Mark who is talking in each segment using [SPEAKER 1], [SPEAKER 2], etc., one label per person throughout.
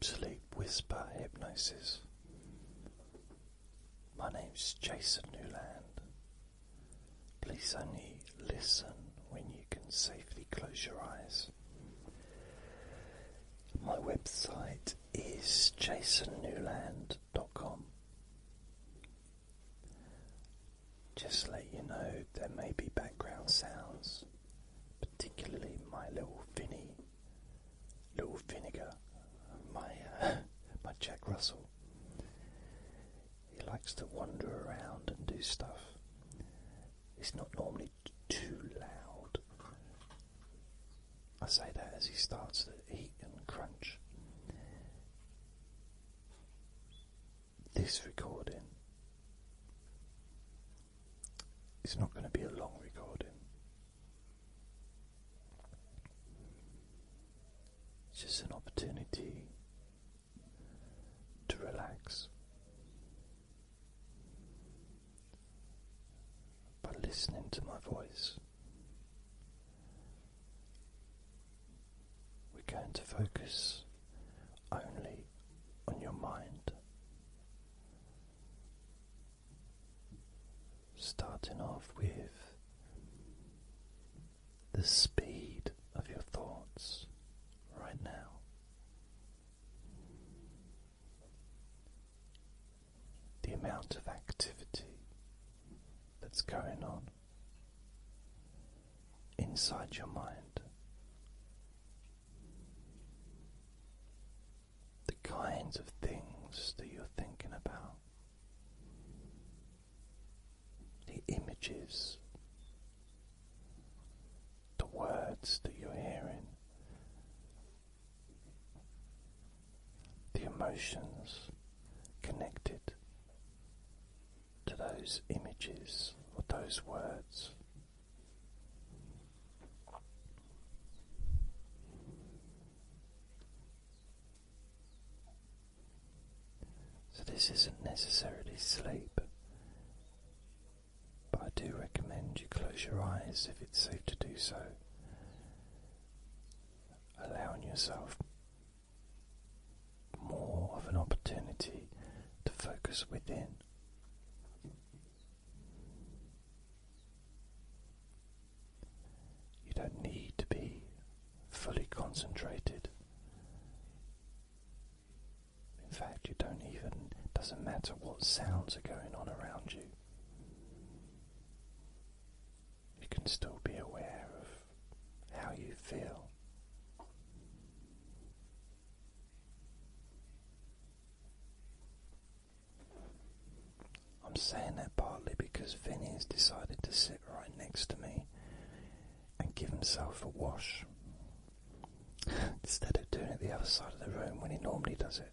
[SPEAKER 1] Deep Sleep Whisper Hypnosis. My name's Jason Newland. Please only listen when you can safely close your eyes. My website is jasonnewland.com. Just to let you know, there may be background sounds, particularly my little Vinegar, my Jack Russell. He likes to wander around and do stuff. He's not normally too loud. I say that as he starts to eat and crunch. This recording is not going to be a long recording. It's just an opportunity to relax by listening to my voice. We're going to focus only on your mind, starting off with the speed of your thoughts right now. The amount of activity that's going on inside your mind. The kinds of things that you're thinking about. The images. The words that you're hearing. The emotions connected to those images or those words. So this isn't necessarily sleep, but I do recommend you close your eyes if it's safe to do so, allowing yourself more of an opportunity to focus within. You don't need to be fully concentrated. In fact, doesn't matter what sounds are going on around you. You can still be aware of how you feel. I'm saying that partly because Vinny has decided to sit right next to me and give himself a wash instead of doing it the other side of the room when he normally does it.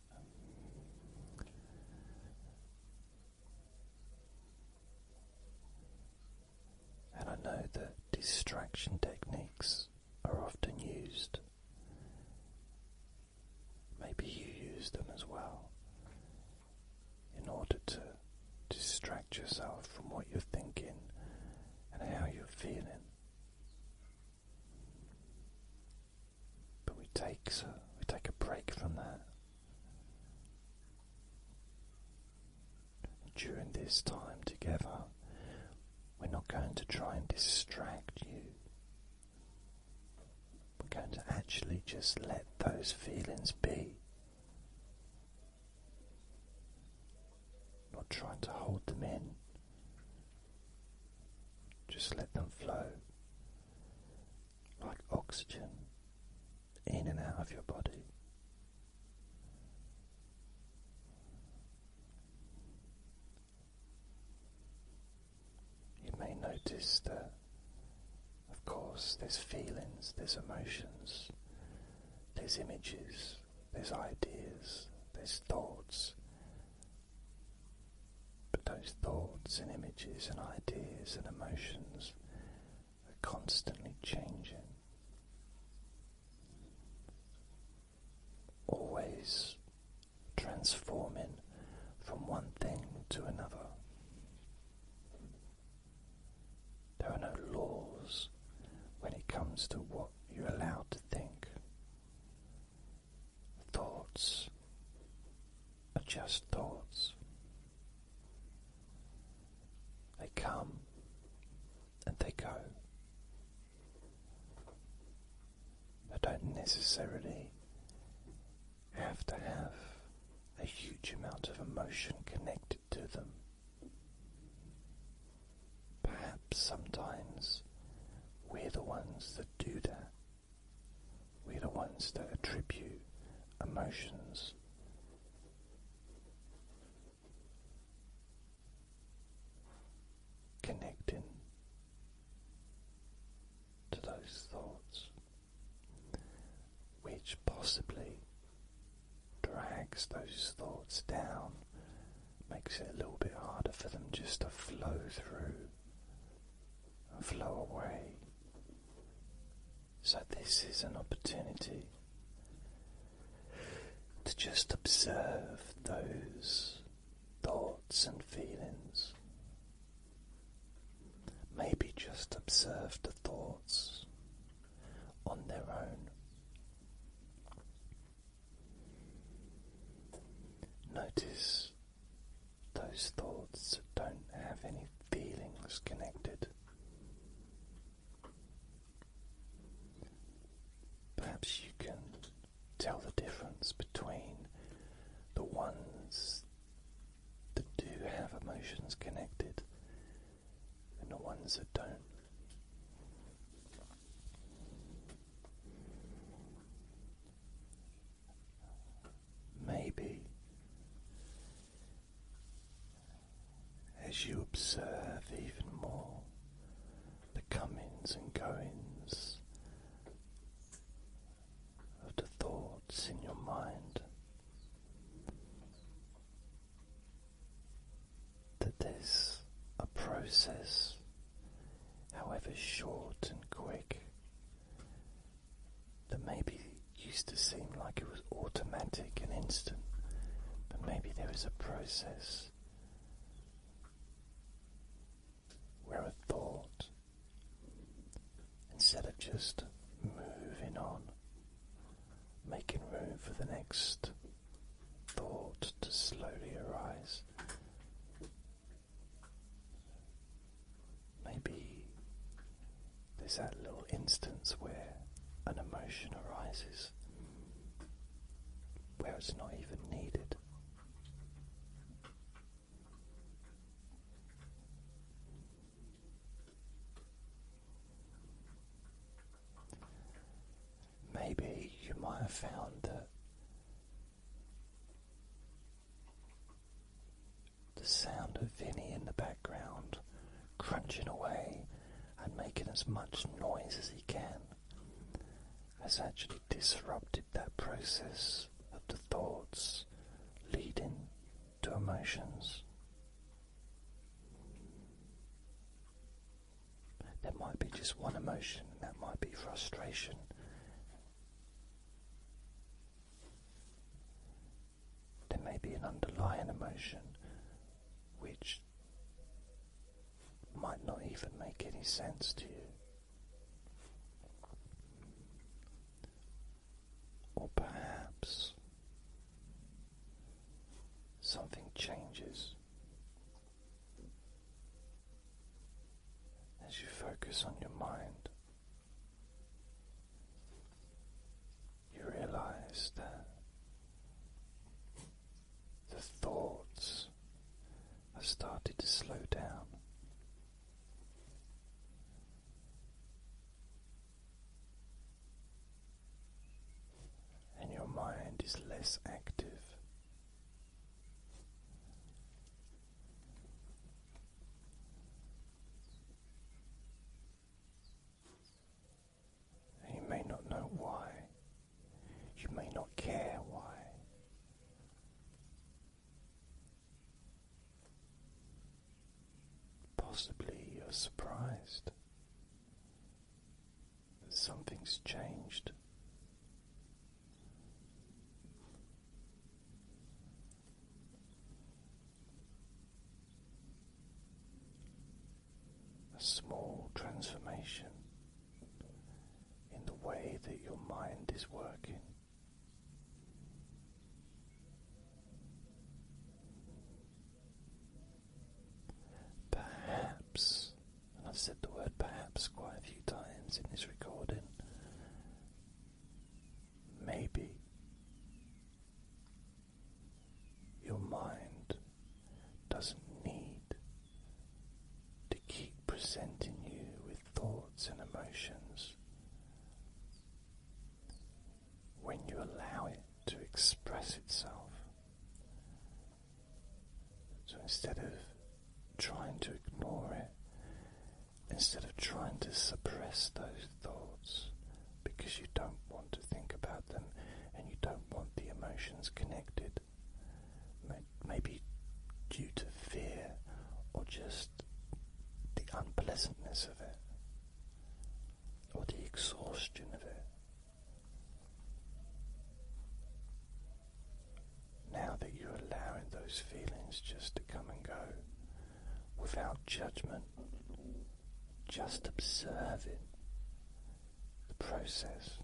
[SPEAKER 1] And I know that distraction techniques are often used. Maybe you use them as well in order to distract yourself from what you're thinking and how you're feeling. But we take a break from that. During this time together, we're not going to try and distract you. We're going to actually just let those feelings be. Not trying to hold them in. Just let them flow like oxygen in and out of your body. You may notice that, of course, there's feelings, there's emotions, there's images, there's ideas, there's thoughts. But those thoughts and images and ideas and emotions are constantly changing. Always transforming from one thing to another. There are no laws when it comes to what you're allowed to think. Thoughts just thoughts. They come and they go. They don't necessarily have to have a huge amount of emotion connected to them. Perhaps sometimes we're the ones that do that. We're the ones that attribute emotions connecting to those thoughts, which possibly drags those thoughts down, makes it a little bit harder for them just to flow through and flow away. So this is an opportunity to just observe those thoughts and feelings. Maybe just observe the thoughts on their own. Notice those thoughts that don't have any feelings connected. Perhaps you can tell the difference between the ones that do have emotions connected and the ones that don't. Maybe as you observe even more the comings and goings of the thoughts in your mind, that there's a process, however short and quick, that maybe used to seem like it was automatic and instant, but maybe there is a process where a thought, instead of just moving on, making room for the next thought to slowly arise, maybe there's that little instance where an emotion arises where it's not even needed. Maybe you might have found that the sound of Vinny in the background crunching away and making as much noise as he can has actually disrupted that process of the thoughts leading to emotions. There might be just one emotion, and that might be frustration. There may be an underlying emotion which might not even make any sense to you. Or perhaps something changes as you focus on your mind. You realize that the thoughts have started to slow down. And your mind is less active. And you may not know why. You may not care why. Possibly you're surprised that something's changed. A small transformation in the way that your mind is working. emotions connected, maybe due to fear or just the unpleasantness of it or the exhaustion of it. Now that you're allowing those feelings just to come and go without judgment, just observing the process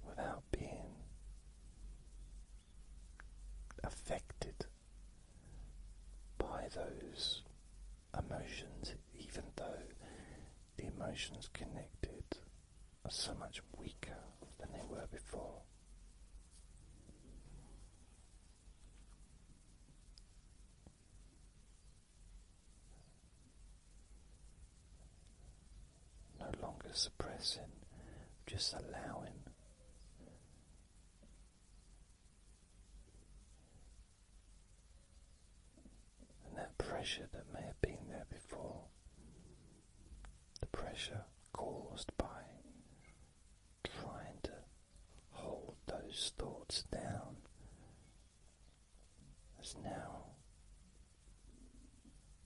[SPEAKER 1] without being affected by those emotions, even though the emotions connected are so much weaker than they were before. No longer suppressing, just allowing. And that pressure that may have been there before, the pressure caused by trying to hold those thoughts down, has now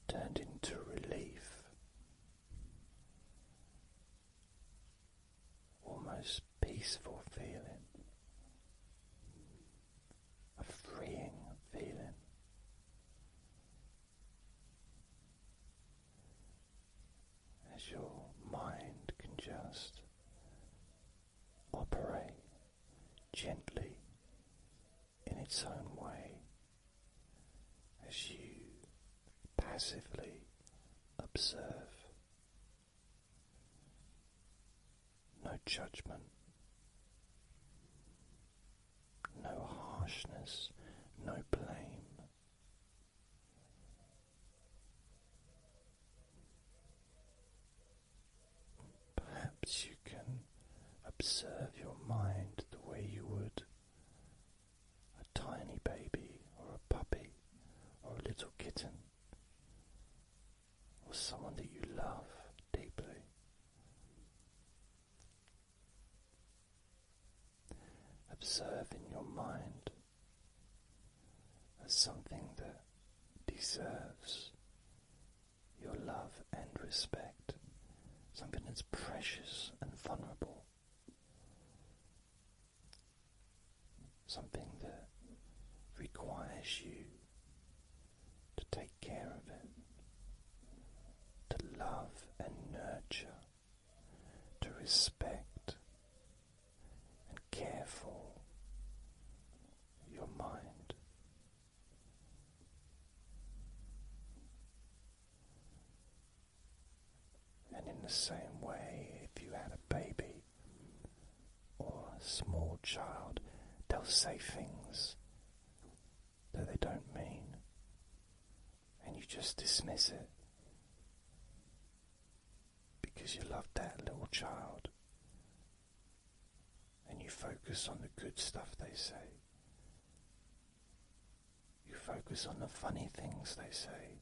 [SPEAKER 1] turned into relief, almost peaceful feeling, a freeing feeling. As your mind can just operate gently in its own way as you passively observe. No judgment, no harshness, no blame. Perhaps you can observe your mind the way you would a tiny baby or a puppy or a little kitten or someone that you love deeply. Observing your mind as something that deserves your love and respect, something that's precious and vulnerable, something that requires you to take care of it, to love and nurture, to respect and care for your mind. And in the same way, if you had a baby or a small child, they'll say things that they don't mean, and you just dismiss it because you love that little child, and you focus on the good stuff they say. You focus on the funny things they say.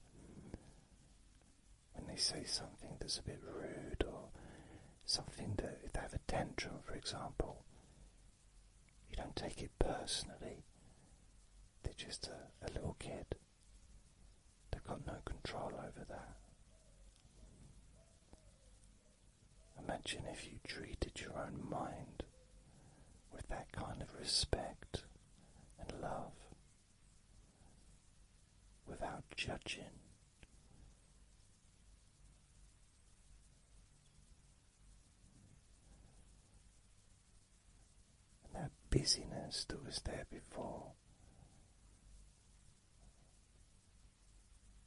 [SPEAKER 1] When they say something that's a bit rude, or something that, if they have a tantrum, for example, you don't take it personally. They're just a little kid. They've got no control over that. Imagine if you treated your own mind with that kind of respect and love, without judging. And that busyness that was there before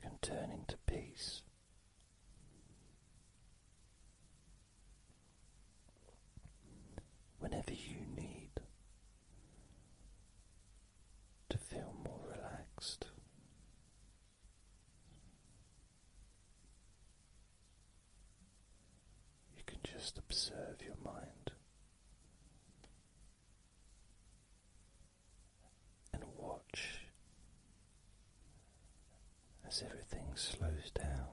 [SPEAKER 1] can turn into peace. Whenever you need to feel more relaxed, you can just observe your mind and watch as everything slows down.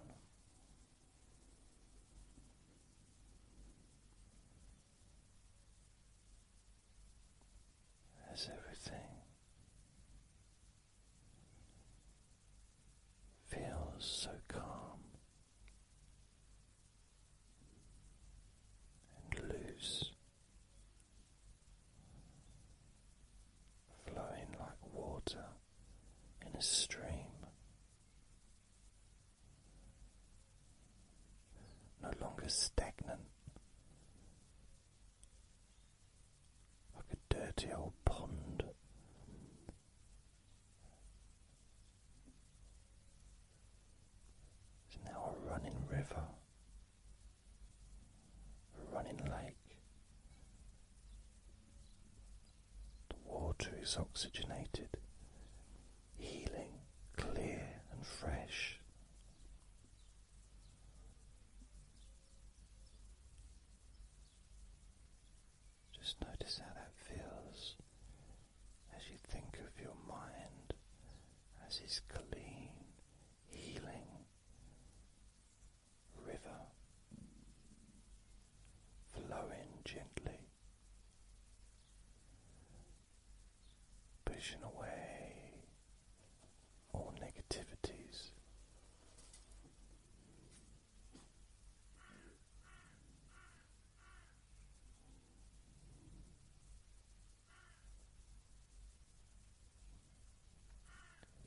[SPEAKER 1] so calm and loose, flowing like water in a stream. No longer stagnant, like a dirty old pond. It's now a running river, a running lake. The water is oxygenated, healing, clear and fresh. Just notice how that feels as you think of your mind as this clean, healing river flowing gently, pushing away all negativities.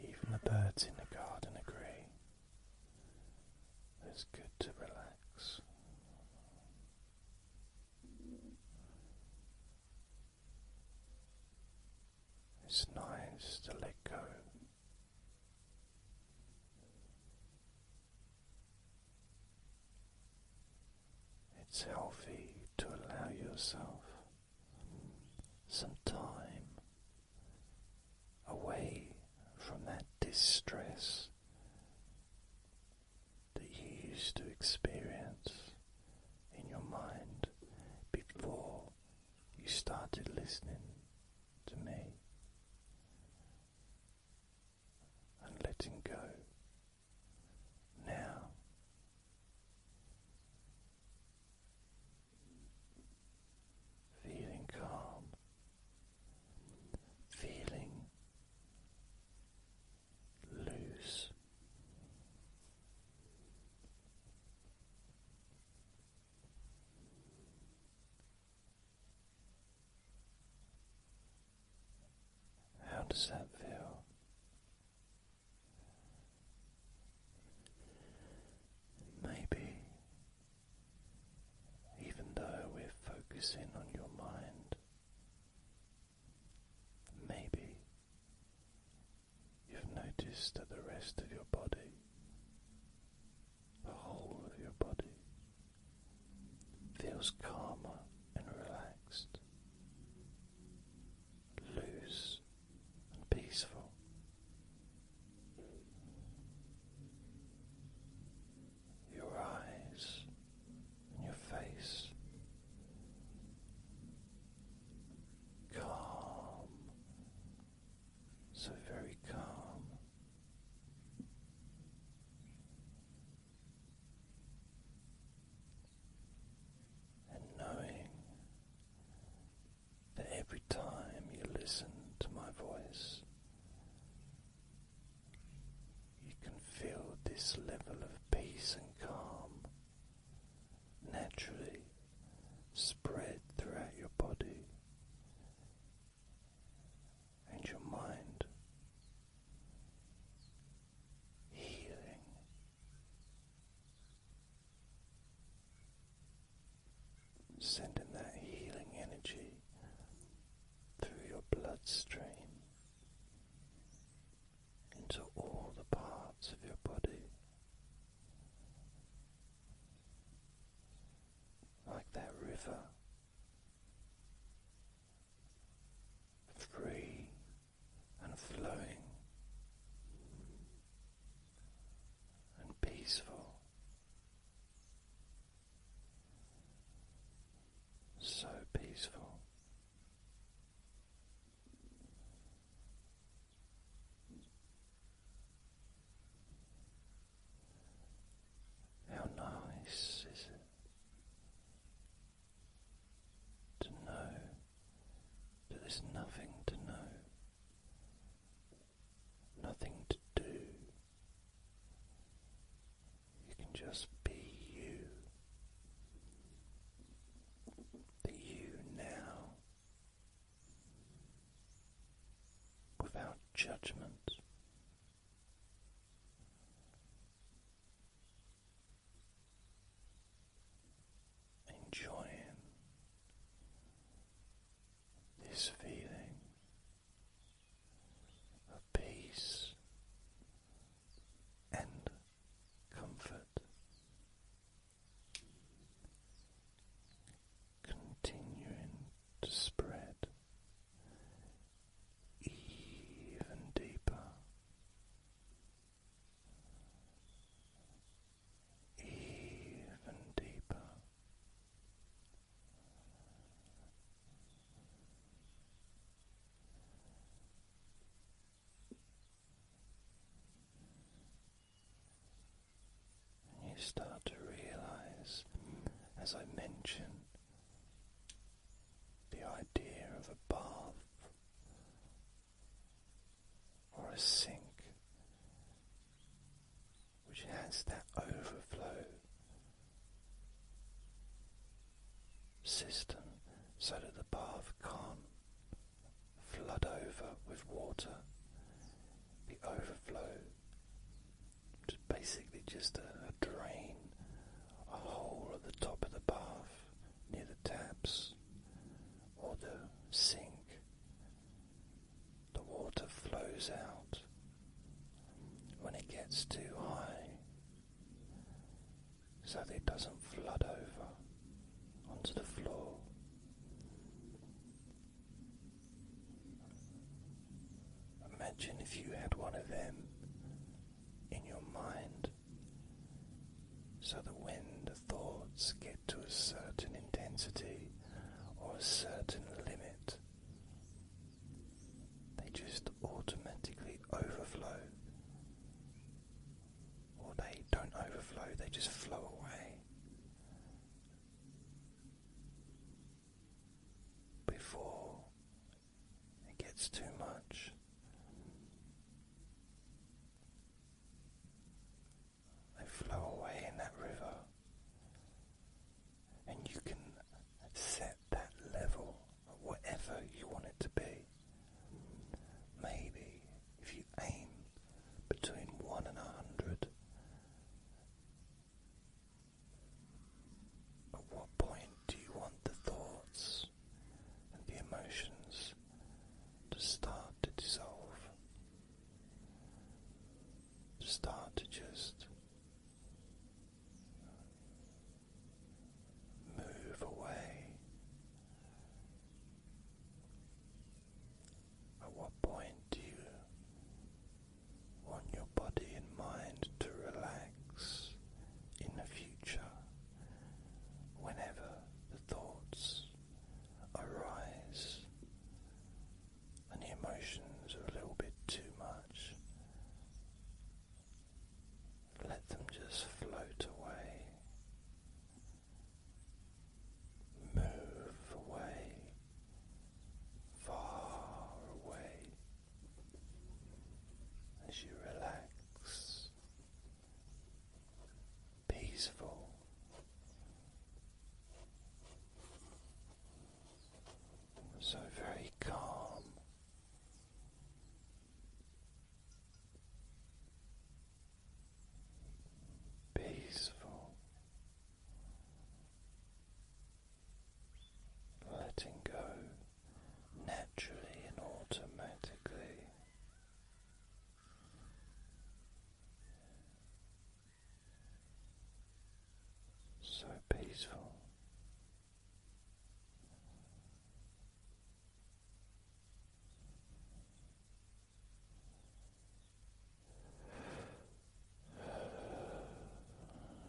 [SPEAKER 1] Even the birds in the garden agree that it's good to relax. It's nice to let go. It's healthy to allow yourself some time away from that distress that you used to experience in your mind before you started listening to me, and letting go now. Feeling calm, feeling loose, how does that feel? Maybe even though we're focusing on your mind, maybe you've noticed that the rest of your body, the whole of your body, feels calmer and relaxed, loose and peaceful. Your eyes and your face, calm, so very calm. And knowing that every time you listen to my voice, you can feel this level of peace and calm naturally spread throughout your body and your mind, healing, sending that healing energy through your bloodstream into all the parts of your body, like that river, free and flowing and peaceful, so peaceful. How nice is it judgment. Enjoying this feeling of peace and comfort, continuing to spread even deeper, even deeper. And you start to realize, as I mentioned, the idea of a bath or a sink which has that overflow system so that the bath can't flood over with water. The overflow is basically just a drain, a hole at the top of the bath near the taps or the sink. The water flows out when it gets too high so that it doesn't flood over onto the floor. Imagine if you had one of them in your mind, so that when the thoughts get to a certain intensity or a certain limit, they just automatically overflow. Or they don't overflow, they just flow away. Before it gets too much. They flow away in that river, and you can set that level at whatever you want it to be. Maybe if you aim between 1 and 100, at what point do you want the thoughts and the emotions to start to dissolve, to start to just move away? At what point do you want your body and mind to relax in the future whenever the thoughts arise and the emotions are a little bit too much? Let them just float away. Move away, far away, as you relax, peaceful, so very calm, peaceful, letting go naturally and automatically. So peaceful.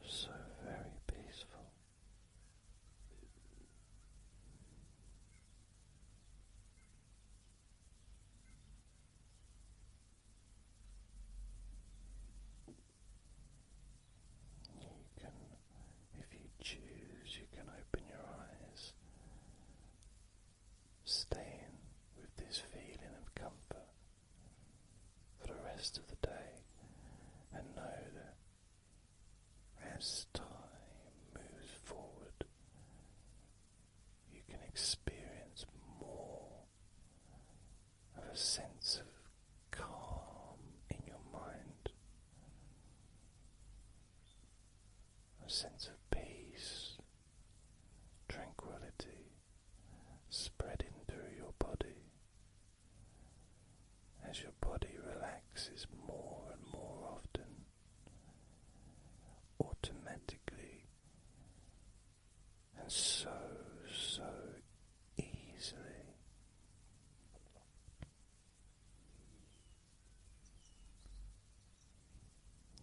[SPEAKER 1] So very peaceful. You can, if you choose, you can open your eyes, staying with this feeling of comfort for the rest of the day, and know that as time moves forward, you can experience more of a sense of sense of peace, tranquility spreading through your body as your body relaxes more and more often, automatically, and so easily.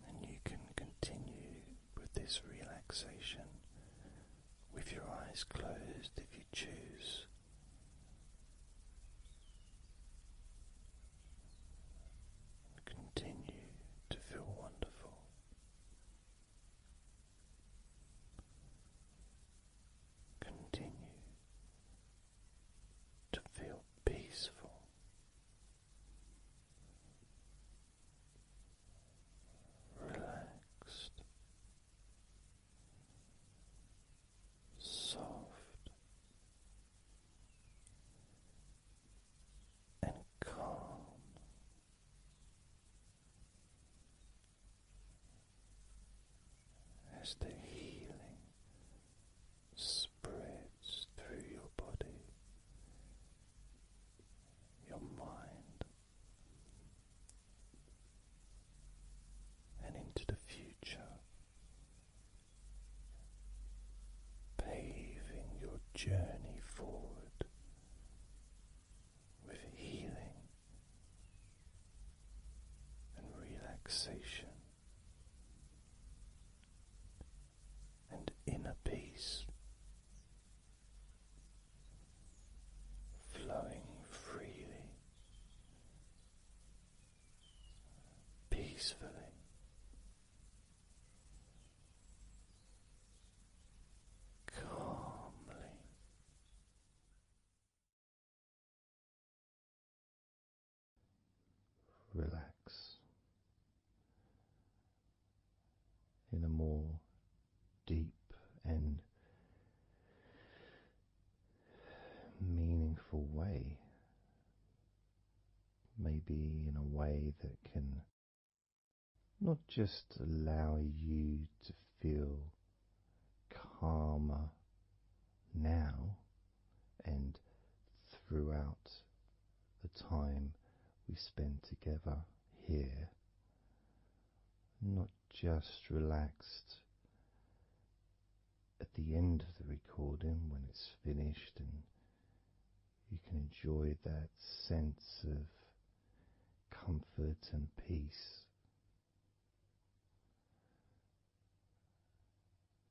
[SPEAKER 1] And you can continue with this relaxation with your eyes closed if you choose. Continue to feel wonderful. Continue to feel peaceful. Relaxed, soft, and calm. As the healing spreads through your body, your mind, and into the future, paving your journey forward with healing and relaxation and inner peace, flowing freely, peacefully. Calmly. Relax in a more deep and meaningful way, maybe in a way that can not just allow you to feel calmer now and throughout the time we spend together here, not just relaxed at the end of the recording when it's finished and you can enjoy that sense of comfort and peace,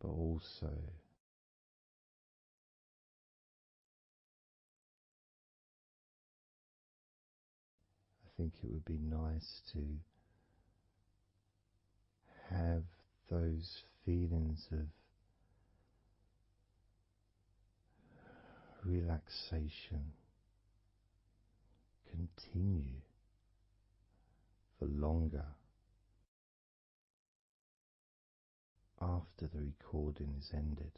[SPEAKER 1] but also I think it would be nice to have those feelings of relaxation continue for longer after the recording is ended,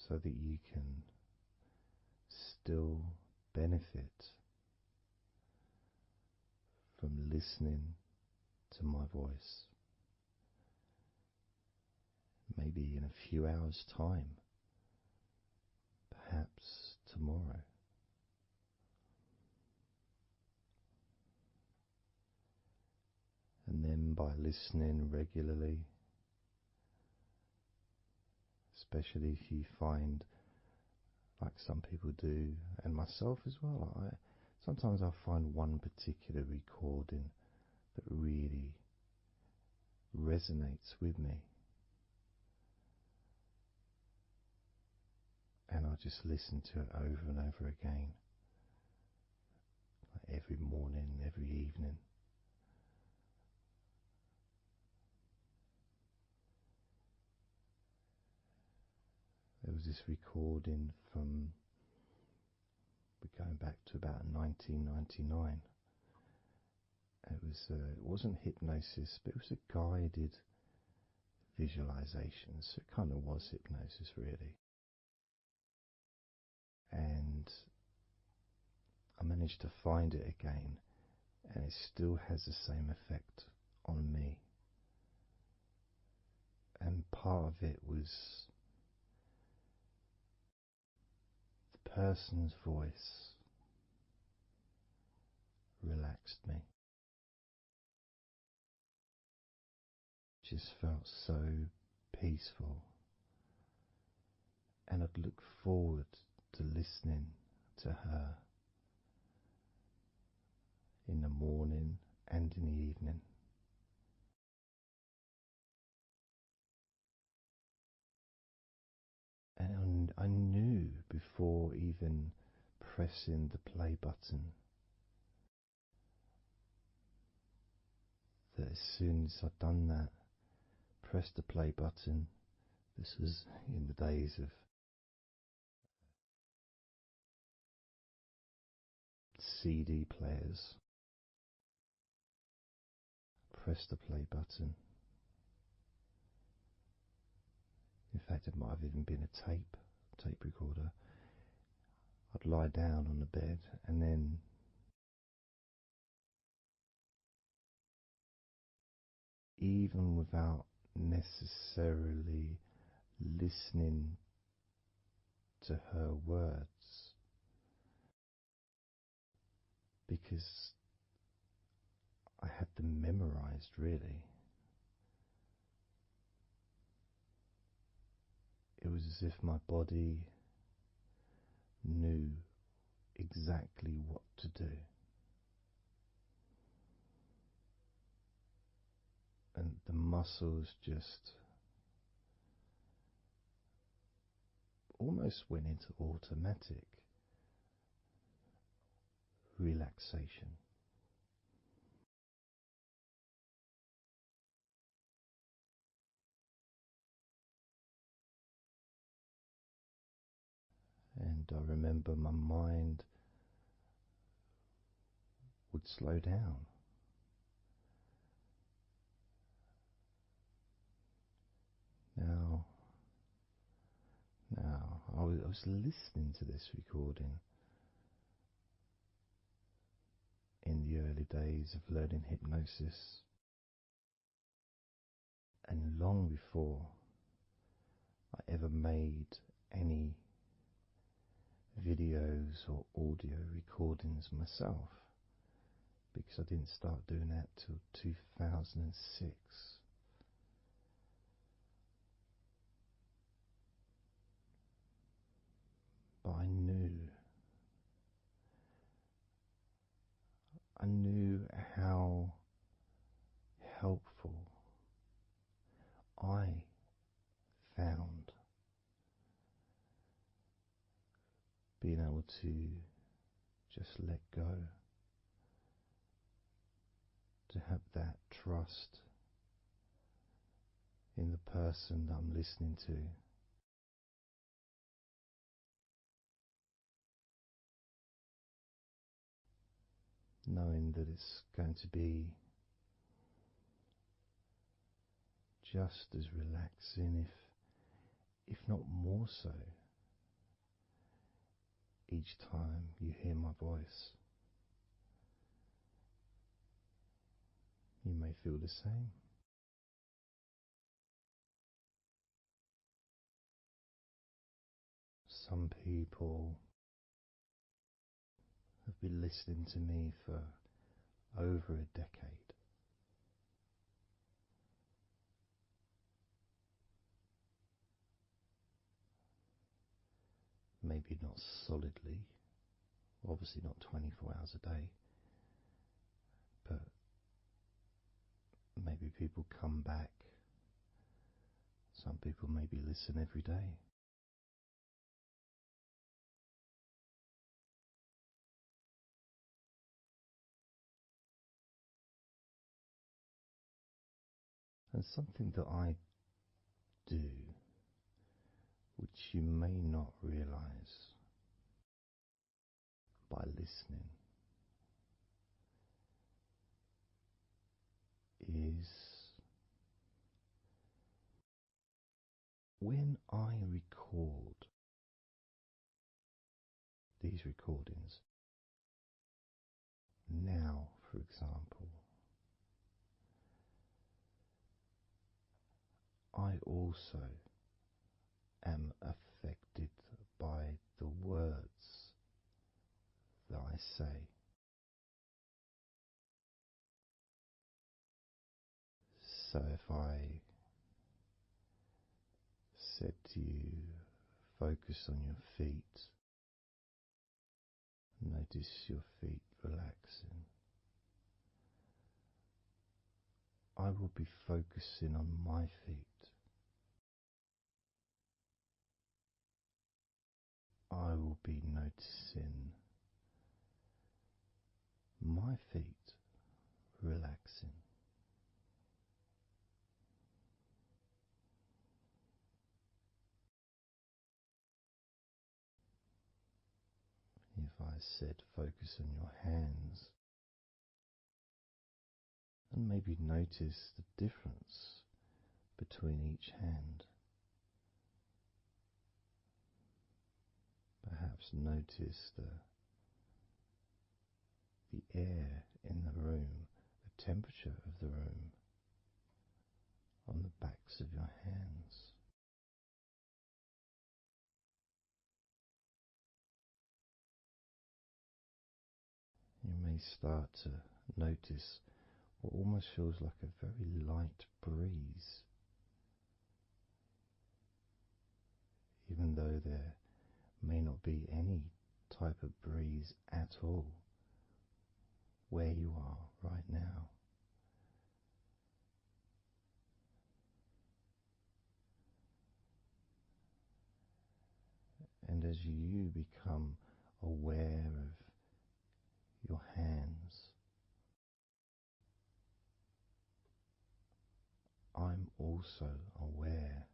[SPEAKER 1] so that you can still benefit from listening to my voice, maybe in a few hours' time, perhaps tomorrow. And then by listening regularly, especially if you find, like some people do, and myself as well, sometimes I find one particular recording that really resonates with me, and I just listen to it over and over again, like every morning, every evening. There was this recording from, we're going back to about 1999. It wasn't hypnosis, but it was a guided visualization, so it kind of was hypnosis really. And I managed to find it again, and it still has the same effect on me, and part of it was the person's voice relaxed me. Just felt so peaceful, and I'd look forward to listening to her in the morning and in the evening. And I knew before even pressing the play button that as soon as I'd done that, pressed the play button, this was in the days of CD players, pressed the play button. In fact, it might have even been a tape recorder. I'd lie down on the bed, and then even without necessarily listening to her words, because I had them memorized really. It was as if my body knew exactly what to do. And the muscles just almost went into automatic relaxation. And I remember my mind would slow down. Now, I was listening to this recording in the early days of learning hypnosis, and long before I ever made any videos or audio recordings myself, because I didn't start doing that till 2006. But I knew how helpful I found being able to just let go, to have that trust in the person that I'm listening to. Knowing that it's going to be just as relaxing, if not more so, each time you hear my voice. You may feel the same. Some people have been listening to me for over a decade. Maybe not solidly, obviously not 24 hours a day, but maybe people come back. Some people maybe listen every day. And something that I do, which you may not realize by listening, is when I record these recordings, now for example, I also am affected by the words that I say. So if I said to you, focus on your feet, notice your feet relaxing, I will be focusing on my feet. I will be noticing my feet relaxing. If I said focus on your hands, and maybe notice the difference between each hand. Perhaps notice the air in the room, the temperature of the room on the backs of your hands. You may start to notice what almost feels like a very light breeze, even though there may not be any type of breeze at all where you are right now. And as you become aware of your hands, I'm also aware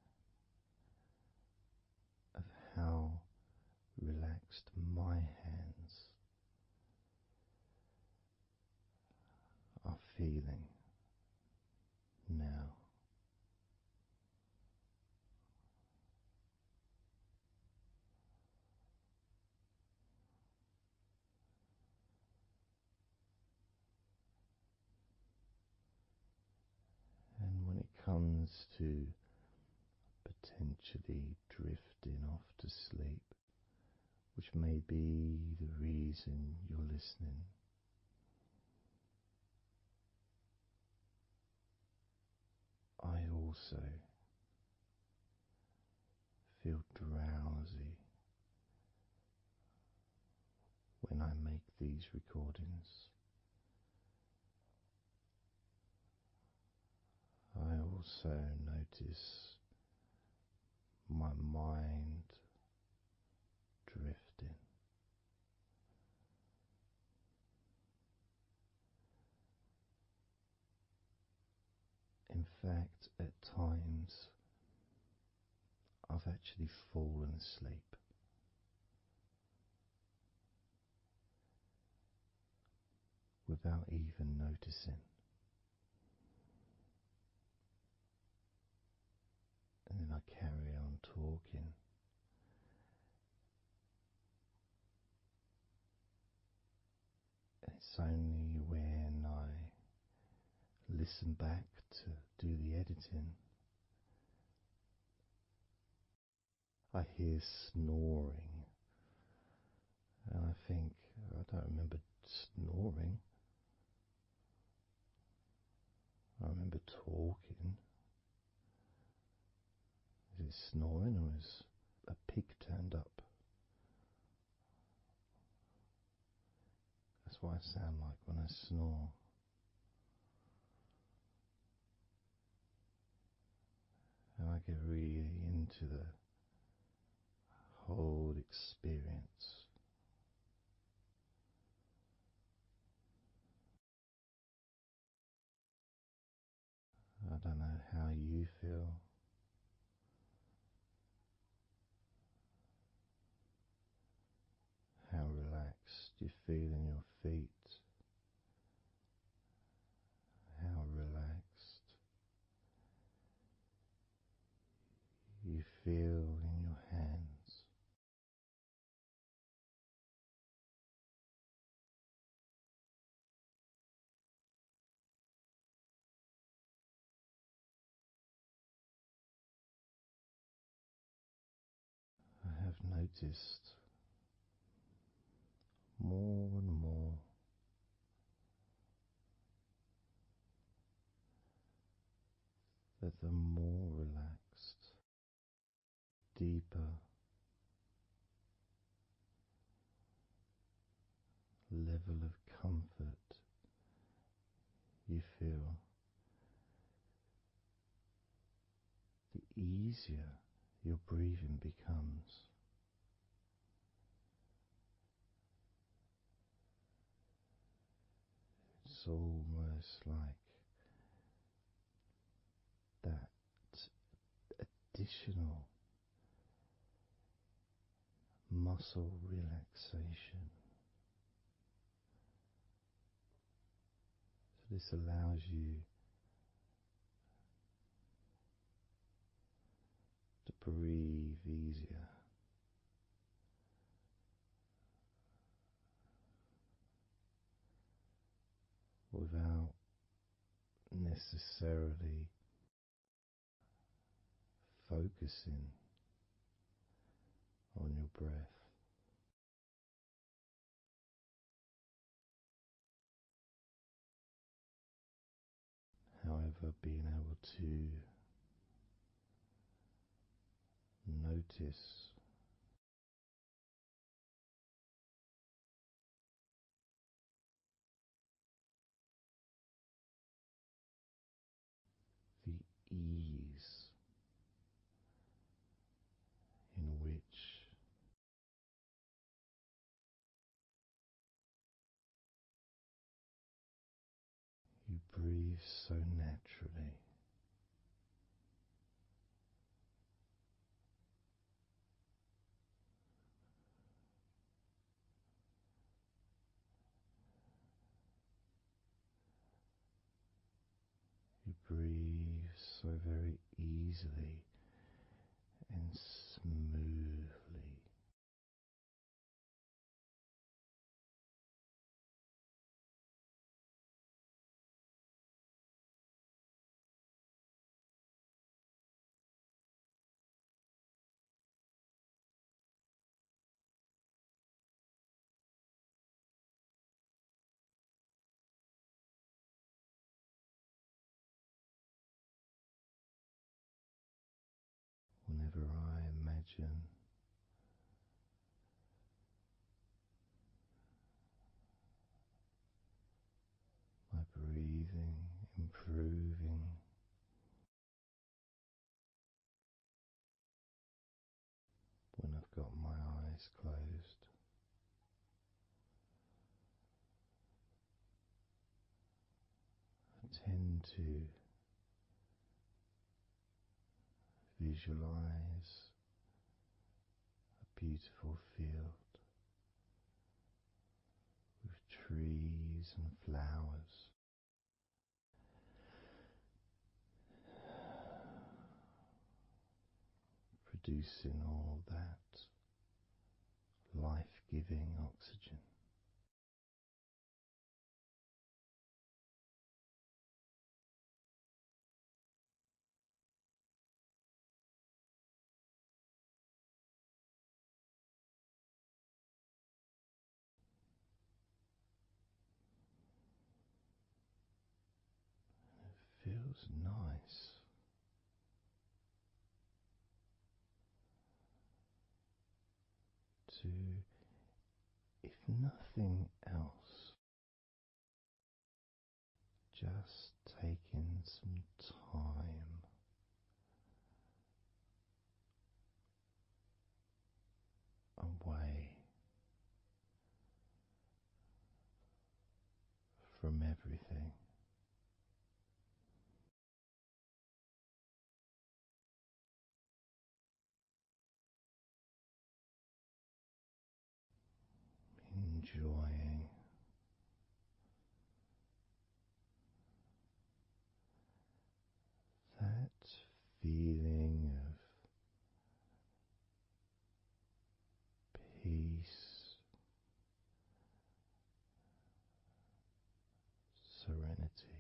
[SPEAKER 1] of how relaxed my hands are feeling now. And when it comes to potentially drifting off to sleep, which may be the reason you're listening, I also feel drowsy when I make these recordings. I also notice my mind drifting. In fact, at times I've actually fallen asleep without even noticing. And then I carry on talking. And it's only when I listen back to do the editing, I hear snoring. And I think, I don't remember snoring. I remember talking. Is it snoring or is a pig turned up? That's what I sound like when I snore. And I get really into the whole experience. I don't know how you feel. How relaxed you feel in your feet. How relaxed you feel in your hands. noticed more and more that the more relaxed, deeper level of comfort you feel, the easier your breathing becomes. It's almost like that additional muscle relaxation. So this allows you to breathe easier, without necessarily focusing on your breath. However, being able to notice the ease in which you breathe so naturally. You breathe so very easily and smoothly. Whenever I imagine my breathing improving, when I've got my eyes closed, I tend to visualize a beautiful field with trees and flowers, producing all that life-giving oxygen. It feels nice to, if nothing else, just taking some time away from everything, enjoying that feeling of peace, serenity,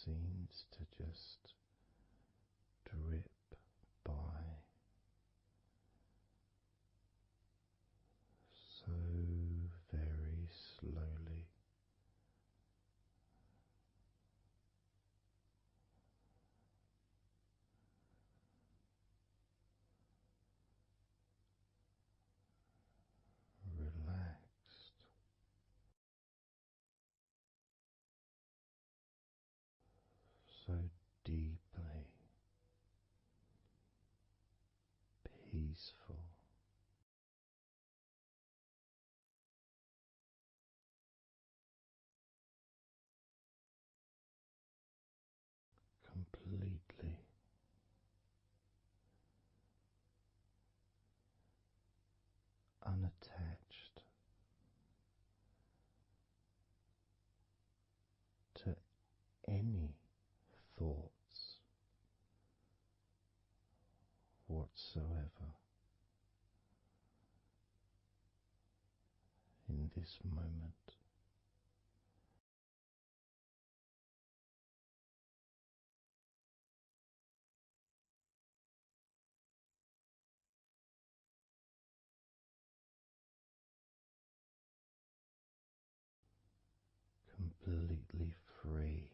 [SPEAKER 1] seems to just drip by so very slowly. Relaxed, so deeply peaceful, completely unattached to any thoughts whatsoever in this moment. Completely free,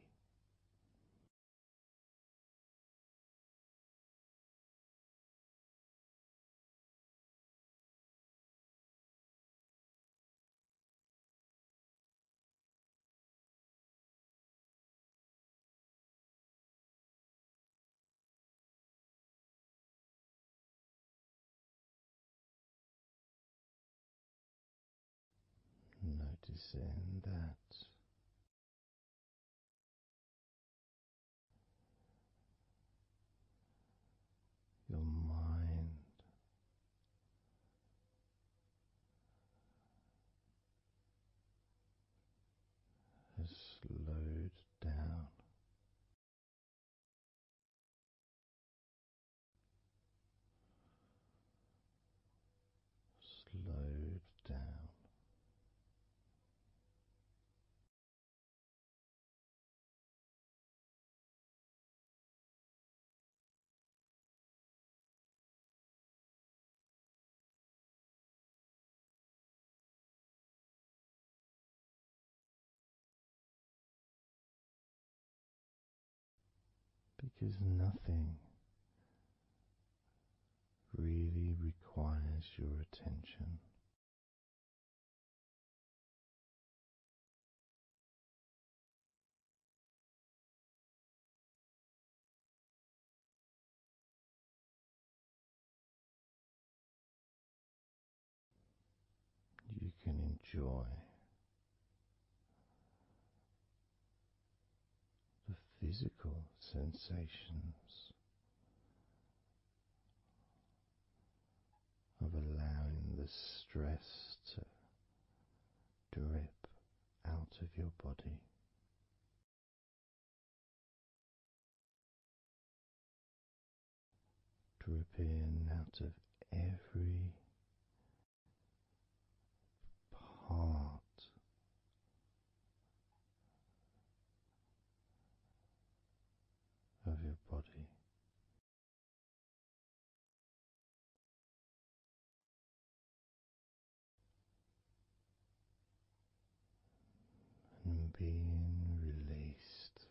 [SPEAKER 1] noticing that your mind has slowed down, slowed down, because nothing really requires your attention. You can enjoy the physical sensations of allowing the stress to drip out of your body, dripping out of every part of your body. And being released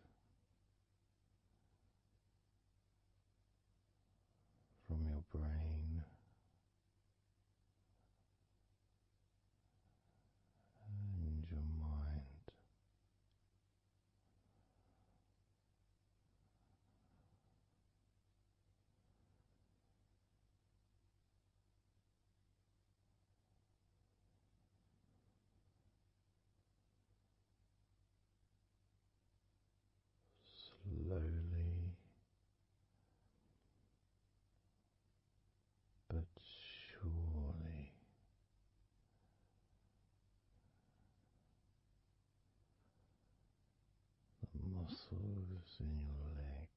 [SPEAKER 1] from your brain and your mind, slowly but surely the muscles in your legs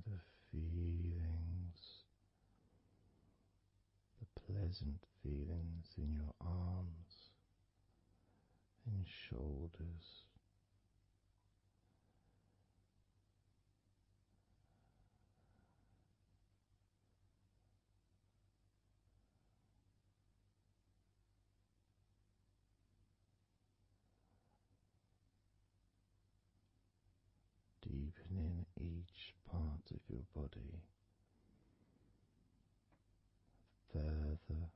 [SPEAKER 2] the feelings, the pleasant feelings in your arms and shoulders. Deepening each part of your body further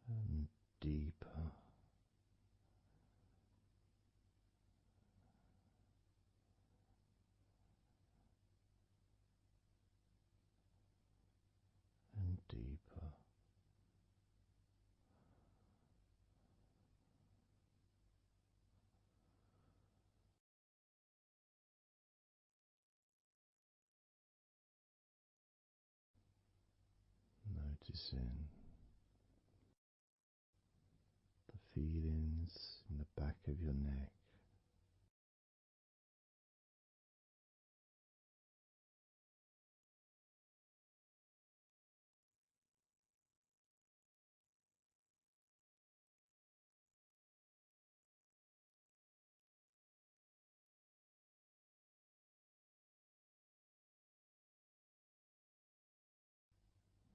[SPEAKER 2] and deeper and deeper. Noticing the feelings in the back of your neck,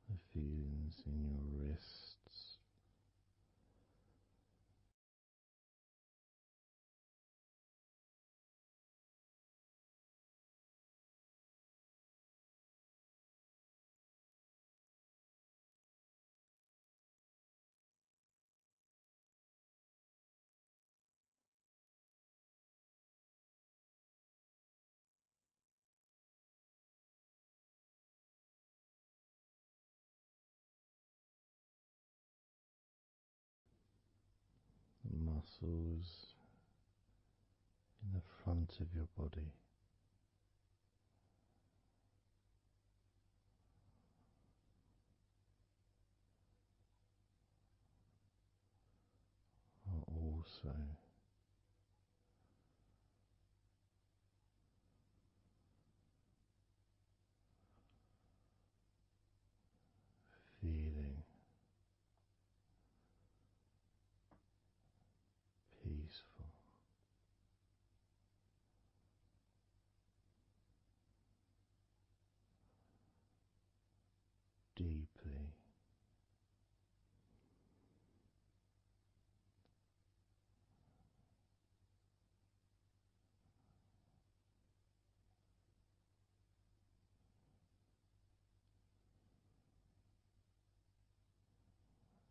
[SPEAKER 2] the feelings in your wrists, the muscles in the front of your body, are also feeling peaceful. Deeply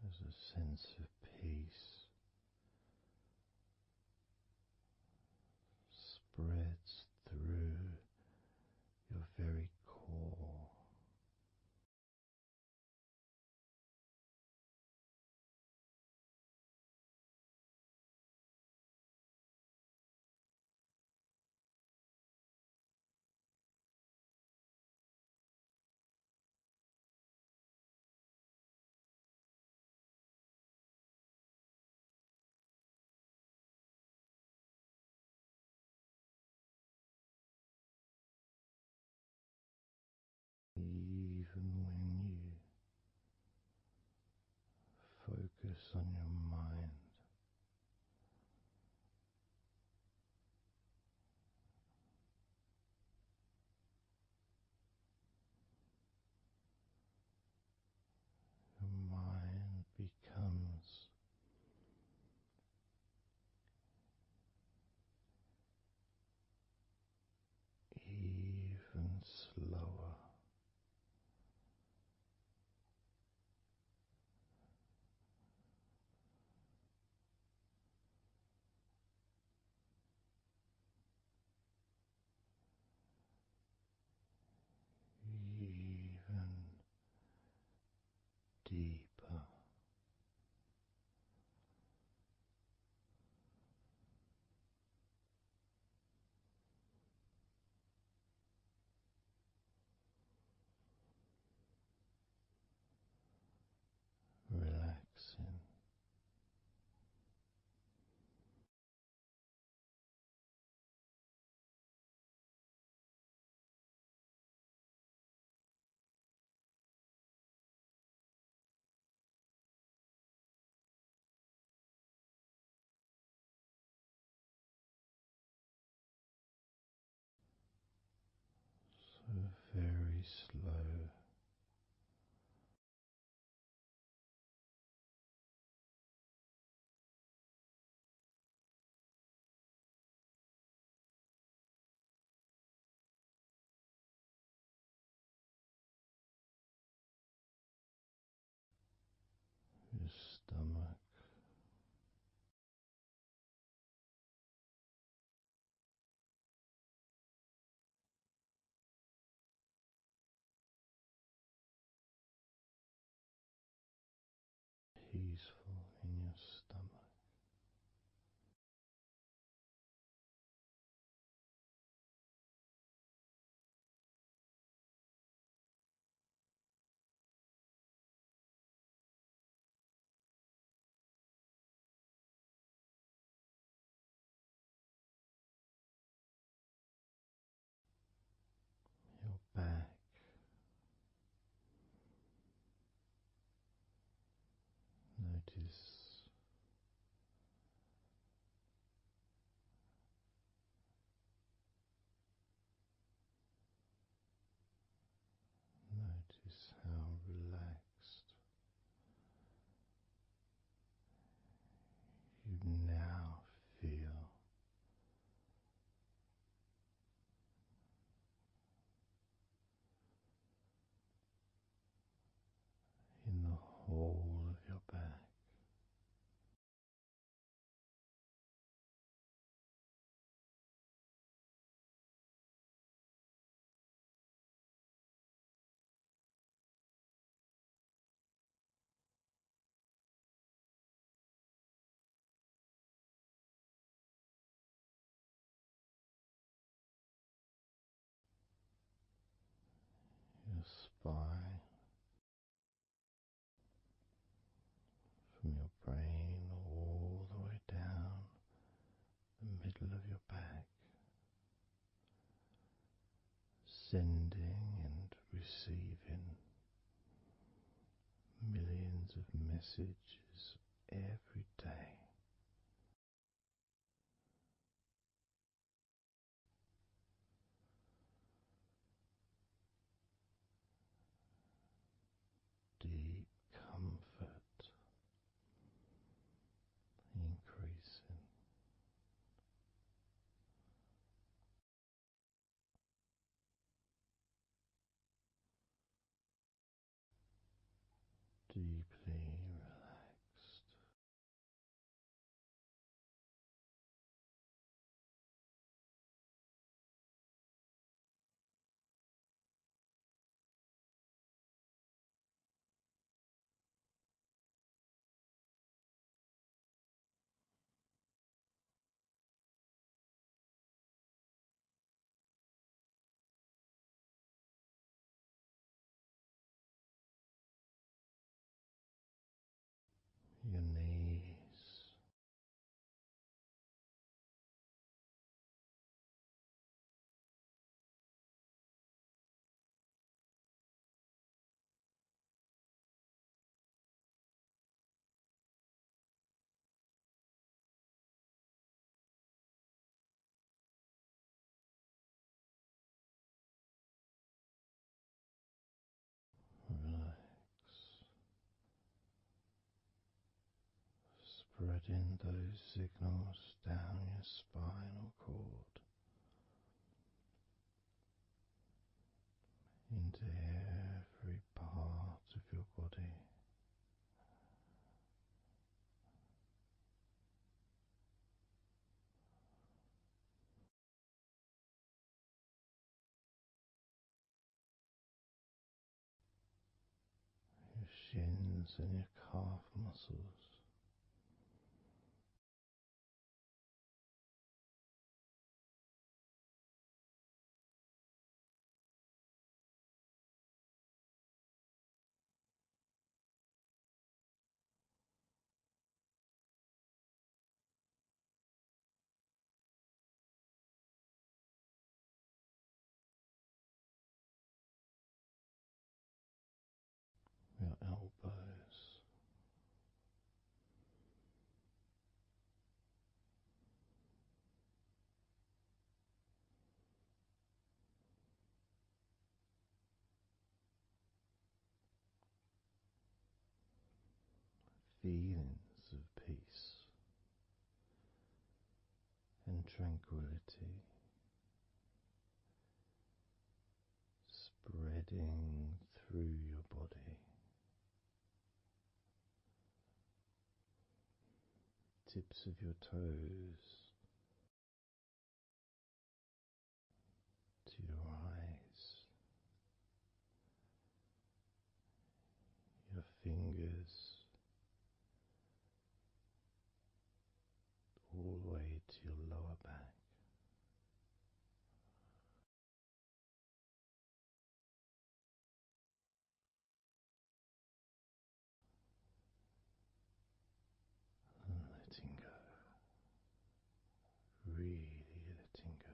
[SPEAKER 2] as a sense of peace spreads through your very core, even when you focus on your mind. Your mind becomes even slower, even deeper. slow. Your stomach. Peaceful in your stomach. Your back. Notice Notice how relaxed you now feel in the whole of your back. Your spine, from your brain all the way down the middle of your back, sending and receiving millions of messages every day. Deep comfort increasing. Deeply relaxed. Your knees, relax, spreading those signals down your spinal cord into every part of your body. Your shins and your calf muscles, your elbows, feelings of peace and tranquility spreading through your body, tips of your toes to your eyes, your fingers all the way to your lower back. And letting go, really letting go.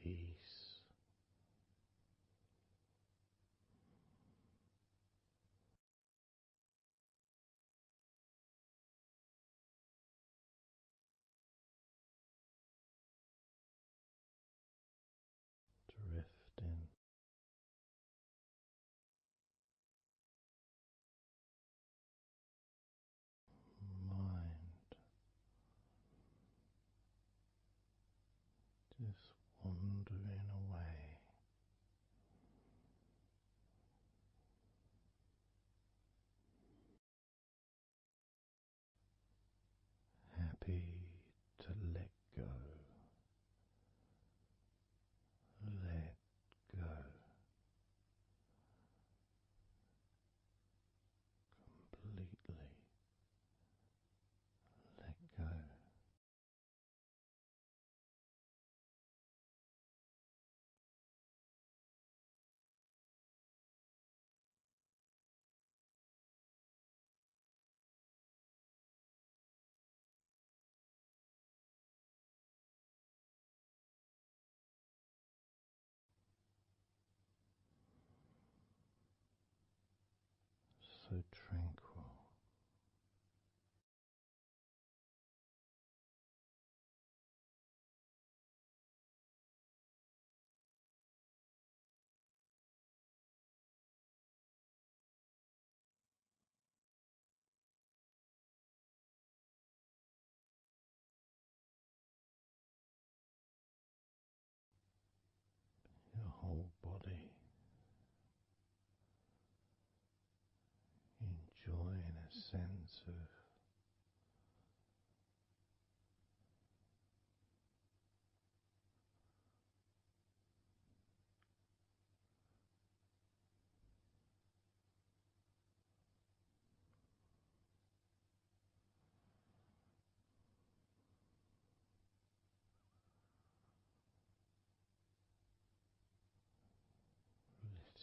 [SPEAKER 2] Peace. Drifting, mind just wandering away, happy to let go, let go completely, let go. So tranquil, your whole body enjoying a sense of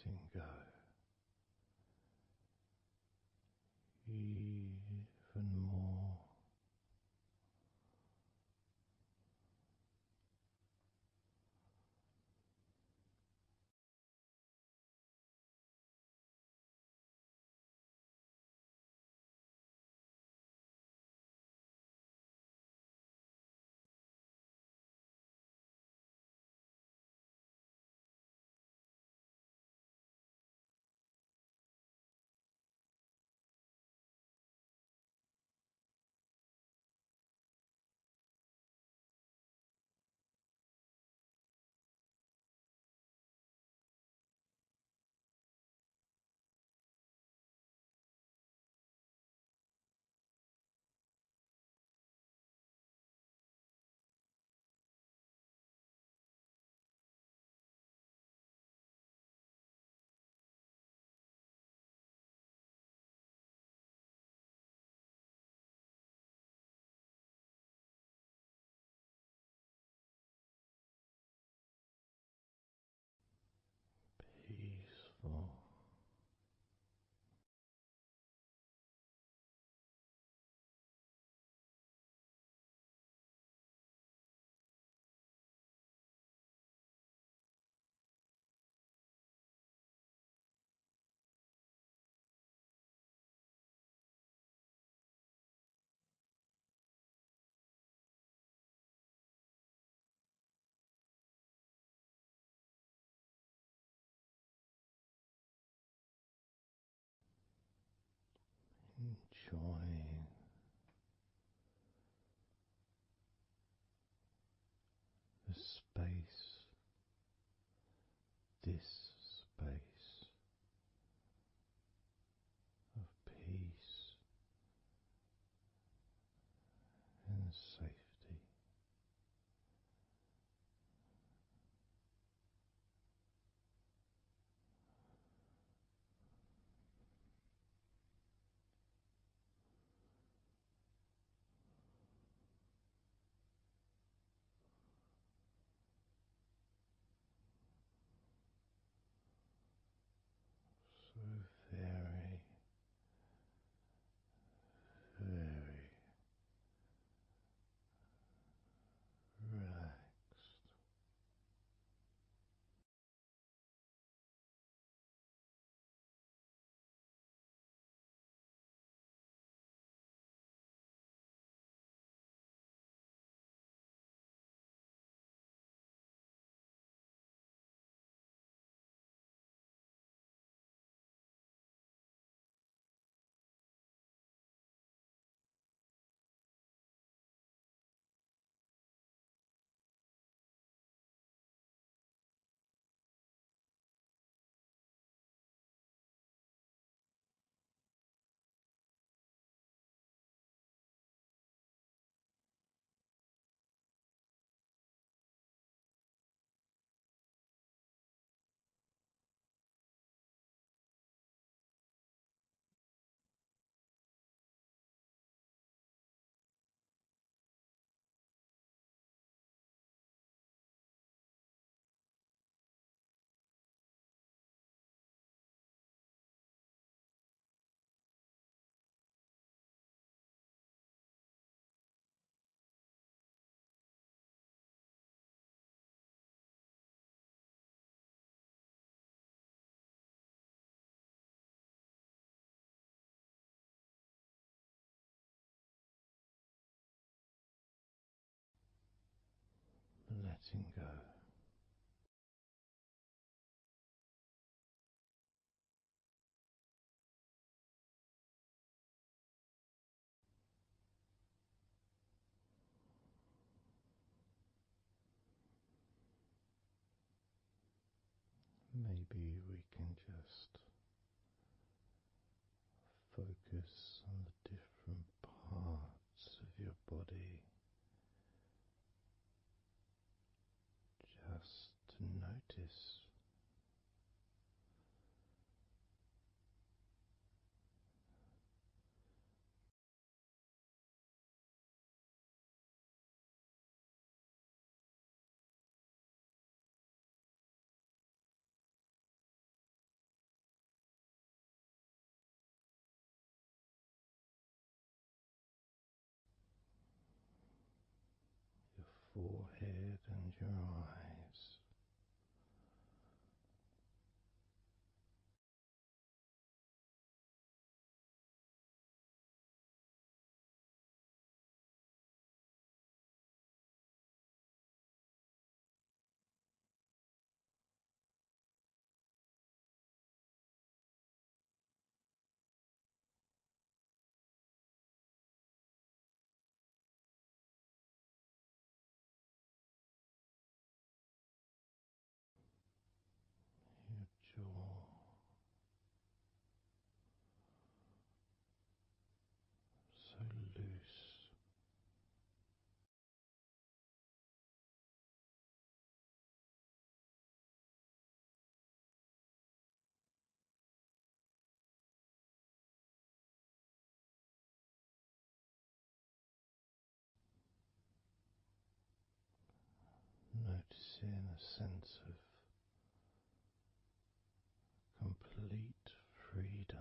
[SPEAKER 2] letting go even more, enjoying the space, this space of peace and safety. So very, very relaxed. Letting go. Maybe we can just focus on the different parts of your body, just to notice your forehead and your eyes. Your jaw, so loose, noticing a sense of complete freedom.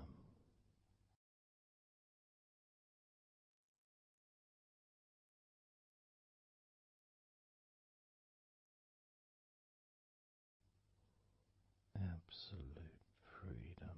[SPEAKER 2] Absolute freedom.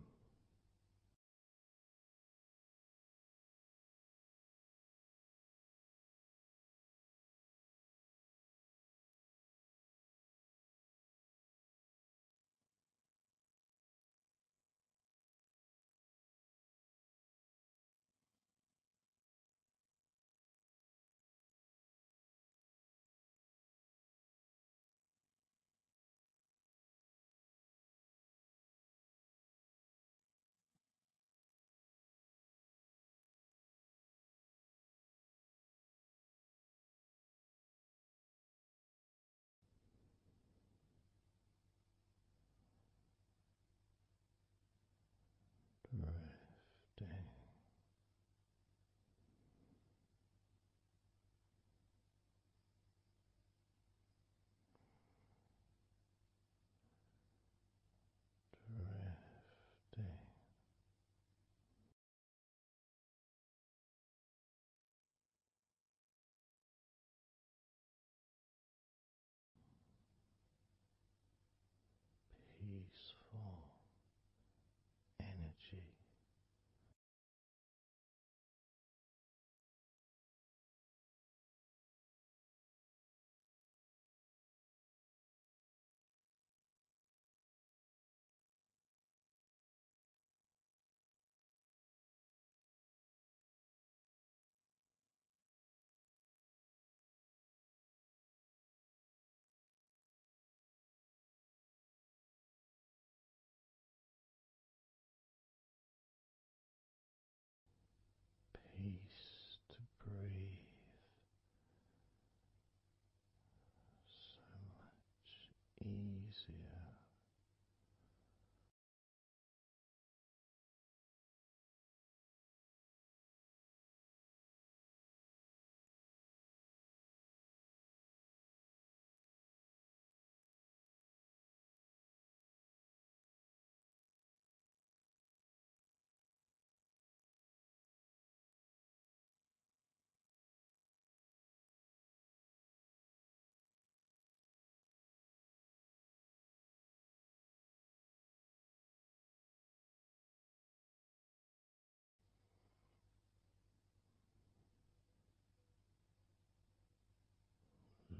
[SPEAKER 2] healthier.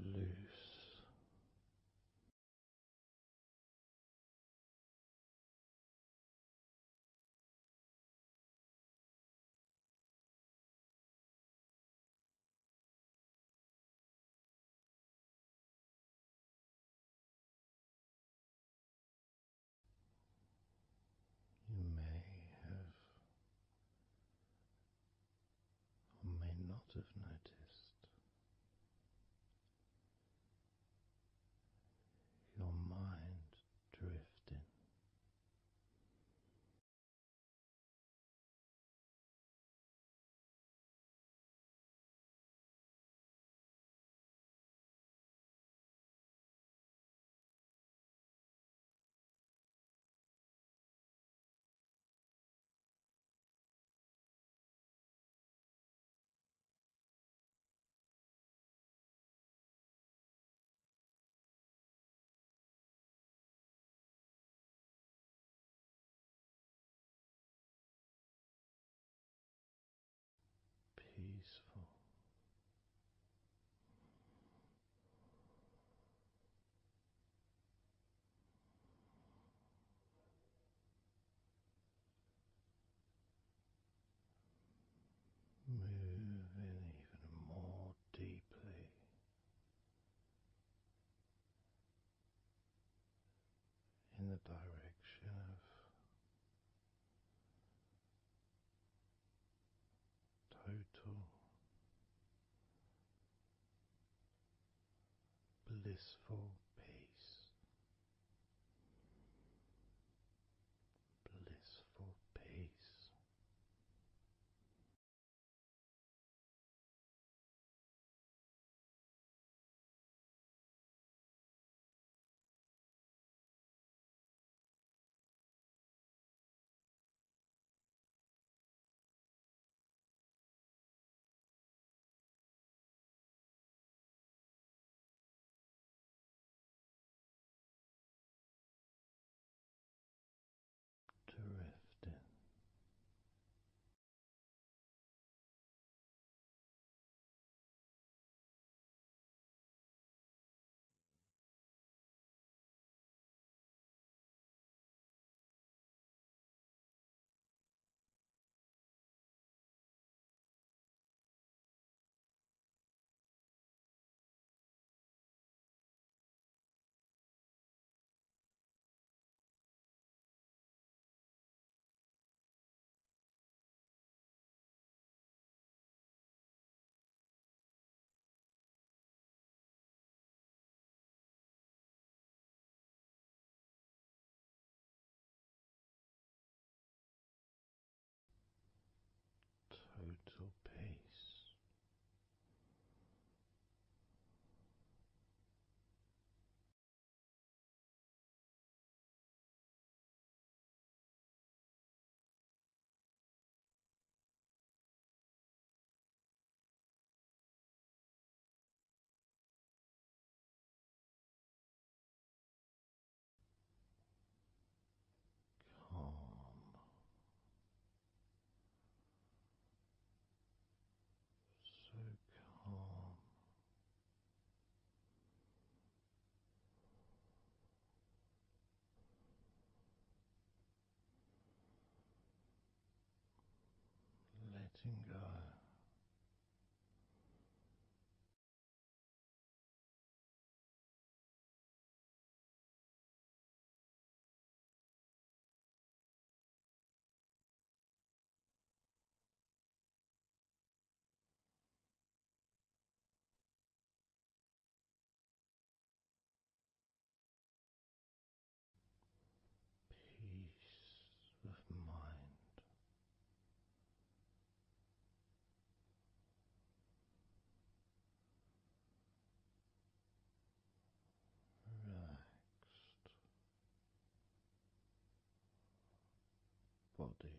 [SPEAKER 2] Loose. You may have or may not have noticed your mind drifting. Peaceful. Moving even more deeply in the direction of total blissful peace. Blissful peace. Drifting. Total peace. Calm. So calm. Letting go. body.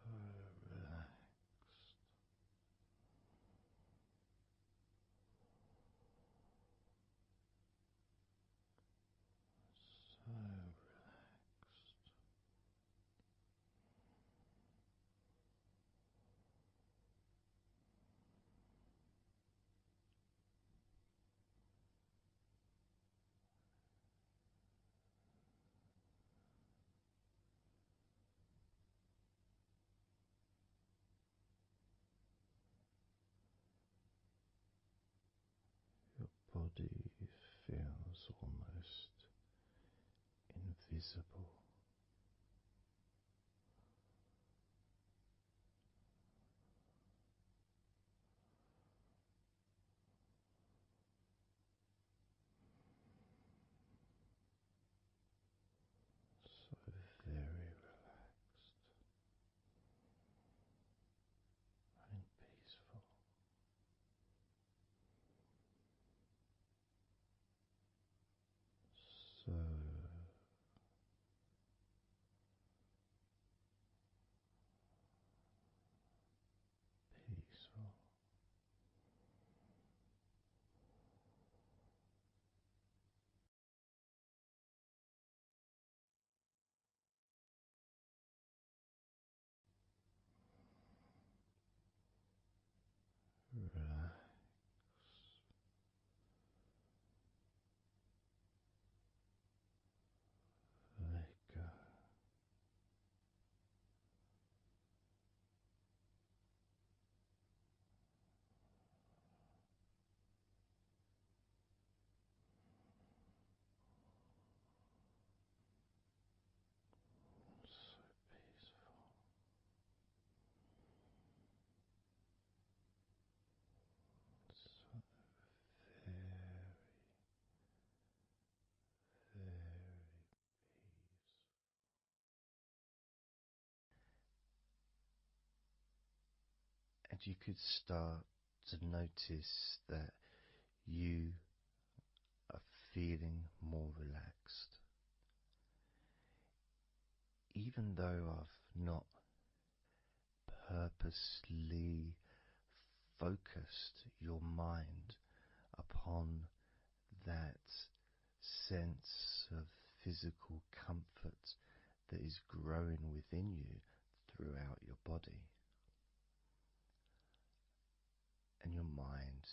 [SPEAKER 2] So relaxed, so relaxed. Your body feels almost invisible. So very relaxed and peaceful. So peaceful. Relax. Let go. So peaceful. So very, very peaceful. And you could start to notice that you are feeling more relaxed. Even though I've not purposely focused your mind upon that sense of physical comfort that is growing within you throughout your body, and your mind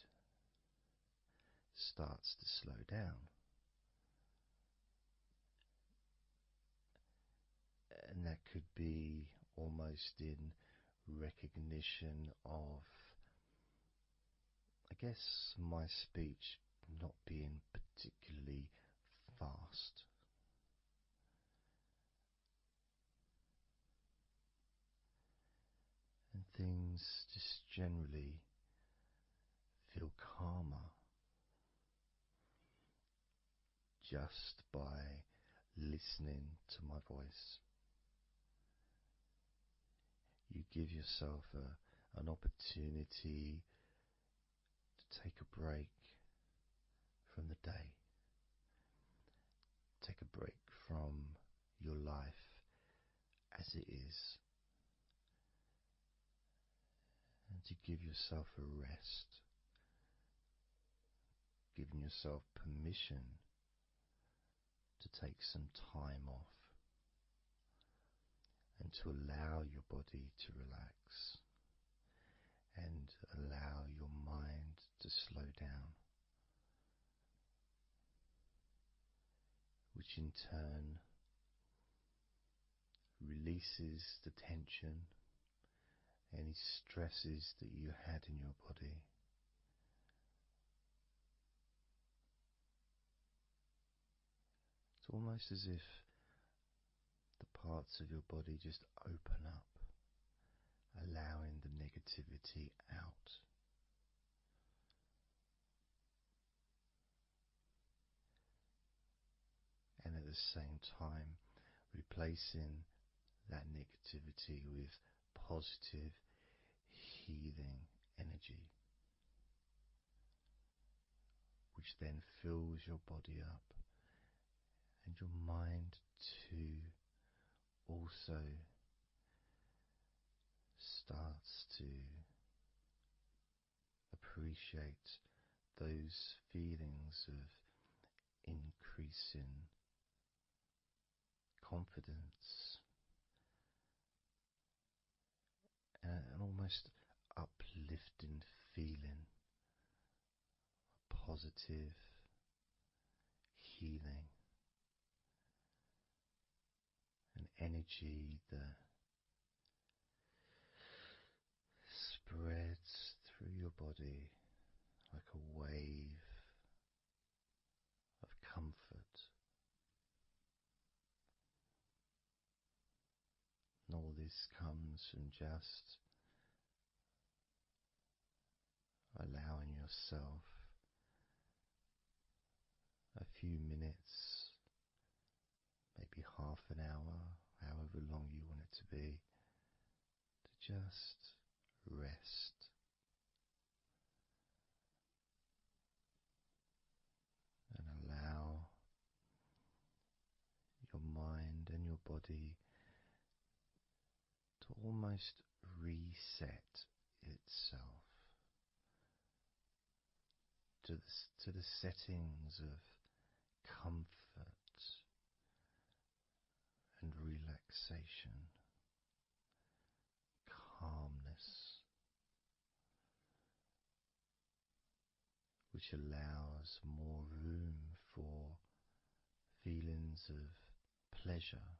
[SPEAKER 2] starts to slow down. And that could be almost in recognition of, I guess, my speech not being particularly fast. And things just generally feel calmer just by listening to my voice. You give yourself an opportunity to take a break from the day, take a break from your life as it is, and to give yourself a rest, giving yourself permission to take some time off and to allow your body to relax and allow your mind to slow down, which in turn releases the tension, any stresses that you had in your body. It's almost as if the parts of your body just open up, allowing the negativity out. And at the same time, replacing that negativity with positive, healing energy, which then fills your body up and your mind too also starts to appreciate those feelings of increasing confidence and an almost uplifting feeling, positive healing, an energy that spreads through your body like a wave of comfort. And all this comes from just allowing yourself a few minutes, maybe half an hour, however long you want it to be, to just rest and allow your mind and your body to almost reset itself to the settings of comfort and relaxation, calmness, which allows more room for feelings of pleasure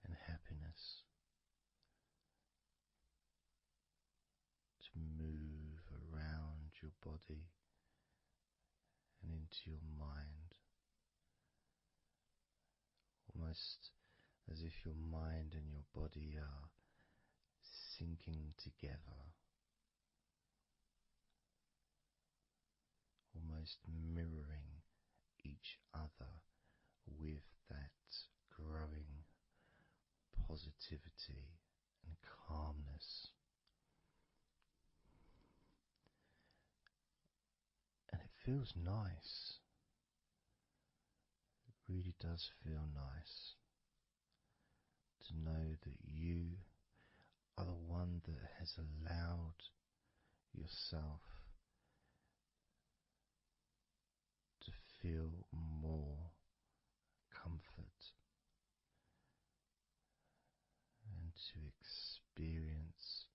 [SPEAKER 2] and happiness to move around your body and into your mind, almost as if your mind and your body are sinking together, almost mirroring each other with that growing positivity and calmness. And it feels nice. It really does feel nice to know that you are the one that has allowed yourself to feel more comfort and to experience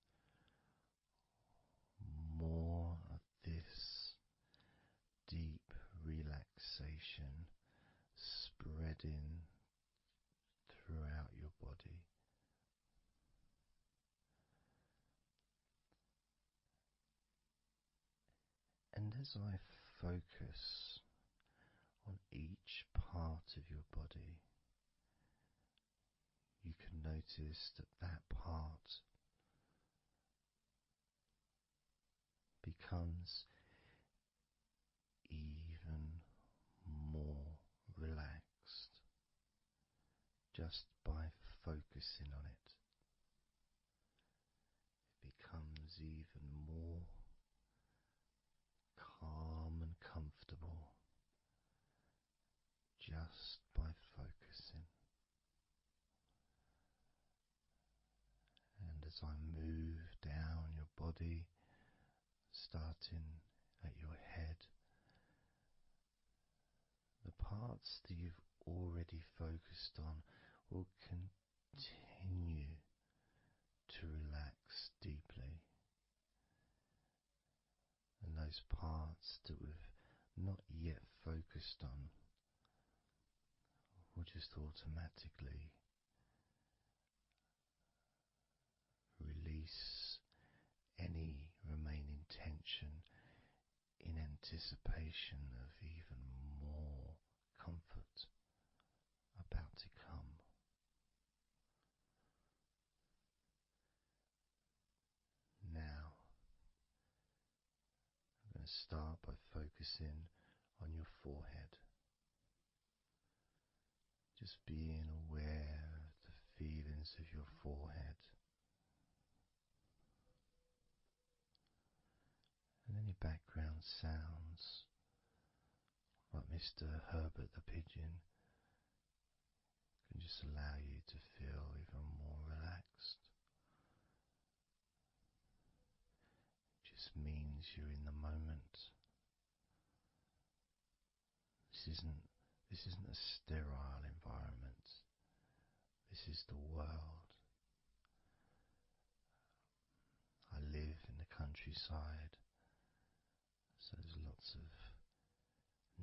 [SPEAKER 2] more of this deep relaxation spreading throughout your body. And as I focus on each part of your body, you can notice that that part becomes even more relaxed just by focusing on it. It becomes even more calm and comfortable just by focusing. And as I move down your body, starting at your head, the parts that you've already focused on will continue to relax deeply. And those parts that we've not yet focused on will just automatically release any remaining tension in anticipation of even more comfort about to come. Now, I'm going to start by focusing on your forehead. Just being aware of the feelings of your forehead and any background sounds like Mr. Herbert the Pigeon can just allow you to feel even more relaxed. It just means you're in the moment. This isn't a sterile environment. This is the world. I live in the countryside, so there's lots of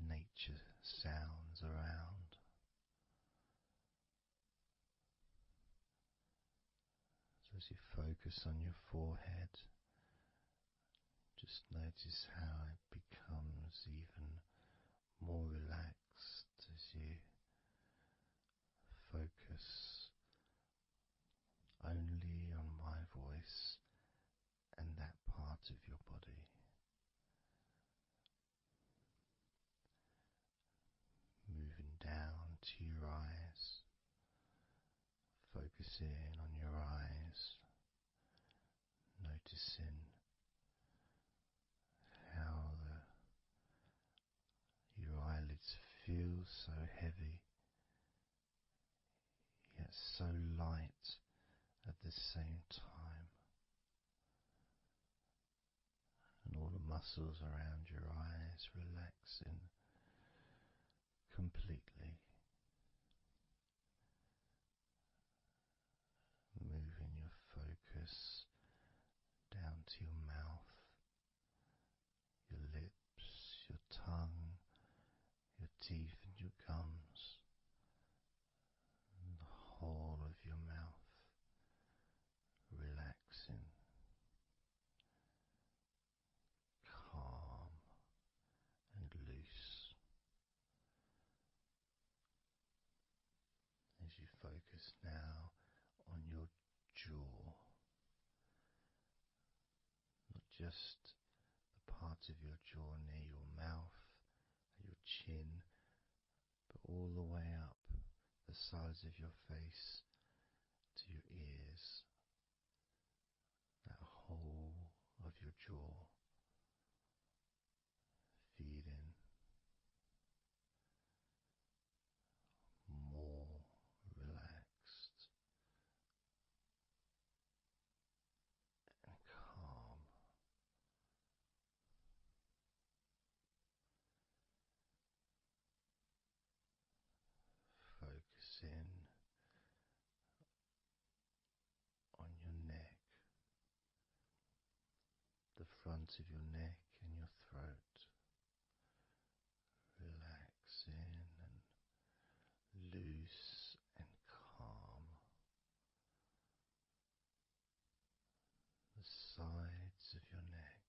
[SPEAKER 2] nature sounds around. So as you focus on your forehead, just notice how it becomes even more relaxed as you focus only on my voice and that part of your body. Moving down to your eyes, focusing on your eyes, noticing how your eyelids feel so heavy, yet so light at the same time, and all the muscles around your eyes relaxing completely. Moving your focus down to your mouth, your lips, your tongue, your teeth and your gums, and the whole of your mouth relaxing, calm and loose. As you focus now on your jaw, not just the part of your jaw near your mouth, your chin, but all the way up the sides of your face to your ears, that whole of your jaw, feeling more relaxed and calm. Focusing on your neck, the front of your neck and your throat, relaxing and loose and calm. The sides of your neck,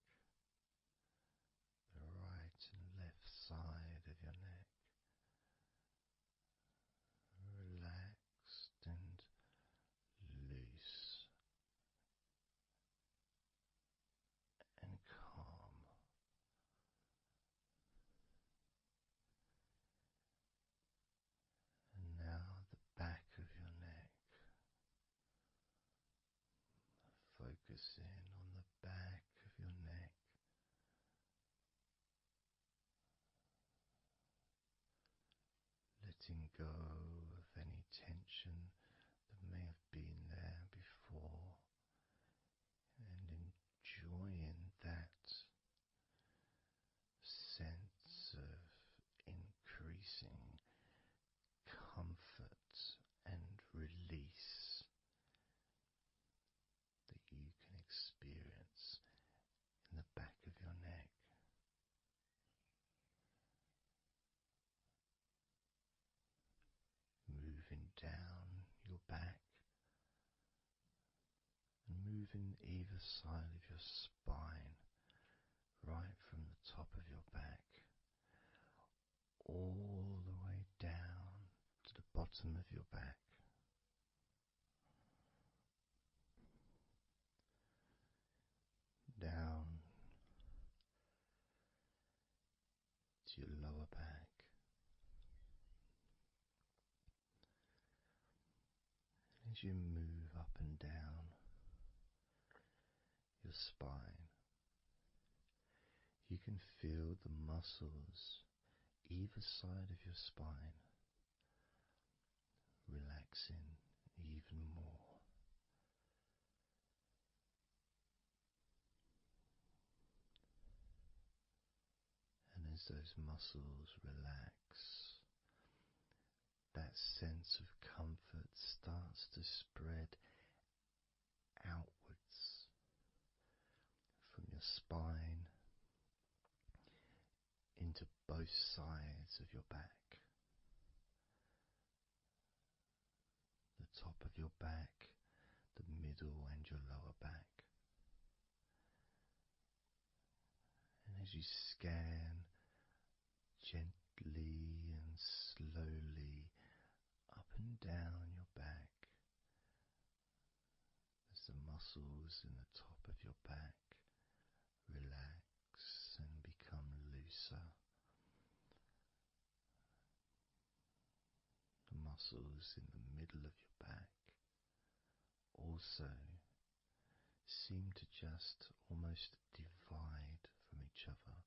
[SPEAKER 2] the right and left side of your neck, relaxed and loose and calm. And now the back of your neck, focusing on the back of your neck, letting go of any tension that may have been there before, and enjoying that sense of increasing comfort and release that you can experience in the back of your neck. Moving down your back and moving either side of your spine, right from the top of your back all the way down to the bottom of your back. Down to your lower back, as you move up and down your spine, you can feel the muscles either side of your spine relaxing even more. And as those muscles relax, that sense of comfort starts to spread outwards from your spine into both sides of your back. The top of your back, the middle, and your lower back. And as you scan gently and slowly up and down your back, as the muscles in the top of your back relax and become looser, the muscles in the middle of your back also seem to just almost divide from each other,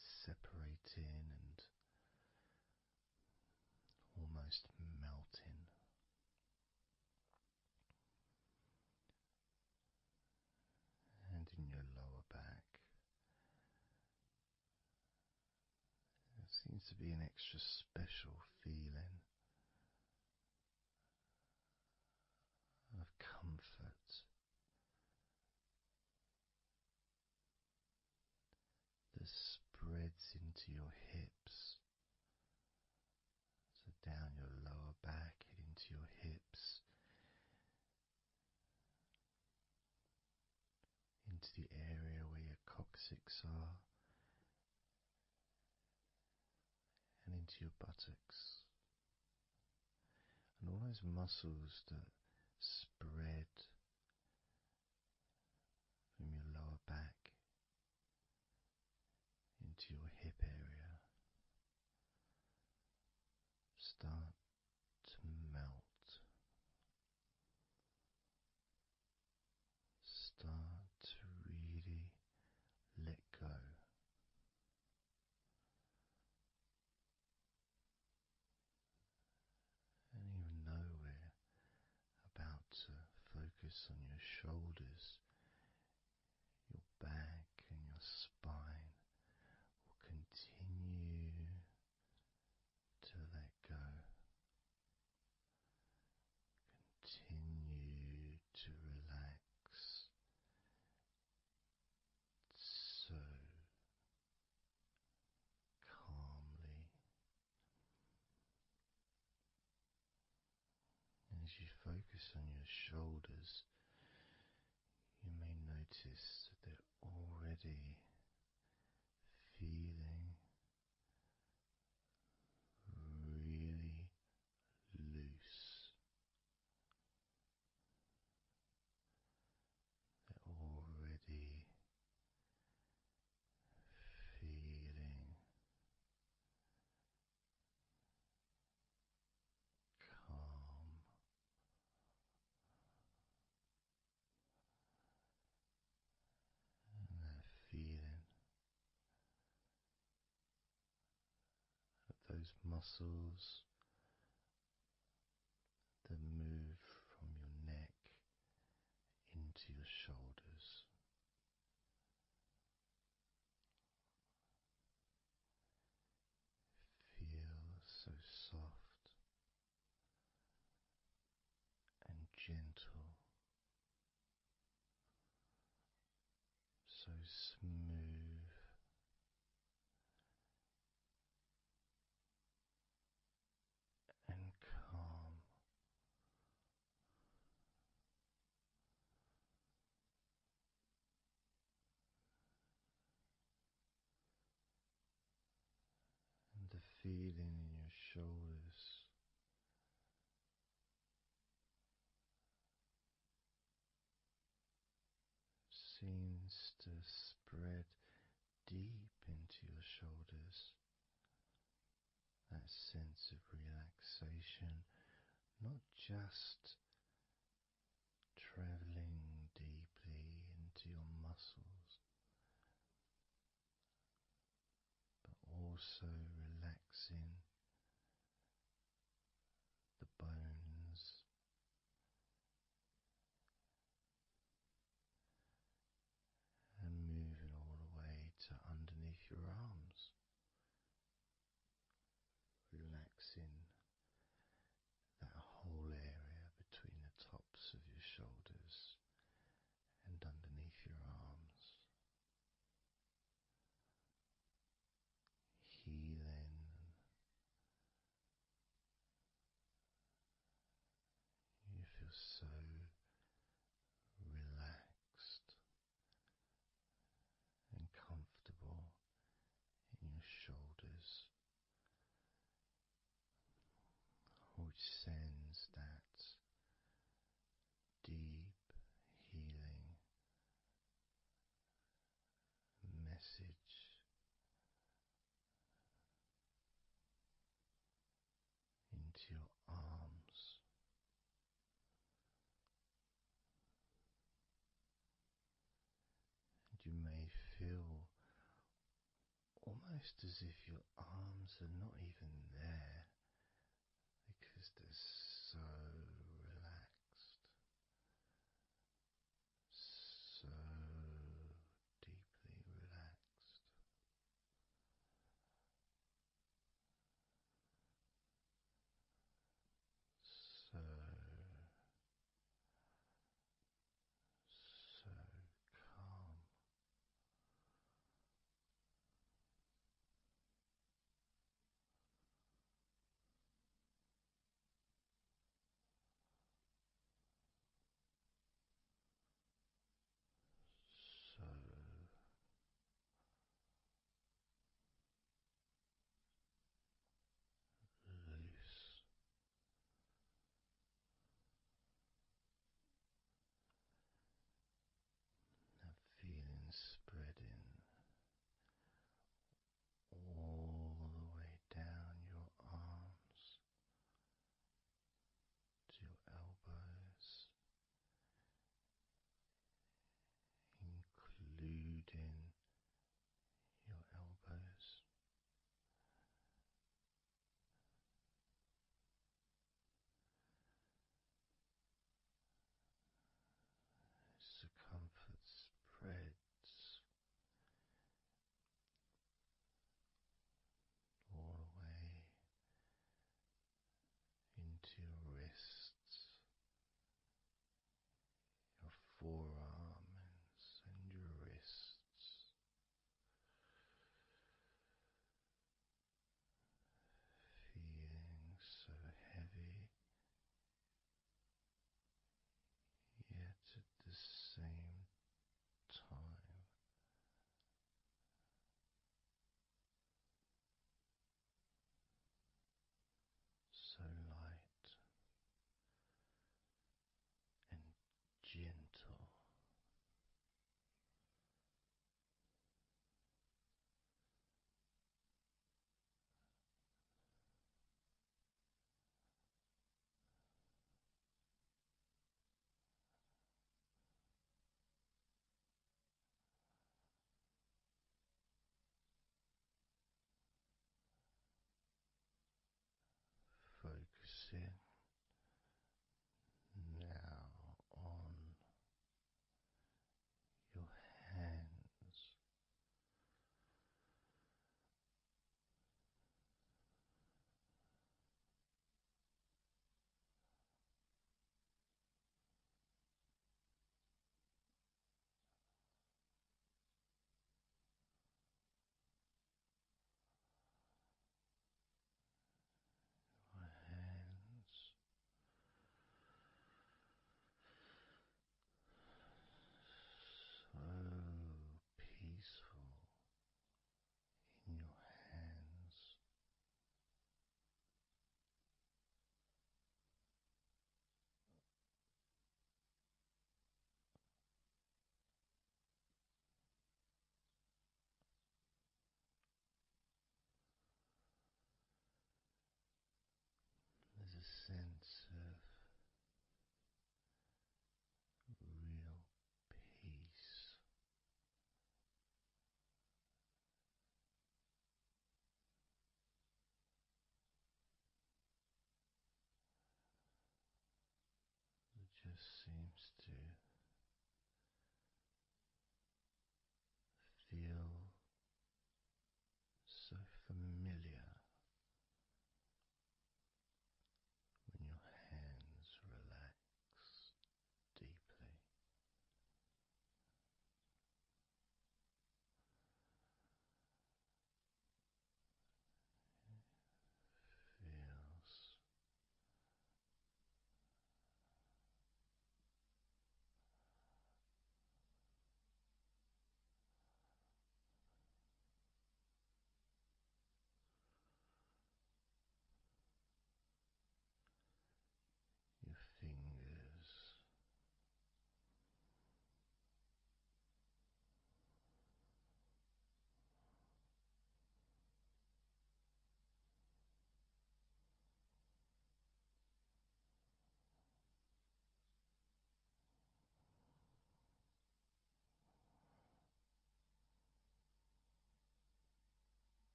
[SPEAKER 2] separating and almost melting. And in your lower back, there seems to be an extra special feeling of comfort that spreads into your hips, so down your lower back and into your hips, into the area where your coccyx are, and into your buttocks, and all those muscles that spread from your lower back into your hip area start to melt, start to really let go. And even though we're about to focus on your shoulders, your back and your spine will continue to let go, continue to relax so calmly. And as you focus on your shoulders, you may notice that they're already feeling really loose. They're already feeling calm, and that feeling of those muscles that move from your neck into your shoulders. Feel so soft and gentle, so smooth and calm. And the feeling in your shoulders seems to spread deep into your shoulders. That sense of relaxation, not just sends that deep healing message into your arms, and you may feel almost as if your arms are not even there because they're so relaxed, so deeply relaxed, so so calm.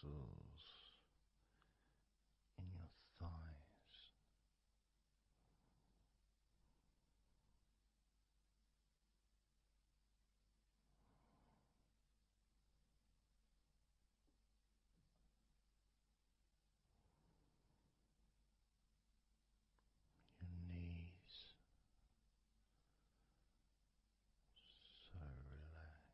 [SPEAKER 2] muscles in your thighs. Your knees, so relaxed.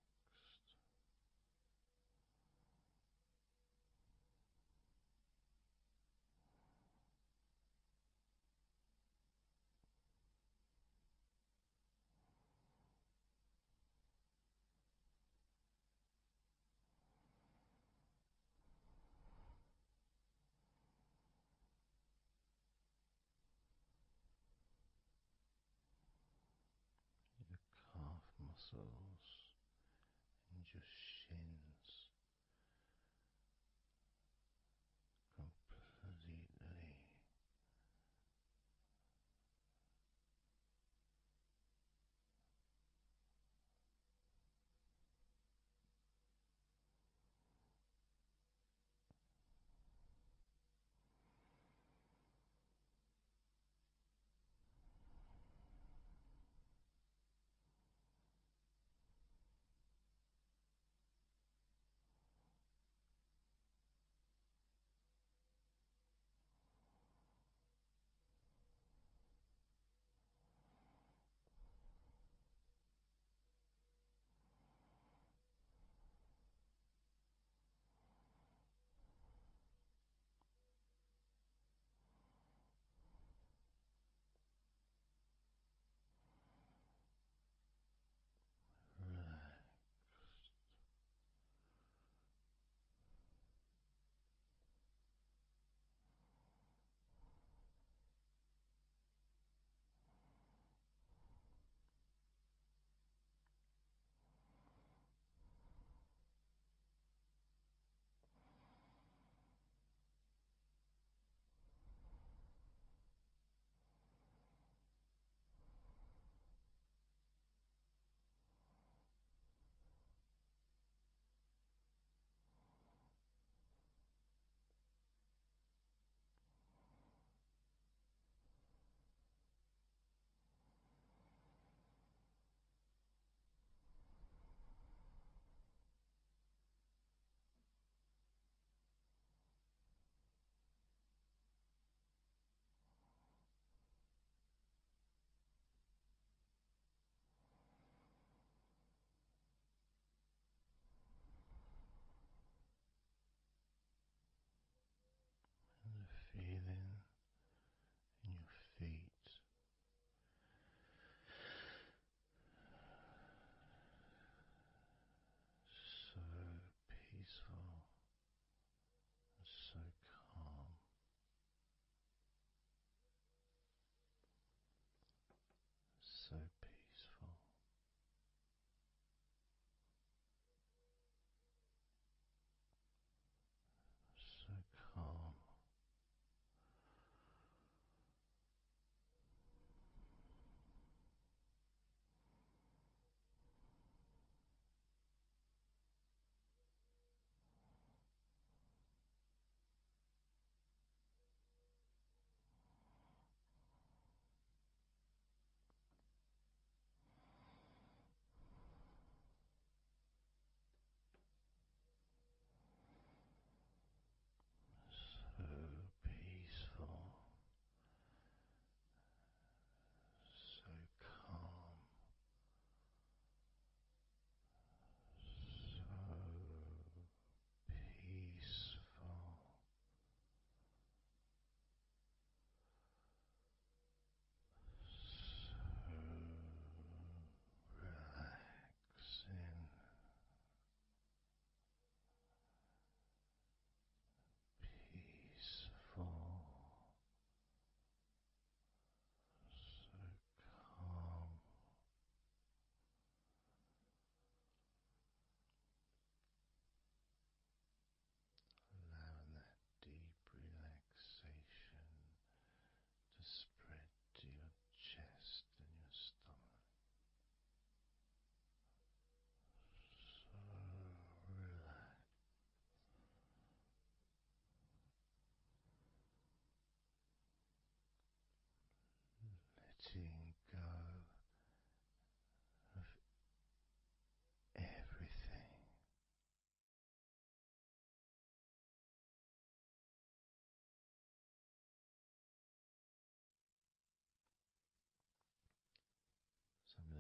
[SPEAKER 2] Your calf muscles and your shins completely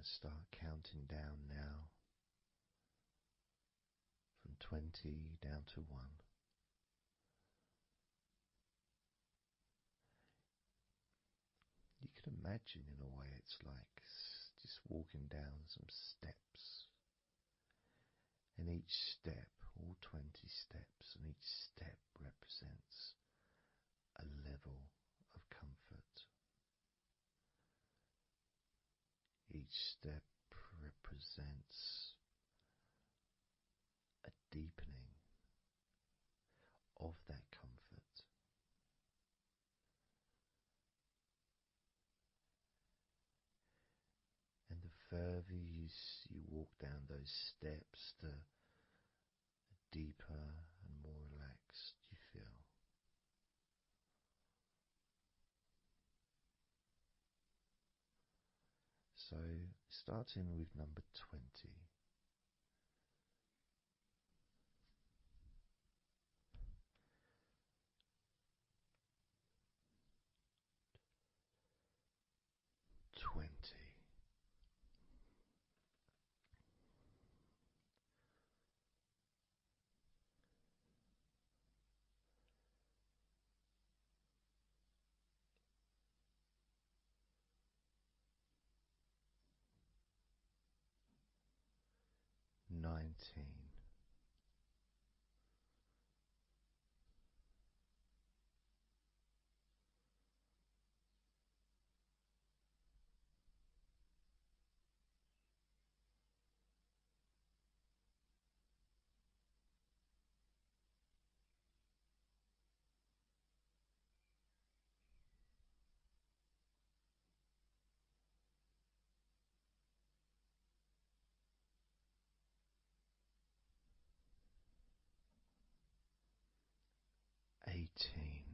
[SPEAKER 2] going to start counting down now from 20 down to 1. You can imagine, in a way, it's like just walking down some steps, and each step, all 20 steps, and each step represents a level of comfort. Each step represents a deepening of that comfort. And the further you walk down those steps, the deeper and more relaxed you feel. So, starting with number 20. 20. 19. 18.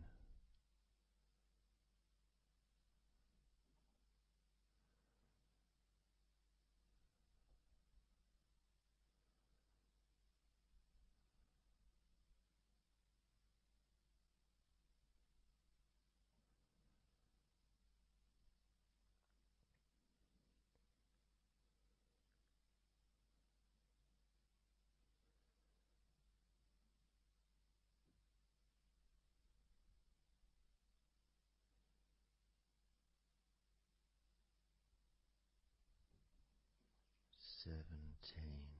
[SPEAKER 2] 17.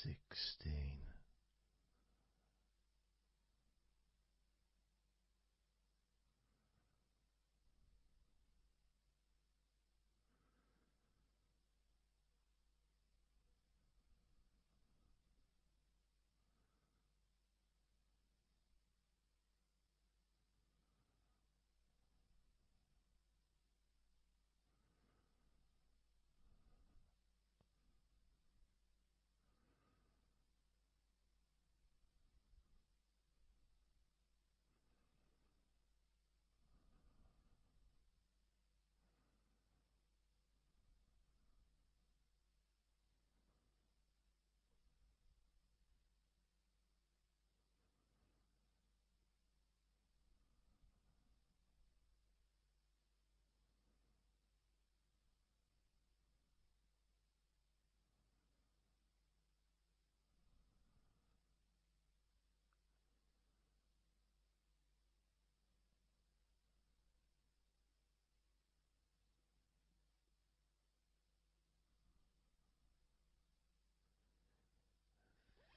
[SPEAKER 2] 16.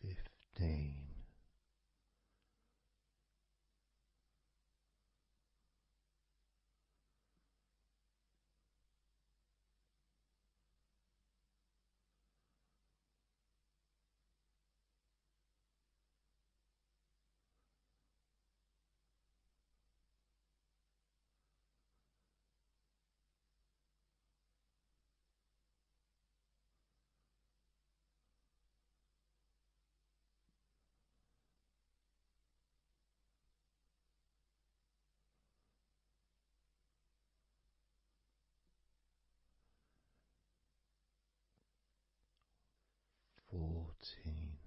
[SPEAKER 2] 15. 14.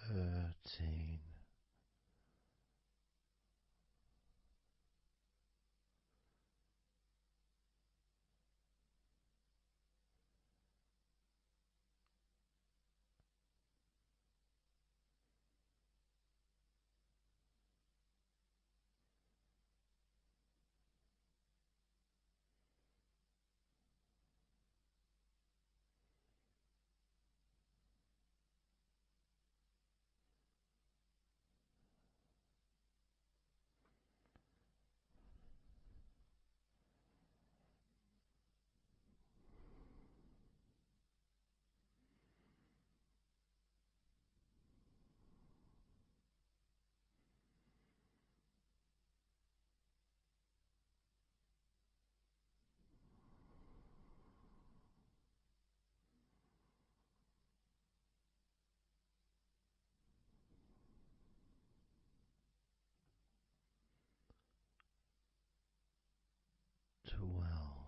[SPEAKER 2] 13. 12.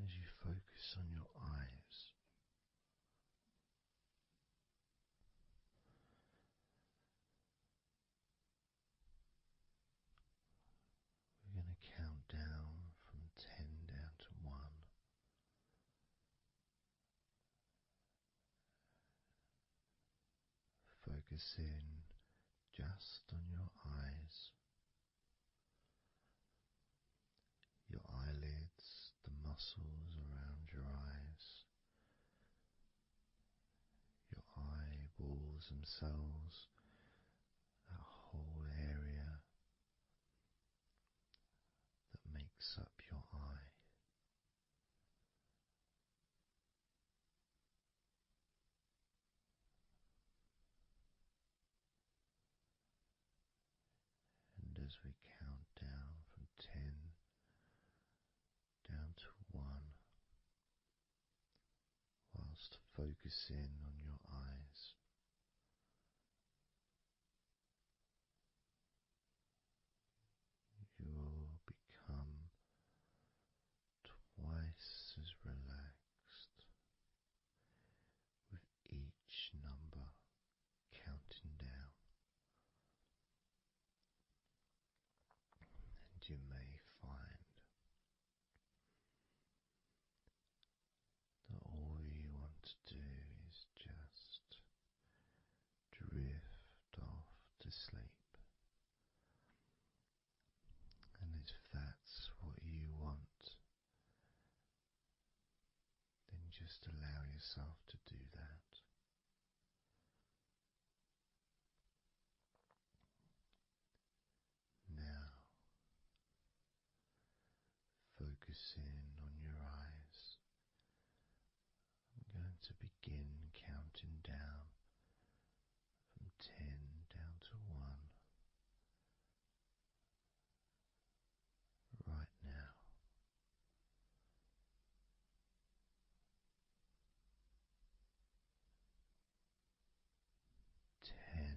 [SPEAKER 2] as you focus on your eyes, we're going to count down from 10 down to 1. Focus in just on your eyes, your eyelids, the muscles around your eyes, your eyeballs themselves, that whole area that makes up your eye. And as we count down from 10 down to 1, whilst focusing on your eyes, you will become twice as relaxed with each number counting down, and you may find that all you want to do is just drift off to sleep. And if that's what you want, then just allow yourself to do that. Now, focusing on your eyes, I'm going to begin counting down from 10 down to 1 right now. 10, 9,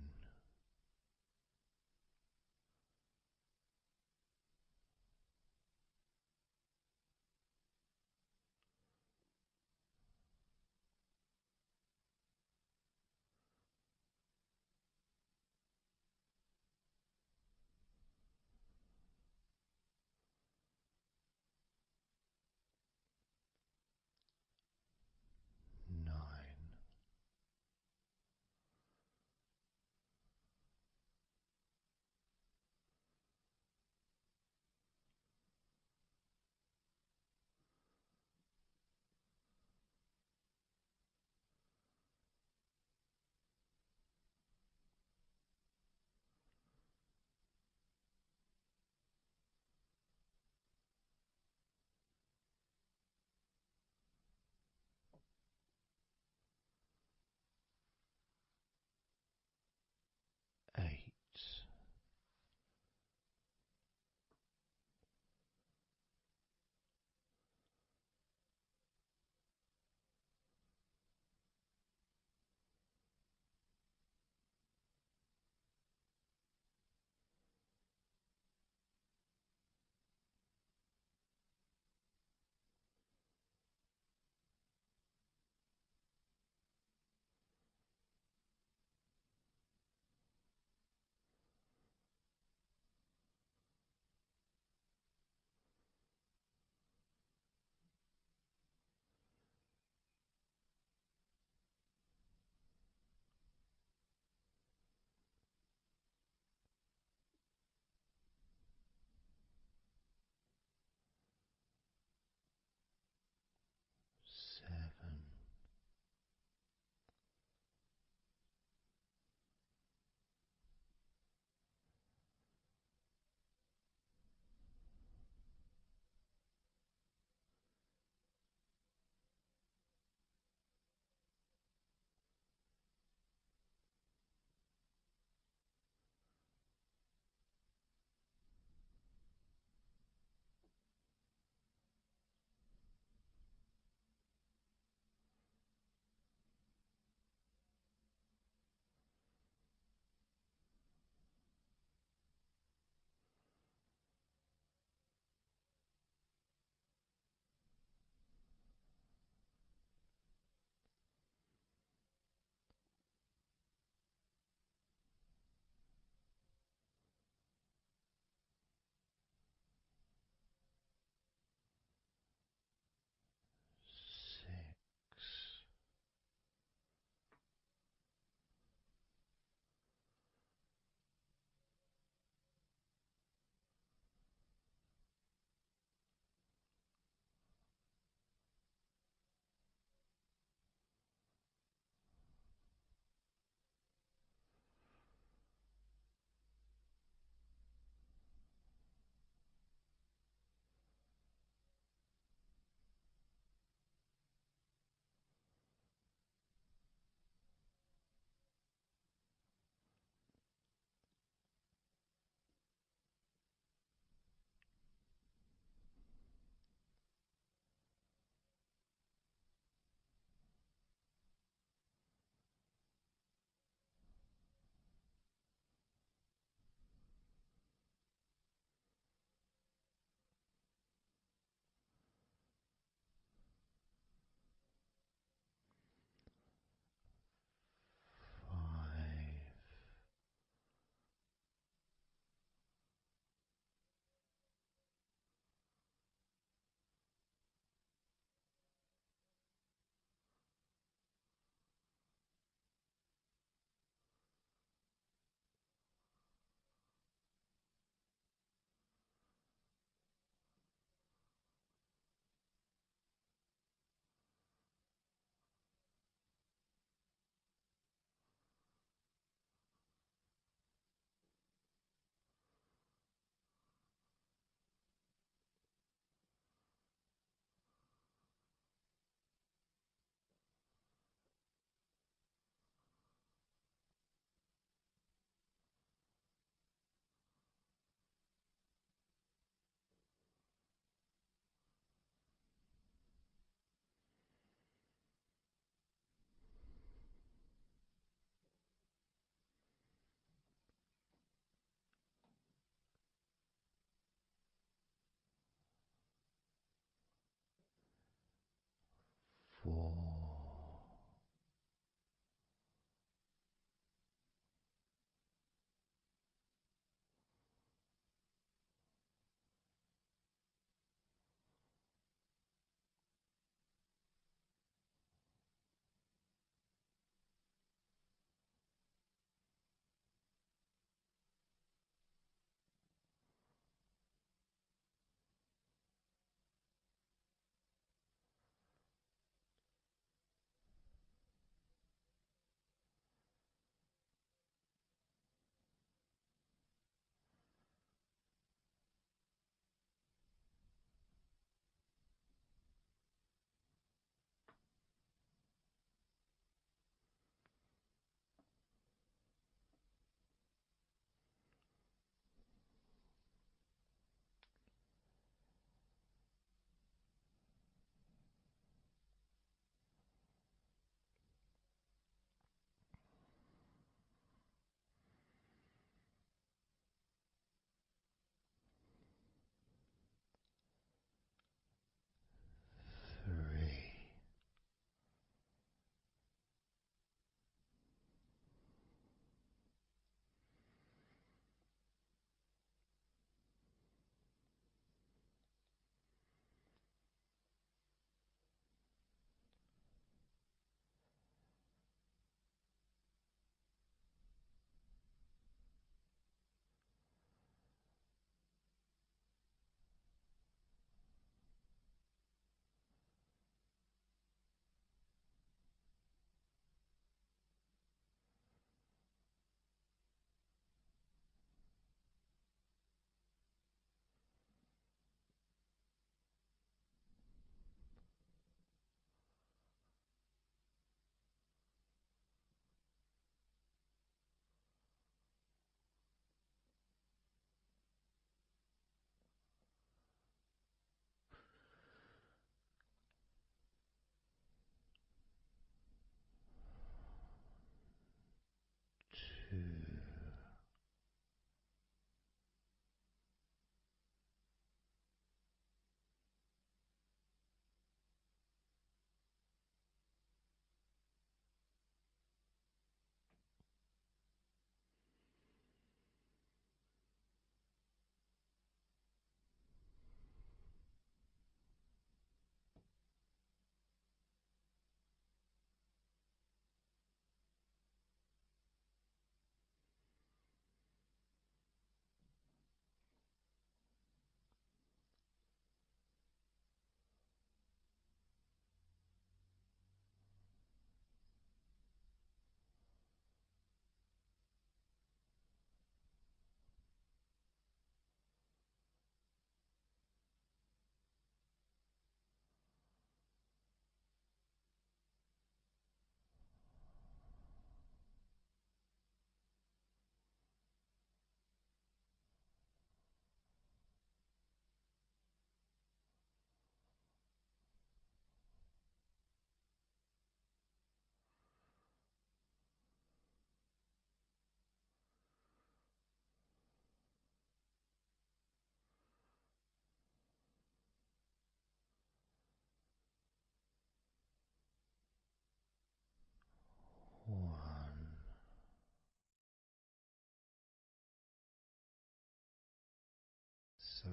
[SPEAKER 2] So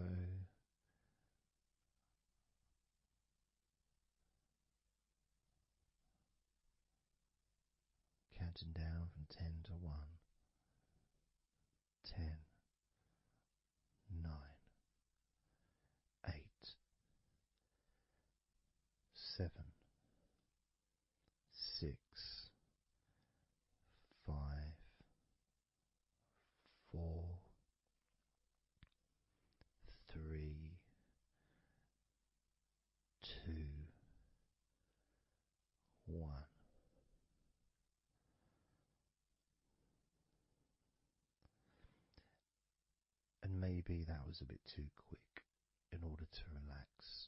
[SPEAKER 2] counting down from 10 to 1, 10, 9, 8, 7, 6, 5, 4, 3, 2, 1. And maybe that was a bit too quick in order to relax.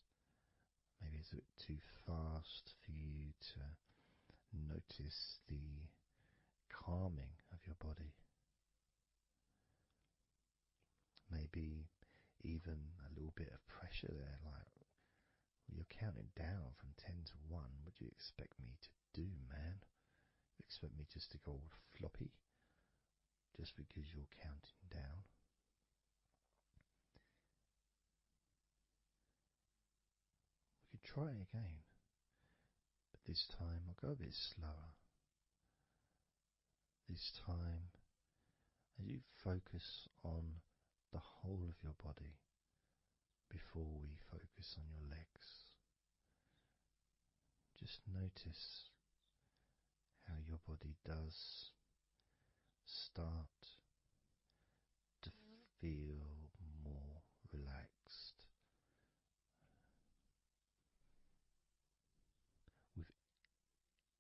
[SPEAKER 2] Maybe it's a bit too fast for you to notice the calming of your body. Maybe even a little bit of pressure there, like you're counting down from 10 to 1. What do you expect me to do, man? You expect me just to go all floppy just because you're counting down? We could try again, but this time I'll go a bit slower. This time, as you focus on the whole of your body before we focus on your legs, just notice how your body does start to feel more relaxed with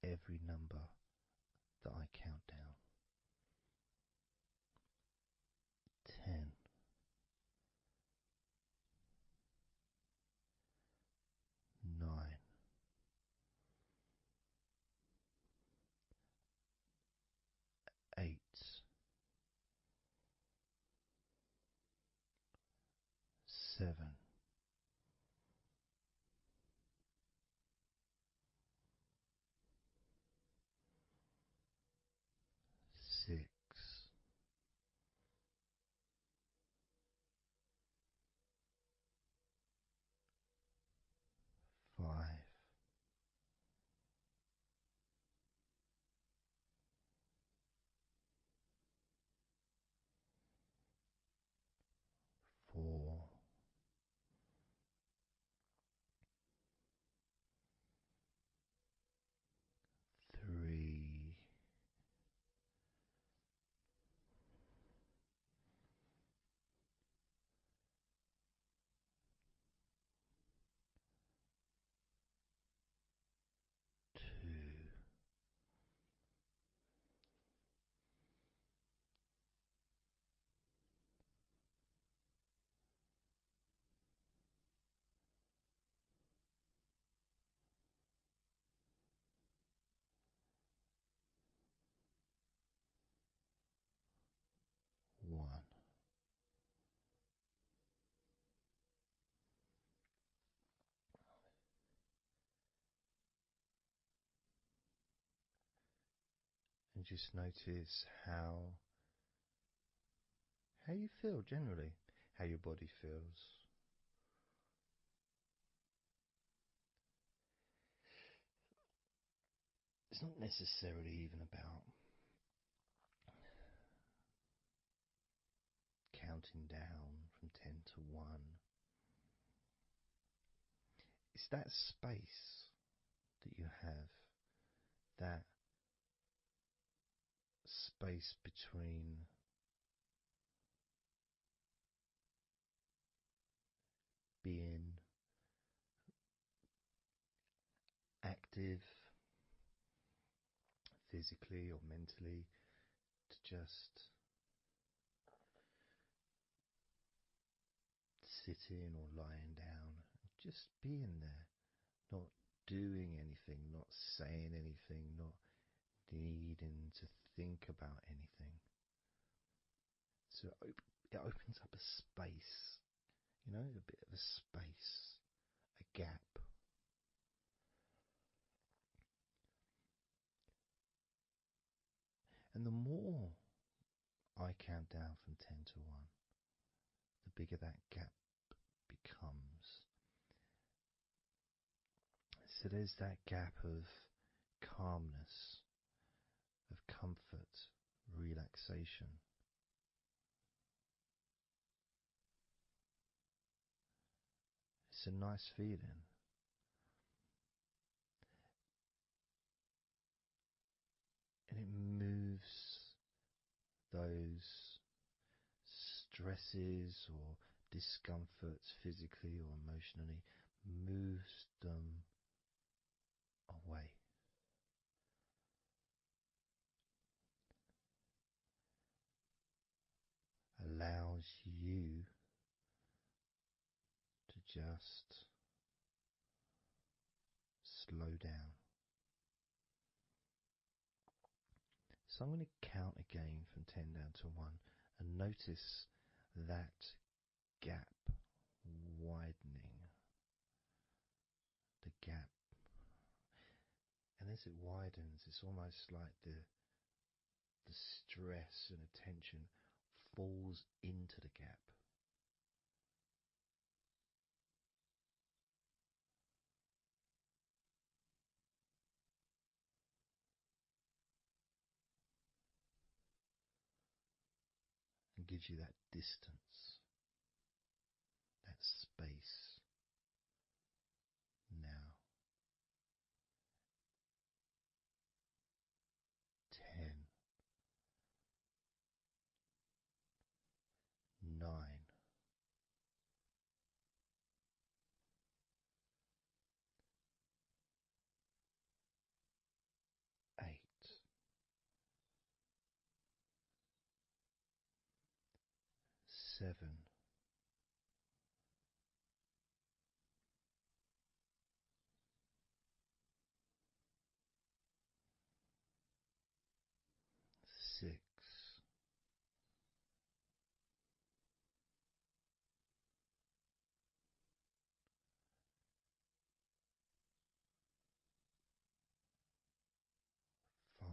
[SPEAKER 2] every number that I count down. 10, 9, 8, 7, 6, 5, 4, 3, 2, 1. And just notice how you feel generally, how your body feels. It's not necessarily even about counting down from 10 to 1. It's that space that you have, that space between being active physically or mentally to just sitting or lying down, just being there, not doing anything, not saying anything, not needing to think about anything. So it opens up a space, a bit of a space, a gap. And the more I count down from 10 to 1, the bigger that gap becomes. So there's that gap of calmness, of comfort, relaxation. It's a nice feeling. And it moves those stresses or discomforts physically or emotionally, moves them away. Allows you to just slow down. So I'm going to count again from 10 down to 1 and notice that gap widening. The gap. And as it widens, it's almost like the stress and attention falls into the gap. And gives you that distance, that space. Now, 10, 9, 8, 7, 6, 5,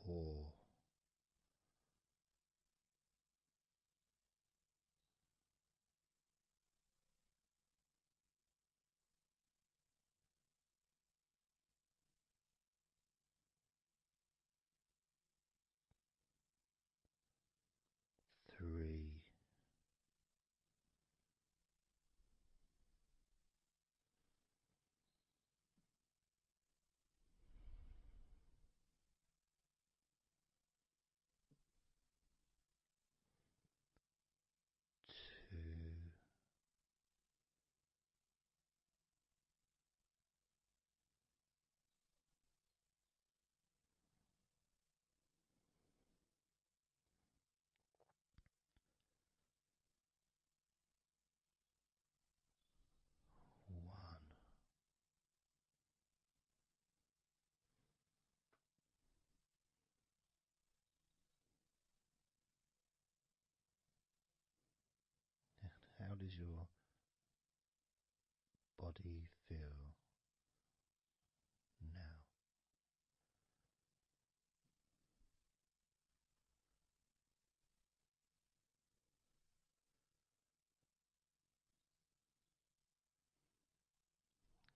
[SPEAKER 2] 4, 3, 2, 1. How does your body feel now?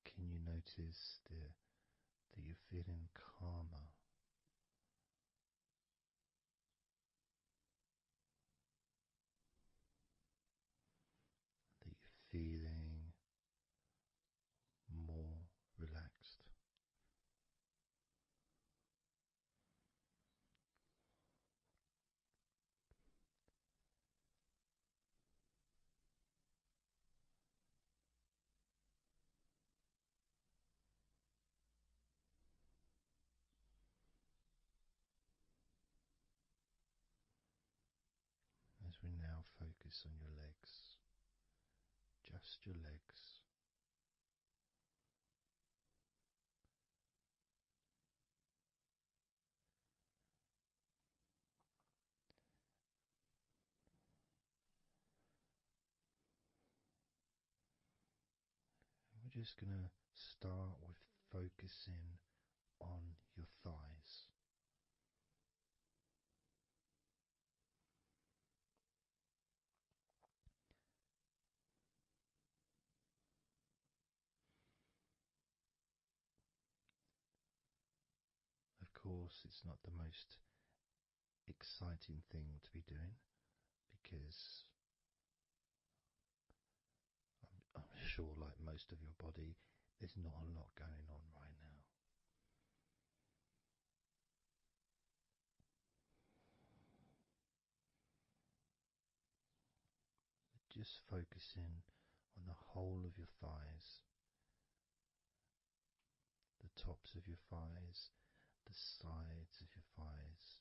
[SPEAKER 2] Can you notice that you're feeling calmer? That you're feeling more relaxed? As we now focus on your legs, just your legs. We're just going to start with focusing on your thighs. Of course, it's not the most exciting thing to be doing because I'm sure, like most of your body, there's not a lot going on right now. Just focusing on the whole of your thighs, the tops of your thighs, the sides of your thighs,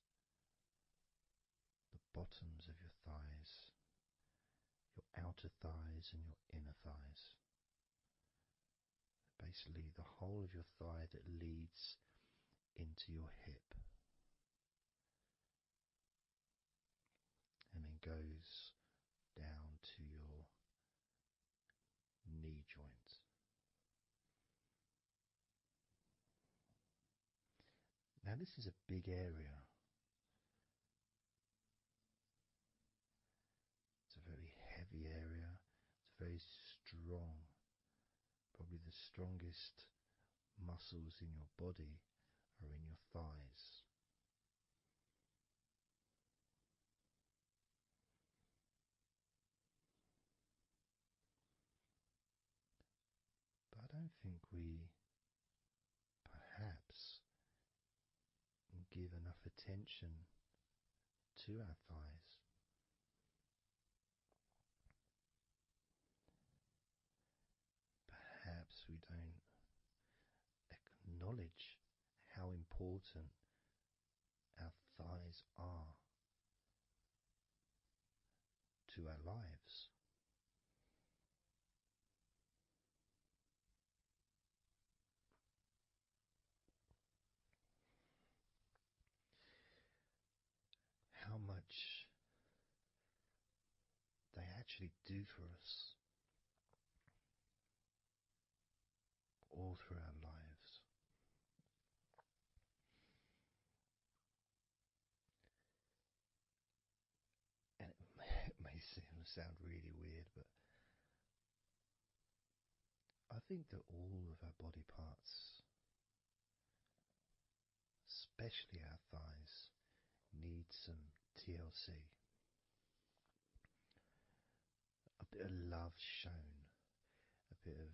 [SPEAKER 2] the bottoms of your thighs, your outer thighs and your inner thighs. Basically, the whole of your thigh that leads into your hip and then goes down to your knee joint. Now, this is a big area. It's a very heavy area. It's very strong. Probably the strongest muscles in your body are in your thighs. But I don't think we perhaps give enough attention to our thighs. Perhaps we don't acknowledge how important our thighs are to our lives. How much they actually do for us all through our lives. And it may sound really weird, but I think that all of our body parts, especially our thighs, need some TLC. A bit of love shown, a bit of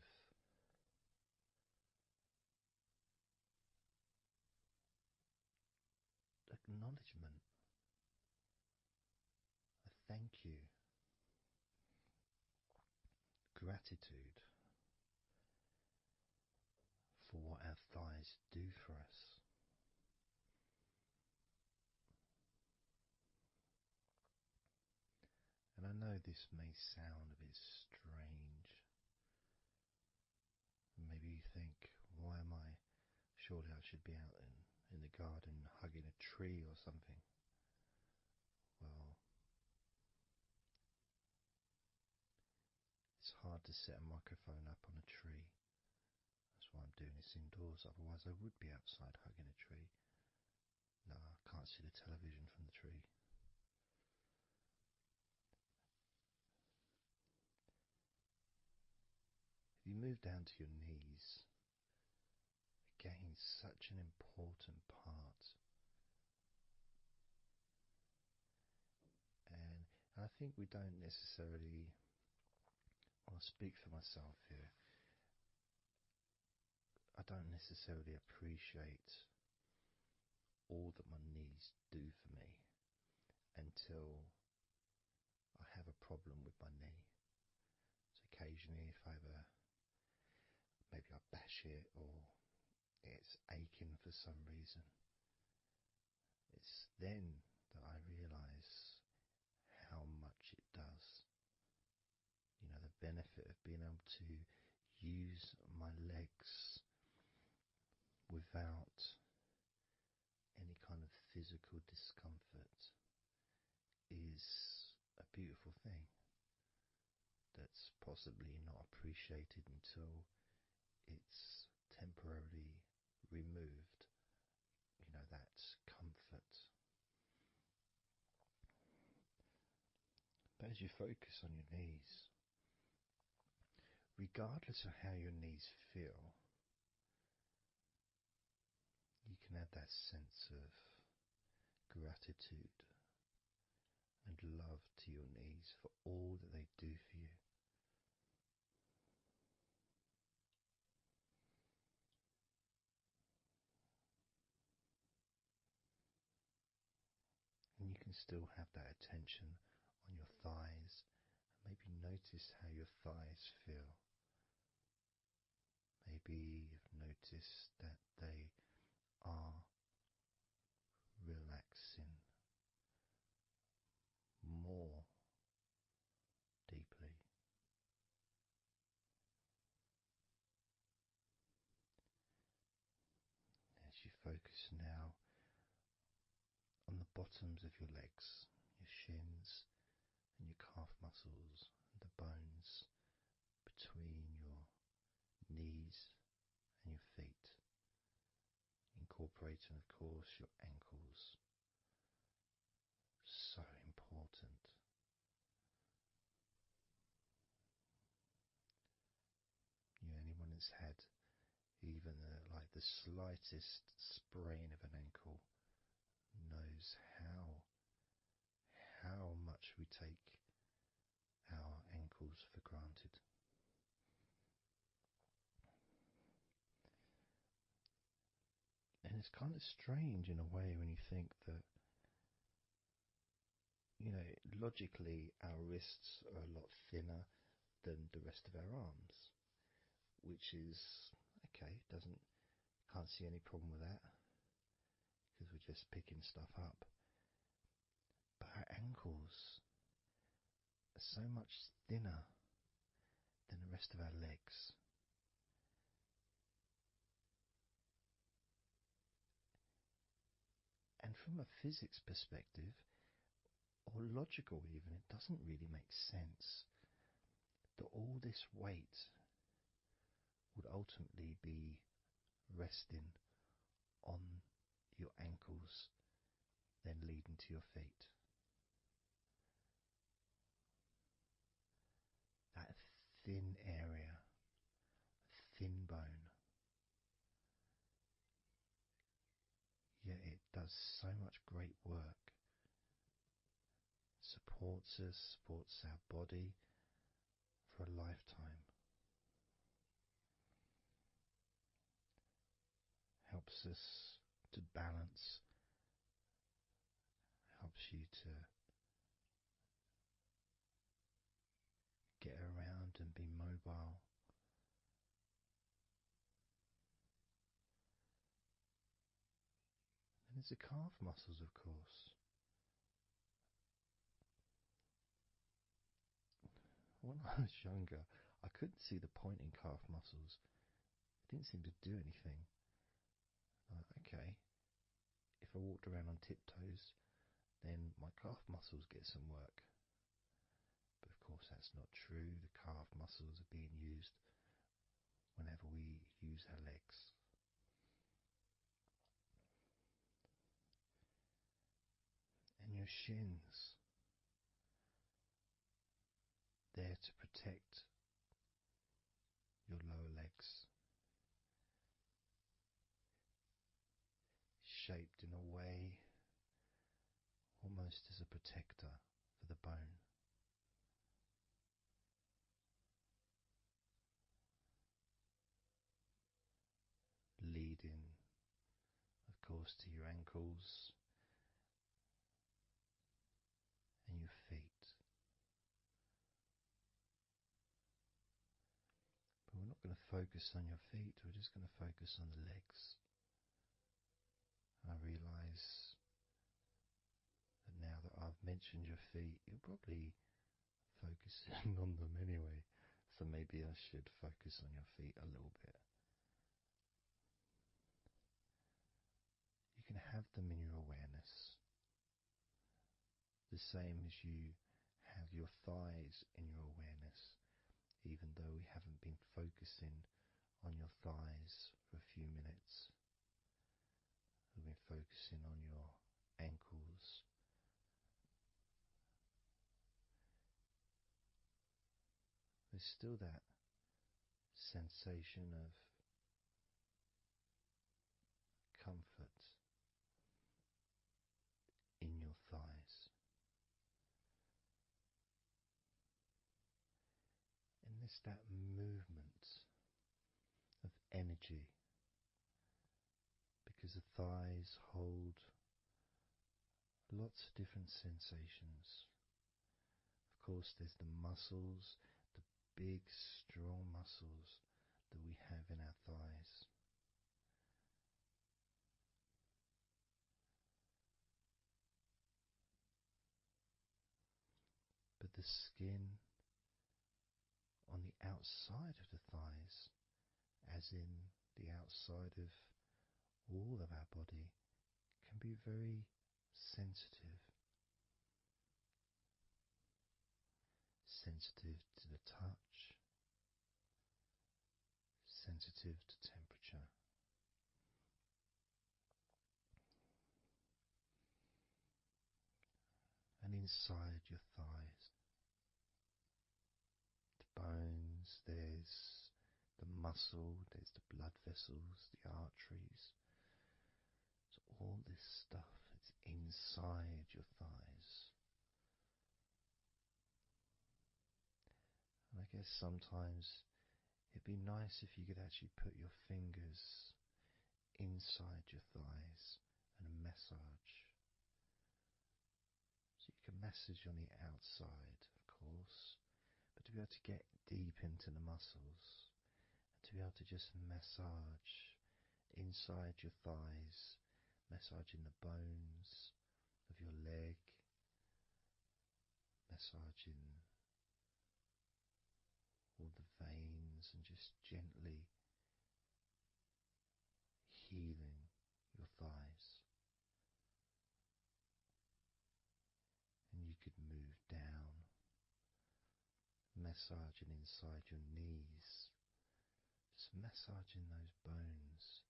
[SPEAKER 2] acknowledgement, a thank you, gratitude for what our thighs do for us. And I know this may sound a bit strange. Maybe you think, why am I? Surely I should be out in the garden hugging a tree or something. Well, it's hard to set a microphone up on a tree. That's why I'm doing this indoors, otherwise I would be outside hugging a tree. No, I can't see the television from the tree. If you move down to your knees, again, such an important part. And I think we don't necessarily, I'll speak for myself here, I don't necessarily appreciate all that my knees do for me until I have a problem with my knee. So occasionally if I ever, maybe I bash it or it's aching for some reason, it's then that I realise how much it does. You know, the benefit of being able to use my legs without any kind of physical discomfort is a beautiful thing that's possibly not appreciated until it's temporarily removed, that comfort. But as you focus on your knees, regardless of how your knees feel, you can add that sense of gratitude and love to your knees for all that they do for you. And you can still have that attention on your thighs, and maybe notice how your thighs feel. Maybe you've noticed that they are relaxing more deeply. As you focus now on the bottoms of your legs, your shins and your calf muscles, and the bones between your knees and your feet, incorporating, of course, your ankles. So important. Anyone that's had even like the slightest sprain of an ankle knows how much we take our ankles for granted. And it's kind of strange in a way when you think that, logically our wrists are a lot thinner than the rest of our arms, which is okay, can't see any problem with that because we're just picking stuff up. But our ankles are so much thinner than the rest of our legs. And from a physics perspective, or logical even, it doesn't really make sense that all this weight would ultimately be resting on your ankles, then leading to your feet. That thin area, thin bone, yet it does so much great work. Supports us, supports our body for a lifetime. Helps us to balance, helps you to get around and be mobile. And there's the calf muscles, of course. When I was younger, I couldn't see the point in calf muscles. It didn't seem to do anything. Okay, if I walked around on tiptoes, then my calf muscles get some work. But of course that's not true. The calf muscles are being used whenever we use our legs. And your shins, there to protect your lower legs, shaped in a way almost as a protector for the bone. Leading, of course, to your ankles and your feet. But we're not going to focus on your feet, we're just going to focus on the legs. And I realise that now that I've mentioned your feet, you're probably focusing on them anyway. So maybe I should focus on your feet a little bit. You can have them in your awareness, the same as you have your thighs in your awareness, even though we haven't been focusing on your thighs for a there's still that sensation of comfort in your thighs. And there's that movement of energy because the thighs hold lots of different sensations. Of course, there's the muscles, the big, strong muscles that we have in our thighs. But the skin on the outside of the thighs, as in the outside of all of our body, can be very sensitive. Sensitive to the touch, sensitive to temperature. And inside your thighs, the bones, there's the muscle, there's the blood vessels, the arteries. So all this stuff is inside your thighs. And I guess sometimes it'd be nice if you could actually put your fingers inside your thighs and massage. So you can massage on the outside, of course, but to be able to get deep into the muscles, and to be able to just massage inside your thighs, massaging the bones of your leg, massaging all the veins, and just gently healing your thighs. And you could move down, massaging inside your knees, just massaging those bones,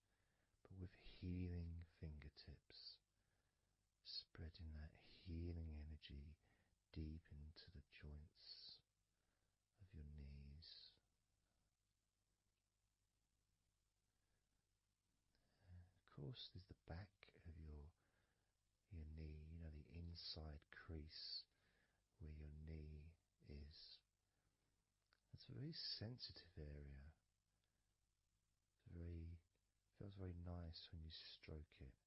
[SPEAKER 2] but with healing fingertips, spreading that healing energy deep into the joints of your knees. Of course, there's the back of your knee, you know, the inside crease where your knee is. It's a very sensitive area. Feels very nice when you stroke it.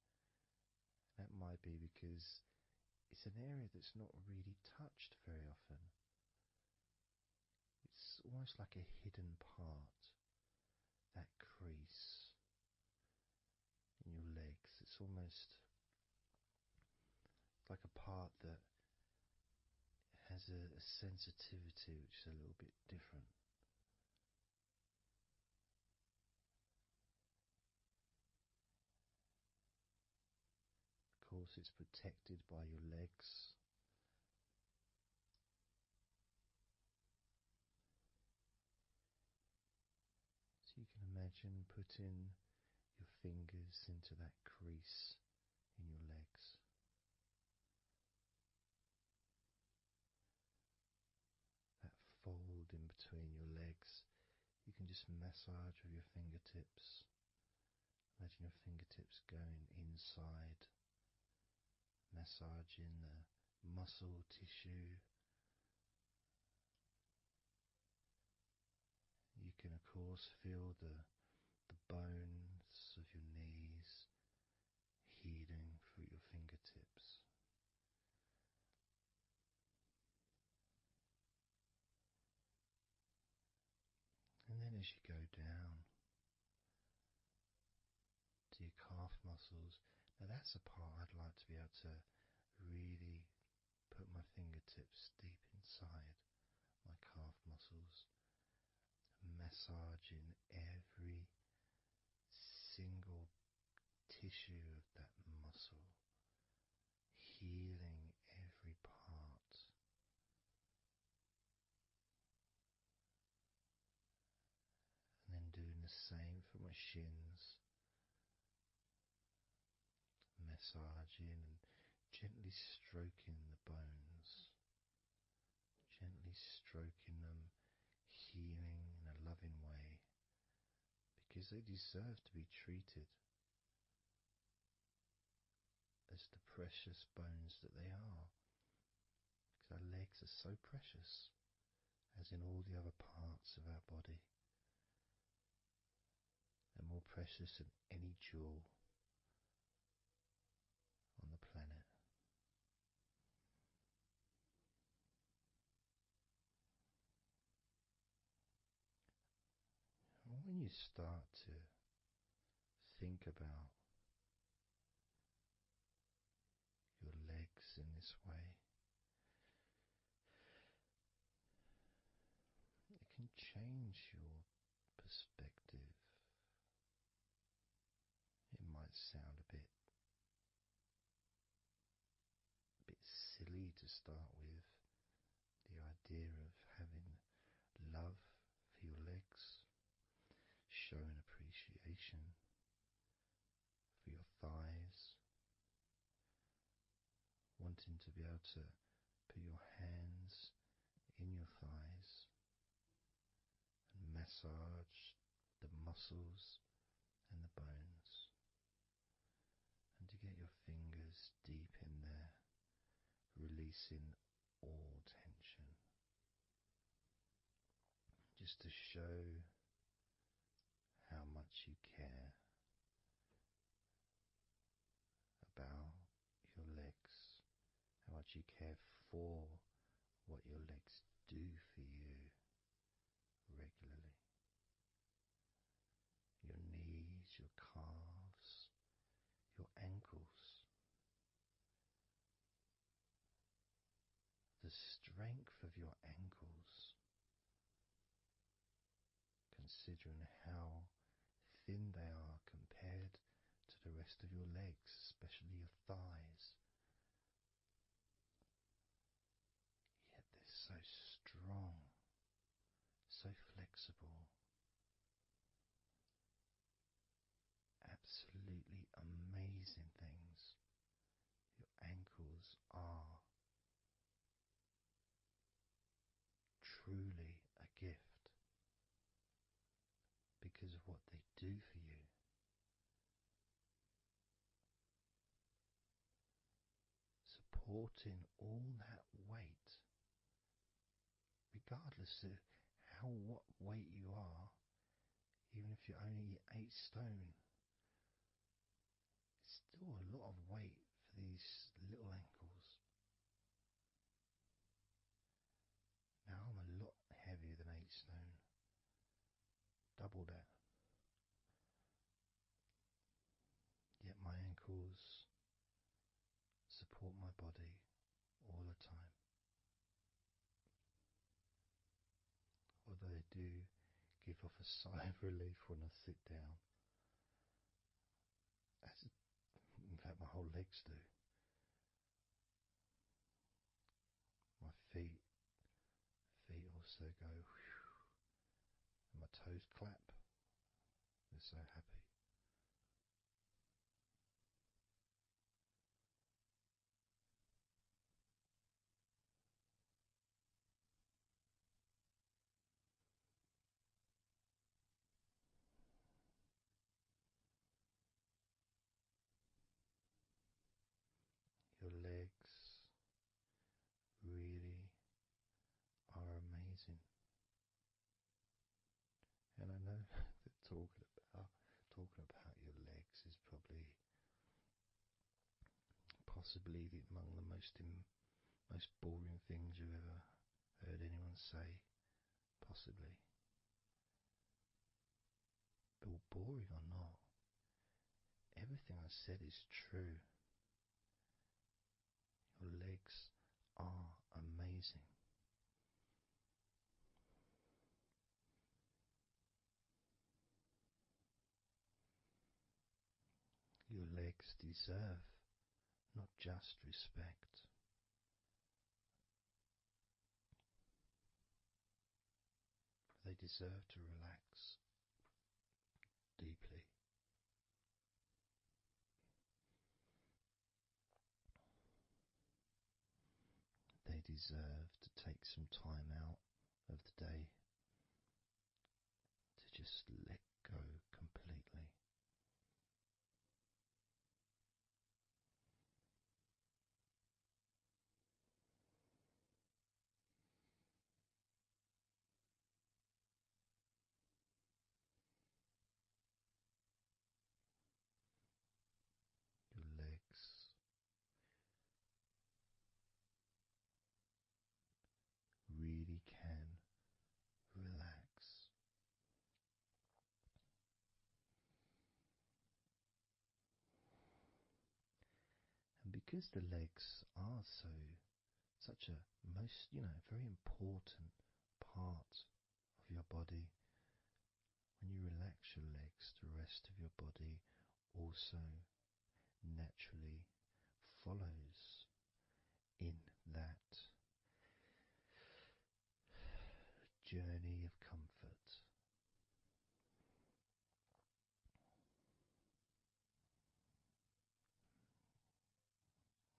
[SPEAKER 2] That might be because it's an area that's not really touched very often. It's almost like a hidden part, that crease in your legs. It's almost like a part that has a sensitivity which is a little bit different. Of course, it's protected by your legs. So you can imagine putting your fingers into that crease in your legs. That fold in between your legs, you can just massage with your fingertips. Imagine your fingertips going inside, massaging the muscle tissue. You can of course feel the bones of your knees healing through your fingertips. And then as you go down to your calf muscles, now that's a part I'd like to be able to really put my fingertips deep inside my calf muscles, massaging every single tissue of that muscle, healing every part. And then doing the same for my shins, massaging and gently stroking the bones, gently stroking them, because they deserve to be treated as the precious bones that they are. Because our legs are so precious, as in all the other parts of our body. They're more precious than any jewel on the planet. And when you start to think about your legs in this way, it can change your perspective. It might sound a bit silly to start with, the idea of having love for your legs, showing appreciation for your thighs, wanting to be able to put your hands in your thighs and massage the muscles and the bones, and to get your fingers deep in there, releasing all tension, just to show how much you care about your legs, how much you care for what your legs do for you regularly. Your knees, your calves, your ankles, the strength of your ankles, considering how thin they are compared to the rest of your legs, especially your thighs. Yet they're so strong, so flexible. Absolutely amazing things. Your ankles are truly a gift because of what they do for you. Supporting all that weight, regardless of what weight you are, even if you're only 8 stone, it's still a lot of weight for these little ankles. Now I'm a lot heavier than 8 stone, double that. Yet my ankles support my body all the time. Although they do give off a sigh of relief when I sit down. In fact, my whole legs do. My feet also go whew, and my toes clap. They're so happy. Your legs really are amazing. And I know that talking about your legs is possibly among the most boring things you've ever heard anyone say, possibly. But boring or not, everything I said is true. Your legs are amazing. Your legs deserve not just respect, they deserve to relax deeply. They deserve to take some time out of the day to just let go completely. because the legs are such a very important part of your body. When you relax your legs, the rest of your body also naturally follows in that journey of comfort.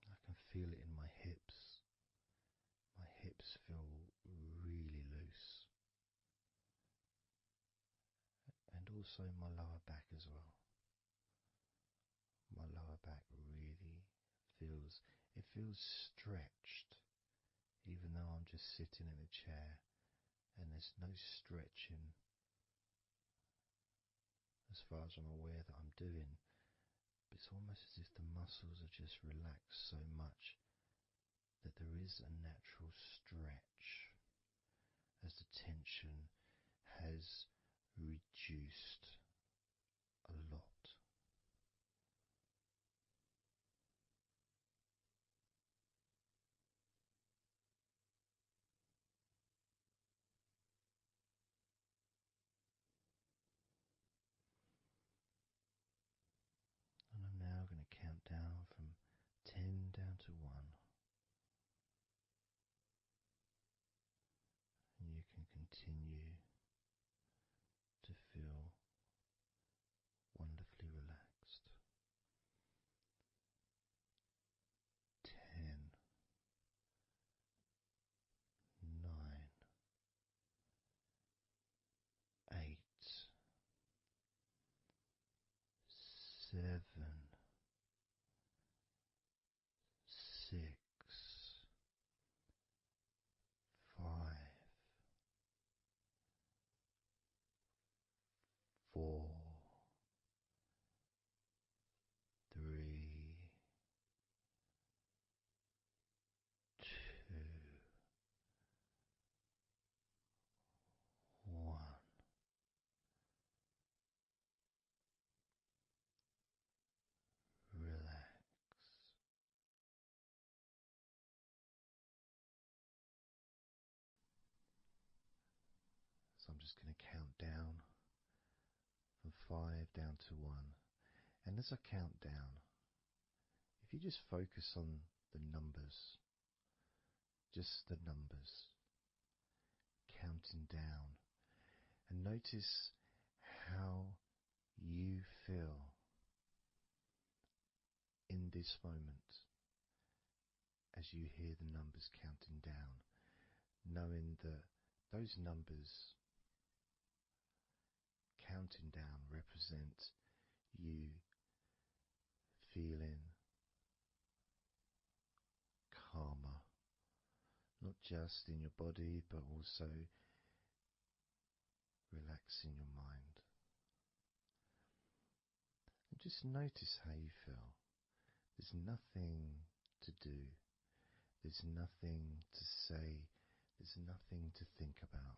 [SPEAKER 2] I can feel it in my hips. My hips feel really loose, and also my lower back as well. My lower back really feels stretched, even though I'm just sitting in a chair and there's no stretching as far as I'm aware that I'm doing. But it's almost as if the muscles are just relaxed so much that there is a natural stretch as the tension has reduced a lot. And I'm now going to count down from 10 down to 1. And you can continue to feel wonderfully relaxed. 10, 9, 8, 7, 6, 5, 4, 3, 2, 1. Relax. So I'm just going to count down from 5 down to 1. And as I count down, if you just focus on the numbers, just the numbers, counting down, and notice how you feel in this moment as you hear the numbers counting down, knowing that those numbers counting down represent you feeling calmer, not just in your body but also relaxing your mind. And just notice how you feel. There's nothing to do, there's nothing to say, there's nothing to think about.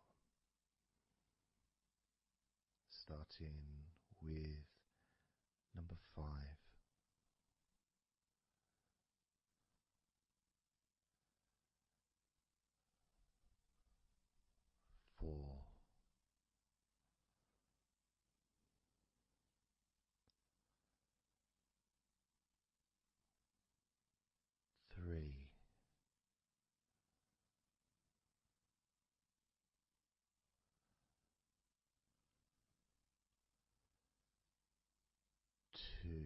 [SPEAKER 2] Starting with number 5. 4, 3, 2,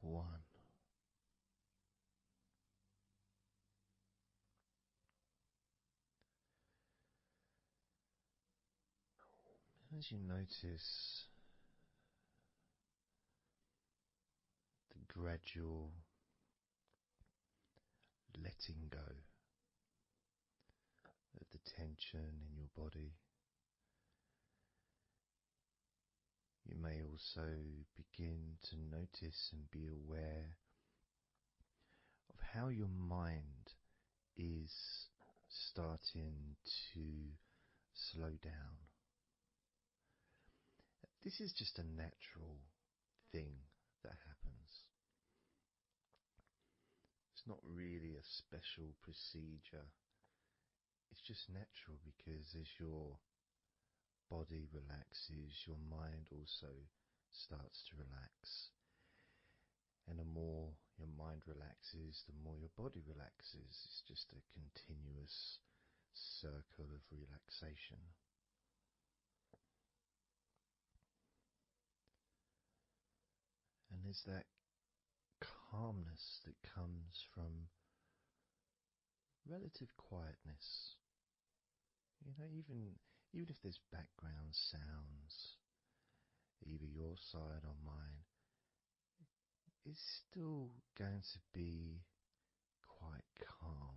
[SPEAKER 2] 1. As you notice the gradual letting go of the tension in your body, you may also begin to notice and be aware of how your mind is starting to slow down. this is just a natural thing that happens. It's not really a special procedure. It's just natural because as your body relaxes, your mind also starts to relax. And the more your mind relaxes, the more your body relaxes. It's just a continuous circle of relaxation. And there's that calmness that comes from relative quietness. You know, even if there's background sounds, either your side or mine, it's still going to be quite calm.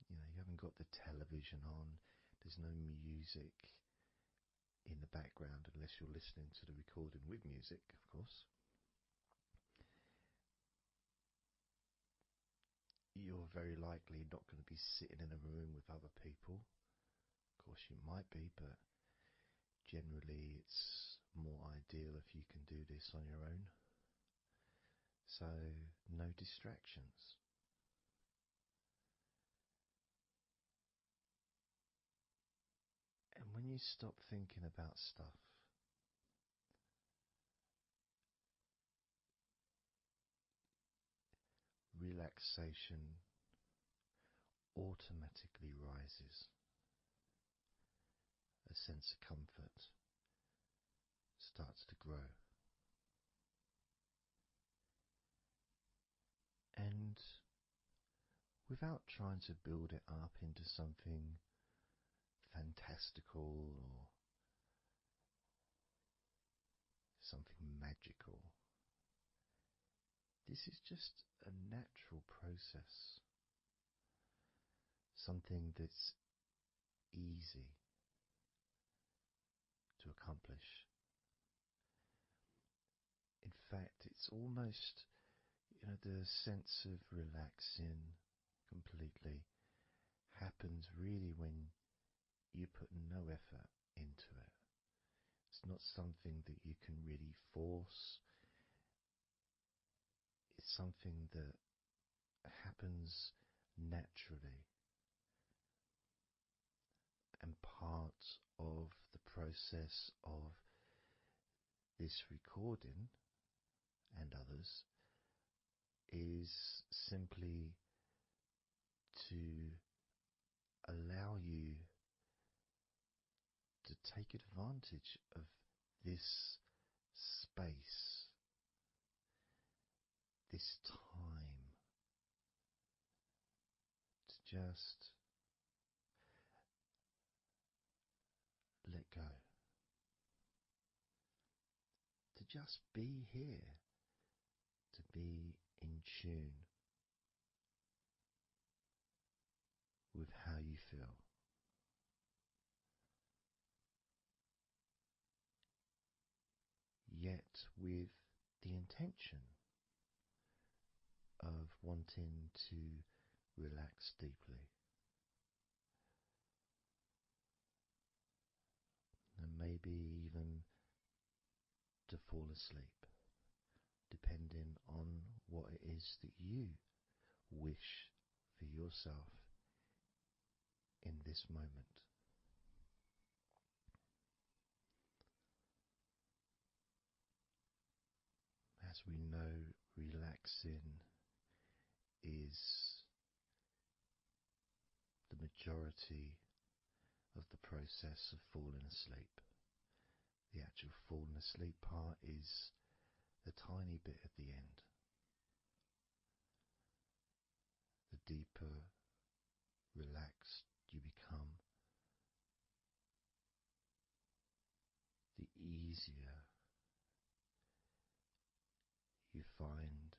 [SPEAKER 2] You know, you haven't got the television on, there's no music in the background unless you're listening to the recording with music, of course. You're very likely not going to be sitting in a room with other people. Of course, you might be, but generally it's more ideal if you can do this on your own. So, no distractions. And when you stop thinking about stuff, relaxation automatically rises. A sense of comfort starts to grow. And without trying to build it up into something fantastical or something magical, this is just a natural process. Something that's easy to accomplish. In fact, it's almost, the sense of relaxing completely happens really when you put no effort into it. It's not something that you can really force. It's something that happens naturally. And part of the process of this recording and others is simply to allow you to take advantage of this space, this time, to just let go, to just be here, to be in tune with how you feel. Yet with the intention of wanting to relax deeply. And maybe even to fall asleep, depending on what it is that you wish for yourself in this moment. As we know, relaxing is the majority of the process of falling asleep. The actual falling asleep part is the tiny bit at the end. The deeper relaxed you become, the easier you find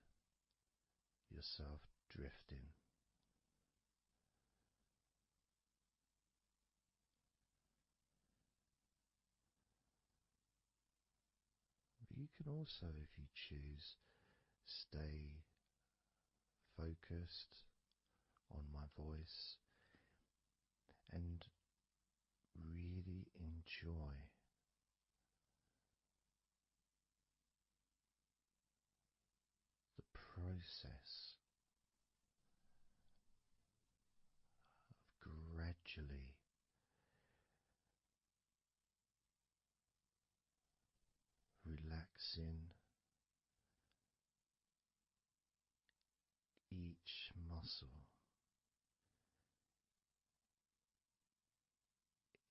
[SPEAKER 2] yourself drifting. But you can also, if you choose, stay focused on my voice and really enjoy relaxing each muscle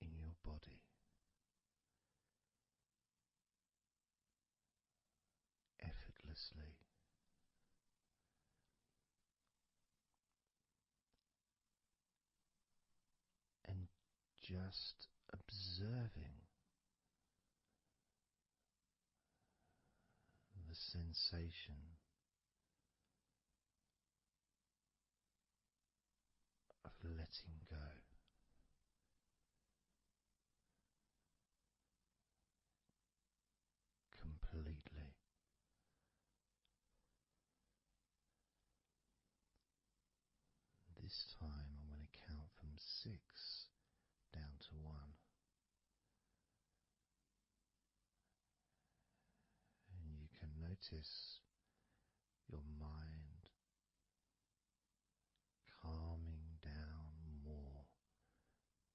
[SPEAKER 2] in your body effortlessly, and just observing the sensation of letting go completely. This time I'm going to count from 6 down to 1, and you can notice your mind calming down more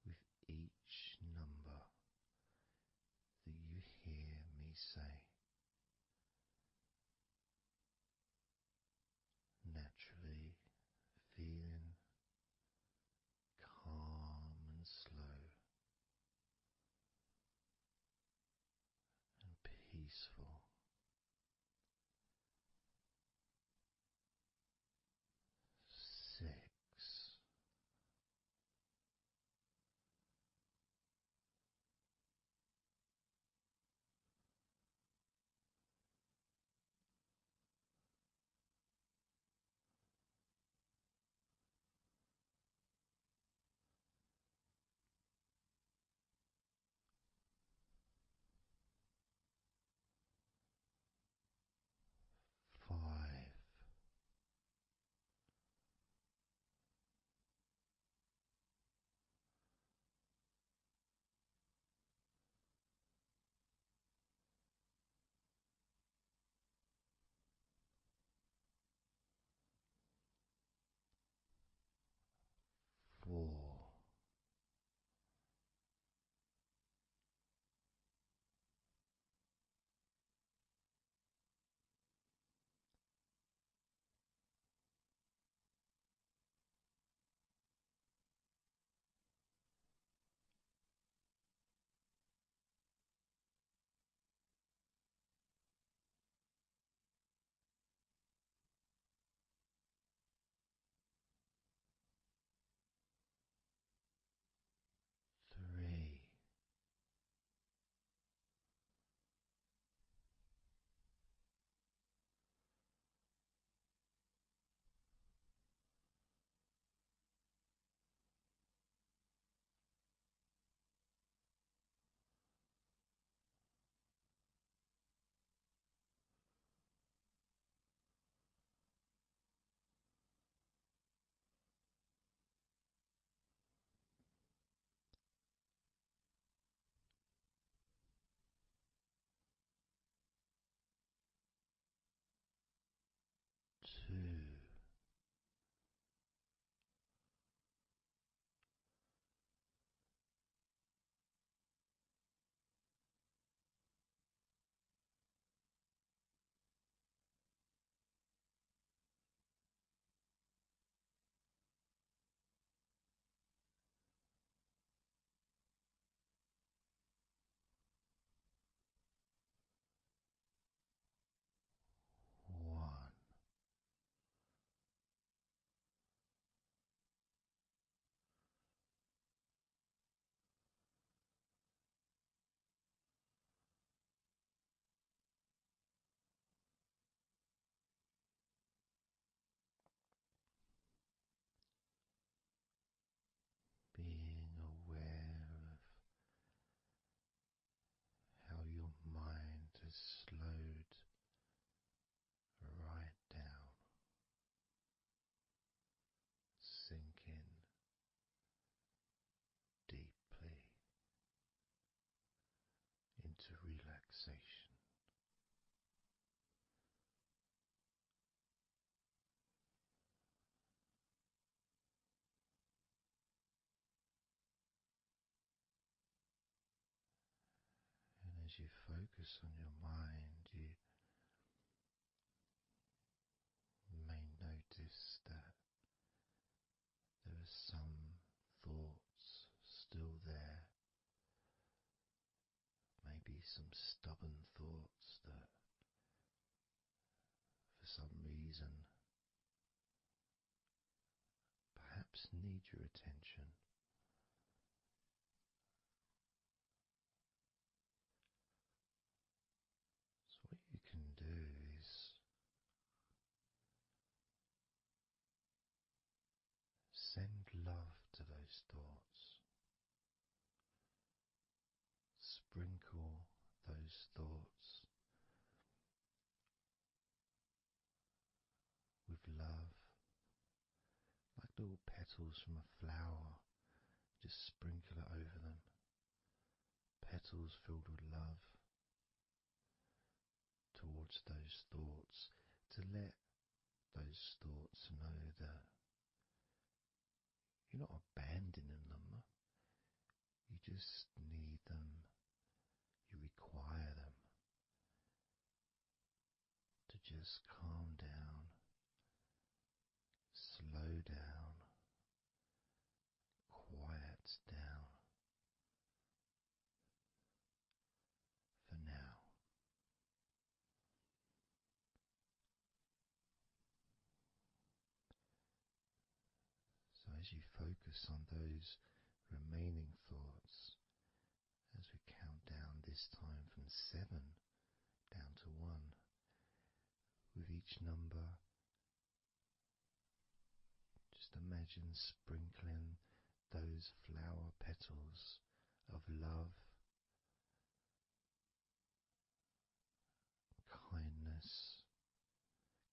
[SPEAKER 2] with each number that you hear me say. Naturally feeling calm and slow and peaceful. 6. 5. 4. 3. Two, one. Being aware of how your mind has slowed right down, sinking deeply into relaxation. And as as you focus on your mind, you may notice that there are some thoughts still there, maybe some stubborn thoughts that for some reason perhaps need your attention. So what you can do is send love to those thoughts. Sprinkle those thoughts with love, like little petals from a flower. Just sprinkle it over them. Petals filled with love towards those thoughts, to let those thoughts know that you're not abandoning them. You just need them. You require them to just calm down, slow down, quiet down for now. So as you focus on those remaining thoughts, as we count down this time from 7 down to 1, with each number, just imagine sprinkling those flower petals of love, kindness,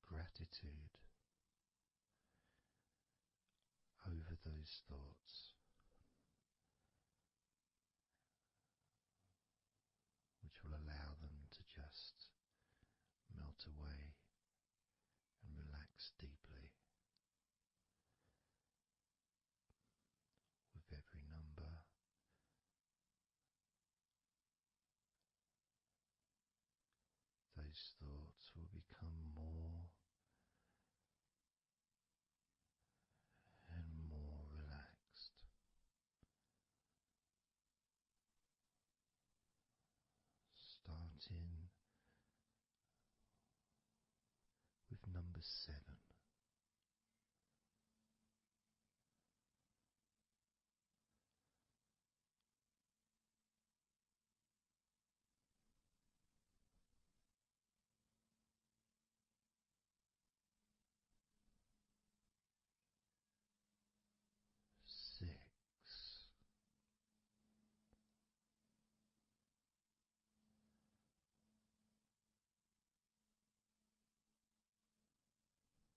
[SPEAKER 2] gratitude over those thoughts, which will allow them to just melt away and relax deeply. With every number, those thoughts will become more and more relaxed, starting with number 7. 6. 5.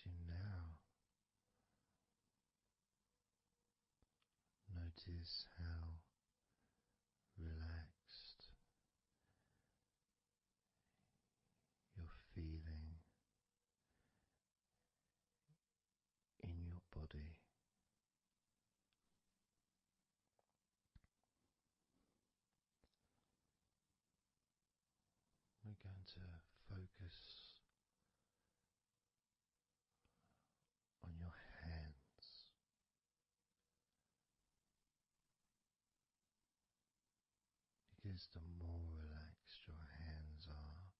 [SPEAKER 2] Imagine now, notice how relaxed you're feeling in your body. We're going to focus on your hands, because the more relaxed your hands are,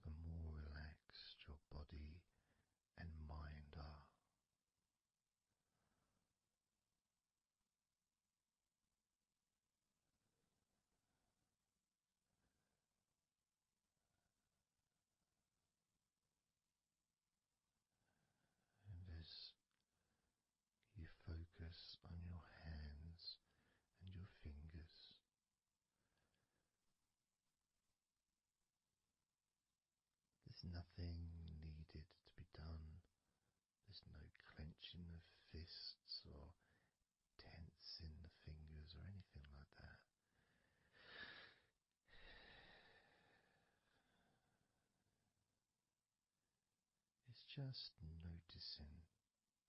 [SPEAKER 2] the more relaxed your body and mind are. And as you focus on your hands and your fingers, there's nothing needed to be done. There's no clenching of fists or tensing the fingers or anything like that. It's just noticing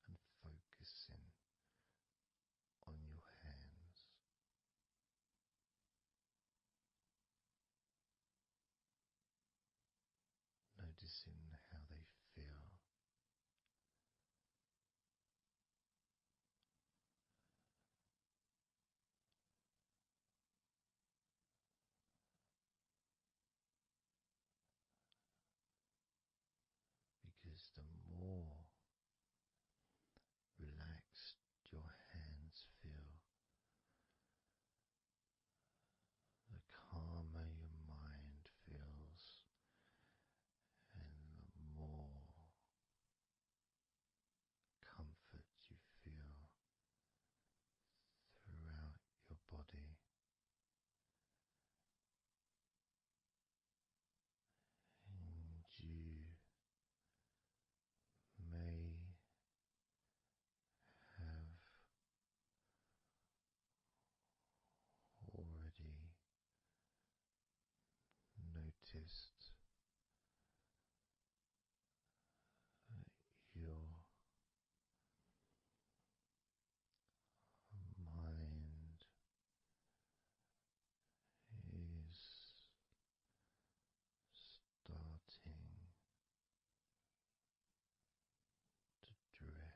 [SPEAKER 2] and focusing on your hands. Noticing how they feel. Because the more relaxed your hands feel, the calmer your mind feels, and the more comfort you feel throughout your body. And you may have already noticed that your mind is starting to drift.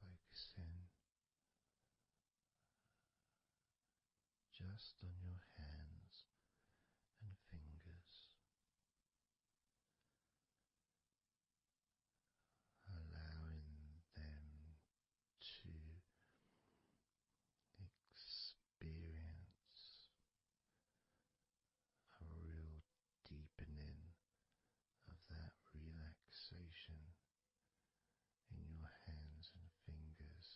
[SPEAKER 2] Focusing just on your hands and fingers, allowing them to experience a real deepening of that relaxation in your hands and fingers.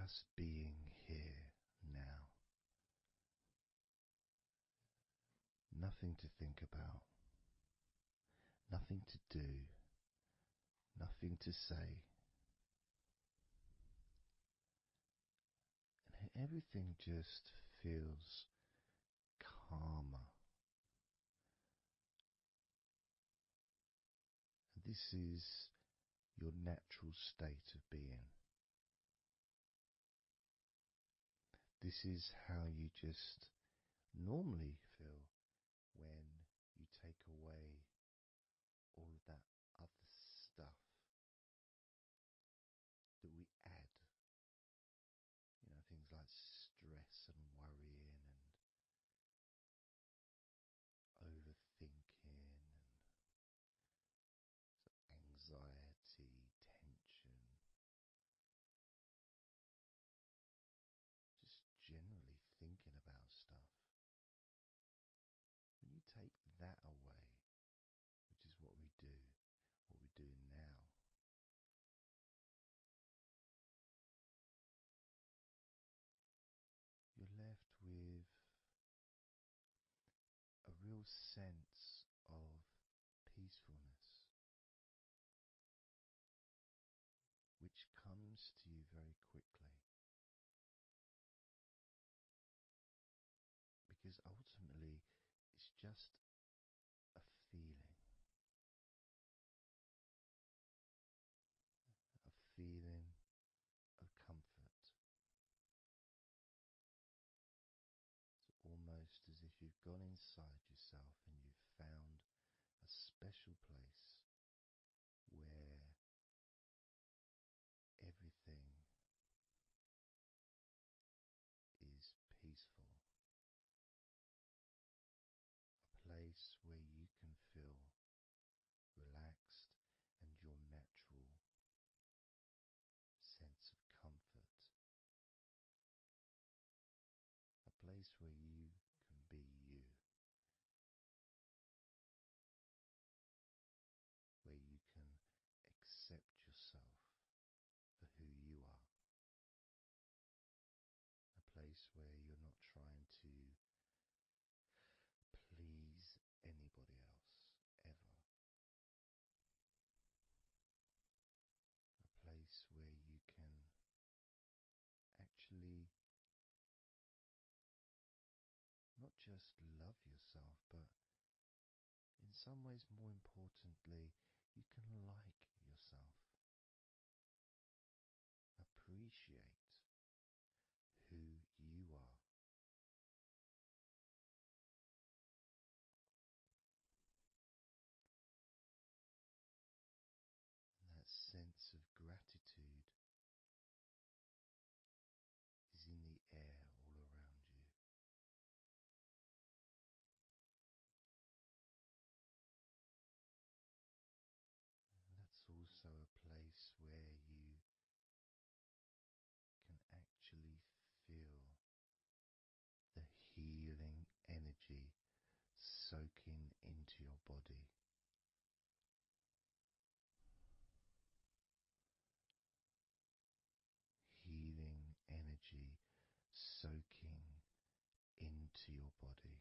[SPEAKER 2] just being here now. Nothing to think about, nothing to do, nothing to say. And everything just feels calmer. This is your natural state of being. This is how you just normally feel when you take away all of that other stuff that we add. Things like stress and worrying and overthinking and anxiety, tension, just generally thinking about stuff. When you take that away, which is what we're doing now, you're left with a real sense of peacefulness, which comes to you very quickly. Because ultimately, it's just a feeling. A feeling of comfort. It's almost as if you've gone inside yourself and you've found a special place where everything is peaceful. A place where you can feel relaxed and your natural sense of comfort. A place where you can be you. Where you can accept yourself for who you are. A place where you're not trying to please anybody else, ever. A place where you can actually not just love yourself, but in some ways, more importantly, you can like yourself. Appreciate who you are. And that sense of gratitude is in the air all around you. And that's also a place where you can actually feel the healing energy soaking into your body. Healing energy soaking into your body.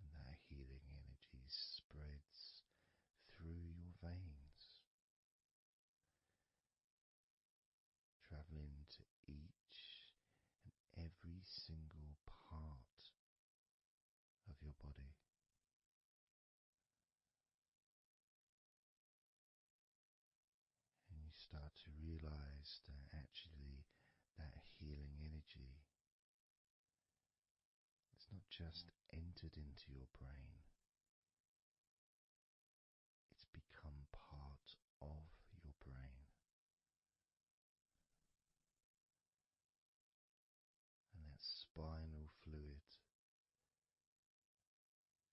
[SPEAKER 2] And that healing energy spreads through your veins, traveling to each and every single part of your body. And you start to realize that actually that healing energy has not just entered into your brain, it's become part of your brain. And that spinal fluid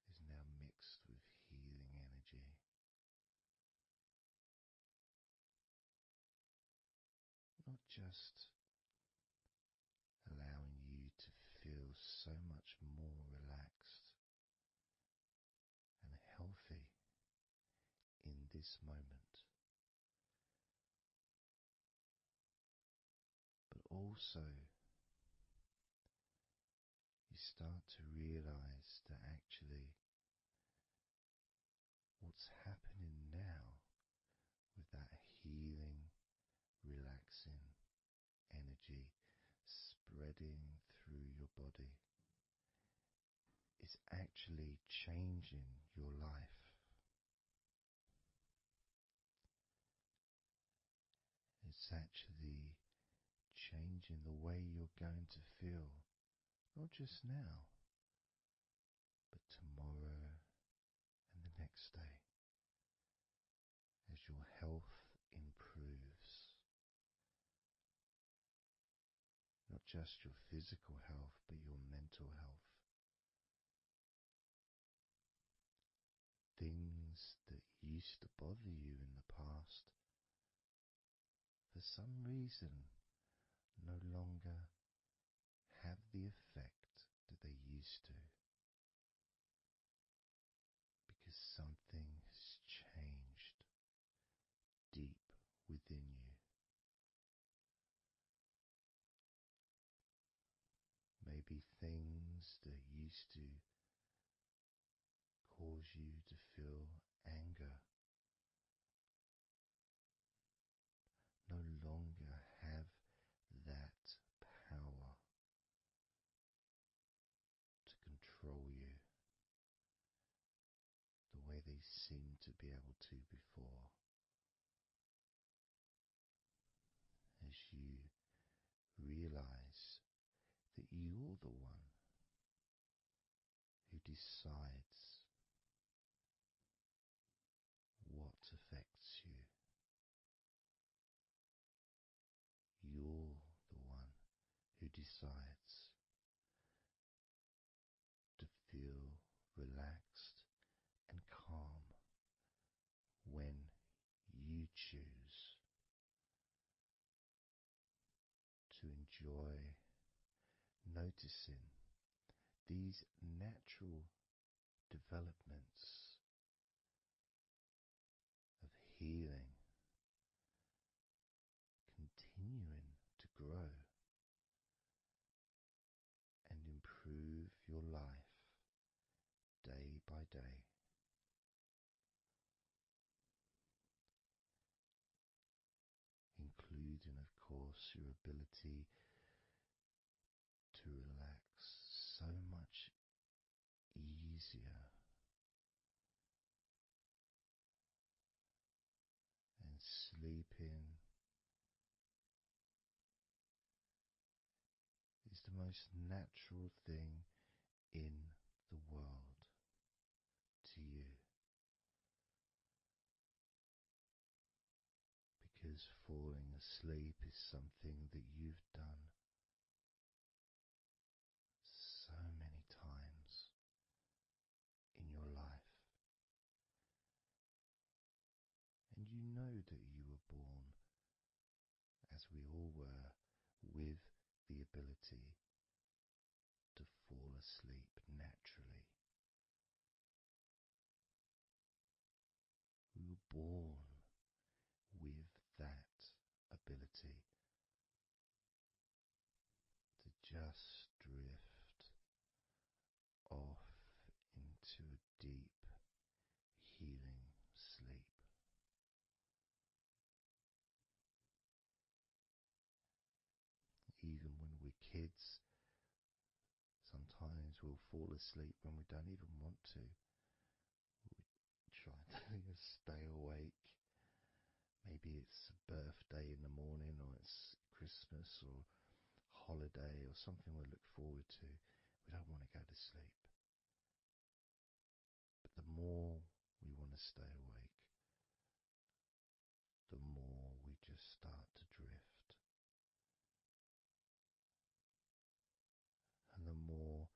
[SPEAKER 2] is now mixed with healing energy. Not just allowing you to feel so much more relaxed and healthy in this moment, also you start to realize that actually what's happening now with that healing, relaxing energy spreading through your body is actually changing your life. It's actually changing the way you're going to feel, not just now, but tomorrow and the next day, as your health improves. Not just your physical health, but your mental health. Things that used to bother you in the past, for some reason, no longer have the effect that they used to, because something has changed deep within you. Maybe things that used to cause you to feel anger no longer have that power to control you the way they seemed to be able to before. As you realize that you're the one who decides what affects you. You're the one who decides to feel relaxed and calm when you choose to enjoy noticing these natural developments of healing continuing to grow and improve your life day by day. Including, of course, your ability to relax so much easier and sleeping is the most natural thing in the world to you, because falling asleep is something that you've done so many times in your life, and you know that you were born, as we all were, with the ability to fall asleep naturally. We were born with that ability to just drift off into a deep, healing sleep. Even when we're kids, sometimes we'll fall asleep when we don't even want to. We try to stay awake. Maybe it's a birthday in the morning, or it's Christmas or holiday or something we look forward to. We don't want to go to sleep. But the more we want to stay awake, the more we just start to drift. And the more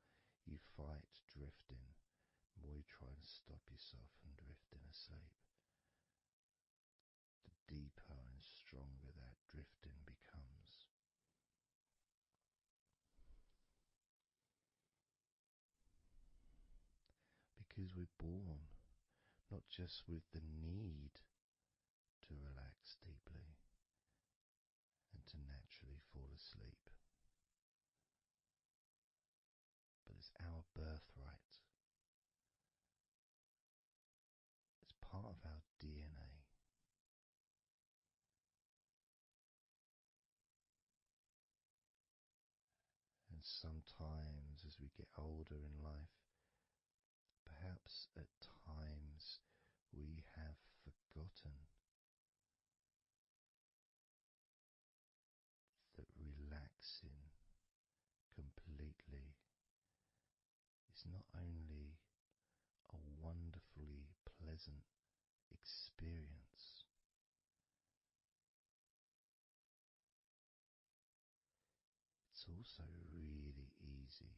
[SPEAKER 2] you fight drifting, the more you try and stop yourself from drifting asleep, the deeper and stronger that drifting becomes. Because we're born not just with the need to relax deeply and to naturally fall asleep, but it's our birthright. It's part of our DNA. And sometimes, as we get older in life, perhaps at times we have forgotten that relaxing completely is not only a wonderfully pleasant experience, it's also really easy.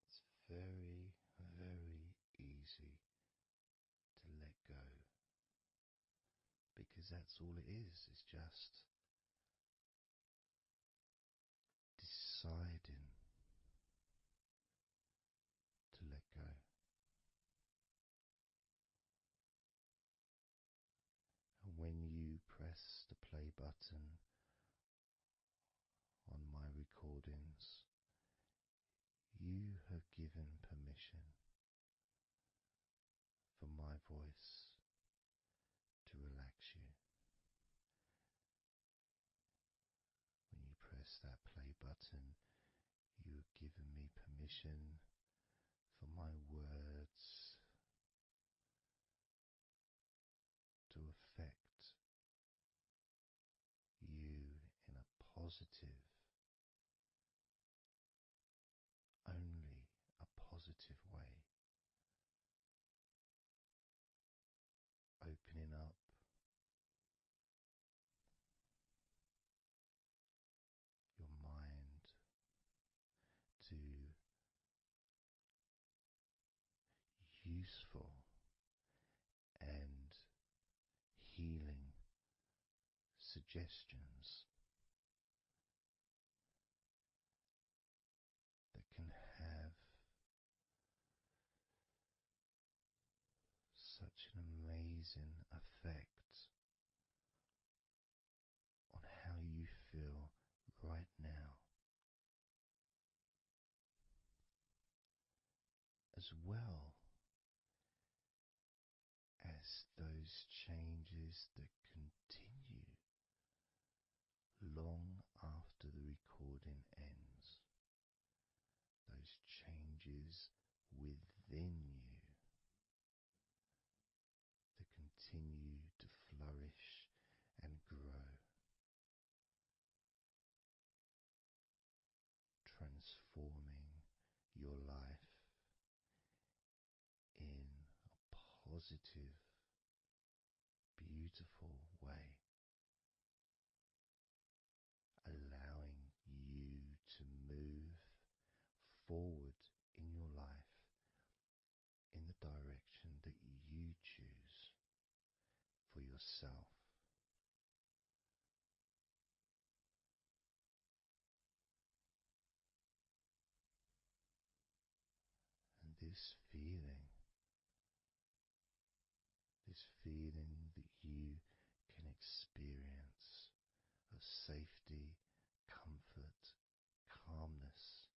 [SPEAKER 2] It's very, very easy to let go, because that's all it is. It's just deciding to let go. And when you press the play button on my recordings, you have given permission for my voice to relax you. When you press that play button, you have given me permission for my words to affect you in a positive, only a positive way, opening up your mind to useful and healing suggestions that can have such an amazing effect on how you feel right now, as well as those changes that continue long after the recording ends, those changes within you that continue to flourish and grow, transforming your life in a positive, beautiful way, allowing you to move forward in your life in the direction that you choose for yourself. And this feeling that you can experience of safety, comfort, calmness,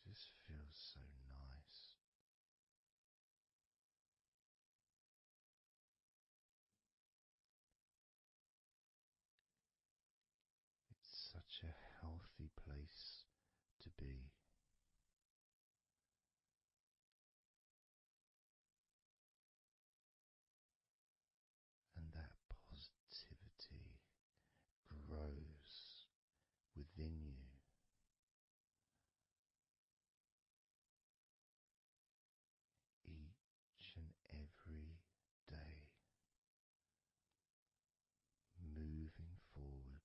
[SPEAKER 2] just feels so nice. It's such a healthy place to be. And that positivity grows within you each and every day, moving forward.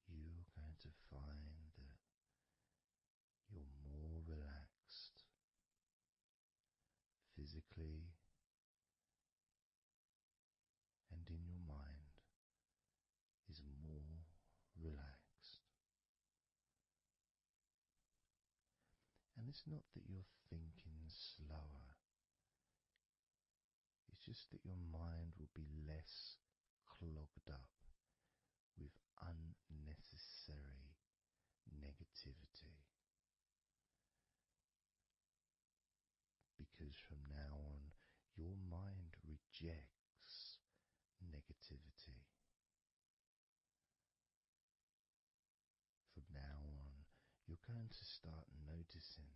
[SPEAKER 2] You're going to find that you're more relaxed physically and it's not that you're thinking slower, it's just that your mind will be less clogged up with unnecessary negativity. Because from now on, your mind rejects negativity. From now on, you're going to start noticing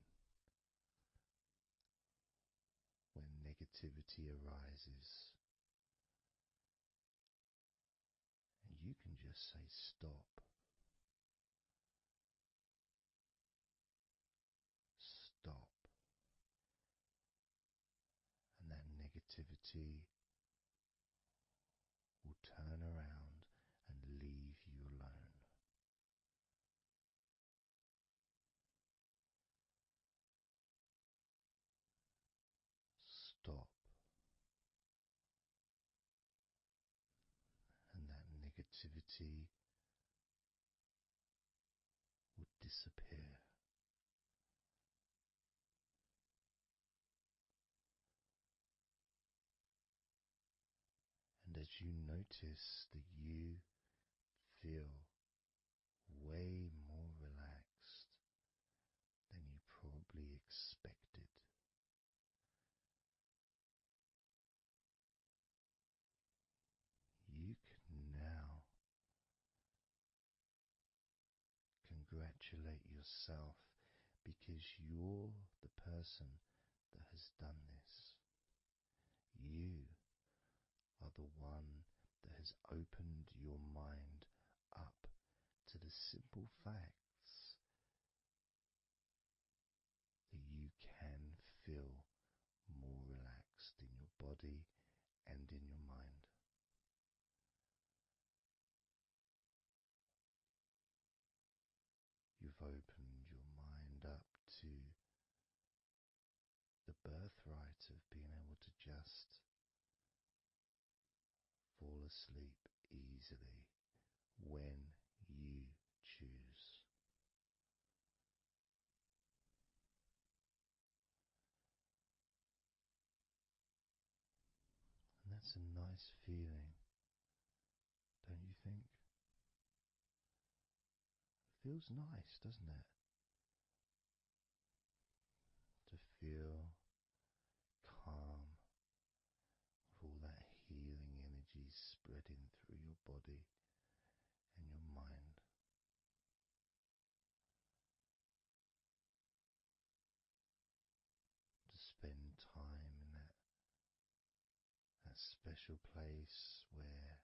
[SPEAKER 2] when negativity arises, and you can just say stop. Stop. And that negativity will turn around and leave you alone. Stop. And that negativity will disappear. And as you notice that you feel way more relaxed than you probably expected, you can now congratulate yourself because you're the person that has done this. You are the one that has opened your mind up to the simple facts that you can feel more relaxed in your body and in your mind. You've opened your mind up to the birthright of being able to just fall asleep easily when you choose. And that's a nice feeling, don't you think? It feels nice, doesn't it? To feel calm with all that healing energy spreading through your body and your mind. To spend time in that special place where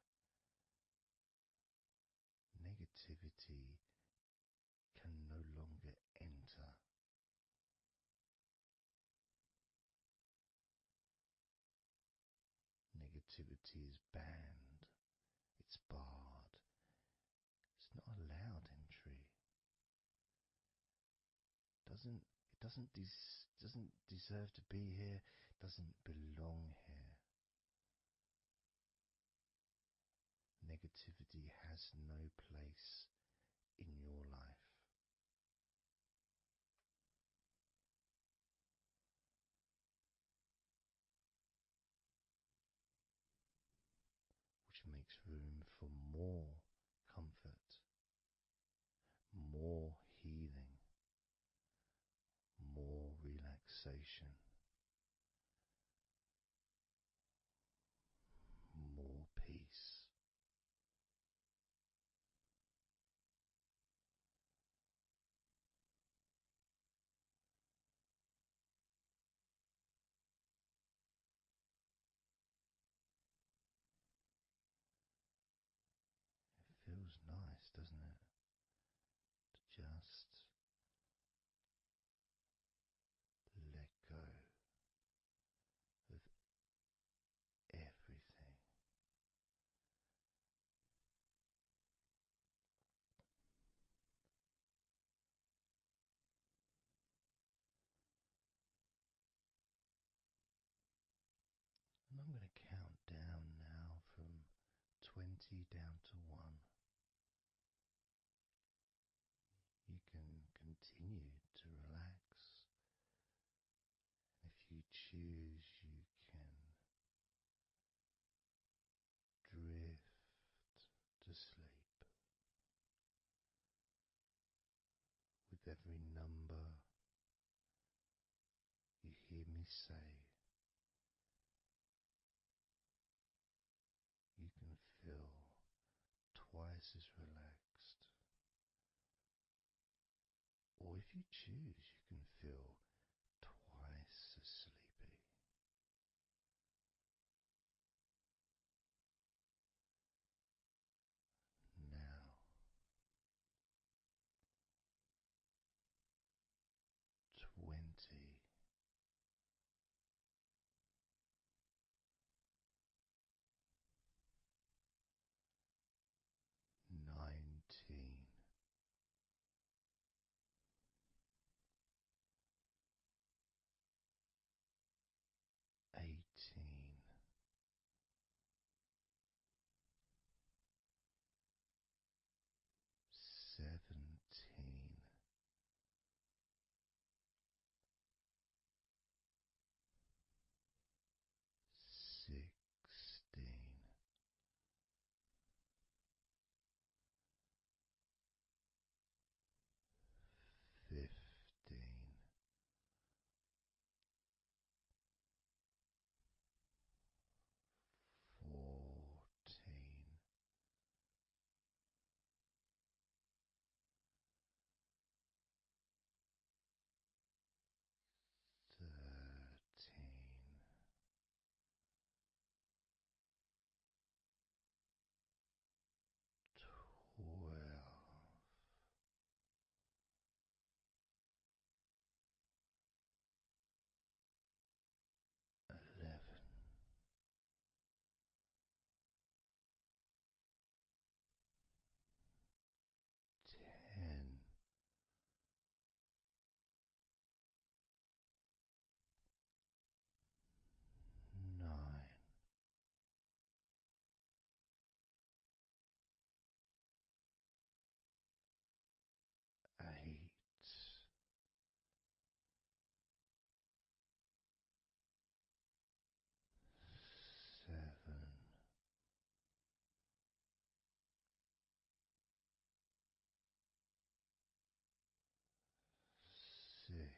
[SPEAKER 2] negativity can no longer enter. Negativity is banned, it's barred, it's not allowed entry. It doesn't deserve to be here, doesn't belong here. Negativity has no place in your life. Which makes room for more comfort, more healing, more relaxation, more peace. It feels nice, doesn't it? To just let go. choose, you can drift to sleep with every number you hear me say. You can feel twice as relaxed, or if you choose, you can feel twice as sleepy. Now, 20, 19, 18, 17, 16, 15, 14, 13, 12, 11, 10, 9, 8, 7, 6,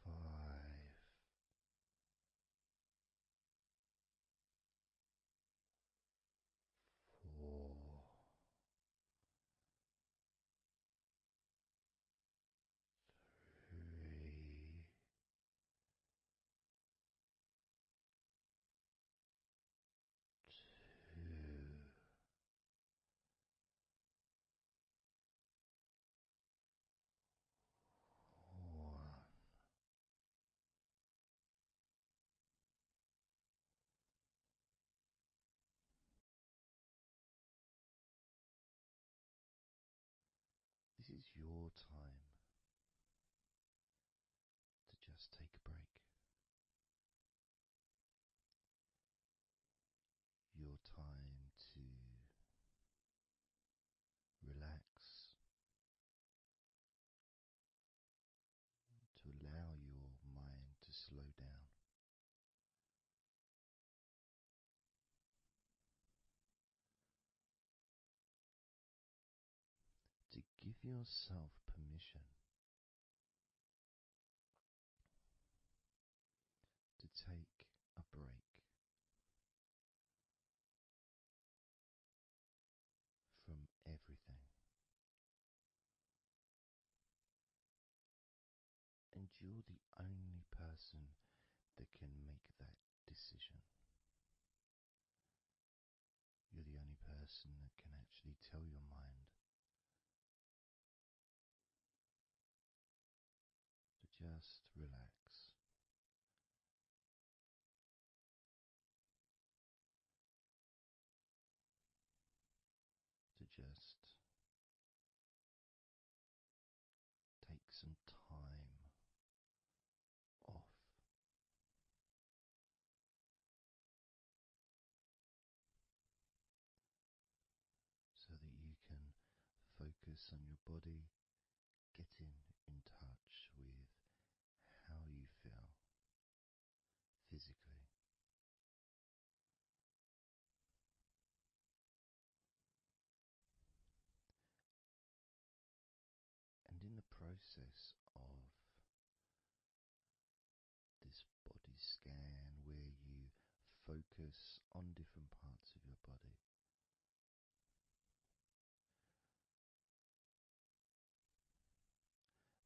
[SPEAKER 2] 5, 4, 3, 2, 1. This is your time to just take a break. Your time to relax, to allow your mind to slow down, to give yourself permission to take a break from everything. And you're the only person that can make that decision. You're the only person that can actually tell your mind to just relax, to just take some time off, so that you can focus on your body, getting in touch with how you feel physically. And in the process of this body scan, where you focus on different parts of your body,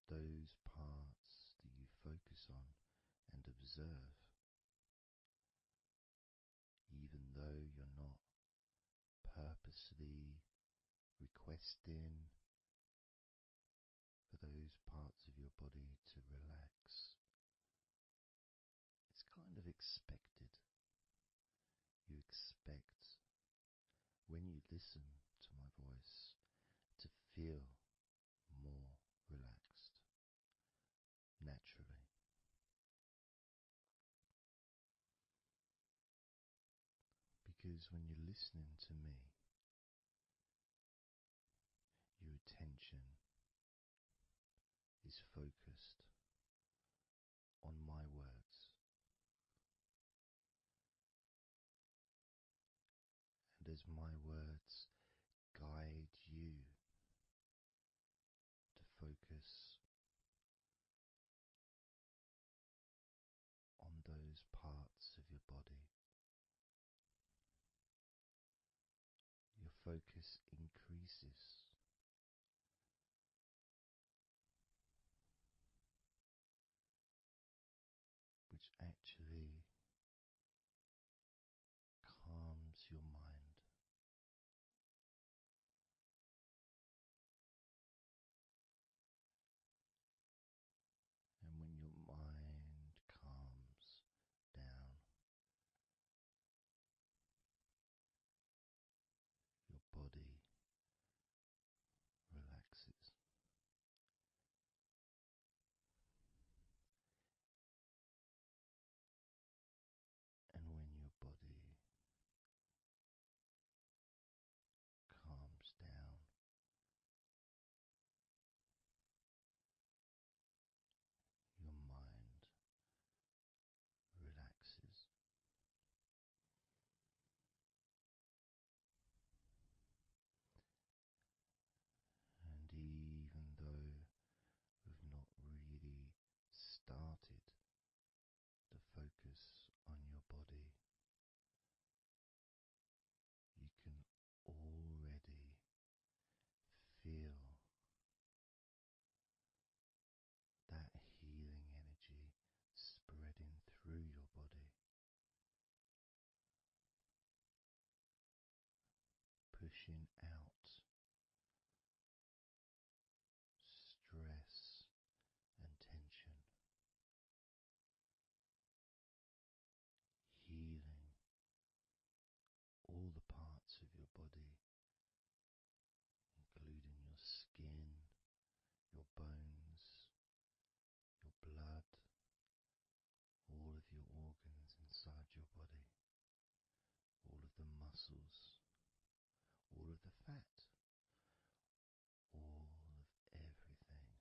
[SPEAKER 2] those parts that you focus on and observe, even though you're not purposely requesting for those parts of your body to relax, it's kind of expected. You expect, when you listen to my voice, to feel more relaxed naturally. Because when you're listening to me, your attention is focused on my words. And as my words guide you to focus on those parts of your body, your focus increases, which actually calms your mind. And when your mind calms down, your body relaxes. And when your body calms down, your mind relaxes. And even though we've not really started to focus on your body, you can already feel that healing energy spreading through your body, pushing out stress and tension, healing all the parts of your body, including your skin, your bones, your blood, all of your organs inside your body, all of the muscles, all of the fat, all of everything.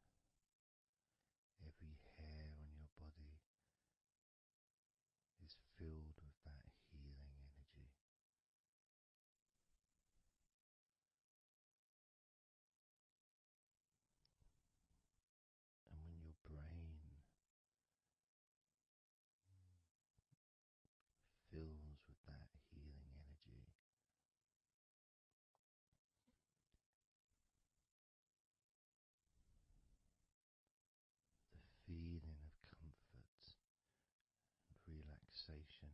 [SPEAKER 2] Every hair on your body is filled with that healing energy. And when your brain fills with that healing energy, the feeling of comfort and relaxation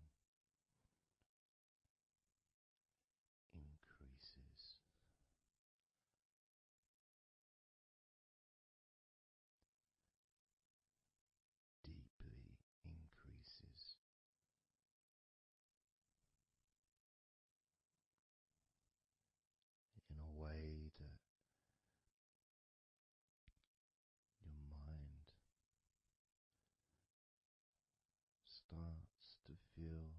[SPEAKER 2] increases. Deeply increases. In a way that your mind starts to feel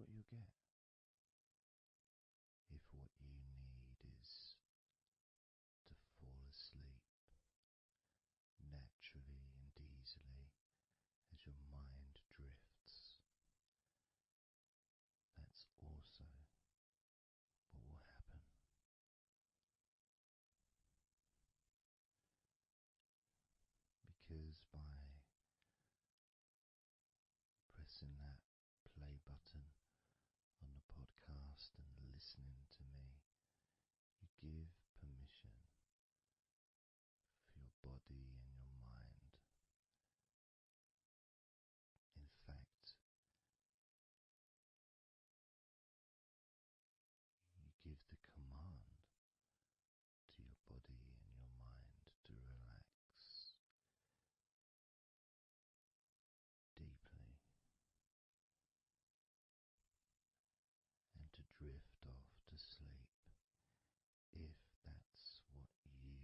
[SPEAKER 2] what you'll get. If what you need is to fall asleep naturally and easily as your mind drifts, that's also what will happen. Because by pressing that play button on the podcast and listening to me, you give permission for your body and your mind. In fact, you give the command to your body and your mind to relax deeply and to drift off to sleep if that's what you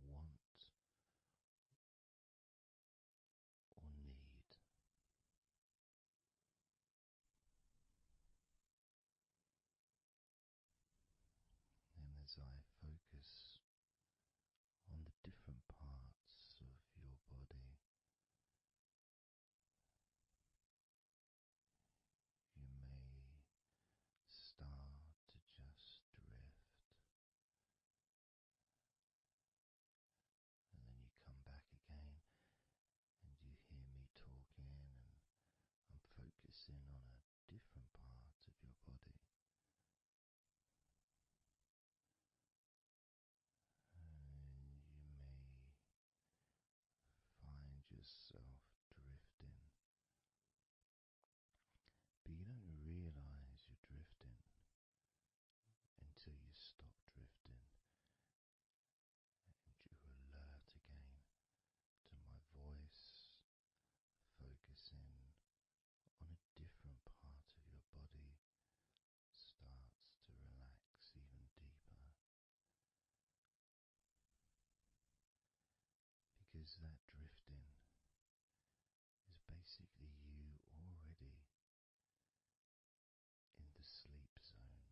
[SPEAKER 2] want or need. And as I focus on the different parts of your body, you may start to just drift, and then you come back again and you hear me talking, and I'm focusing on a different part of your body. And you may find yourself drifting, but you don't realize you're drifting until you stop drifting and you're alert again to my voice, focusing on a different part of your body starts to relax even deeper. Because that drifting is basically you already in the sleep zone.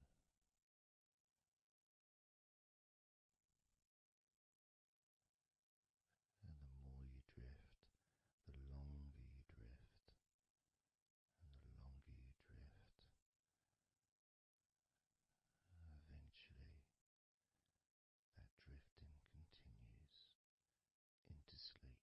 [SPEAKER 2] And the more you drift, the longer you drift, and the longer you drift, eventually that drifting continues into sleep.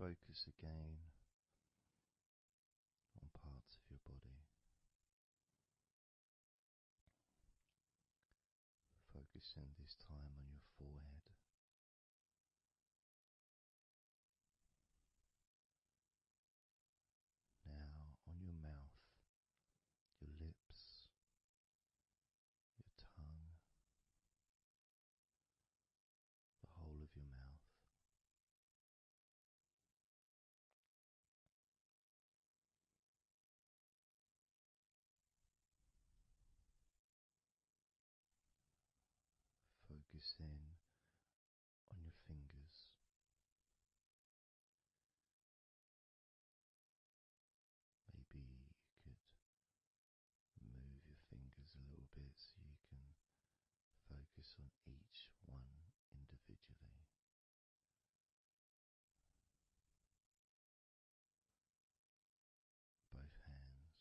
[SPEAKER 2] focus again on parts of your body. Focusing this time on your forehead. Now on your mouth, your lips, your tongue, the whole of your mouth. Focus in on your fingers. Maybe you could move your fingers a little bit so you can focus on each one individually. Both hands.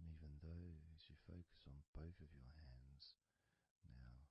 [SPEAKER 2] And even though as you focus on both of your hands now,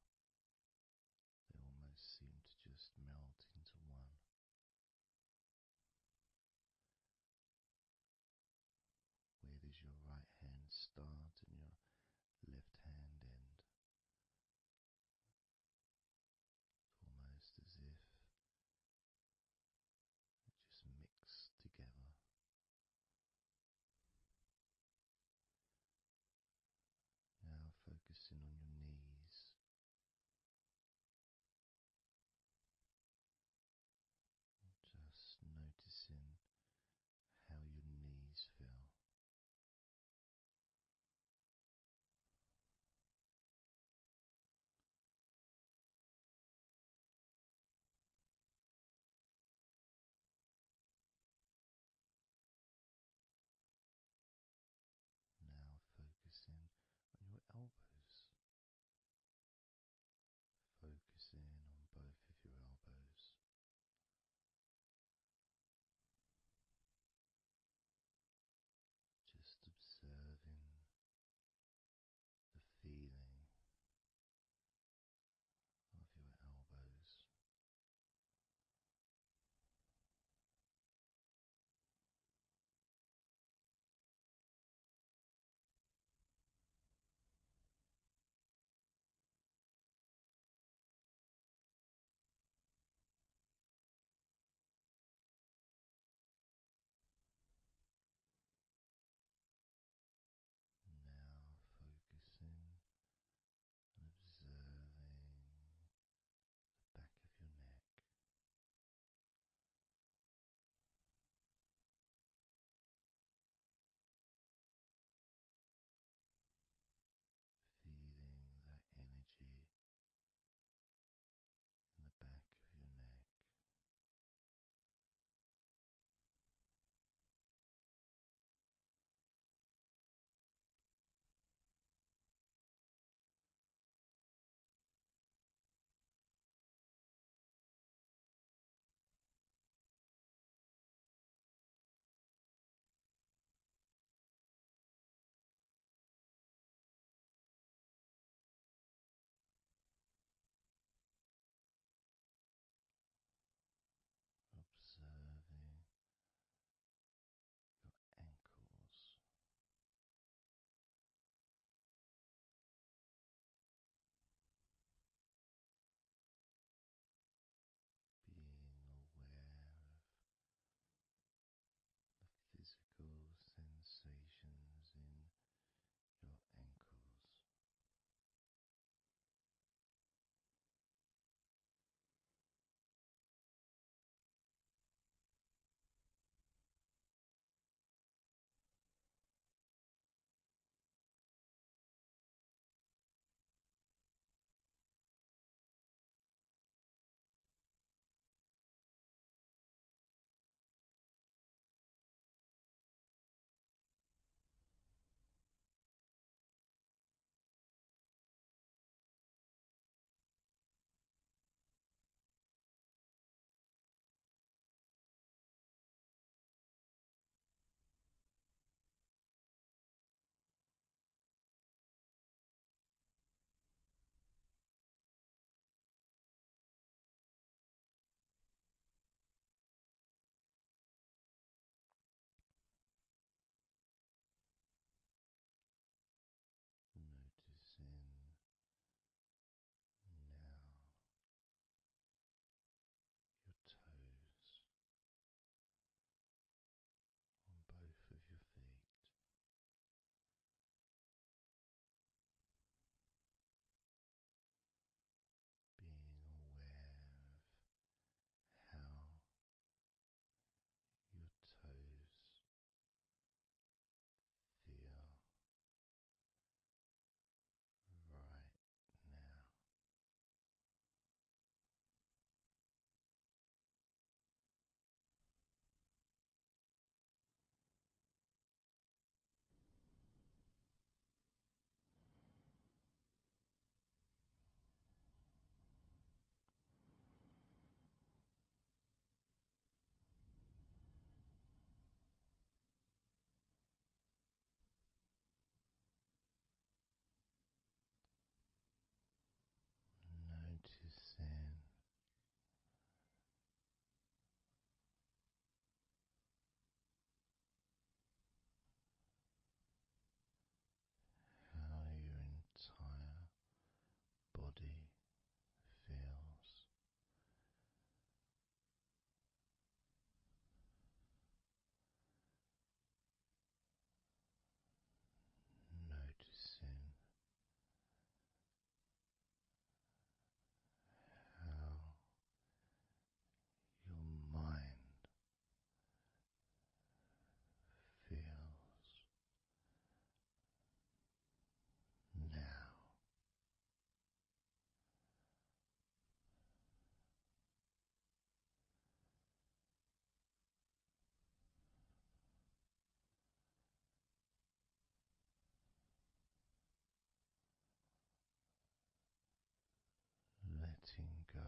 [SPEAKER 2] go.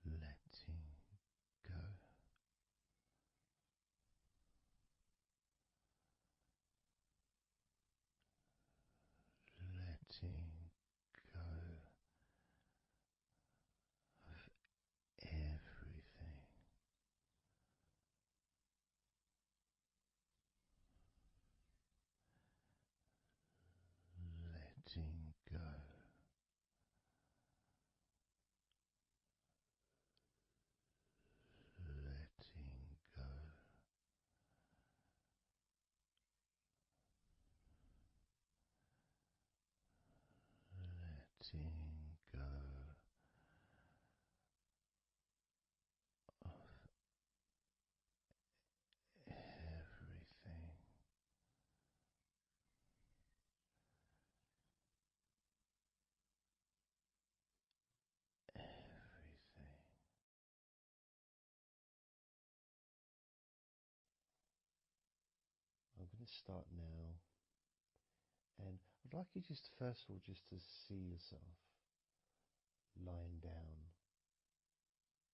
[SPEAKER 2] Letting go. Letting go of everything. Letting go. Letting go. Letting go of everything. Everything. I'm going to start now, and I'd like you just first of all just to see yourself lying down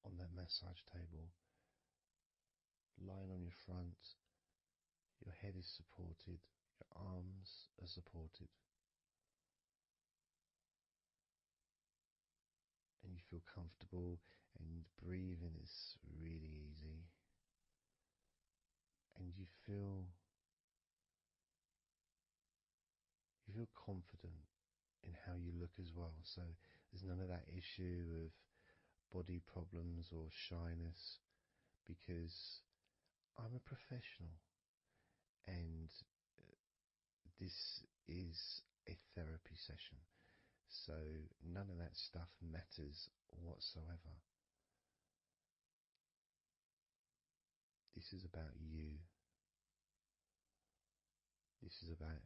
[SPEAKER 2] on that massage table, lying on your front, your head is supported, your arms are supported, and you feel comfortable, and breathing is really easy, and you feel confident in how you look as well. So there's none of that issue of body problems or shyness, because I'm a professional, and this is a therapy session. So none of that stuff matters whatsoever. This is about you. This is about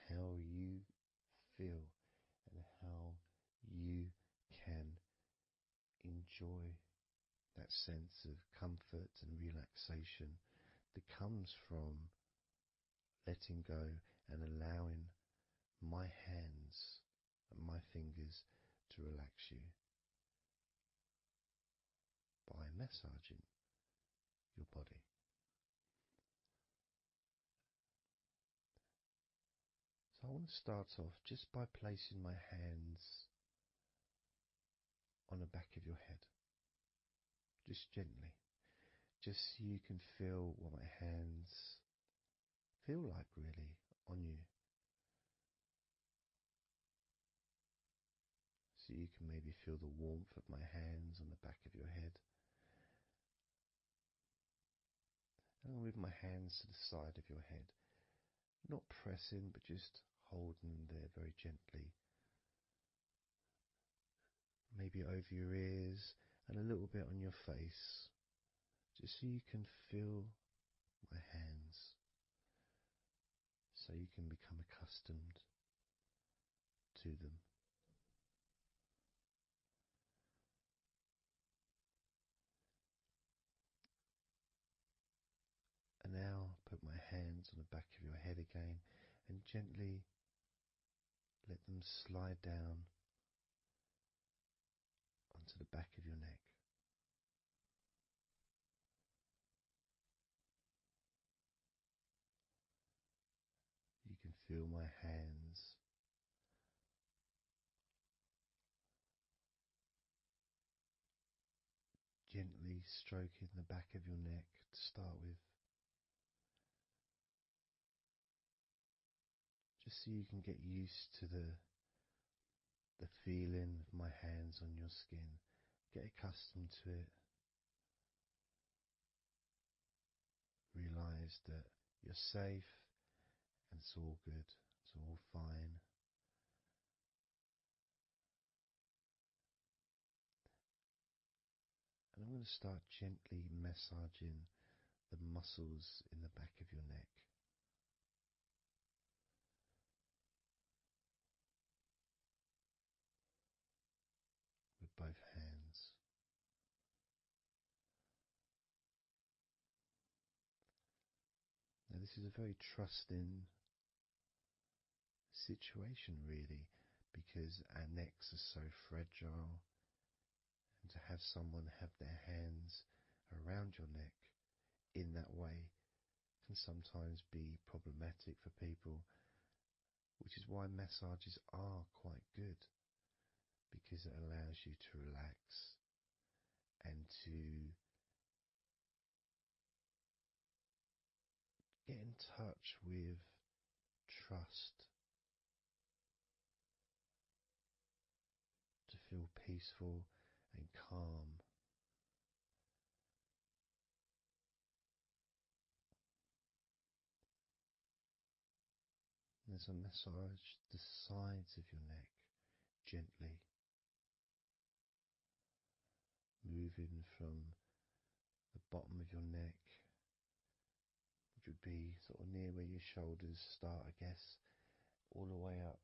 [SPEAKER 2] how you feel and how you can enjoy that sense of comfort and relaxation that comes from letting go and allowing my hands and my fingers to relax you by massaging your body. So I want to start off just by placing my hands on the back of your head, just gently, just so you can feel what my hands feel like really on you. So you can maybe feel the warmth of my hands on the back of your head. And I'll move my hands to the side of your head, not pressing, but just holding them there very gently. Maybe over your ears and a little bit on your face, just so you can feel my hands, so you can become accustomed to them. And now put my hands on the back of your head again and gently let them slide down onto the back of your neck. You can feel my hands gently stroking the back of your neck to start with, just so you can get used to the feeling of my hands on your skin. Get accustomed to it. Realize that you're safe and it's all good, it's all fine. And I'm going to start gently massaging the muscles in the back of your neck. With both hands. Now this is a very trusting situation, really, because our necks are so fragile, and to have someone have their hands around your neck in that way can sometimes be problematic for people, which is why massages are quite good, because it allows you to relax and to get in touch with trust, to feel peaceful and calm. There's a massage the sides of your neck gently, moving from the bottom of your neck, which would be sort of near where your shoulders start, I guess, all the way up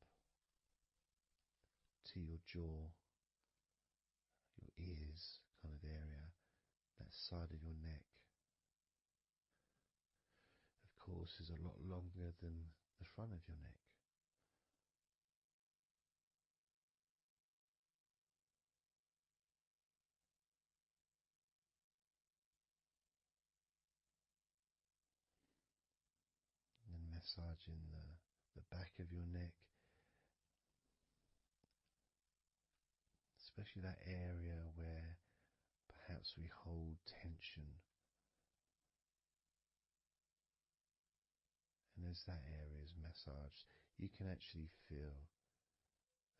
[SPEAKER 2] to your jaw, your ears kind of area, that side of your neck. Of course, is a lot longer than the front of your neck. And then massaging the back of your neck, especially that area where perhaps we hold tension. And as that area is massaged, you can actually feel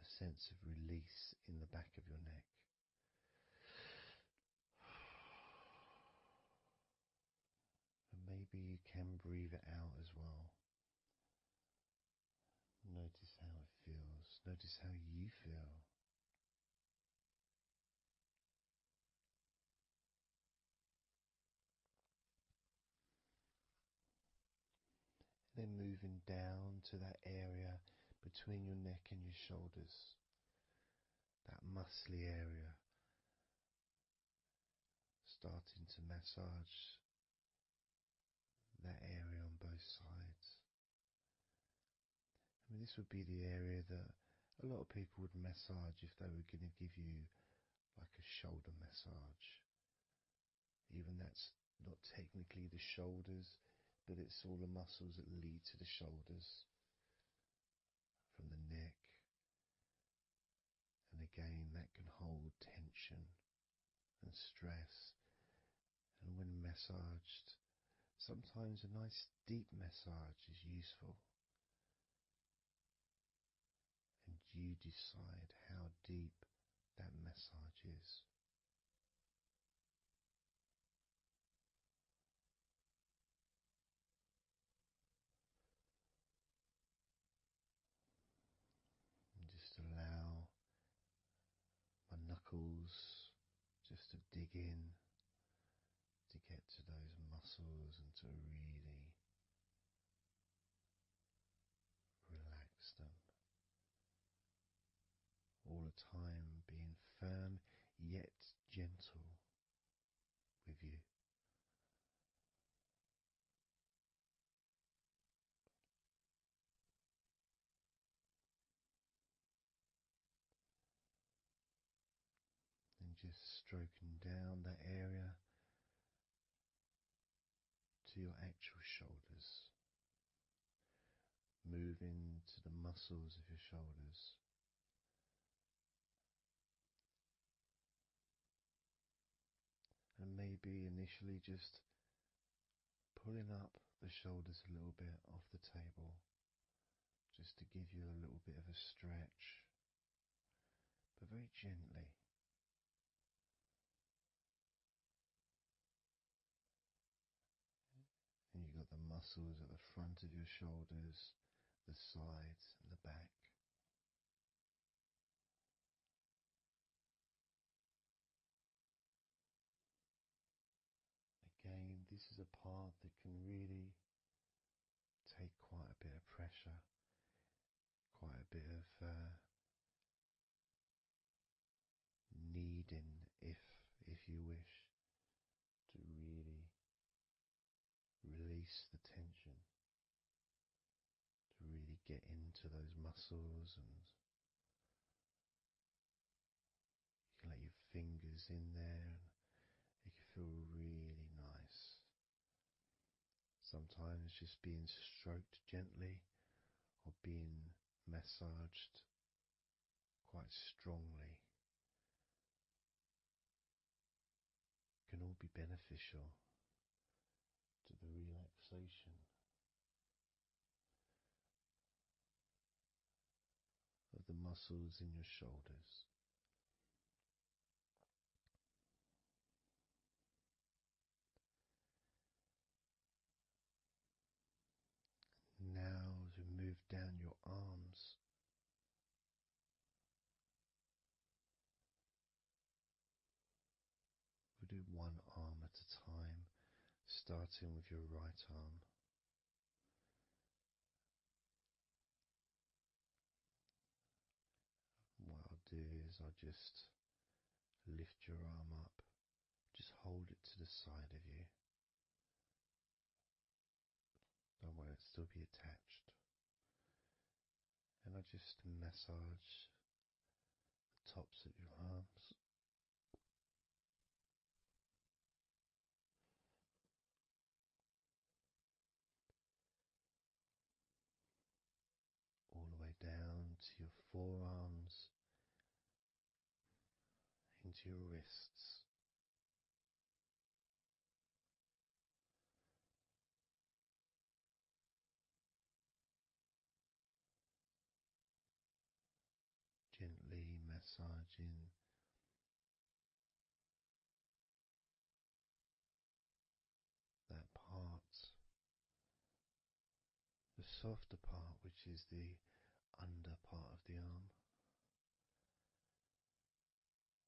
[SPEAKER 2] a sense of release in the back of your neck. And maybe you can breathe it out as well. Notice how it feels. Notice how you feel. Then moving down to that area between your neck and your shoulders, that muscly area, starting to massage that area on both sides. I mean, this would be the area that a lot of people would massage if they were going to give you like a shoulder massage. Even that's not technically the shoulders, but it's all the muscles that lead to the shoulders, from the neck. And again, that can hold tension and stress. And when massaged, sometimes a nice deep massage is useful. And you decide how deep that massage is. And just allow my knuckles just to dig in, to get to those muscles and to really relax them. All the time being firm yet gentle with you. And just stroking down that area to your actual shoulders, moving to the muscles of your shoulders. And maybe initially just pulling up the shoulders a little bit off the table, just to give you a little bit of a stretch, but very gently. And you've got the muscles at the front of your shoulders, the sides and the back. Again, this is a part that can really take quite a bit of pressure, quite a bit of kneading, if you wish, to really release the tension. get into those muscles, and you can let your fingers in there, and it can feel really nice. Sometimes just being stroked gently or being massaged quite strongly can all be beneficial to the relaxation of the muscles in your shoulders. Now, as we move down your arms, we'll do one arm at a time, starting with your right arm. What I'll do is I'll just lift your arm up, just hold it to the side of you. Don't worry, it'll still be attached. And I just massage the tops of your arms. All the way down to your forearms, into your wrists. Gently massaging that part, the softer part, which is the under part of the arm,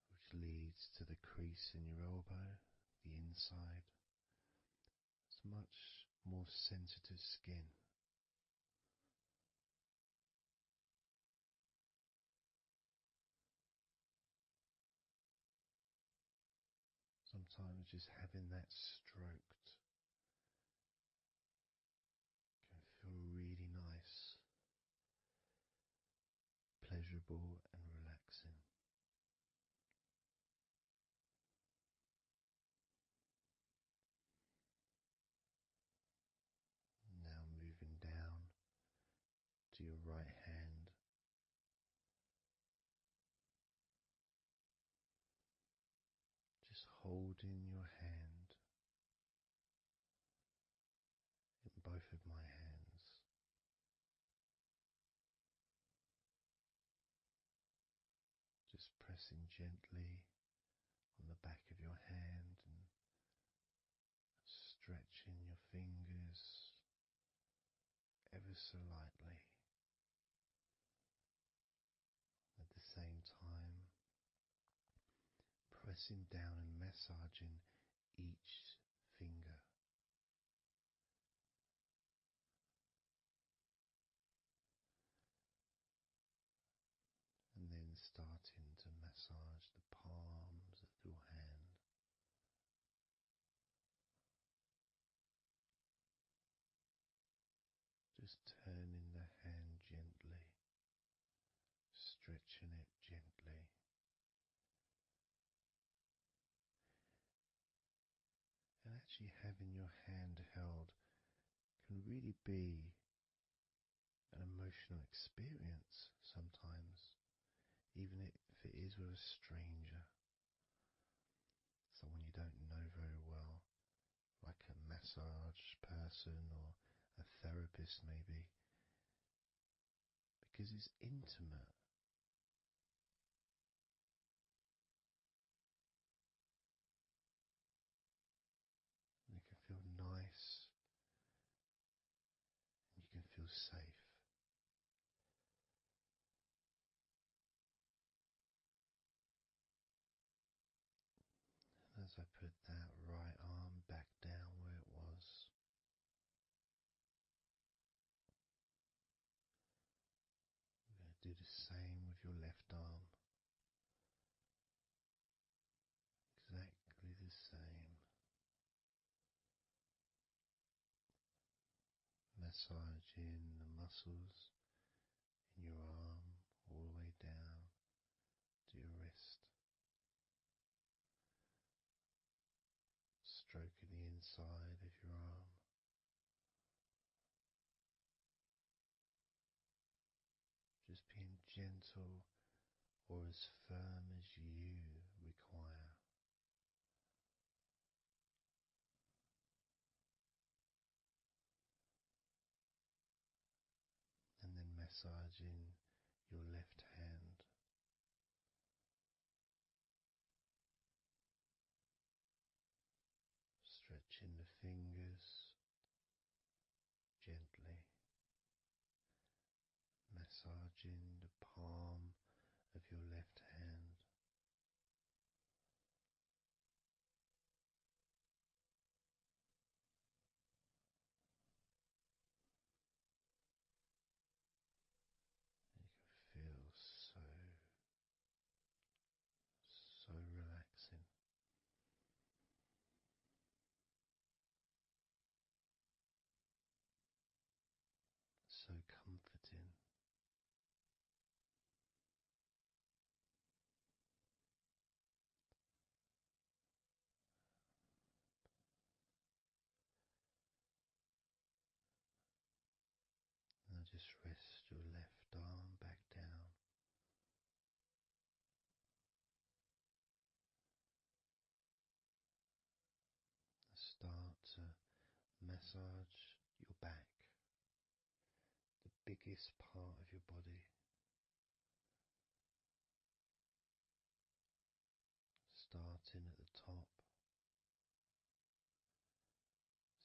[SPEAKER 2] which leads to the crease in your elbow, the inside. It's much more sensitive skin. Sometimes just having that stroked can feel really nice, pleasurable and relaxing. Now moving down to your right hand, just holding your hand in both of my hands. Just pressing gently on the back of your hand and stretching your fingers ever so lightly. At the same time, pressing down and massaging each finger. And then starting to massage the palms of your hand. Just turning the hand gently, stretching it gently. And actually having your hand held can really be an emotional experience sometimes, even if it is with a stranger, someone you don't know very well, like a massage person or a therapist maybe, because it's intimate. And it can feel nice, and you can feel safe. And as I put that right arm back down where it was, we're going to do the same with your left arm. Exactly the same. Massaging the muscles in your arm all the way down to your wrist, stroking the inside of your arm. Just being gentle or as firm as you require. And then massaging your left hand, stretching the fingers gently, massaging the palm of your left hand. You can feel so relaxing. So comforting. Now just rest your left arm back down. Start to massage your back, the biggest part of your body. Starting at the top,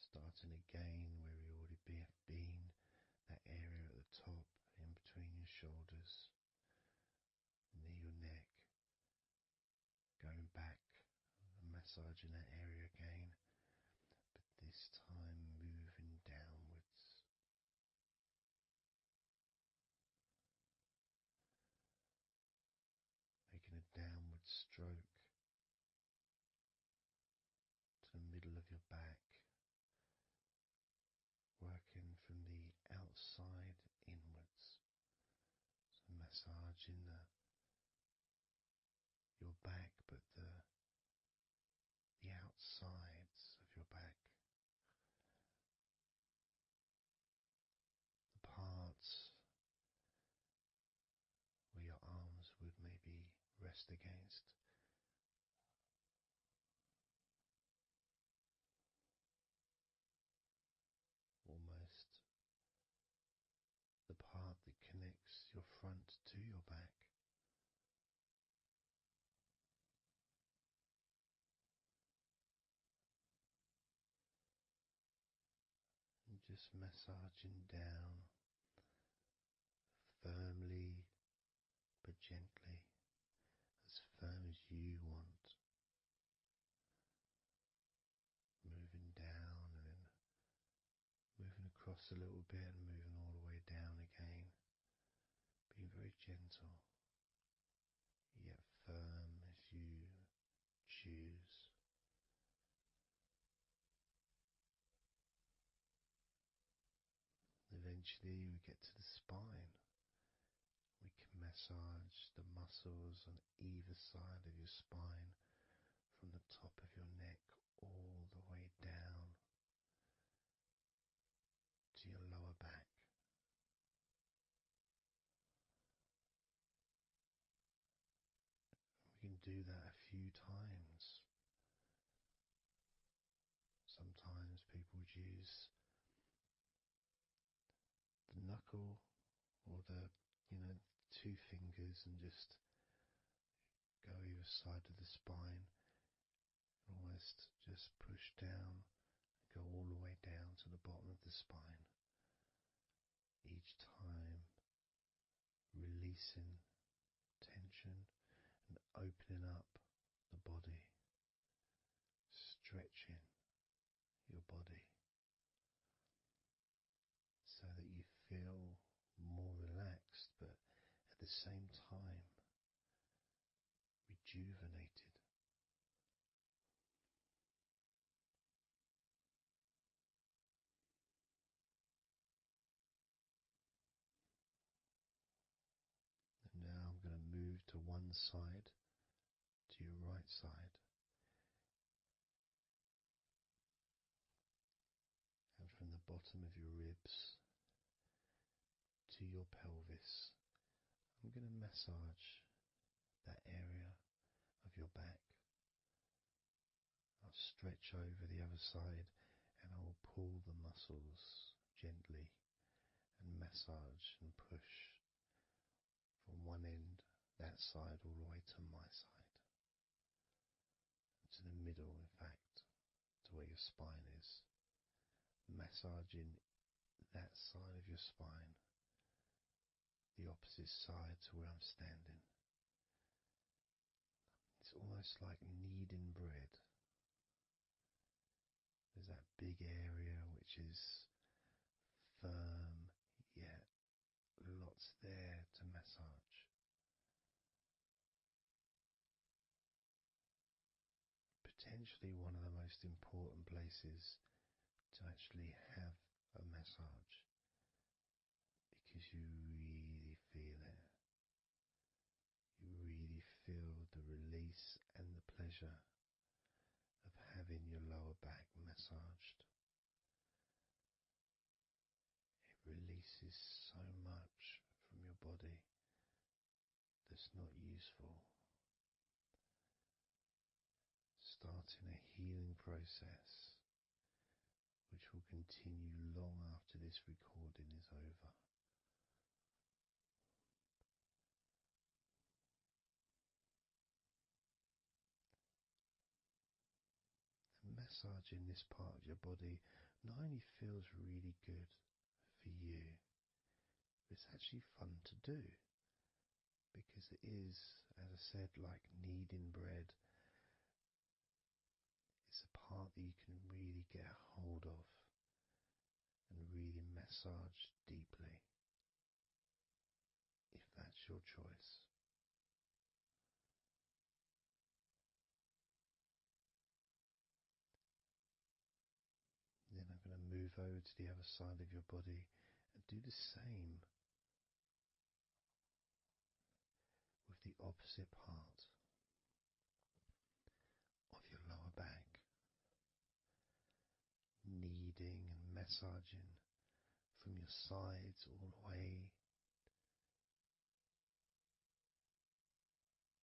[SPEAKER 2] starting again where we already have been, that area at the top in between your shoulders, near your neck, going back and massaging that area again, but this time moving downwards. Making a downward stroke to the middle of your back, working from the outside inwards. So massaging your back, but the outsides of your back, the parts where your arms would maybe rest against. Almost the part that connects your front to your back. And just massaging down firmly but gently, as firm as you want. Moving down and then moving across a little bit and moving all the way down again. Being very gentle, yet firm as you choose. Eventually we get to the spine. We can massage the muscles on either side of your spine, from the top of your neck all the way down to your lower back. We can do that a few times. Sometimes people would use the knuckle or two fingers and just go either side of the spine, almost just push down, go all the way down to the bottom of the spine. Each time releasing tension and opening up the body, stretching your body so that you feel more relaxed, but at the same time rejuvenated. one side to your right side, and from the bottom of your ribs to your pelvis. I'm going to massage that area of your back. I'll stretch over the other side and I will pull the muscles gently and massage and push from one end, that side, all the way to my side. To the middle, in fact, to where your spine is. Massaging that side of your spine, the opposite side to where I'm standing. It's almost like kneading bread. There's that big area which is firm, yet lots there to massage. Potentially one of the most important places to actually have a massage, because you really feel it. You really feel the release and the pleasure of having your lower back massaged. It releases so much from your body that's not useful, starting a healing process which will continue long after this recording is over. And massaging this part of your body not only feels really good for you, but it's actually fun to do, because it is, as I said, like kneading bread. It's a part that you can really get a hold of and really massage deeply, if that's your choice. Then I'm going to move over to the other side of your body and do the same with the opposite part of your lower back, kneading and massaging from your sides all the way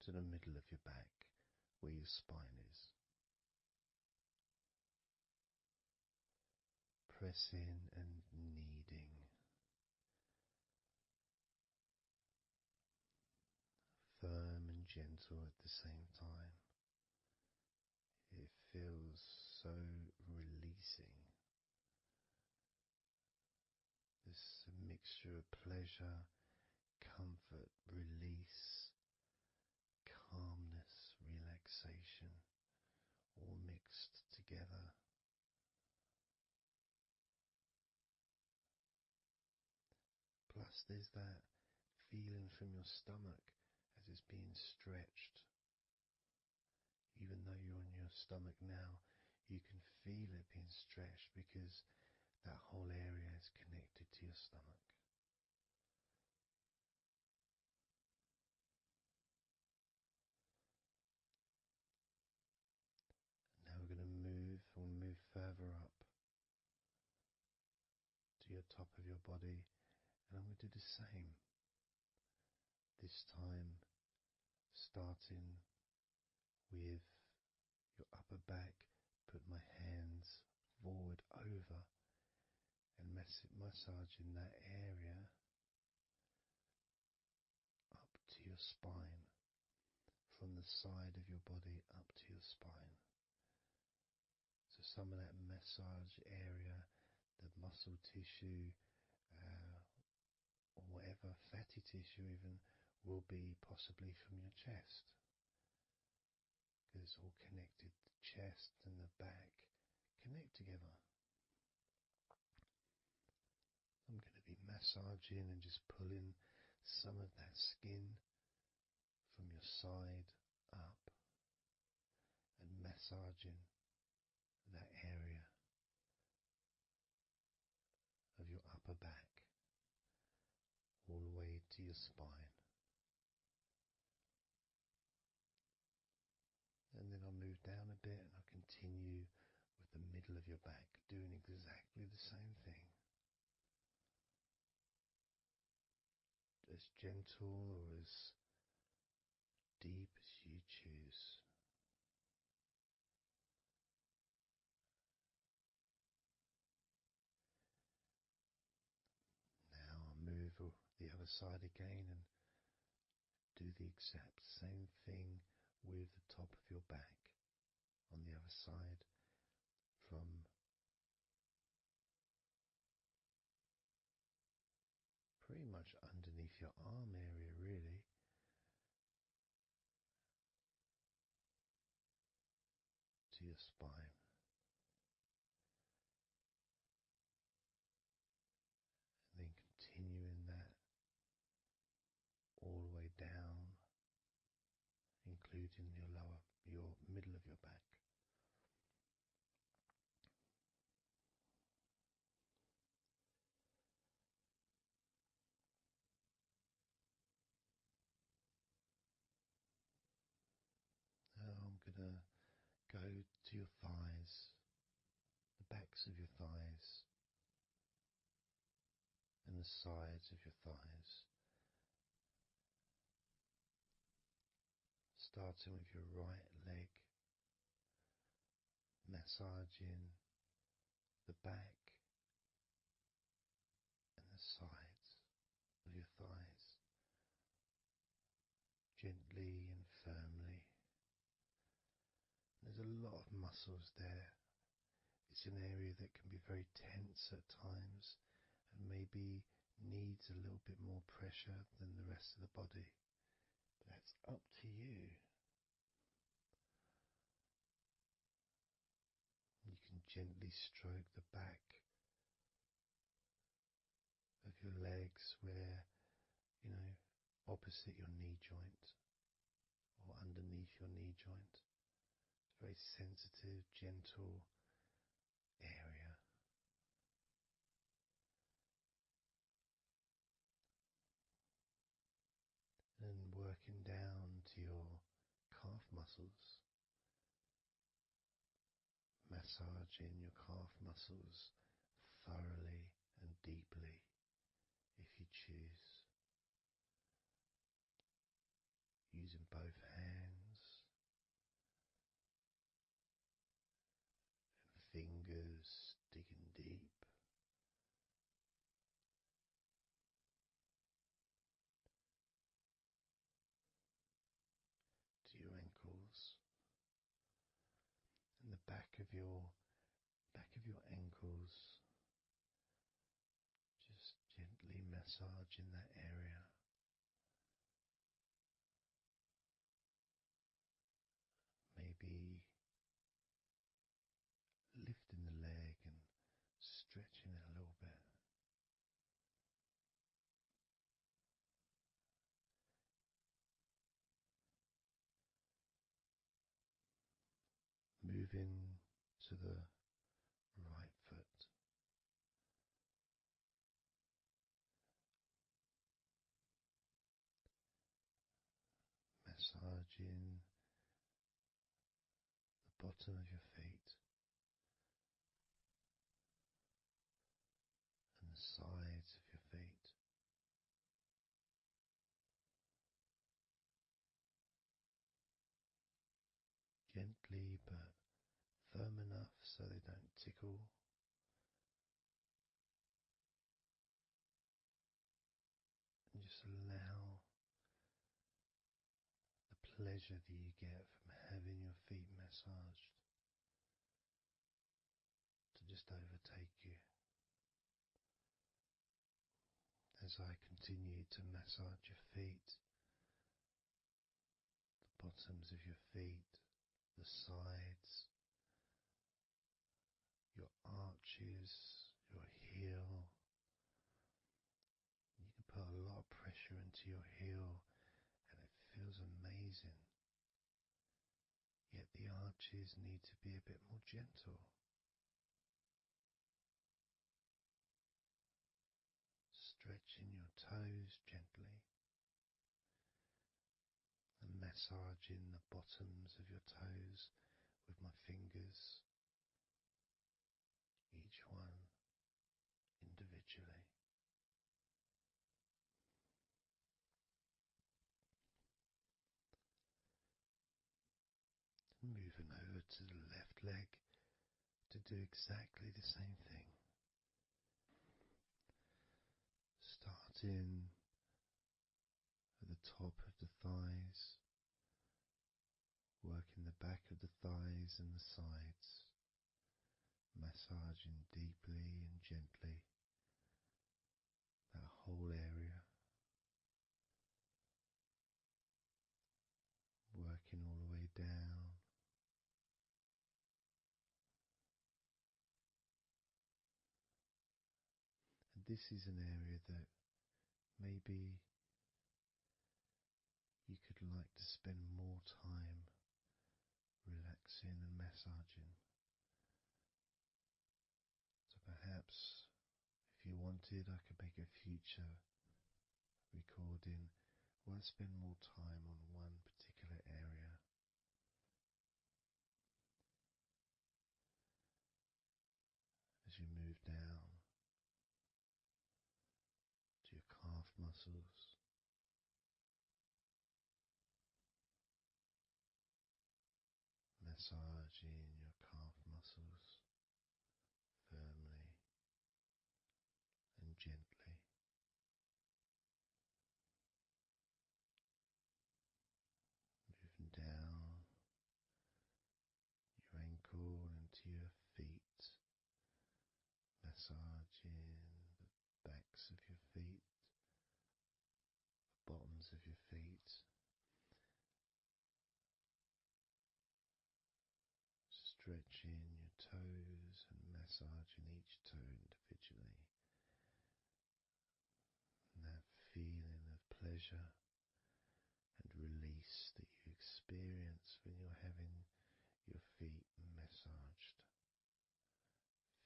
[SPEAKER 2] to the middle of your back where your spine is. Pressing and kneading, firm and gentle at the same time. It feels so releasing. This mixture of pleasure, comfort, release, calmness, relaxation, all mixed together. Plus there's that feeling from your stomach as it's being stretched. Even though you're on your stomach now, you can feel it being stretched because that whole area is connected to your stomach. Now we're going to move further up to your top of your body, and I'm going to do the same. This time starting with your upper back, put my hands forward over and massaging that area up to your spine, from the side of your body up to your spine. So some of that massage area, the muscle tissue, or whatever, fatty tissue even, will be possibly from your chest, because it's all connected. The chest and the back connect together. I'm going to be massaging and just pulling some of that skin from your side up and massaging that area of your upper back all the way to your spine. down a bit, and I'll continue with the middle of your back, doing exactly the same thing. As gentle or as deep as you choose. Now I'll move the other side again and do the exact same thing with the top of your back on the other side, from pretty much underneath your arm area, really, to your spine. And then continuing that all the way down, including your middle of your back. Now I'm gonna go to your thighs, the backs of your thighs, and the sides of your thighs. Starting with your right leg, massaging the back and the sides of your thighs, gently and firmly. There's a lot of muscles there. It's an area that can be very tense at times and maybe needs a little bit more pressure than the rest of the body. But that's up to you. You can gently stroke the back of your legs where, opposite your knee joint or underneath your knee joint. It's a very sensitive, gentle area. And working down to your calf muscles, massaging your calf muscles thoroughly and deeply if you choose, using both hands and fingers, digging deep. To your ankles and the back of your ankles, just gently massaging that area. Maybe lifting the leg and stretching it a little bit. Moving to the right foot. Massaging the bottom of your feet and the sides of your feet. Gently but firm enough so they don't tickle. And just allow the pleasure that you get from having your feet massaged to just overtake you. As I continue to massage your feet, the bottoms of your feet, the sides, your arches, your heel. You can put a lot of pressure into your heel and it feels amazing. Yet the arches need to be a bit more gentle. Stretching your toes gently and massaging the bottoms of your toes with my fingers, each one individually. Moving over to the left leg to do exactly the same thing. Starting at the top of the thighs, working the back of the thighs and the sides, massaging deeply and gently that whole area, working all the way down. And this is an area that maybe you could like to spend more time relaxing and massaging. So perhaps if you wanted, I could make a future recording where I spend more time on one particular area. As you move down to your calf muscles, massaging your calf muscles firmly and gently. Moving down your ankle into your feet, massaging the backs of your feet, the bottoms of your feet, stretching your toes and massaging each toe individually. And that feeling of pleasure and release that you experience when you're having your feet massaged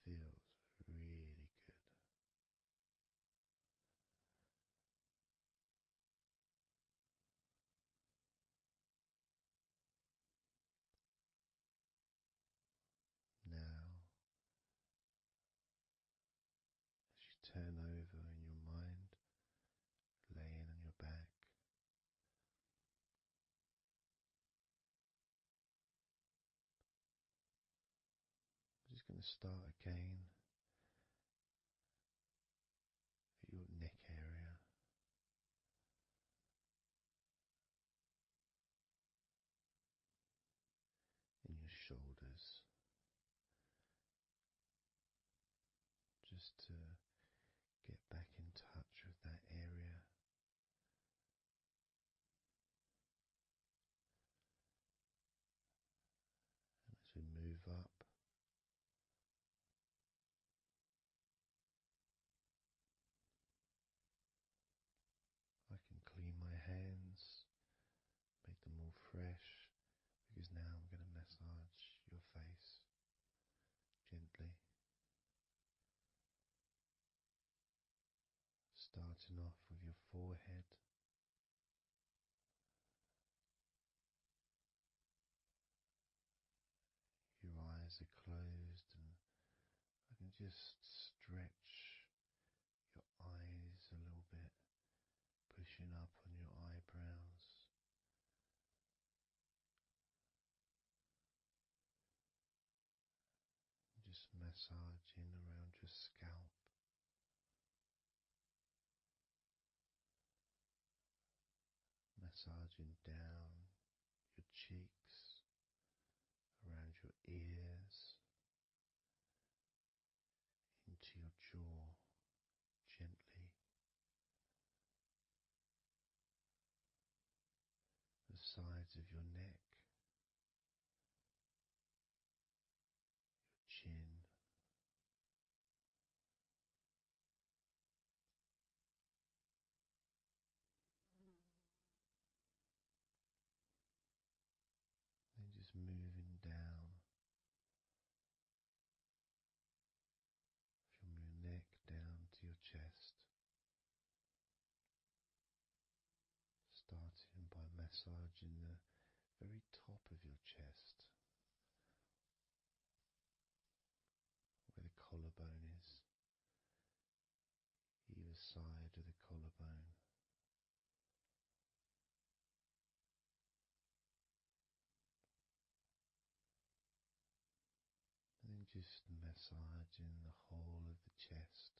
[SPEAKER 2] feels really good. Now, as you turn over in your mind, laying on your back, I'm just going to start again at your neck area. In your shoulders, just to get back in touch with that area. And as we move up, I can clean my hands, make them all fresh, because now I'm going to massage your face gently. Starting off with your forehead, your eyes are closed, and I can just stretch your eyes a little bit, pushing up on your eyebrows. Just massaging around your scalp, massaging down your cheeks, around your ears, into your jaw, gently, the sides of your neck, your chin, then just moving down from your neck down to your chest, starting by massaging the very top of your chest, side of the collarbone. And then just massaging the whole of the chest.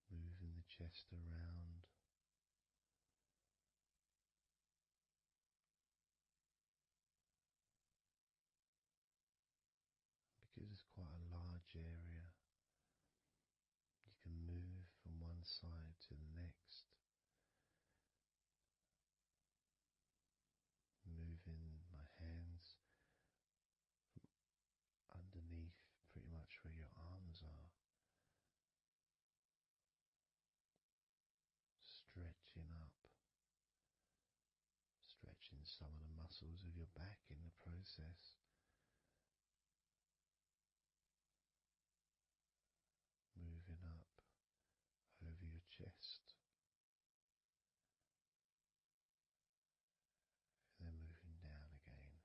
[SPEAKER 2] Moving the chest around. Because it's quite a large area, you can move from one side to the next, moving my hands underneath pretty much where your arms are, stretching up, stretching some of the muscles of your back in the process. Moving up over your chest, and then moving down again.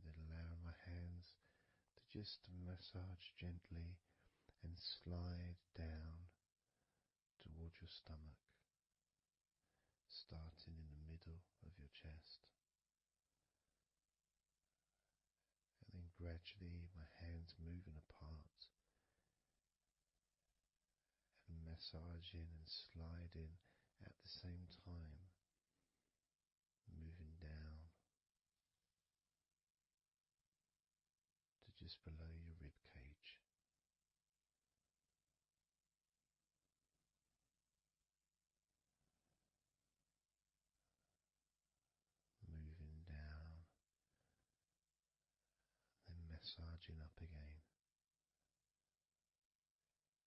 [SPEAKER 2] Then allowing my hands to just massage gently and slide down towards your stomach, starting in the middle of your chest. And then gradually my hands moving apart and massaging and sliding at the same time, moving down to just below your rib cage. Moving down, then massaging up again,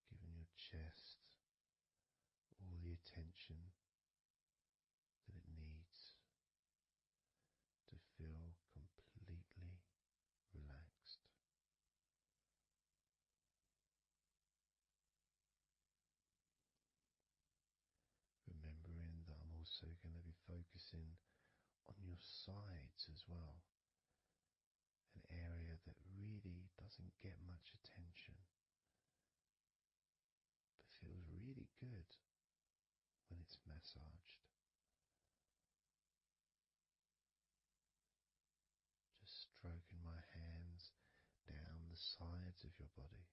[SPEAKER 2] giving your chest all the attention that it needs to feel completely relaxed. Remembering that I'm also going to be focusing on your sides as well, an area that really doesn't get much attention but feels really good when it's massaged. Just stroking my hands down the sides of your body,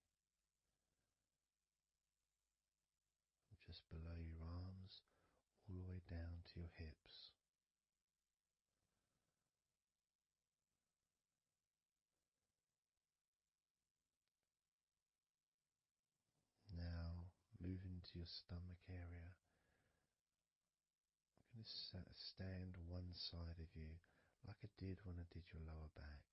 [SPEAKER 2] just below your arms, all the way down to your hips. Now, moving to your stomach area, I'm going to stand one side of you like I did when I did your lower back.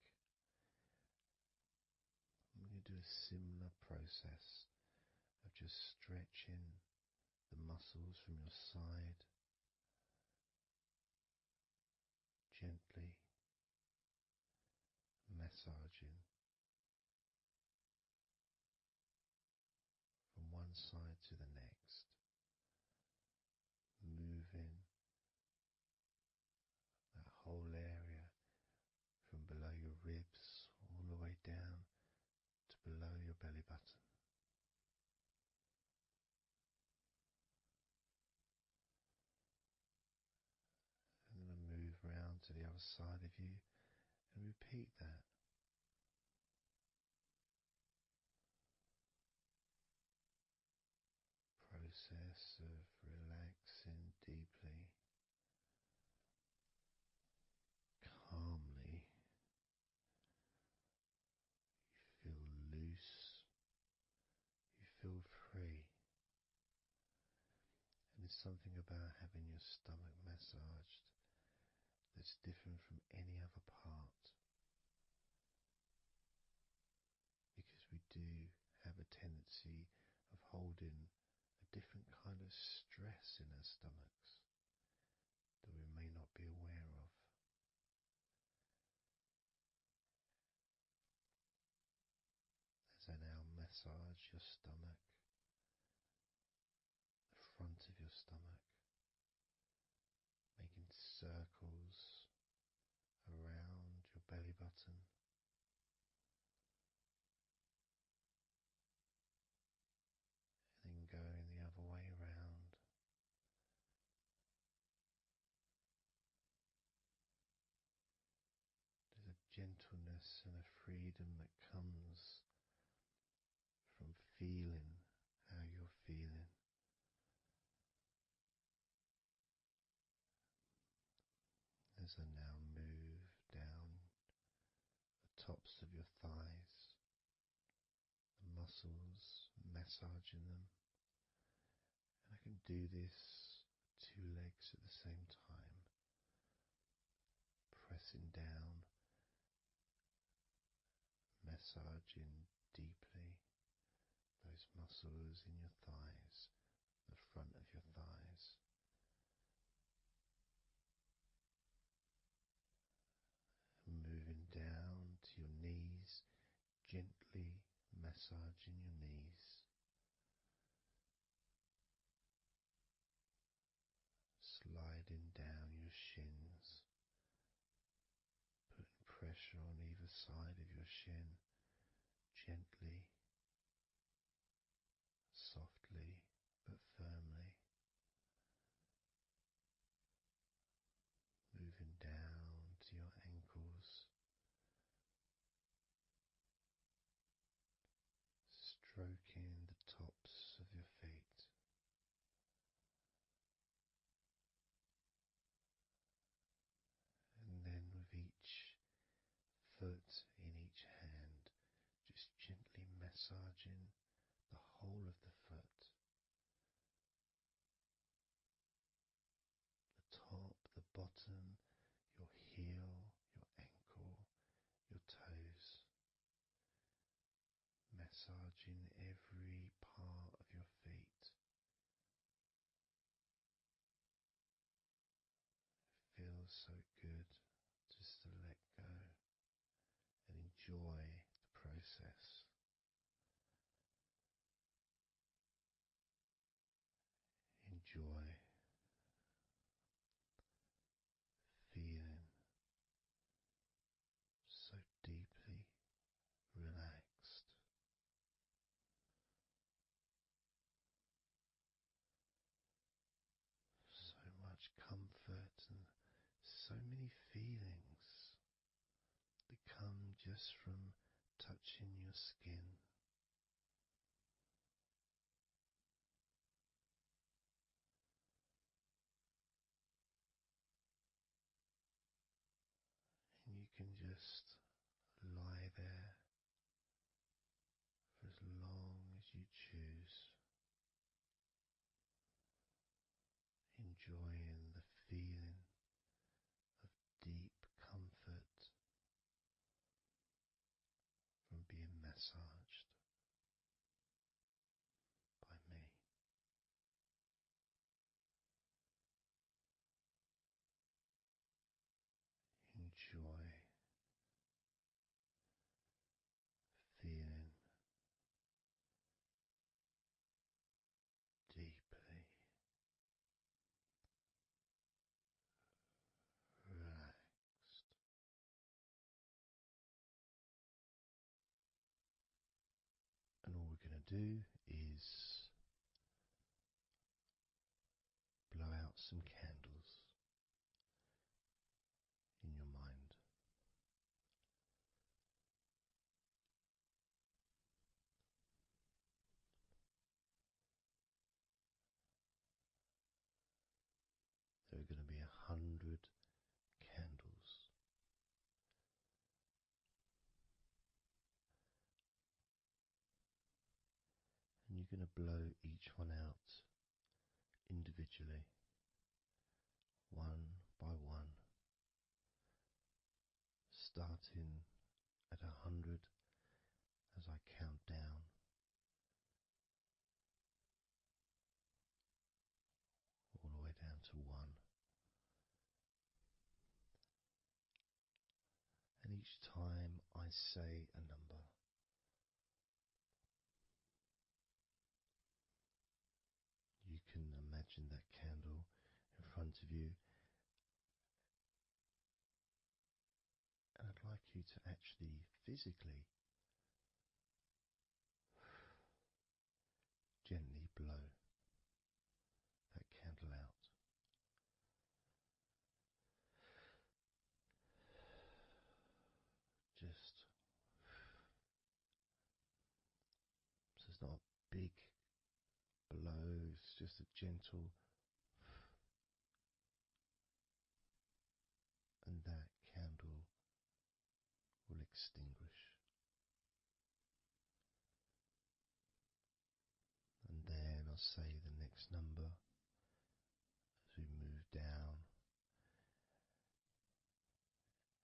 [SPEAKER 2] I'm going to do a similar process of just stretching the muscles from your side gently, massaging from one side to the next, moving that whole area from below your ribs all the way down to below your belly button. And then move round to the other side of you and repeat that. Process of relaxing deeply, calmly. You feel loose, you feel free. And there's something about having your stomach massaged that's different from any other part, because we do have a tendency of holding a different kind of stress in our stomachs that we may not be aware of. massage your stomach, the front of your stomach, making circles around your belly button. And then going the other way around. There's a gentleness and a freedom that comes from feeling how you're feeling. As I now move down the tops of your thighs, the muscles, massaging them. And I can do this with two legs at the same time, pressing down, massaging deeply those muscles in your thighs, the front of your thighs. And moving down to your knees, gently massaging your knees. Sliding down your shins, putting pressure on either side of your shin, gently, softly but firmly. Moving down to your ankles, stroking the tops of your feet. And then with each foot in each hand, just gently massaging the whole of the foot. The top, the bottom, your heel, your ankle, your toes. Massaging every part of your feet. Feels so good just to let go and enjoy the process. Enjoy feeling so deeply relaxed. So much comfort and so many feelings that come just from touching your skin. And you can just lie there for as long as you choose, enjoying the feeling of deep comfort from being massaged by me. Enjoy feeling deeply relaxed. And all we're going to do is blow out some candles in your mind. There are going to be 100 candles. And you're going to blow each one out individually, one by one, starting at 100 as I count down, all the way down to 1. And each time I say a number, imagine that candle in front of you, and I'd like you to actually physically gently blow that candle out. Just so it's not a big blow, it's just a gentle, and that candle will extinguish. And then I'll say the next number as we move down,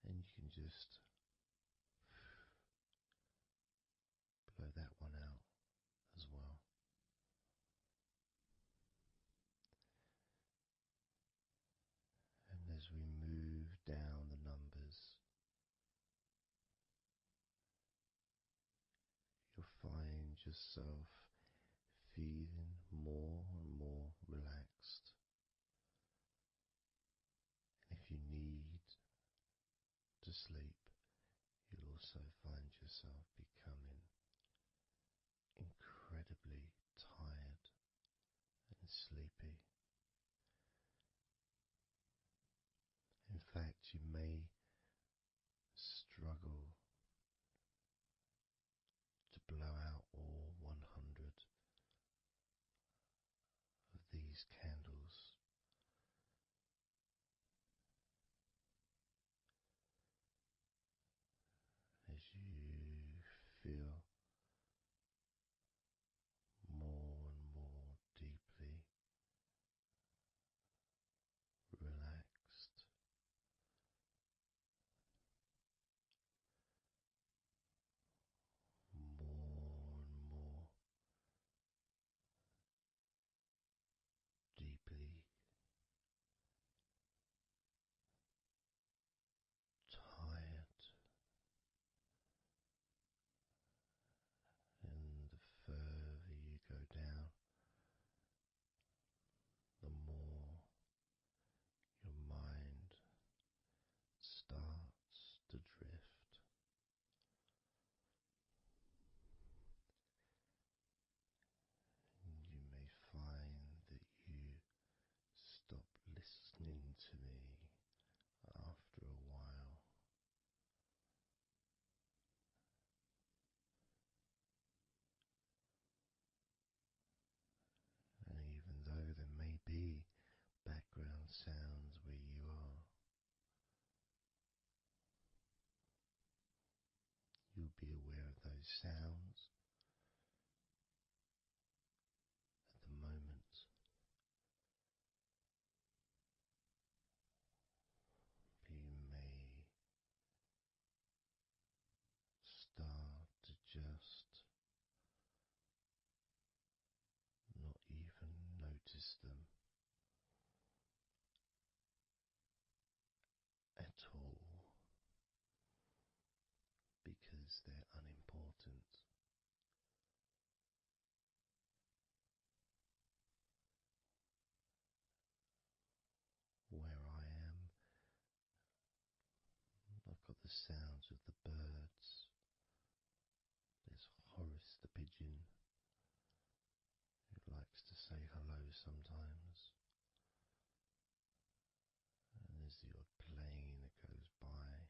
[SPEAKER 2] and you can just blow that one out as well. And as we move down the numbers, you'll find yourself feeling more and more relaxed. And if you need to sleep, you'll also find yourself becoming incredibly tired and sleepy. In fact, you may struggle to blow out all 100 of these candles. As you feel more and more deeply relaxed, more and more deeply tired, and the further you go down, the more your mind starts to drift. And you may find that you stop listening to me after a while. And even though there may be background sounds where you are, you'll be aware of those sounds at the moment. You may start to just not even notice them at all because they're unimportant. Where I am, I've got the sounds of the birds. There's Horace the pigeon, who likes to say hello sometimes. And there's the odd plane that goes by,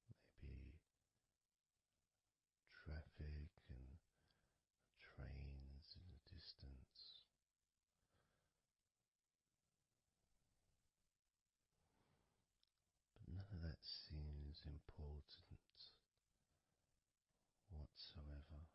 [SPEAKER 2] maybe traffic and trains in the distance. But none of that seems important whatsoever.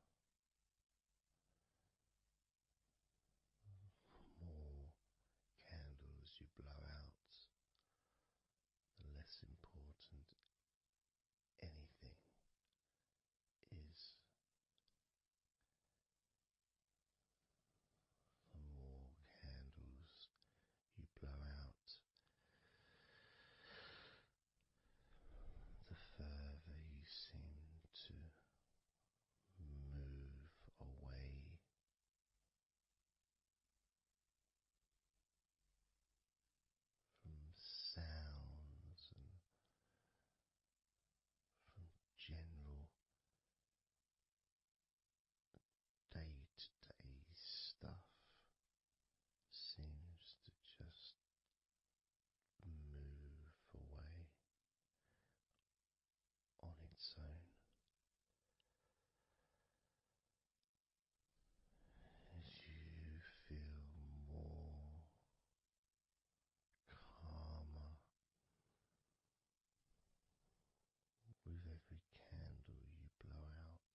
[SPEAKER 2] every candle you blow out,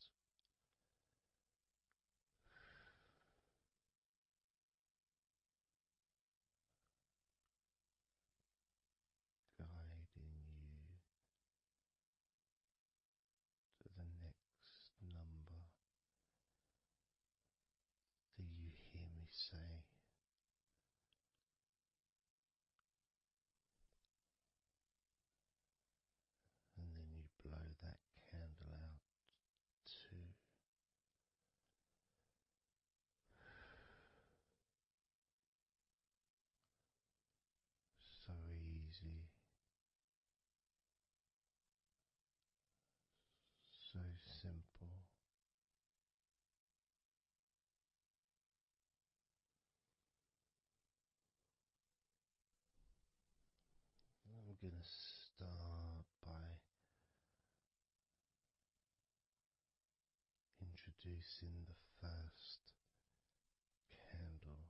[SPEAKER 2] guiding you to the next number that you hear me say, and then you blow that candle out too. So easy, so simple. I'm going to start by introducing the first candle,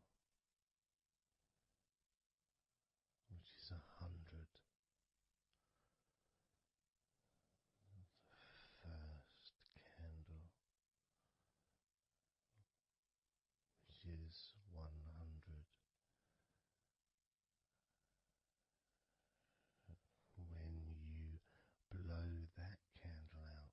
[SPEAKER 2] which is 100. First candle, which is 100. When you blow that candle out,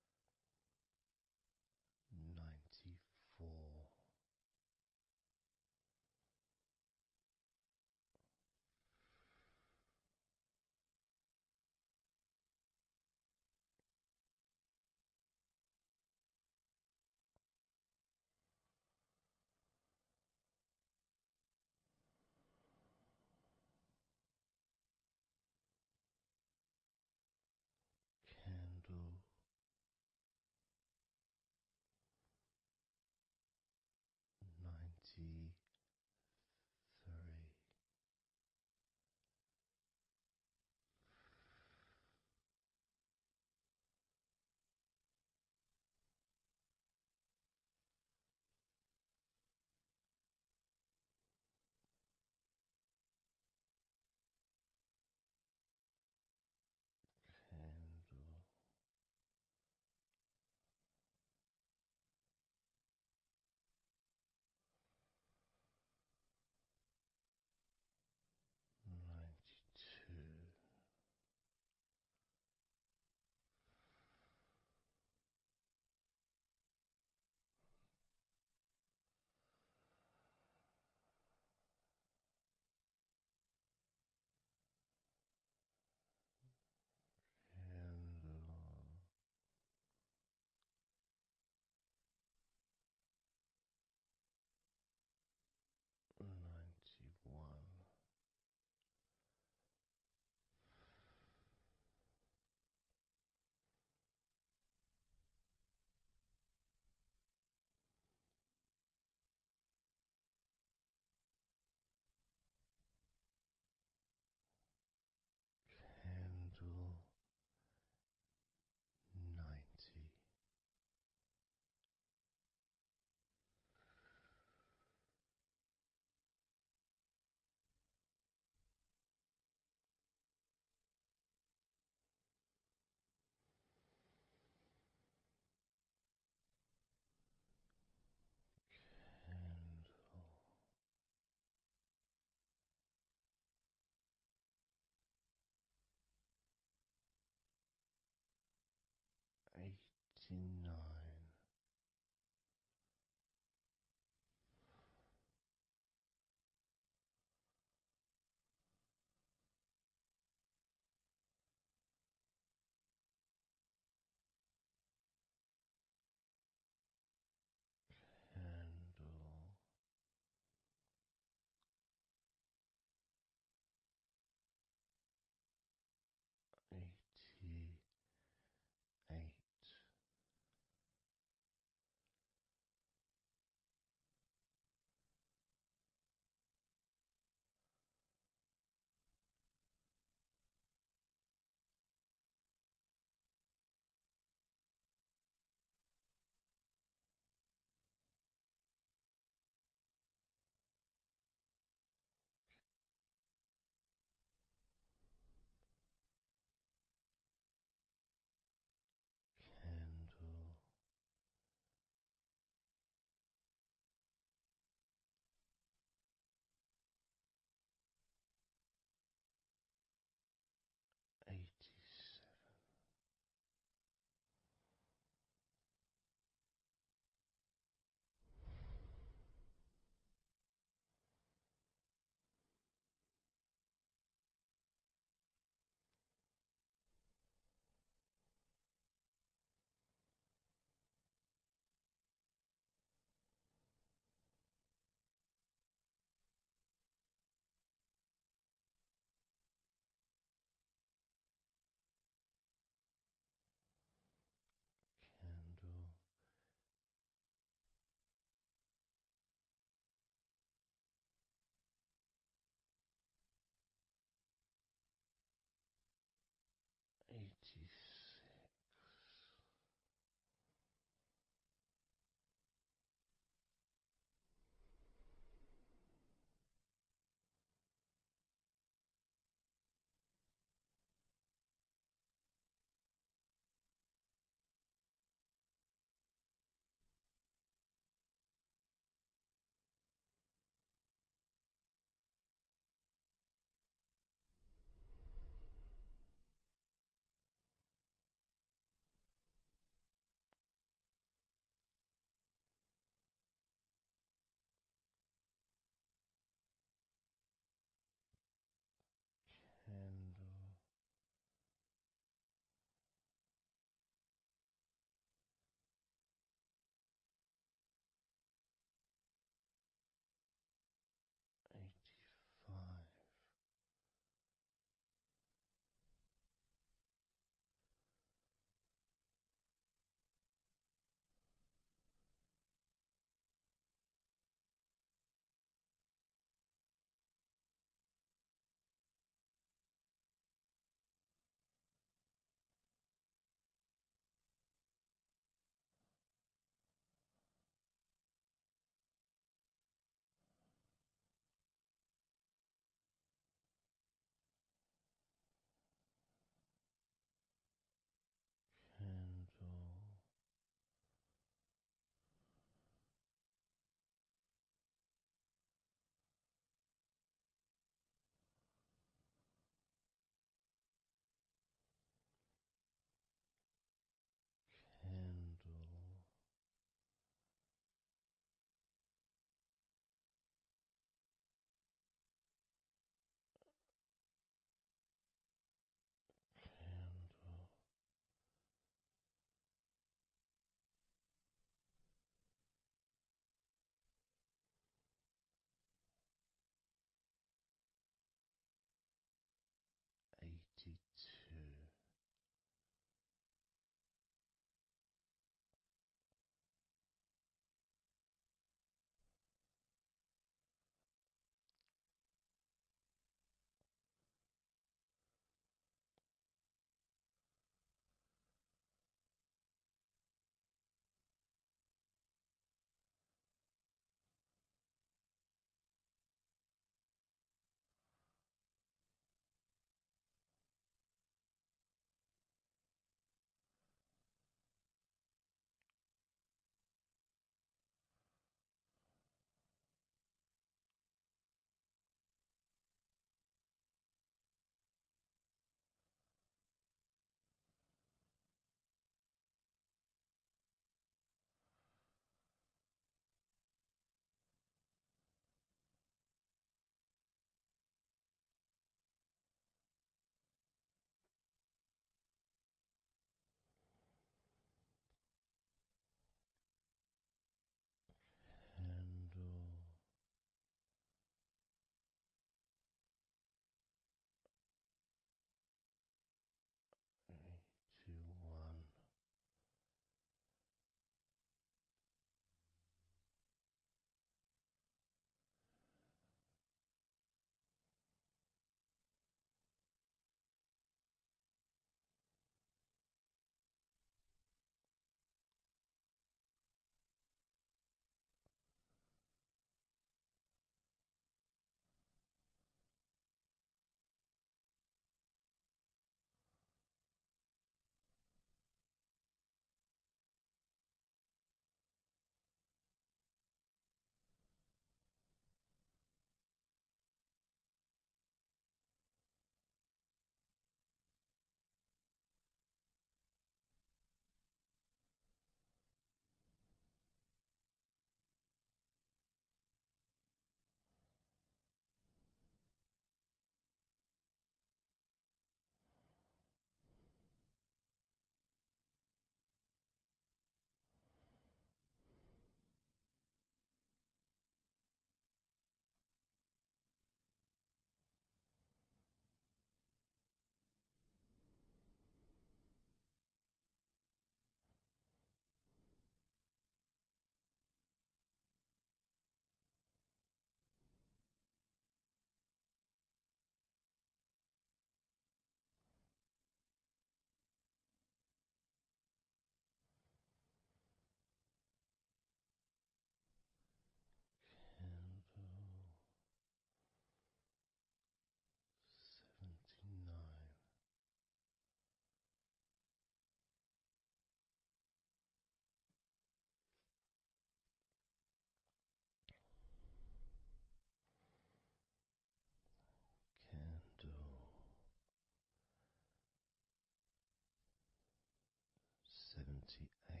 [SPEAKER 2] 78.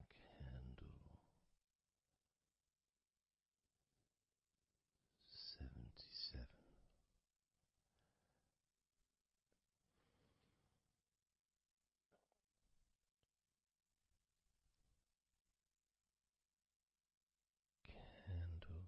[SPEAKER 2] Candle 77. Candle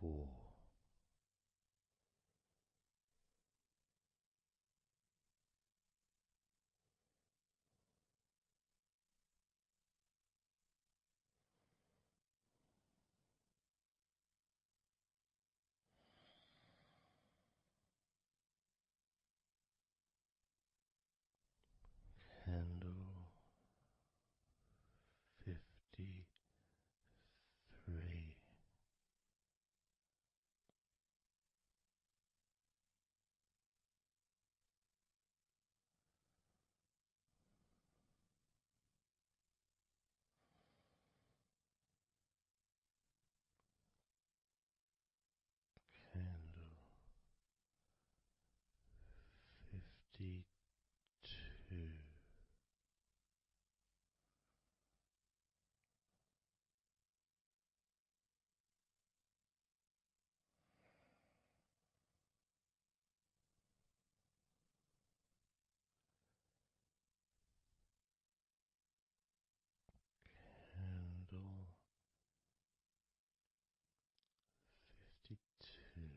[SPEAKER 2] 4. Candle 53. Candle 52. Candle 52.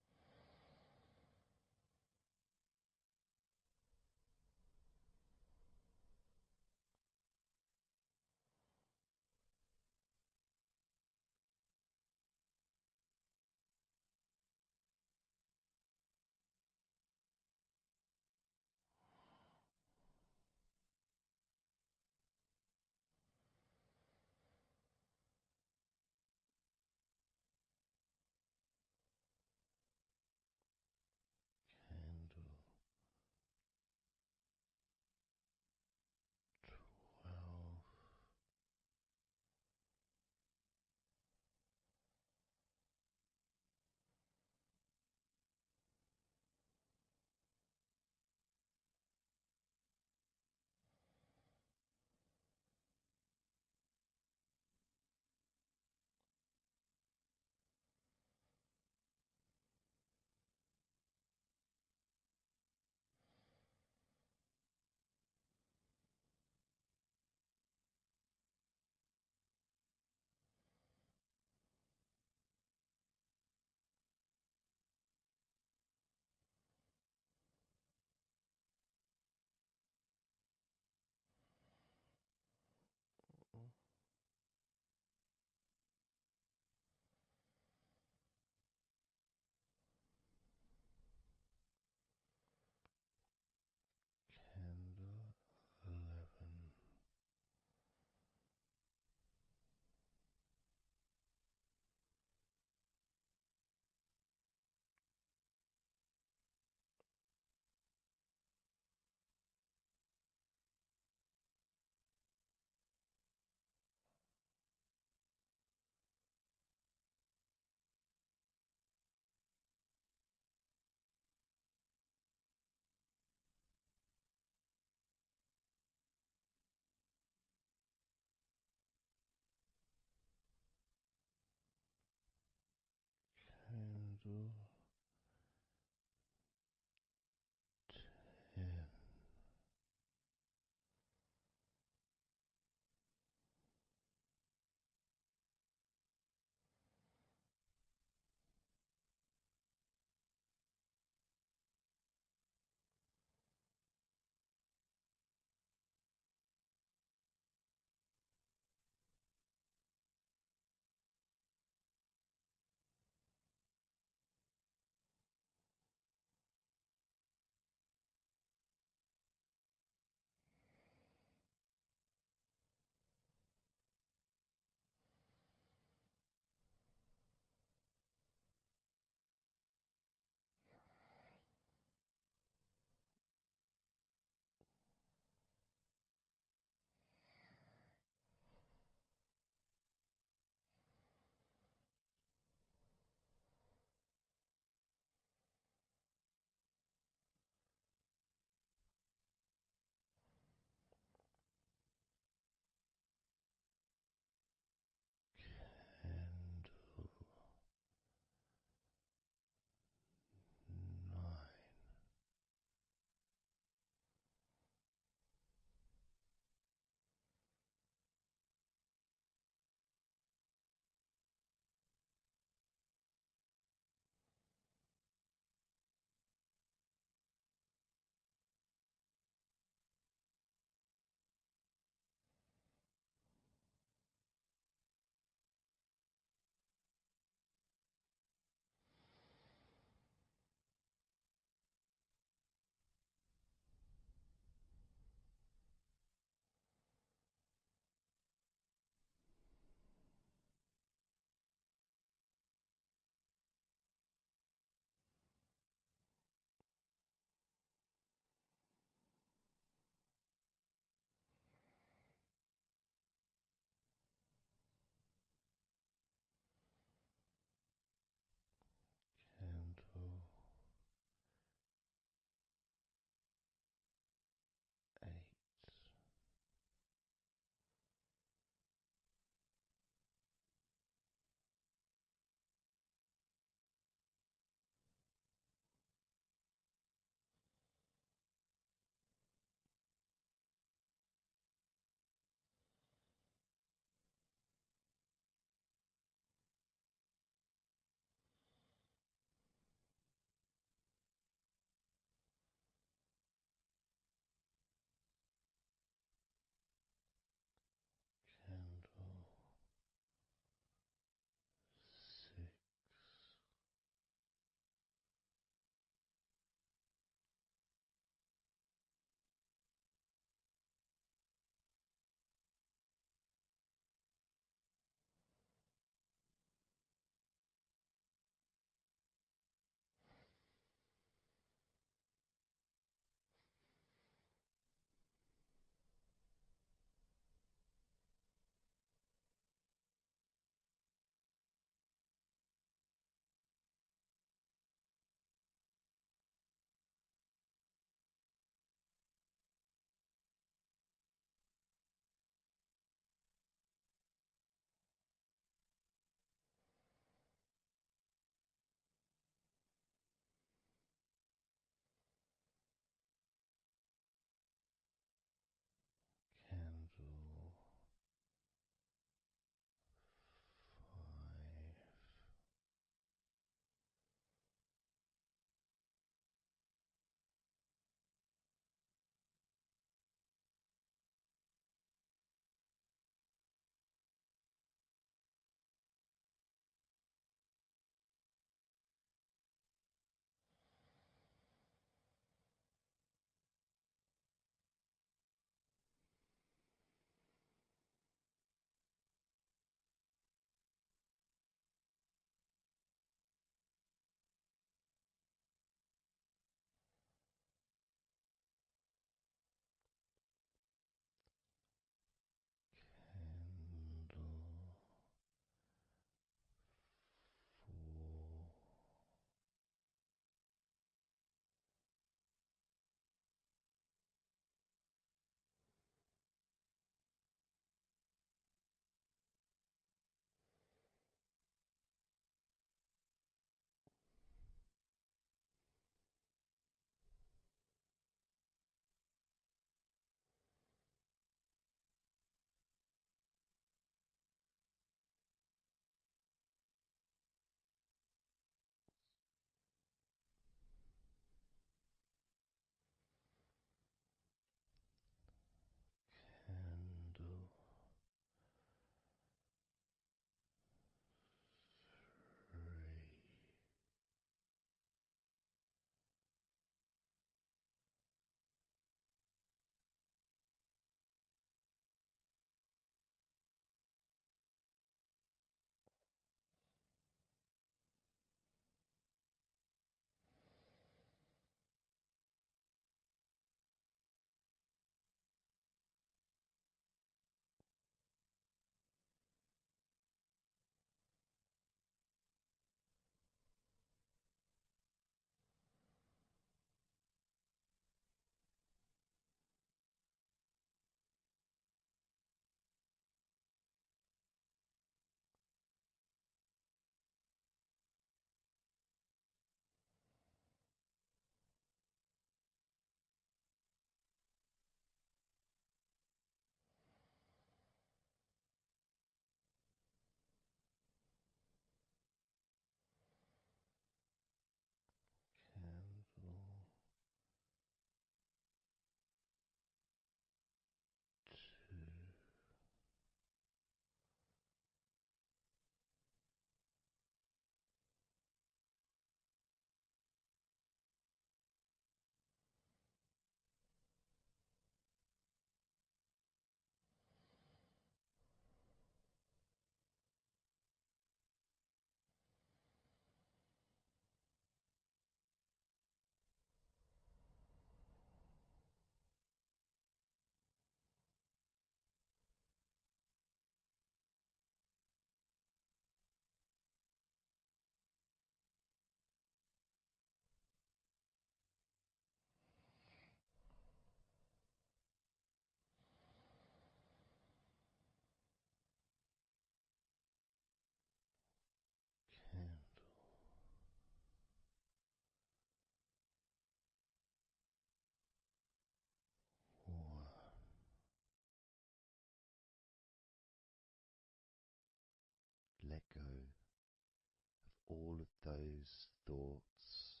[SPEAKER 2] those thoughts,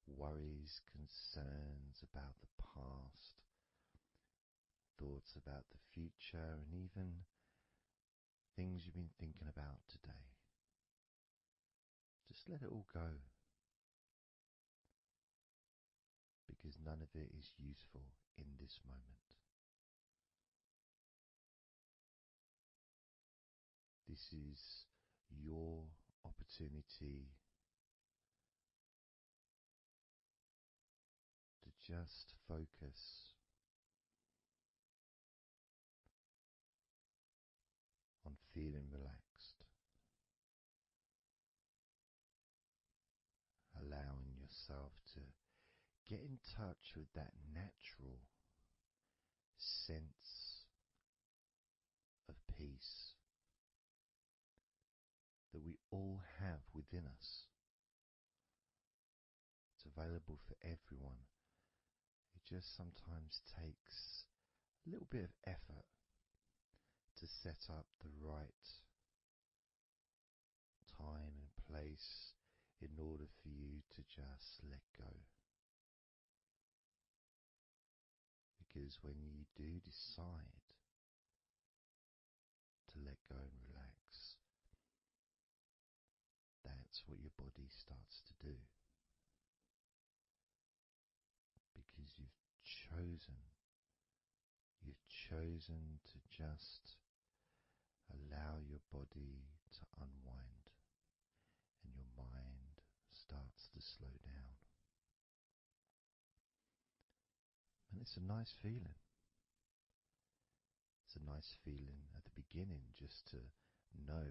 [SPEAKER 2] worries, concerns about the past, thoughts about the future, and even things you've been thinking about today. Just let it all go, because none of it is useful in this moment. This is your opportunity to just focus on feeling relaxed, allowing yourself to get in touch with that natural sense of peace that we all have within us. It's available for everyone. It just sometimes takes a little bit of effort to set up the right time and place in order for you to just let go. Because when you do decide to let go and relax, that's what your body starts to do. Because you've chosen to just allow your body to unwind, and your mind starts to slow down. And it's a nice feeling. It's a nice feeling at the beginning just to know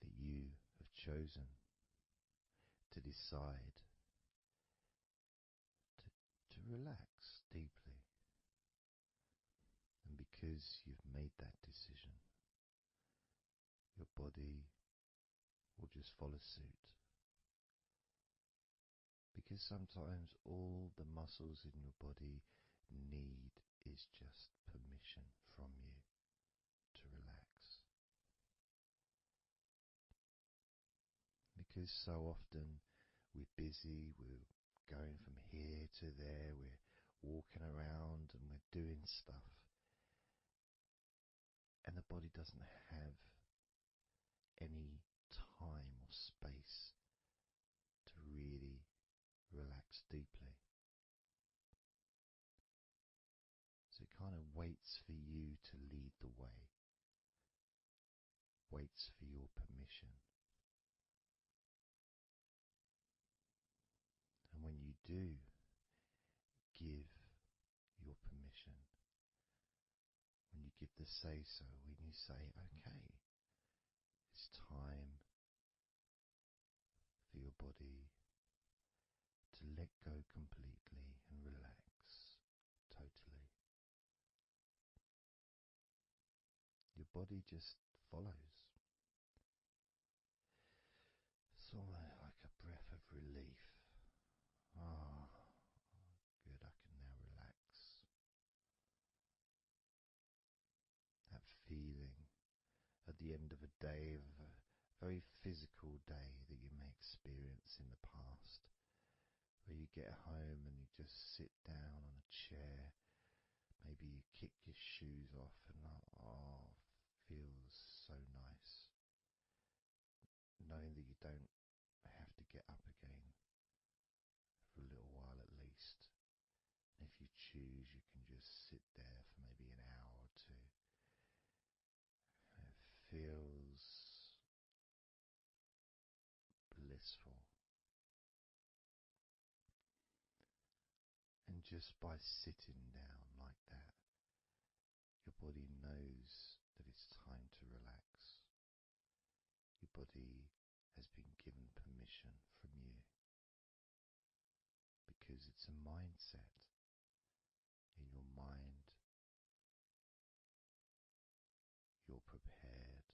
[SPEAKER 2] that you have chosen to decide to relax deeply. And because you've made that decision, your body will just follow suit. Because sometimes all the muscles in your body need is just permission from you to relax. Because so often we're busy, we're going from here to there, we're walking around and we're doing stuff, and the body doesn't have any time or space to really relax deeply. So it kind of waits for you to lead the way, waits for your permission. And when you do give your permission, when you give the say-so, when you say, okay, it's time for your body to let go completely and relax totally, your body just follows. It's almost like a breath of relief. Ah, good, I can now relax. That feeling at the end of a day, of a very physical day that you may experience in the past, where you get home and you just sit down on a chair, maybe you kick your shoes off and feels so nice. Knowing that you don't have to get up again for a little while at least. And if you choose, you can just sit there for maybe an hour or two. And it feels blissful. And just by sitting down like that, your body knows that it's time to relax. Your body has been given permission from you, because it's a mindset. In your mind, you're prepared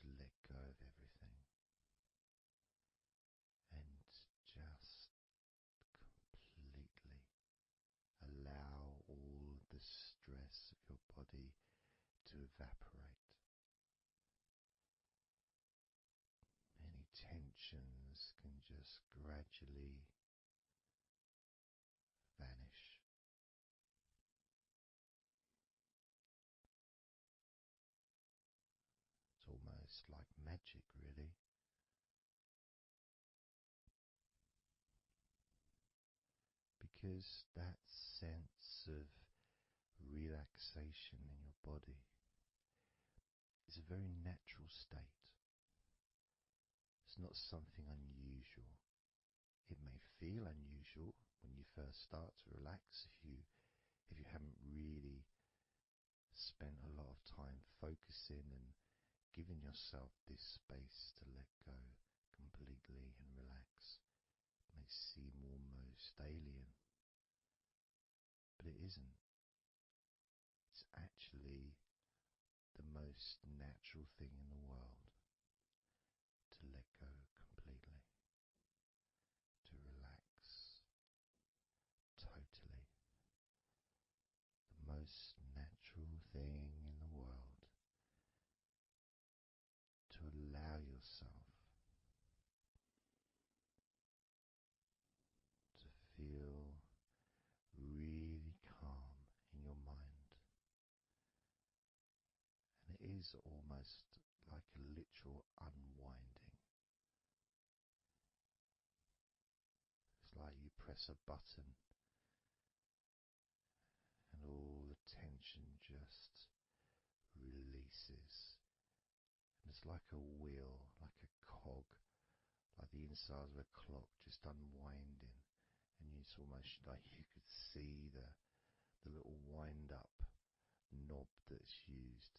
[SPEAKER 2] to let go of everything and just completely allow all the stress of your body to evaporate. Any It's like magic, really, because that sense of relaxation in your body is a very natural state. It's not something unusual. It may feel unusual when you first start to relax if you haven't really spent a lot of time focusing and giving yourself this space to let go completely and relax. It may seem almost alien, but it isn't. It's actually the most natural thing in the world to let go completely, to relax totally. The most natural thing in the world to allow yourself to feel really calm in your mind. And it is almost like a literal unwinding. It's like you press a button and all the tension just releases. And it's like a wheel, like a cog, like the inside of a clock just unwinding. And it's almost like you could see the little wind up knob that's used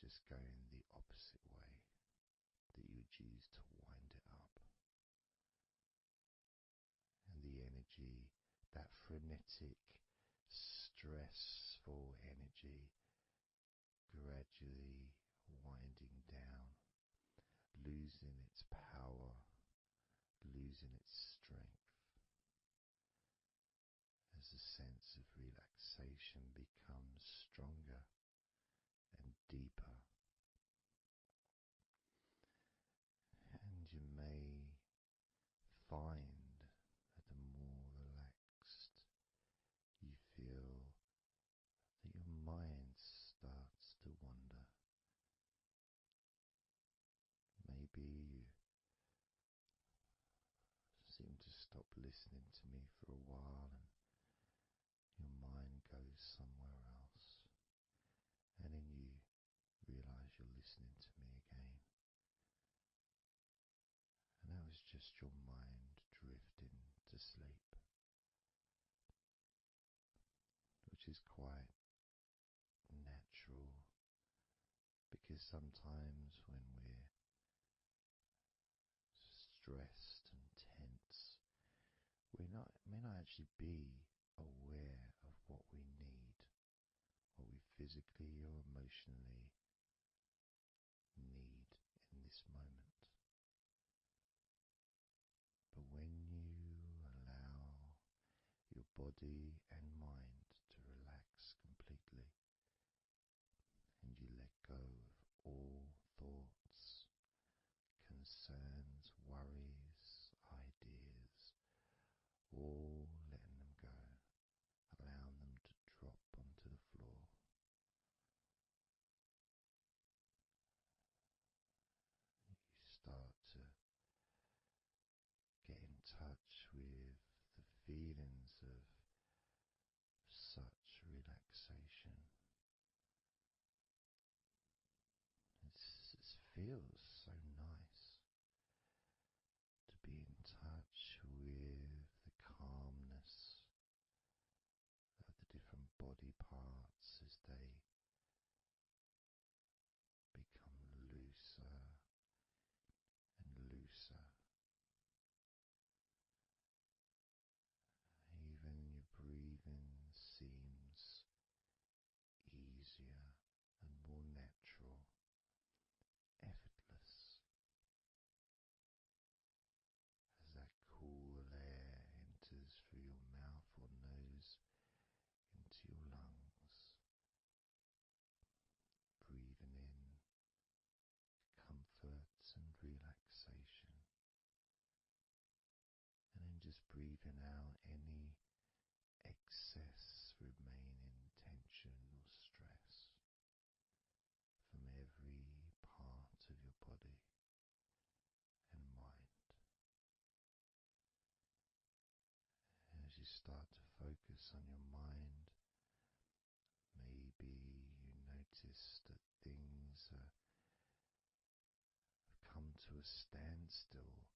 [SPEAKER 2] just going the opposite way that you would use to wind it up. And the energy, that frenetic, stressful energy, gradually winding down, losing its power, losing its strength, as the sense of relaxation becomes stronger and deeper. And you may find that the more relaxed you feel, that your mind starts to wander. Maybe you seem to stop listening to me for a while and your mind goes somewhere else, and then you realize you're listening to me again. And that was just your mind drifting to sleep, which is quite natural, because sometimes when we're stressed and tense, we may not actually be aware of what we need, what we physically or emotionally need in this moment. But when you allow your body and mind to relax completely, and you let go of all thoughts, concerns, worries, ideas, all letting them go, allowing them to drop onto the floor. You start to get in touch with the feelings of such relaxation. It feels so nice to be in touch with the calmness of the different body parts as they become looser and looser. Even your breathing seems easier and more natural, effortless, as that cool air enters through your mouth or nose into your lungs, breathing in comfort and relaxation, and then just breathing out any excess remaining tension or stress from every part of your start to focus on your mind. Maybe you notice that things have come to a standstill,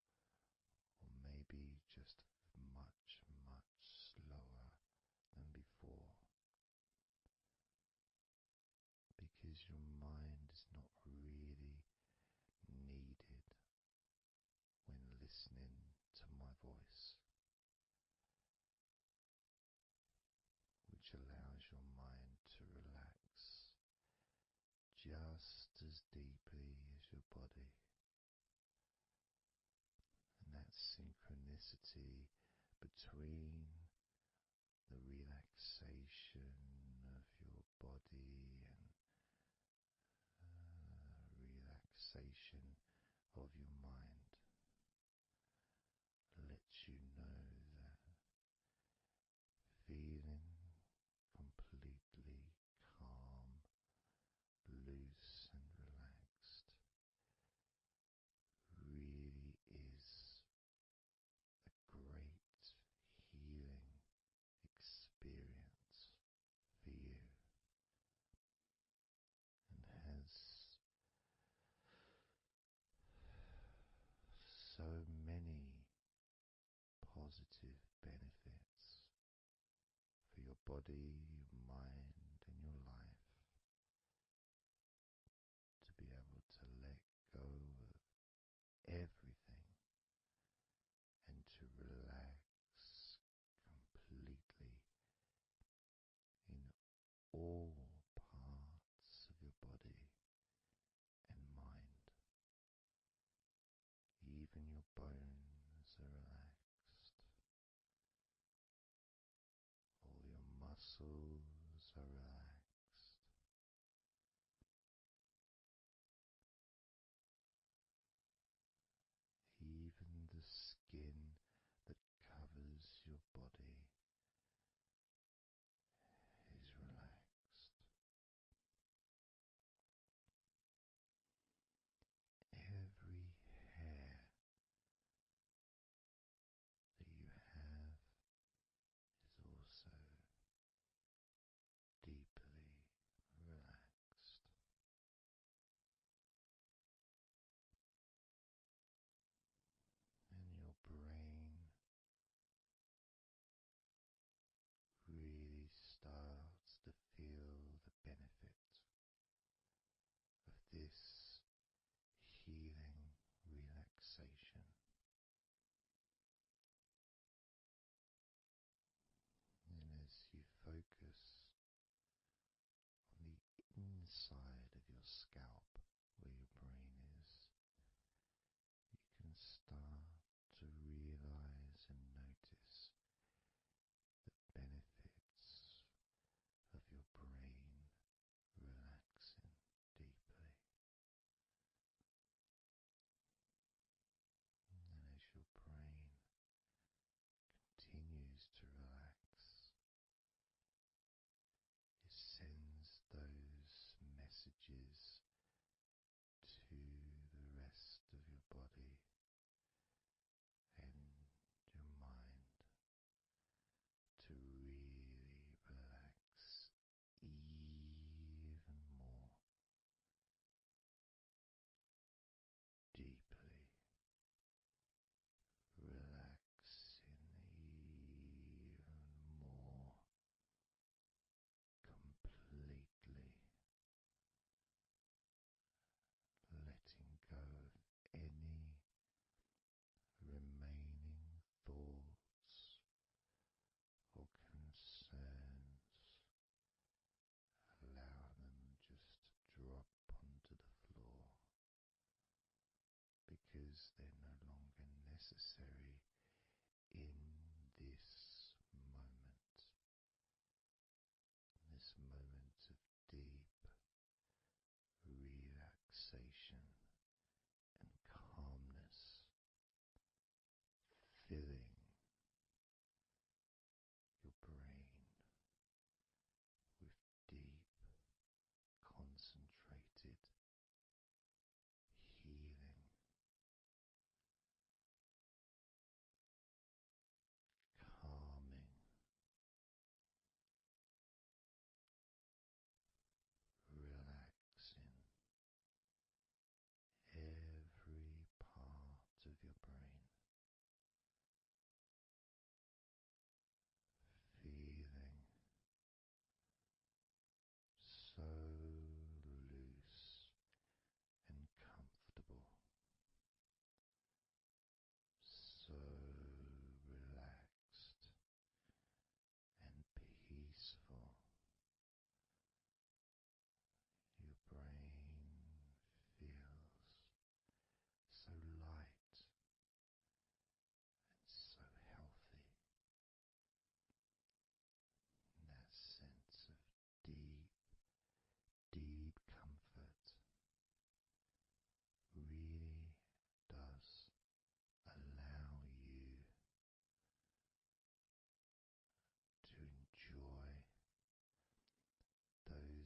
[SPEAKER 2] or maybe just much, much slower than before, because your mind is not really needed when listening to my voice, which allows your mind to relax just as deeply as your body. And that synchronicity between the relaxation of your body and relaxation of your mind lets you know that feeling completely calm, loose, and relaxed really is a great healing experience for you, and has so many positive benefits for your body, your mind, and your life, to be able to let go of everything and to relax completely in all parts of your body and mind. Even your bones are relaxed. All your muscles are relaxed. Even the skin that covers your body is relaxed. Every hair that you have is also deeply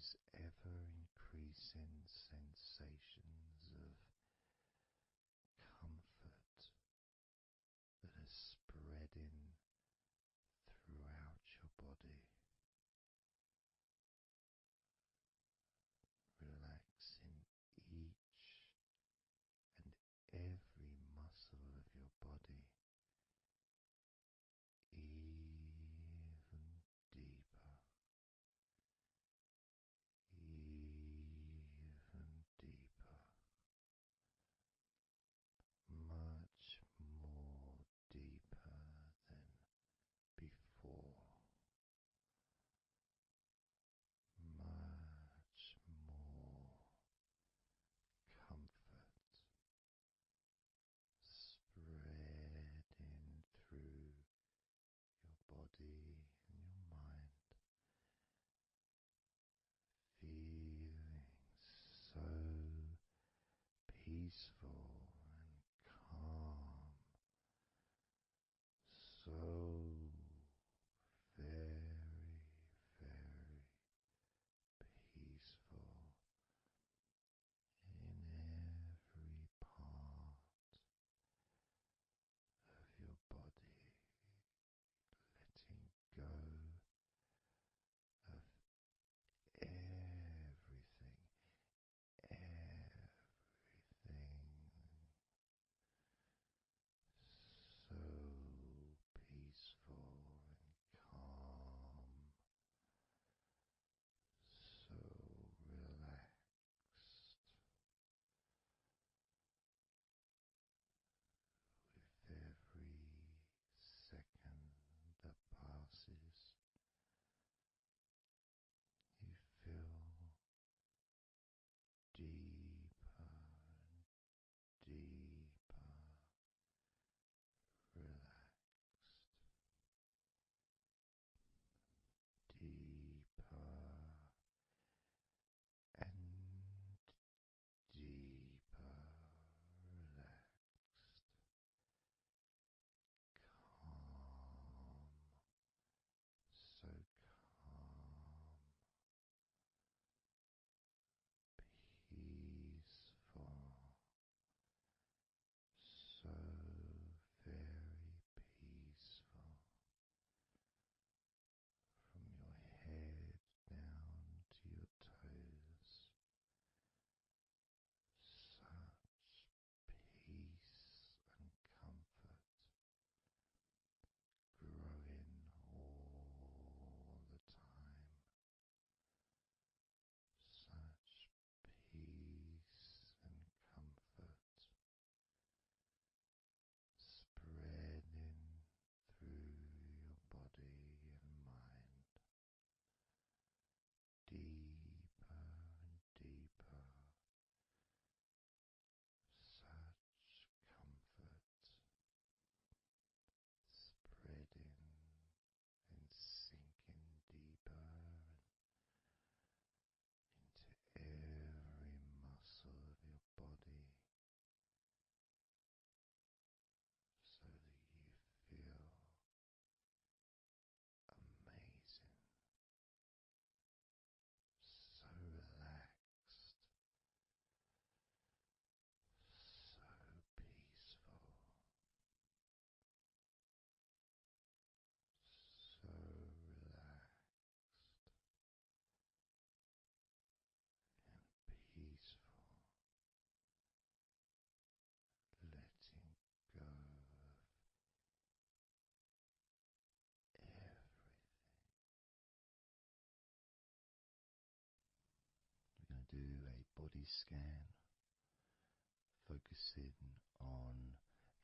[SPEAKER 2] those ever increasing sensations of comfort that are spreading throughout your body, relaxing each and every muscle of your body even deeper, even deeper, much more deeper than before, much more comfort spreading through your body and your mind, feeling so peaceful and calm, so very, very peaceful in every part of your body, letting go of everything, so peaceful and calm, so relaxed with every second that passes. You feel deeper and deeper relaxed, deeper and deeper relaxed, calm, so calm, peaceful, so very peaceful, from your head down to your toes, such peace and comfort growing all the time, such peace and comfort spreading through your body and mind, deeper and deeper, such comfort spreading and sinking deeper into every muscle of your body, so that you feel amazing, so relaxed, so peaceful, so relaxed and peaceful, letting go of everything. We're going to do a body scan, focusing on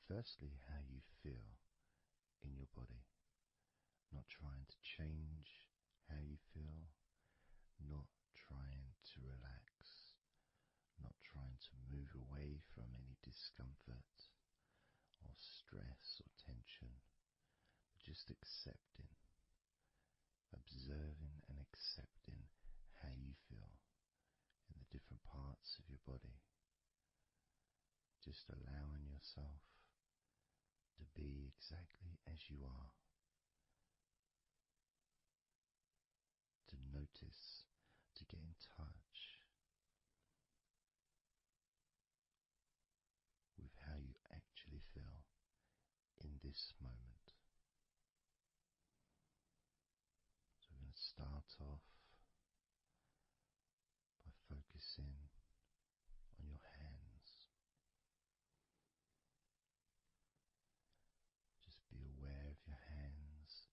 [SPEAKER 2] firstly how you feel in your body, not trying to change how you feel, not trying to relax, not trying to move away from any discomfort or stress or tension, but just accepting, observing and accepting how you feel in the different parts of your body. Just allowing yourself to be exactly as you are, to notice, to get in this moment. So we're going to start off by focusing on your hands. Just be aware of your hands.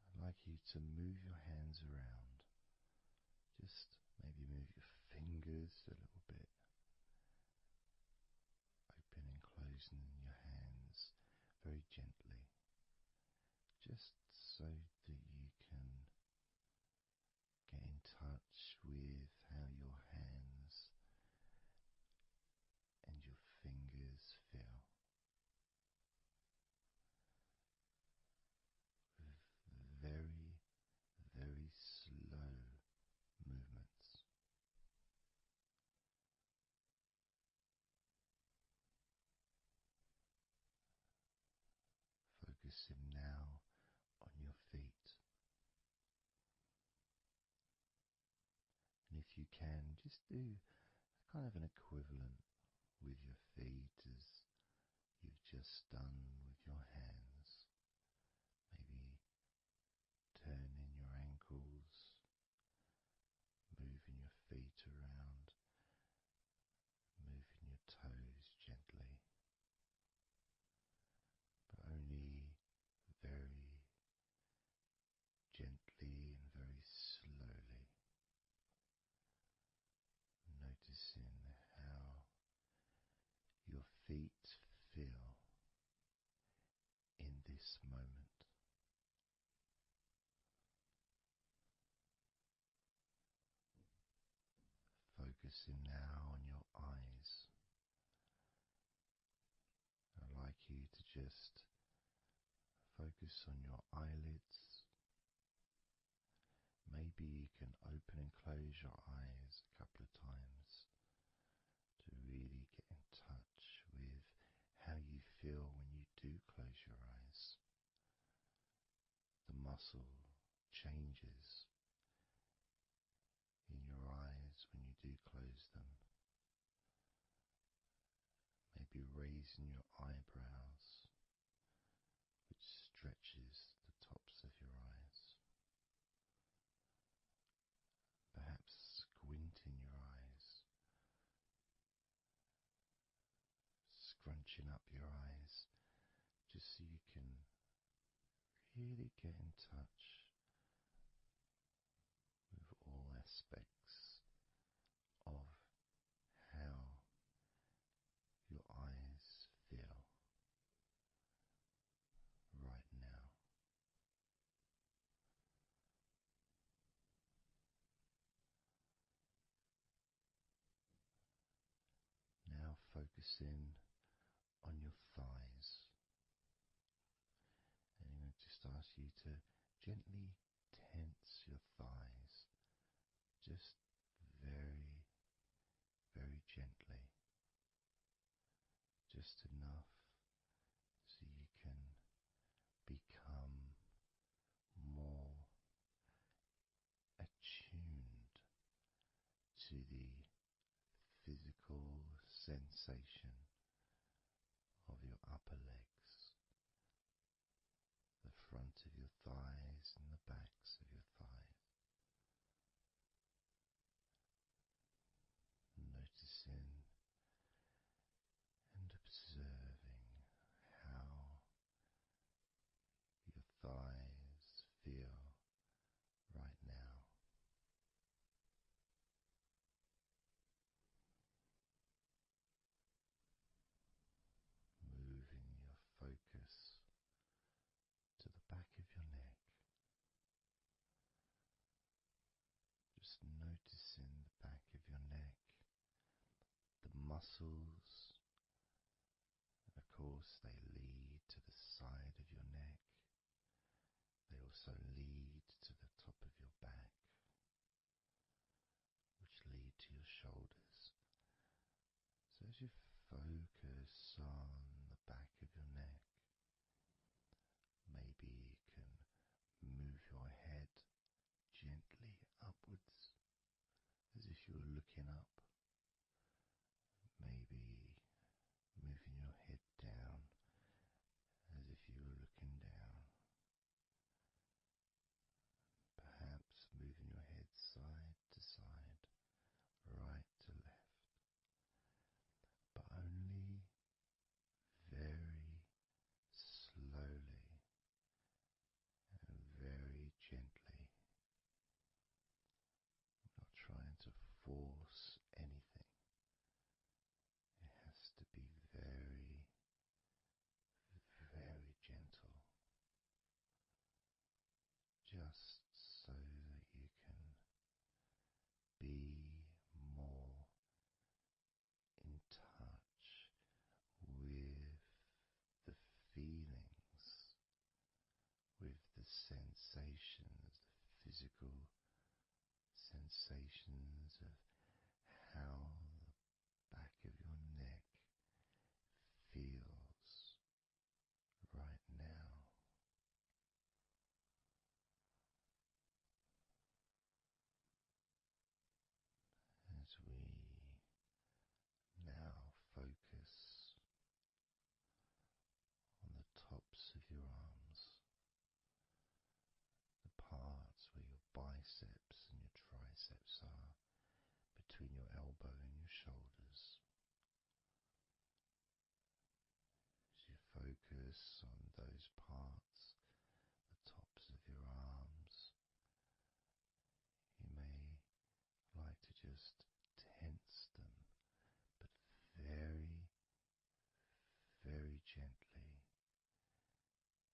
[SPEAKER 2] I'd like you to move your hands around. Just maybe move your fingers a little bit, open and closing your hands very gently, just so that you can get in touch with how your hands and your fingers feel, with very, very slow movements. Focusing now on your feet. And if you can, just do kind of an equivalent with your feet as you've just done with your hands. Maybe turning your ankles, moving your feet around, moving your toes gently, but only very gently and very slowly, noticing how your feet feel in this moment. Focusing now on your eyes. I'd like you to just focus on your eyelids. Maybe you can open and close your eyes a couple of times to really get in touch with how you feel when you do close your eyes. The muscle changes in your eyes when you do close them. Maybe raising your eyebrows, which stretches the tops of your eyes. Perhaps squinting your eyes, scrunching up your eyes, just so you can really get in touch with all aspects of how your eyes feel right now. Now focusing on your thighs, and I'm going to just ask you to gently tense your thighs, just very, very gently, just enough so you can become more attuned to the physical sensation of your upper legs, the front of your thighs and the backs of your thighs. Noticing and observing how your thighs feel right now. Moving your focus to the back of your neck, just noticing the back of your neck, the muscles, and of course they lead to the side of your neck. They also lead to the top of your back, which lead to your shoulders. So as you focus on the back of your neck, maybe you can move your head gently upwards as if you're looking up. Maybe sensations, the physical sensations of how the back of your neck feels right now. As we now focus on the tops of your arms, the parts where your biceps and your triceps are, between your elbow and your shoulders. As you focus on those parts, the tops of your arms, you may like to just tense them, but very, very gently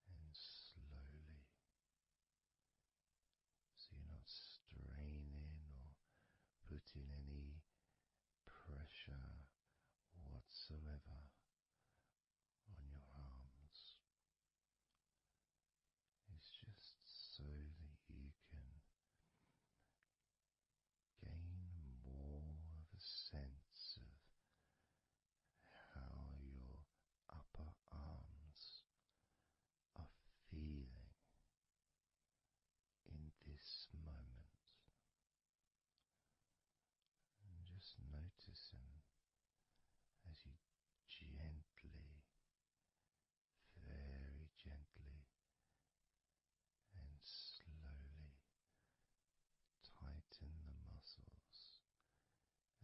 [SPEAKER 2] and slowly, so you're not straining or putting any pressure whatsoever on your arms. It's just so that you can gain more of a sense of how your upper arms are feeling in this moment, and just noticing as you gently, very gently and slowly tighten the muscles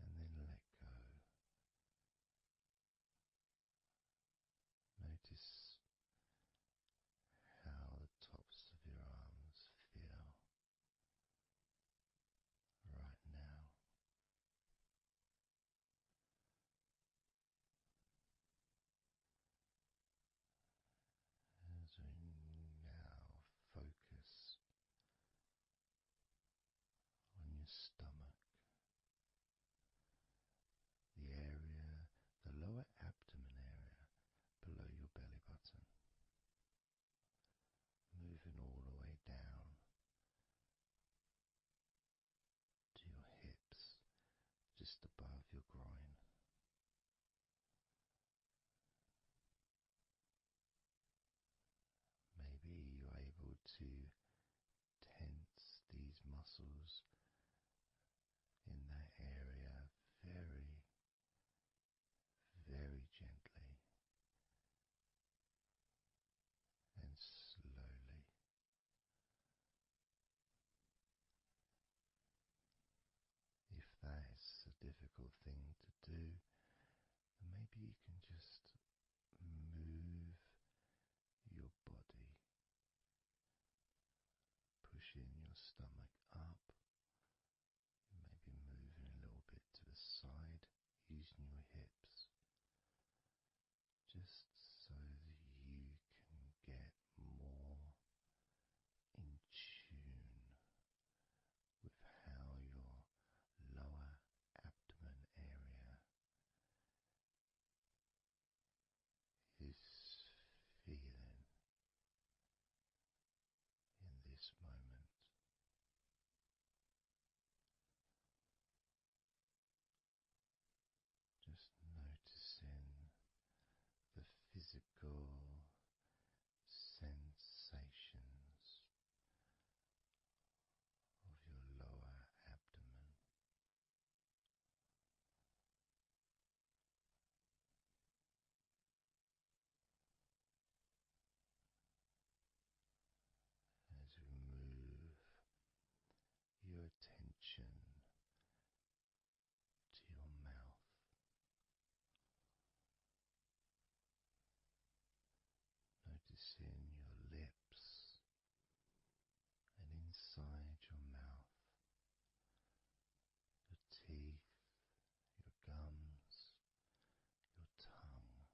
[SPEAKER 2] and then let go. Notice how the tops of your arms feel right now. As we now focus on your stomach, the area, the lower abdomen area below your belly button, moving all the way down to your hips, just above your groin. Maybe you're able to tense these muscles in that area very, very gently and slowly. If that's a difficult thing to do, then maybe you can just move your body, pushing your stomach up, maybe moving a little bit to the side, using your hips, just so that you can get more in tune with how your lower abdomen area is feeling in this moment. Just noticing the physical sensations of your lower abdomen. As we move your attention to your mouth, noticing your lips and inside your mouth, your teeth, your gums, your tongue.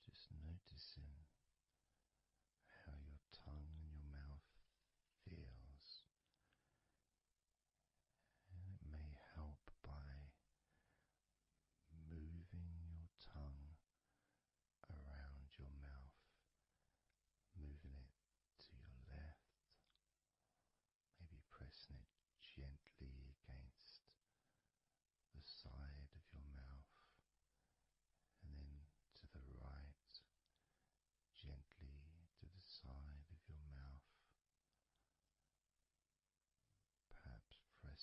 [SPEAKER 2] Just noticing how your tongue and your mouth feels, and it may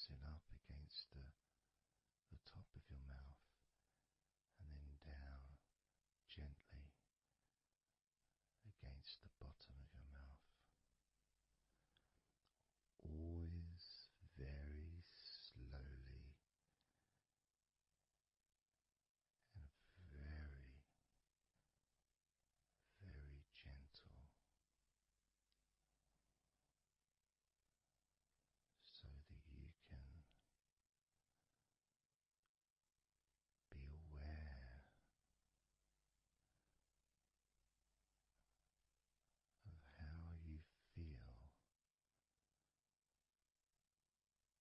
[SPEAKER 2] pressing up against the top of your mouth and then down gently against the bottom of your mouth. Always very slowly and very, very gentle, so that you can be aware of how you feel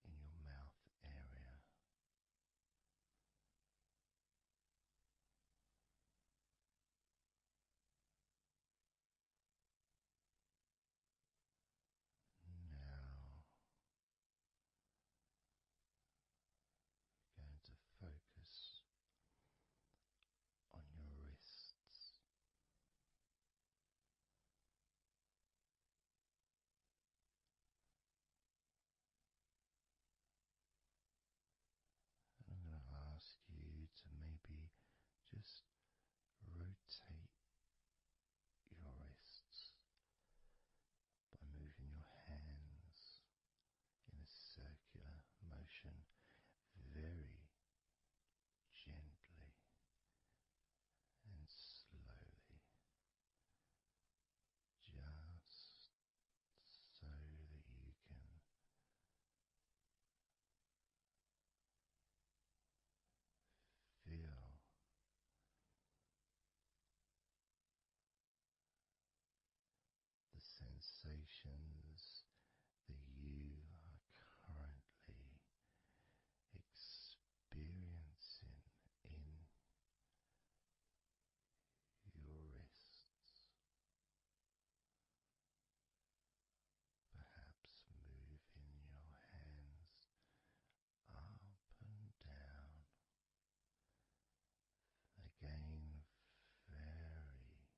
[SPEAKER 2] in your mouth area. Now, going to focus on your wrists. And I'm going to ask you to maybe just rotate your wrists by moving your hands in a circular motion very gently and slowly, just so that you can feel the sensations that you are currently experiencing in your wrists, perhaps moving your hands up and down again very,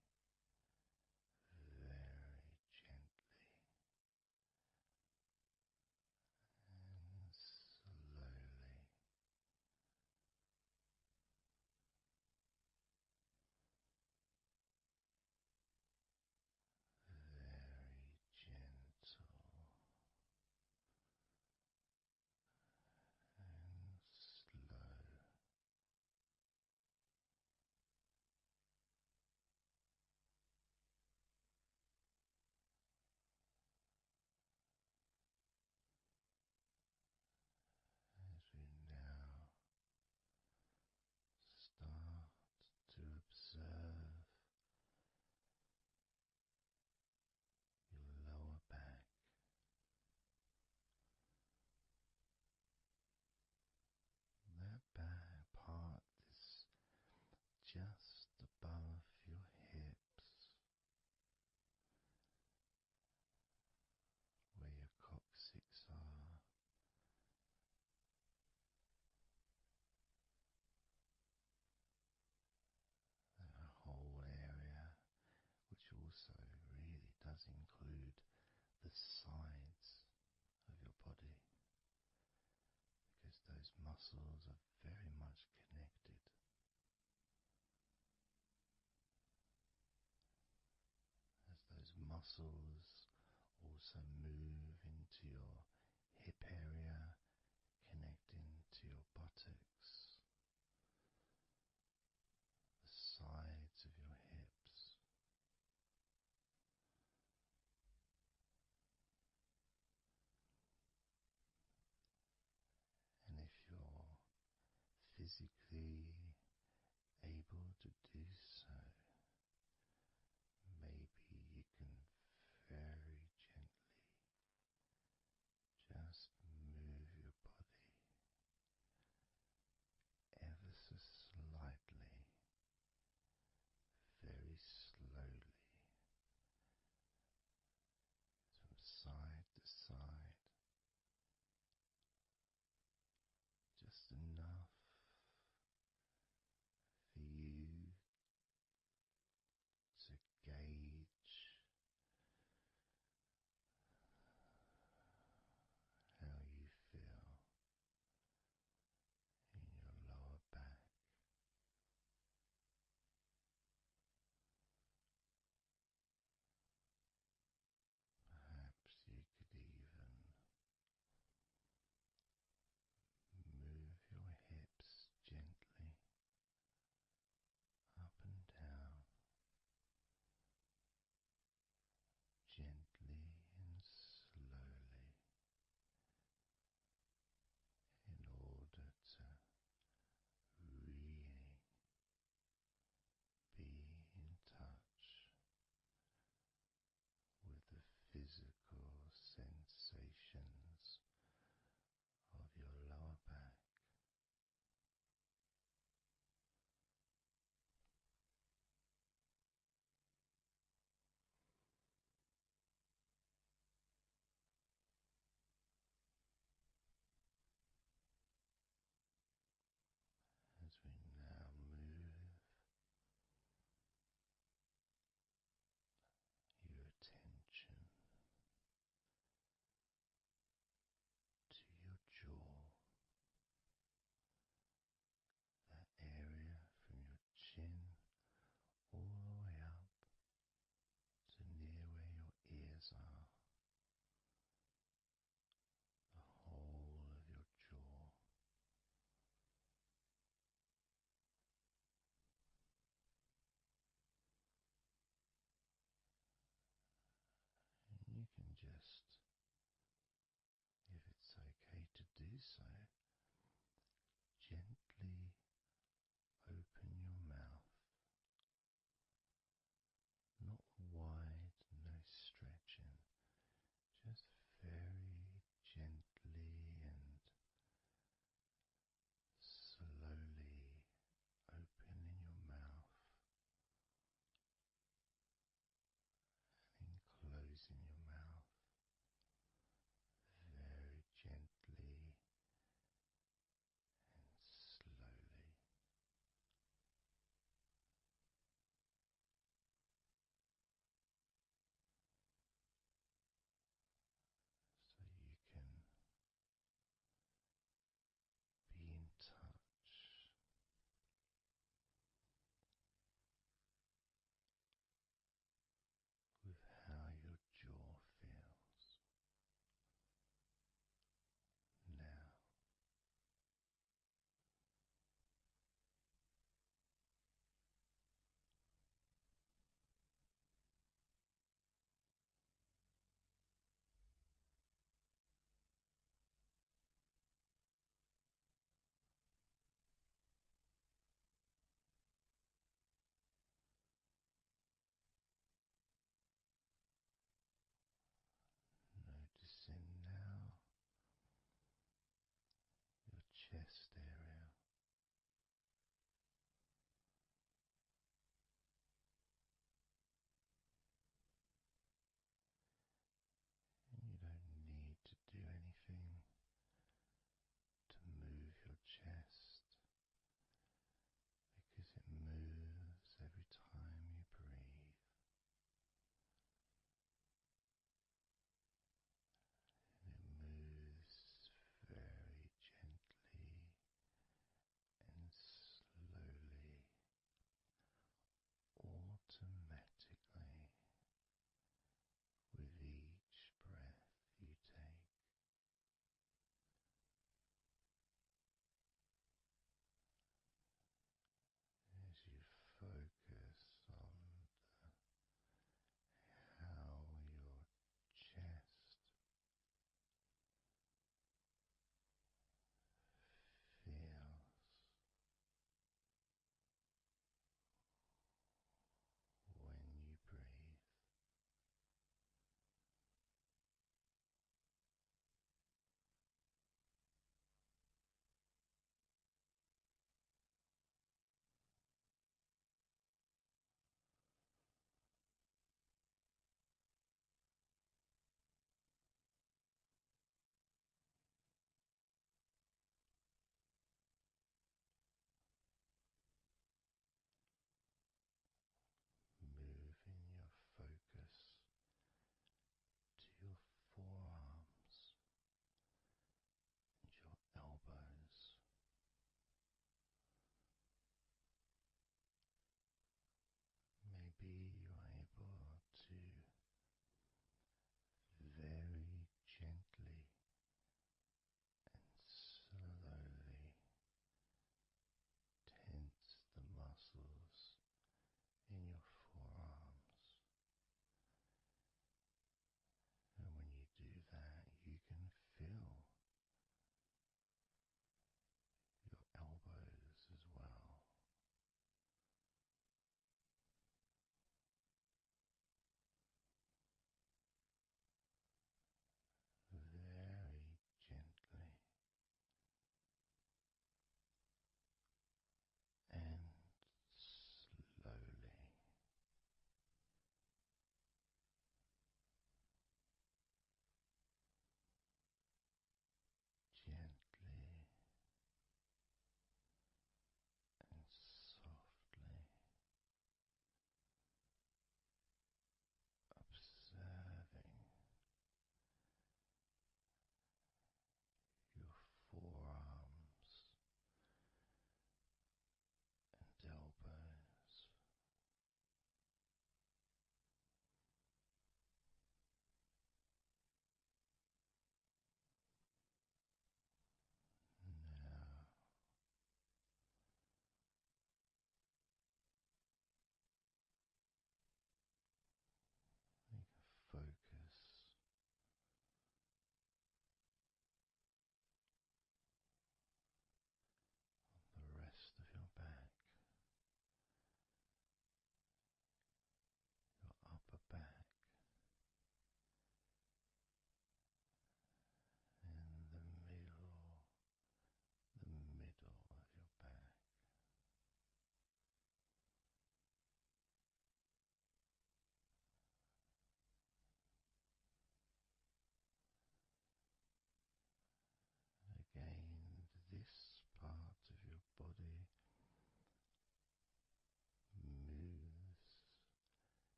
[SPEAKER 2] very gently and slowly. Very gentle and slow. As we now start to observe your lower back, that back part is just above your hips, where your coccyx are, that whole area, which also really does include the sides of your body, because those muscles are very much connected. As those muscles also move into your hip area, connecting to your buttocks, the sides of your hips, and if you're physically able to do so, maybe you can very gently just move your body ever so slightly, very slowly, from side to side, just enough for you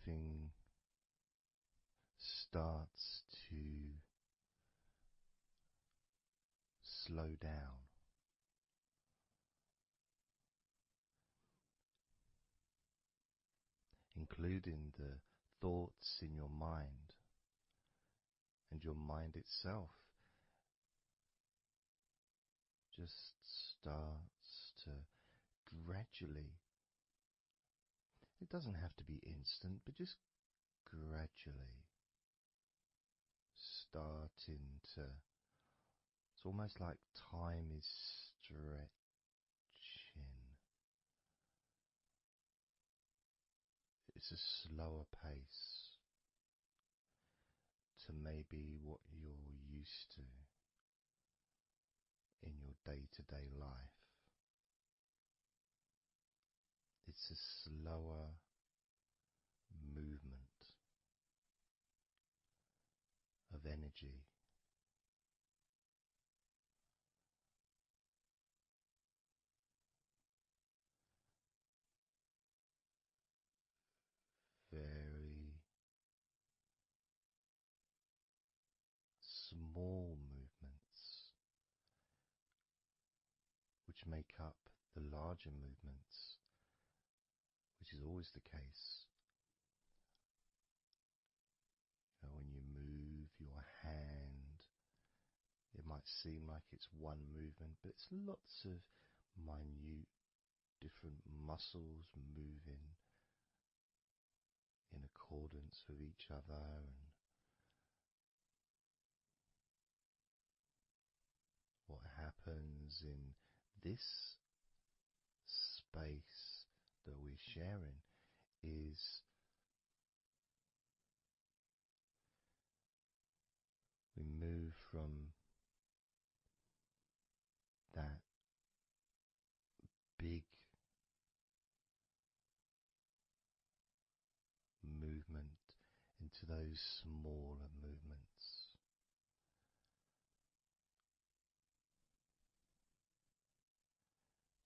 [SPEAKER 2] everything starts to slow down, including the thoughts in your mind, and your mind itself just starts to gradually, it doesn't have to be instant, but just gradually starting to, it's almost like time is stretching. It's a slower pace to maybe what you're used to in your day-to-day life. It's a slower movement of energy. Very small movements which make up the larger movements, which is always the case. When you move your hand, it might seem like it's one movement, but it's lots of minute different muscles moving in accordance with each other, and what happens in this space that we're sharing is we move from that big movement into those smaller movements,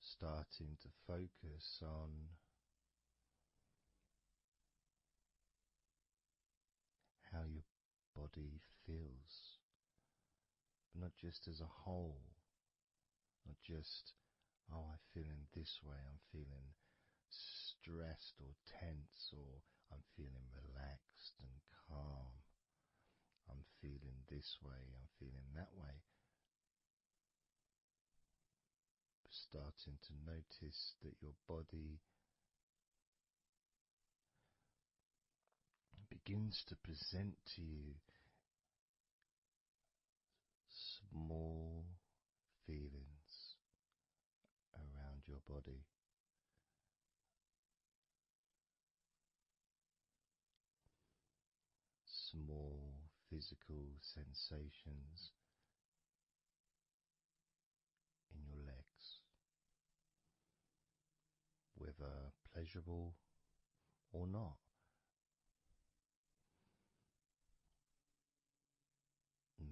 [SPEAKER 2] starting to focus on how your body feels, but not just as a whole, not just, oh, I feel in this way, I'm feeling stressed or tense, or I'm feeling relaxed and calm, I'm feeling this way, I'm feeling that way. Starting to notice that your body begins to present to you small feelings around your body. Small physical sensations in your legs, whether pleasurable or not.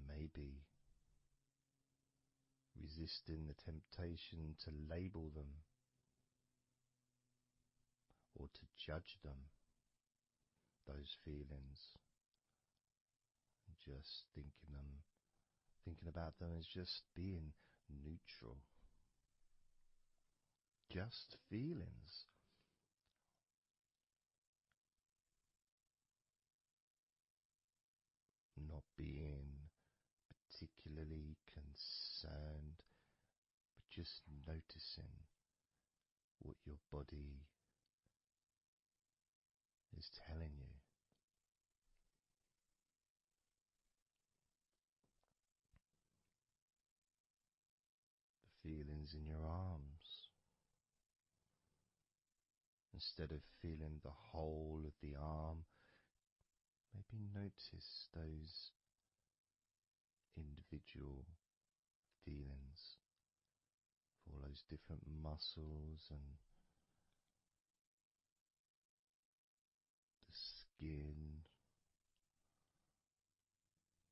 [SPEAKER 2] Maybe resisting the temptation to label them or to judge them, those feelings, just thinking about them as just being neutral, just feelings. Not being particularly concerned, but just noticing what your body is telling you. The feelings in your arms. Instead of feeling the whole of the arm, maybe notice those individual feelings for all those different muscles and the skin,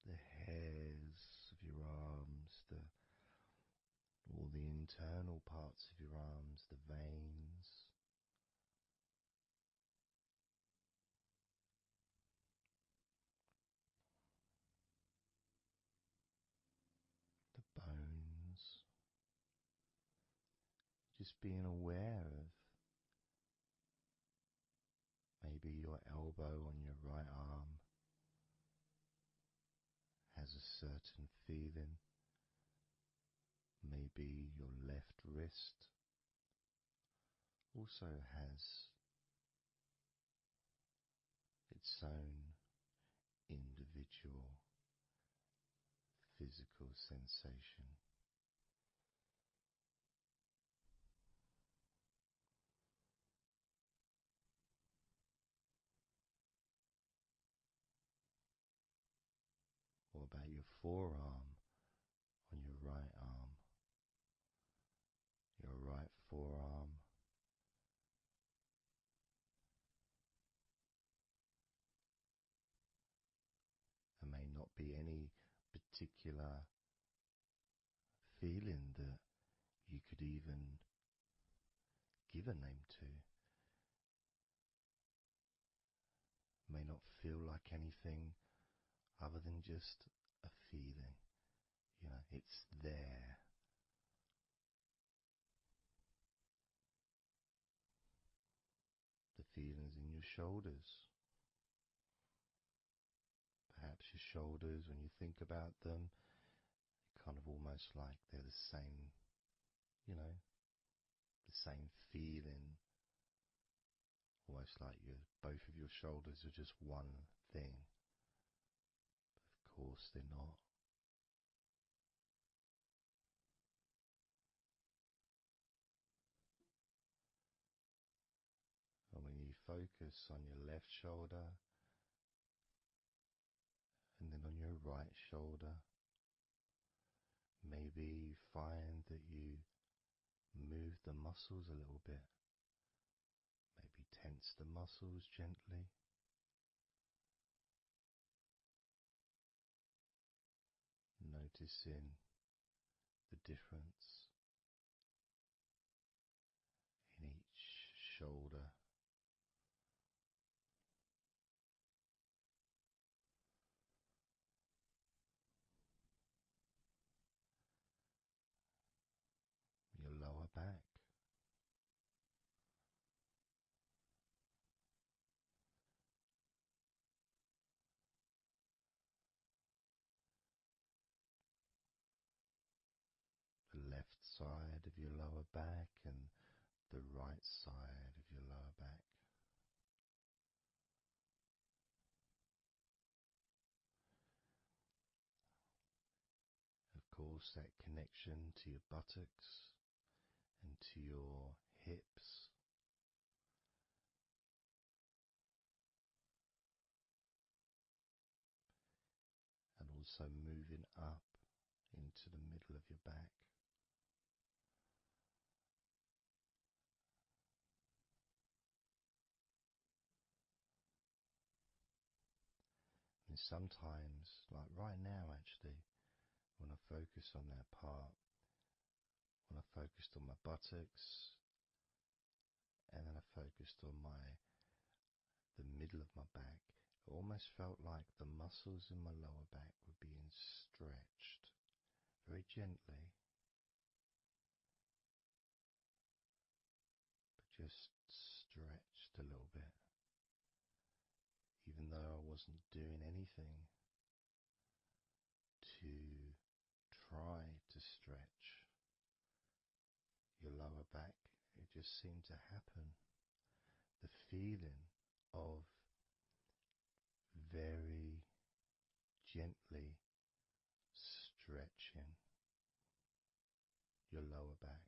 [SPEAKER 2] the hairs of your arms, all the internal parts of your arms, the veins, just being aware of maybe your elbow on your right arm has a certain feeling. Maybe your left wrist also has its own individual physical sensation. What about your forearm on your right arm? Your right forearm. There may not be any particular feeling that you could even give a name to. May not feel like anything other than just a feeling. You know, it's there. The feelings in your shoulders. Perhaps your shoulders, when you think about them, kind of almost like they're the same, you know, the same feeling. Almost like both of your shoulders are just one thing. But of course they're not. And when you focus on your left shoulder and then on your right shoulder, maybe you find that you move the muscles a little bit. Maybe tense the muscles gently. Noticing the difference in each shoulder. Your lower back. The left side of your lower back and the right side of your lower back. Of course, that connection to your buttocks and to your hips. And also moving up into the middle of your back. And sometimes, like right now actually, when I focus on that part, when I focused on my buttocks, and then I focused on the middle of my back, it almost felt like the muscles in my lower back were being stretched very gently, but just stretched a little bit, even though I wasn't doing anything to try to stretch your lower back. It just seemed to happen. The feeling of very gently stretching your lower back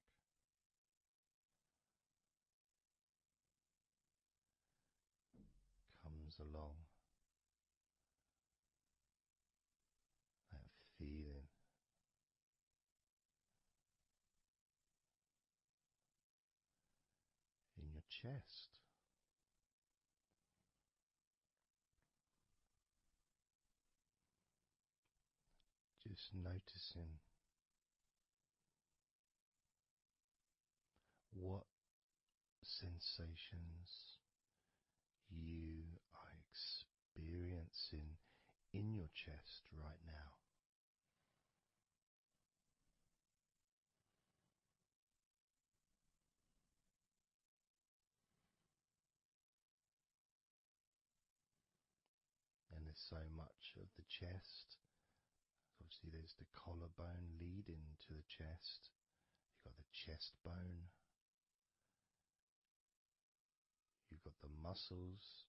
[SPEAKER 2] comes along. That feeling in your chest. Just noticing what sensations you are experiencing in your chest right now. so much of the chest. Obviously, there's the collarbone leading to the chest. You've got the chest bone. You've got the muscles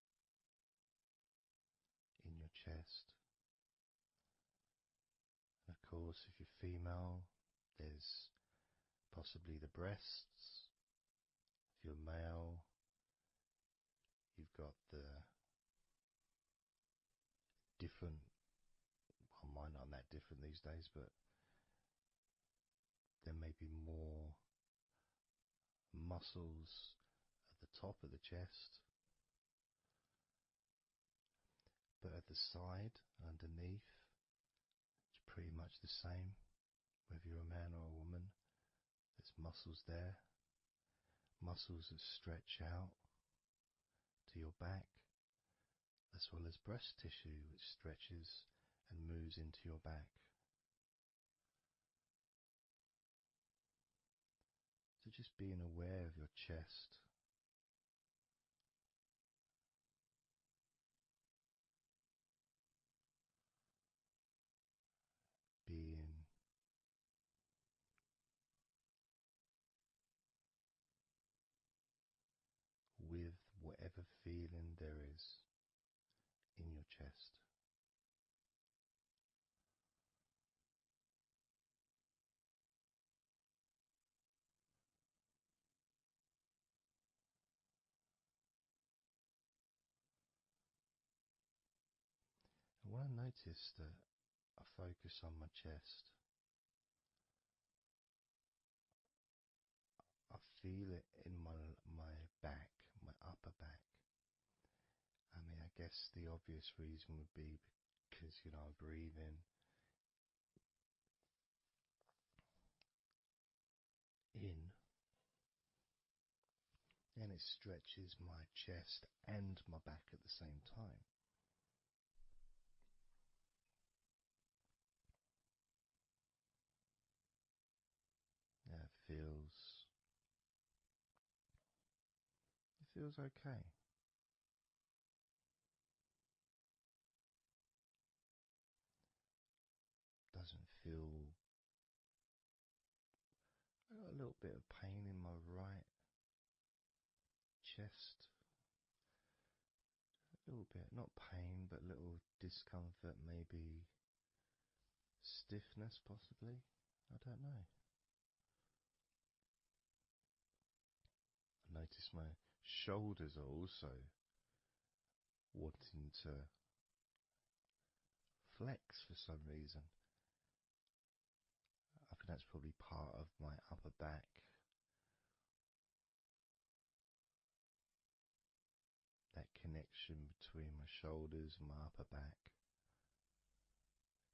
[SPEAKER 2] in your chest. And of course, if you're female, there's possibly the breasts. If you're male, you've got the different, well, mine aren't that different these days, but there may be more muscles at the top of the chest, but at the side, underneath, it's pretty much the same, whether you're a man or a woman. There's muscles there, muscles that stretch out to your back, as well as breast tissue which stretches and moves into your back. So just being aware of your chest, being with whatever feeling there is in your chest. And when I notice that I focus on my chest, I feel it in my back, my upper back. I mean, I guess the obvious reason would be because, I'm breathing in and it stretches my chest and my back at the same time. Yeah, it feels okay. Doesn't feel. I got a little bit of pain in my right chest. A little bit, not pain, but little discomfort, maybe stiffness, possibly. I don't know. I notice my shoulders are also wanting to flex for some reason. I think that's probably part of my upper back. That connection between my shoulders and my upper back.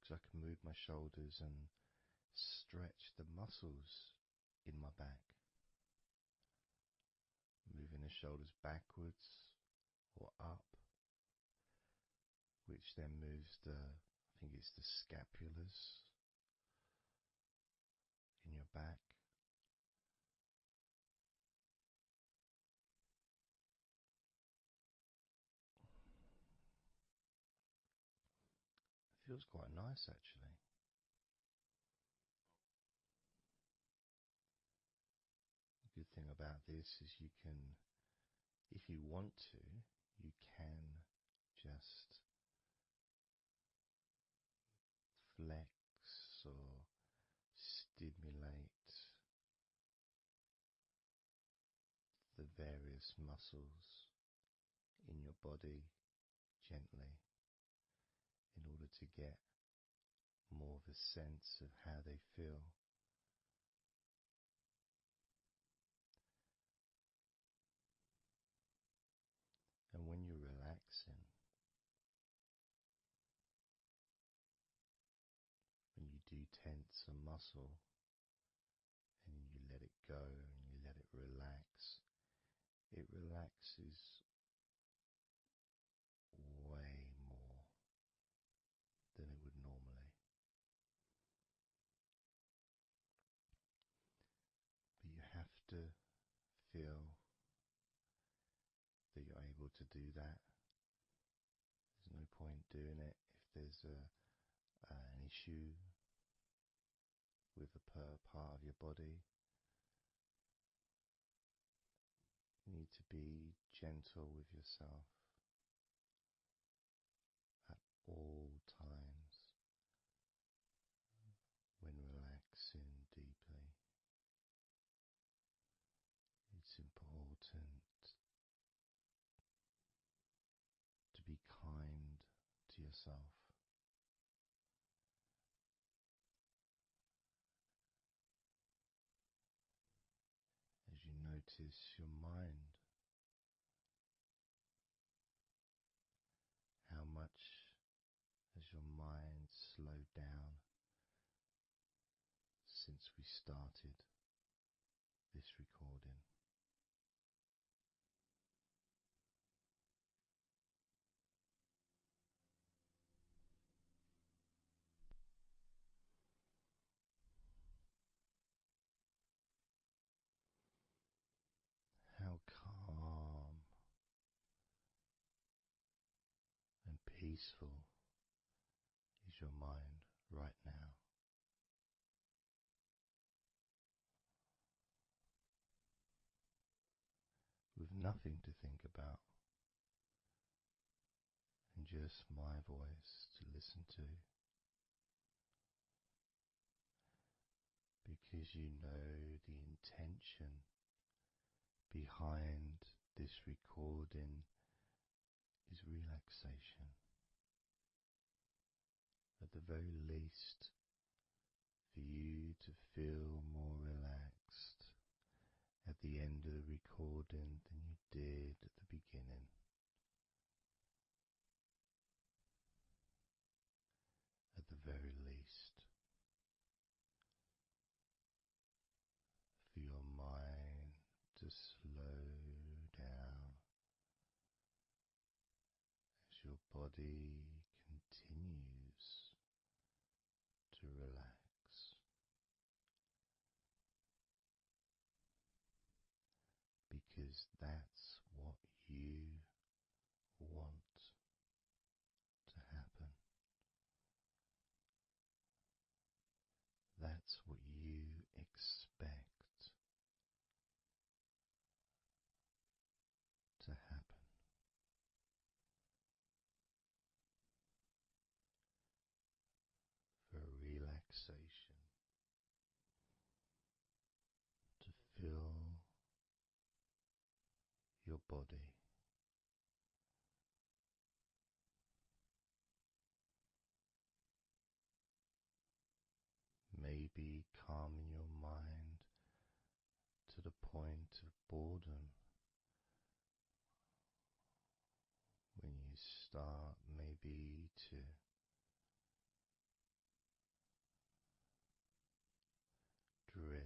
[SPEAKER 2] Because I can move my shoulders and stretch the muscles in my back. Moving the shoulders backwards or up, which then moves I think it's the scapulars in your back. It feels quite nice actually. The good thing about this is you can, if you want to, you can just flex or stimulate the various muscles in your body gently in order to get more of a sense of how they feel. And when you're relaxing, when you do tense a muscle and you let it go and you let it relaxes way more than it would normally. But you have to feel that you're able to do that. There's no no point doing it if there's an issue with a part of your body. You need to be gentle with yourself at all times when relaxing deeply. It's important to be kind to yourself. As you notice your mind, how much has your mind slowed down since we started this recording? How calm and peaceful is your mind right now? With nothing to think about and just my voice to listen to, because you know the intention behind this recording is relaxation. At the very least, for you to feel more relaxed at the end of the recording than you did at the beginning. At the very least, for your mind to slow down as your body continues to relax, because that's what you want to happen. That's what you expect to happen. For relaxation to fill your body. Maybe calming your mind to the point of boredom when you start maybe to drift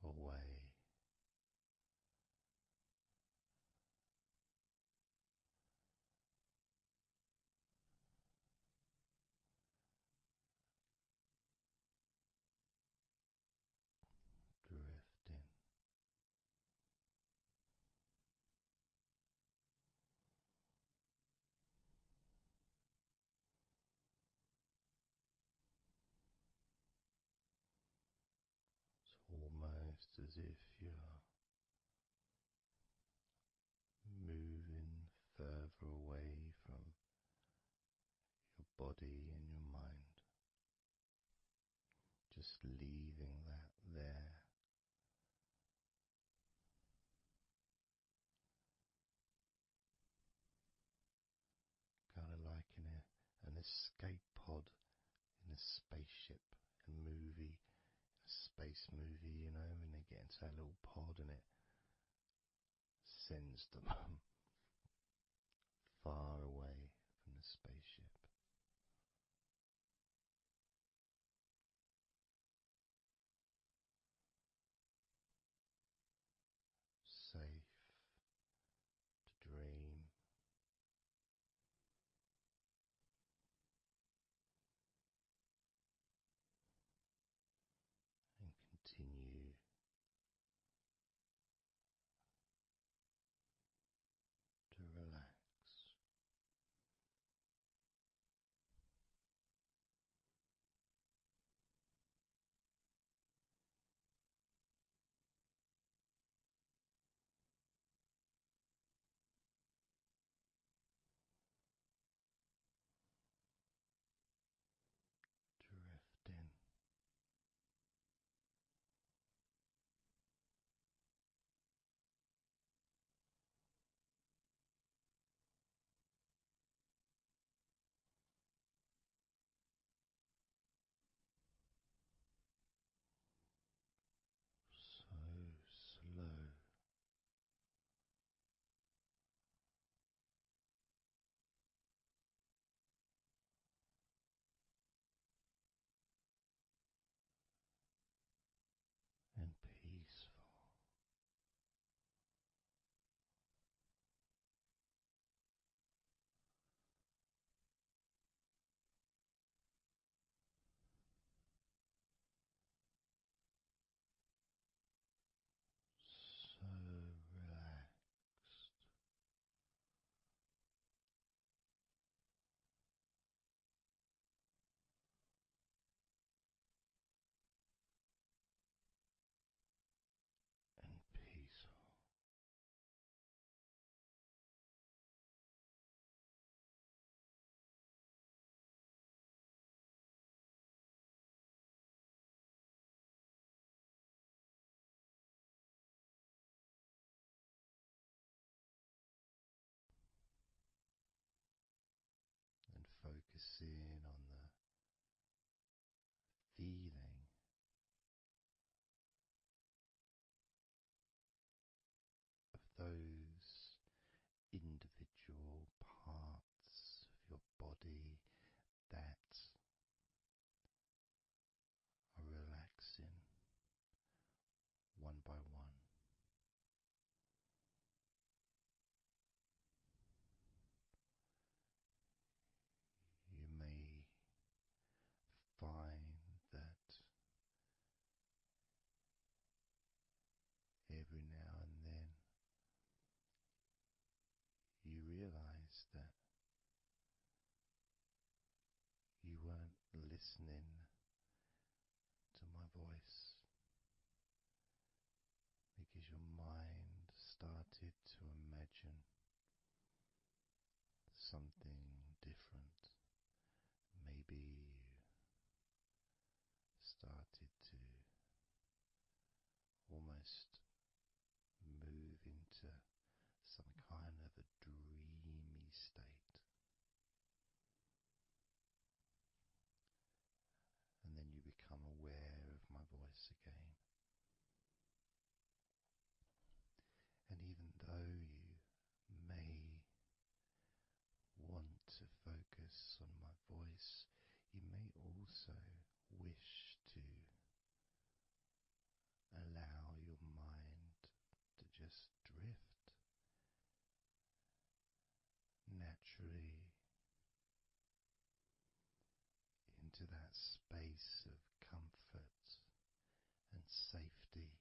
[SPEAKER 2] away. Drifting. It's almost as if you're moving further away from your body and your mind, just leaving that there. Kind of like in an escape pod in a spaceship, a movie, a space movie, you know, when they get into that little pod and it sends them far away from the spaceship. Safe to dream. And continue something different. Maybe you started to almost move into some kind of a dreamy state, and then you become aware of my voice again. And even though you may want to focus on my voice, you may also wish to allow your mind to just drift naturally into that space of comfort and safety.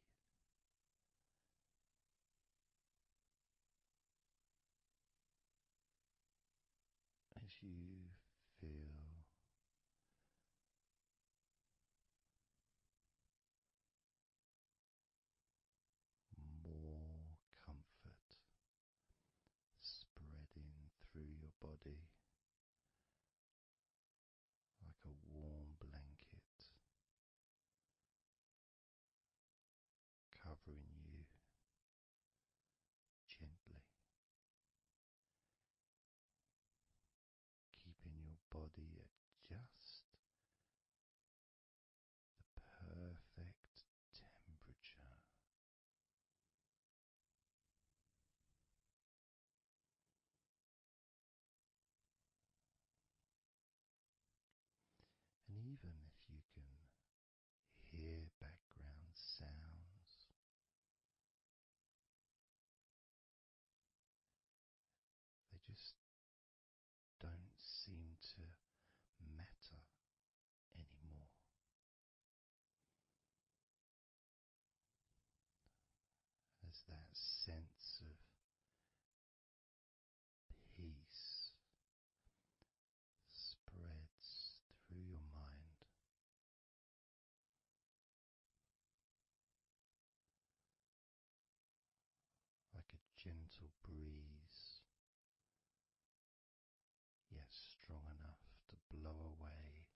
[SPEAKER 2] As you feel more comfort spreading through your body like a warm blanket, covering you gently, keeping your body at just the perfect temperature. And even if you can hear background sounds, they just don't seem to matter anymore. As that sense of peace spreads through your mind, like a gentle breeze, yet strong enough to blow away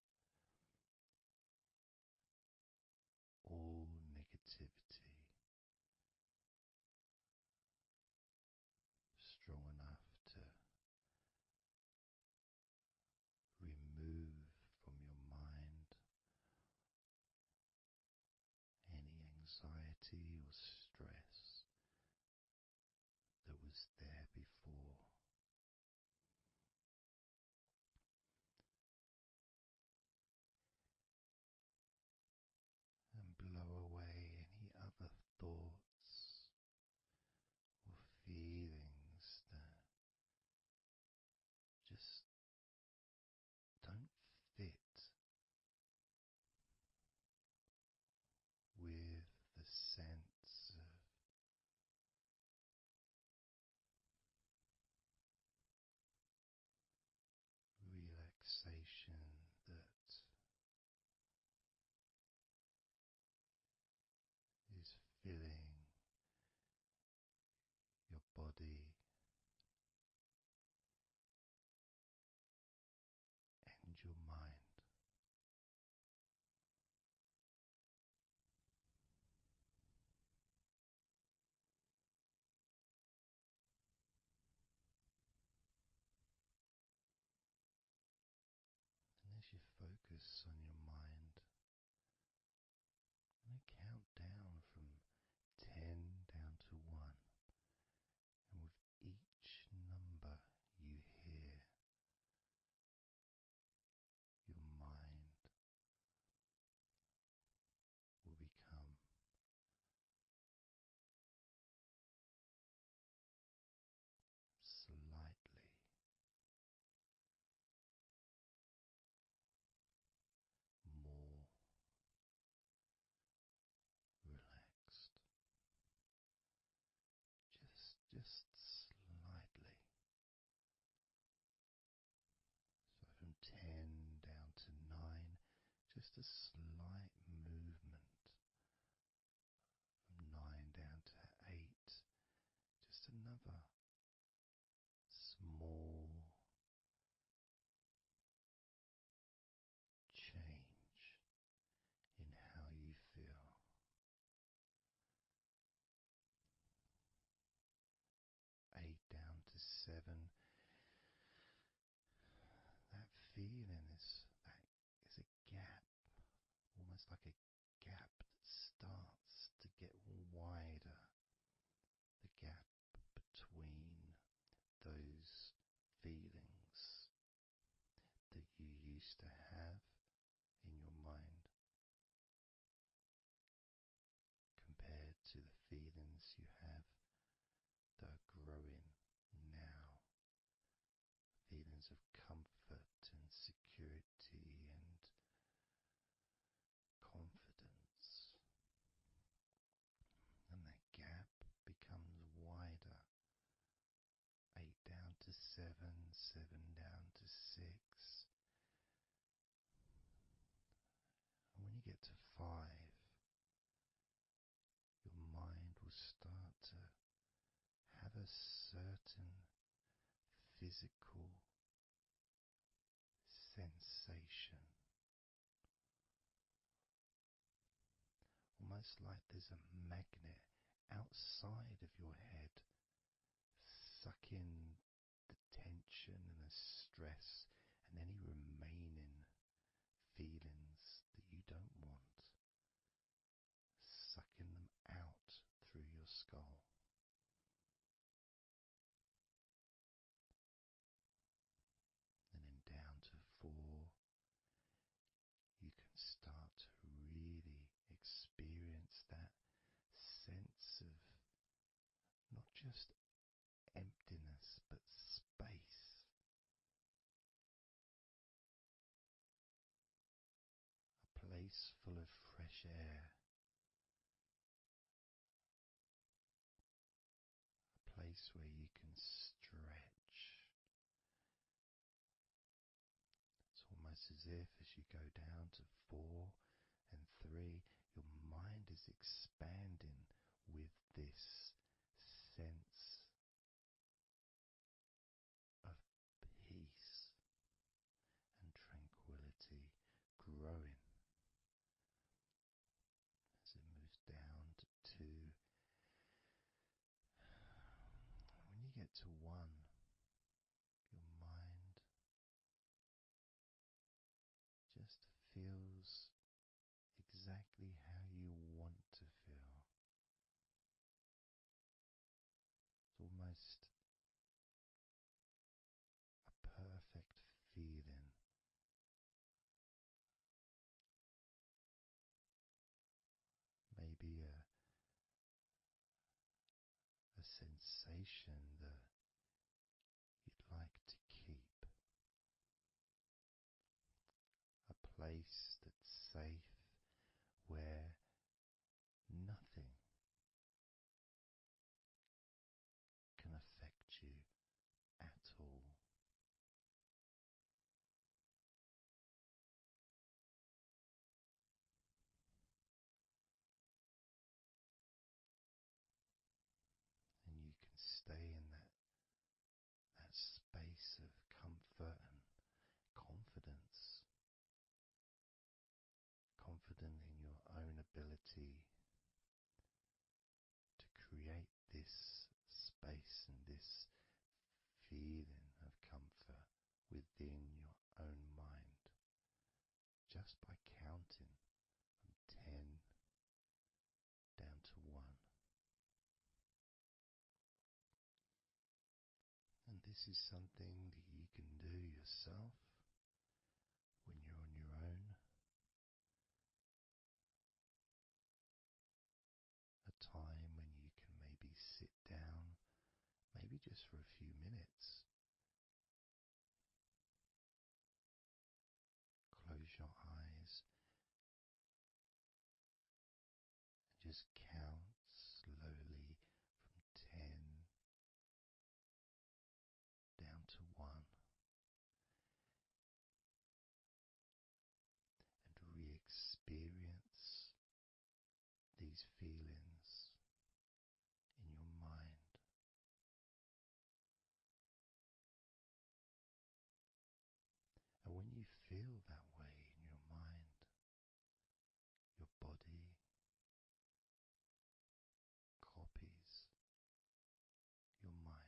[SPEAKER 2] all negativity, strong enough to remove from your mind any anxiety or stress that was there before. And blow away any other thoughts or feelings that just don't fit with the sense of relaxation that is filling your body and your mind. And as you focus on your mind, I'm going to count down from 10 down to 1. And with each number you hear, your mind will become slightly more relaxed. Just slightly. So from 10 down to 9, just a slight movement. From 9 down to 8, just another small certain physical sensation, almost like there's a magnet outside of your head, sucking the tension and the stress and any remaining feelings that you don't want, sucking them out through your skull. And then down to 4, you can start to really experience that sense of not just emptiness but space. A place full of fresh air. A place where you can stretch. It's almost as if as you go down to 4 and 3, your mind is expanding with this sense of peace and tranquility growing as it moves down to 2. When you get to 1, your mind just feels exactly how you want to feel. It's almost a perfect feeling. Maybe a sensation that you'd like to keep. A place that's safe where nothing can affect you at all. And you can stay in that space of comfort and confidence. Confident in your own ability to create this space and this feeling of comfort within your own mind, just by counting from 10 down to 1. And this is something that you can do yourself when you're on your own. A time when you can maybe sit down, maybe just for a few minutes. Close your eyes and just count slowly from 10 down to 1, and re-experience these feelings in your mind. And when you feel that way in your mind, your body copies your mind.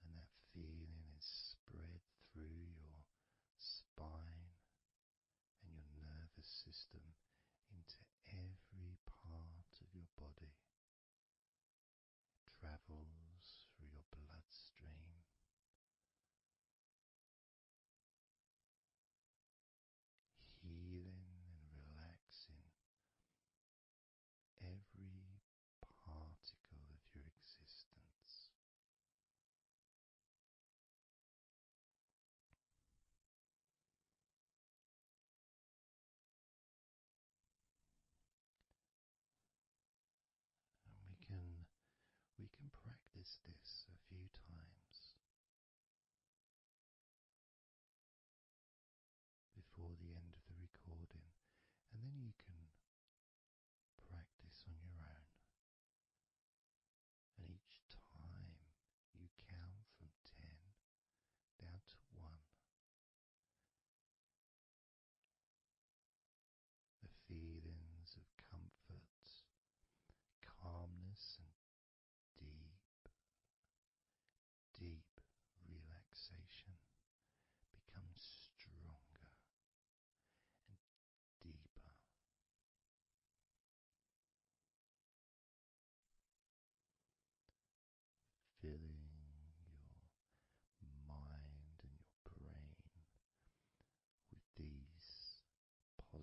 [SPEAKER 2] And that feeling is spread through your spine and your nervous system into every part of your body. It travels through your bloodstream, healing and relaxing every particle of your existence. And we can practice this a few times before the end of the recording, and then you can practice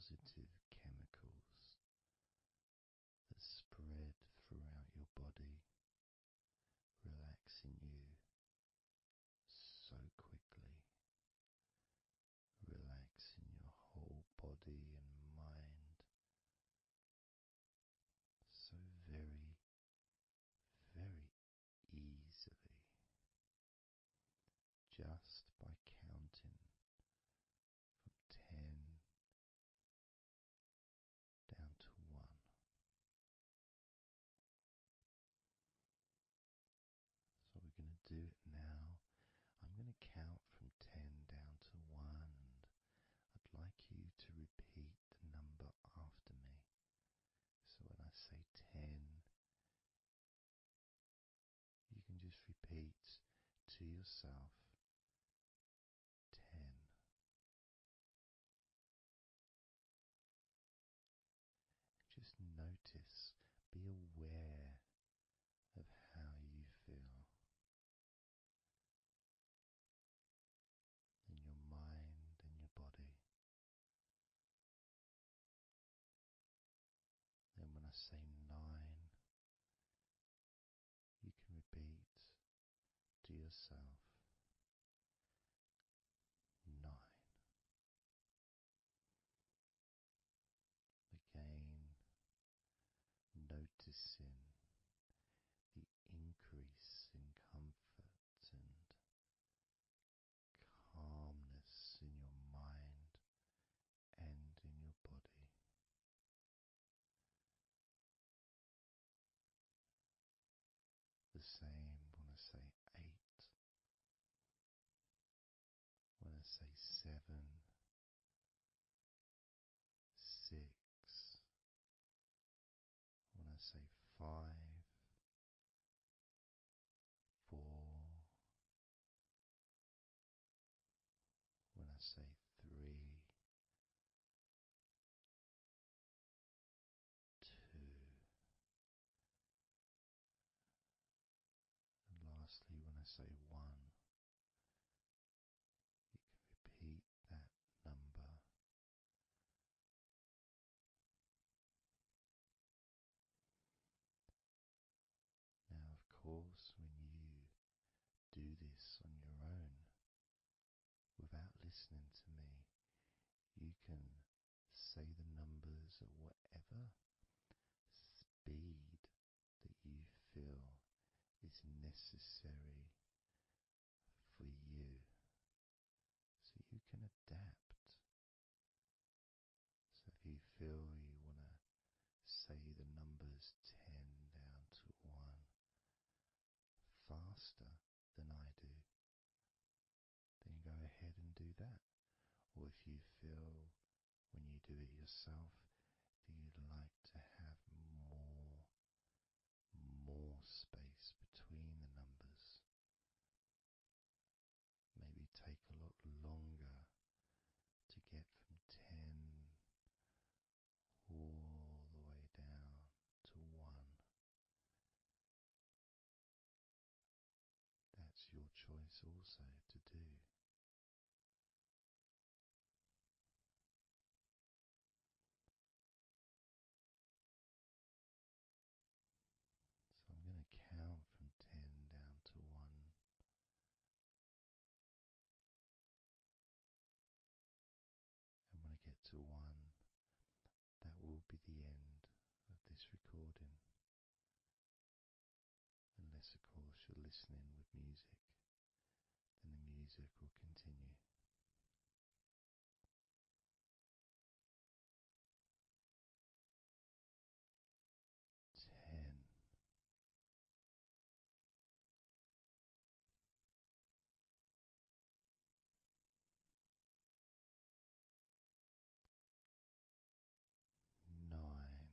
[SPEAKER 2] positive chemicals that spread throughout your body, relaxing you so quickly, relaxing your whole body and mind so very, very easily, just by counting from 10 down to 1. So we're going to do it now. I'm going to count from 10 down to 1, and I'd like you to repeat the number after me. So when I say 10, you can just repeat to yourself 10. Just notice, be aware of how you feel in your mind and your body. Then when I say 9, you can repeat to yourself 9. Again, noticing the increase in comfort and calmness in your mind and in your body. The same when I say 8, when I say 7, 6, when I say 5, 4, when I say 3, 2, and lastly when I say 1, you can repeat that number. Now, of course, when you do this on your own, without listening to me, you can say the numbers at whatever speed that you feel is necessary for you, so you can adapt. So if you feel you want to say the numbers 10 down to 1 faster than I do, then go ahead and do that. Or if you feel when you do it yourself that you'd like to have more space between the numbers, maybe take a lot longer to get from 10 all the way down to 1. That's your choice also to do. So I'm going to count from 10 down to 1. And when I get to 1, that will be the end of this recording. Unless, of course, you're listening with music, then the music will continue. 10, nine,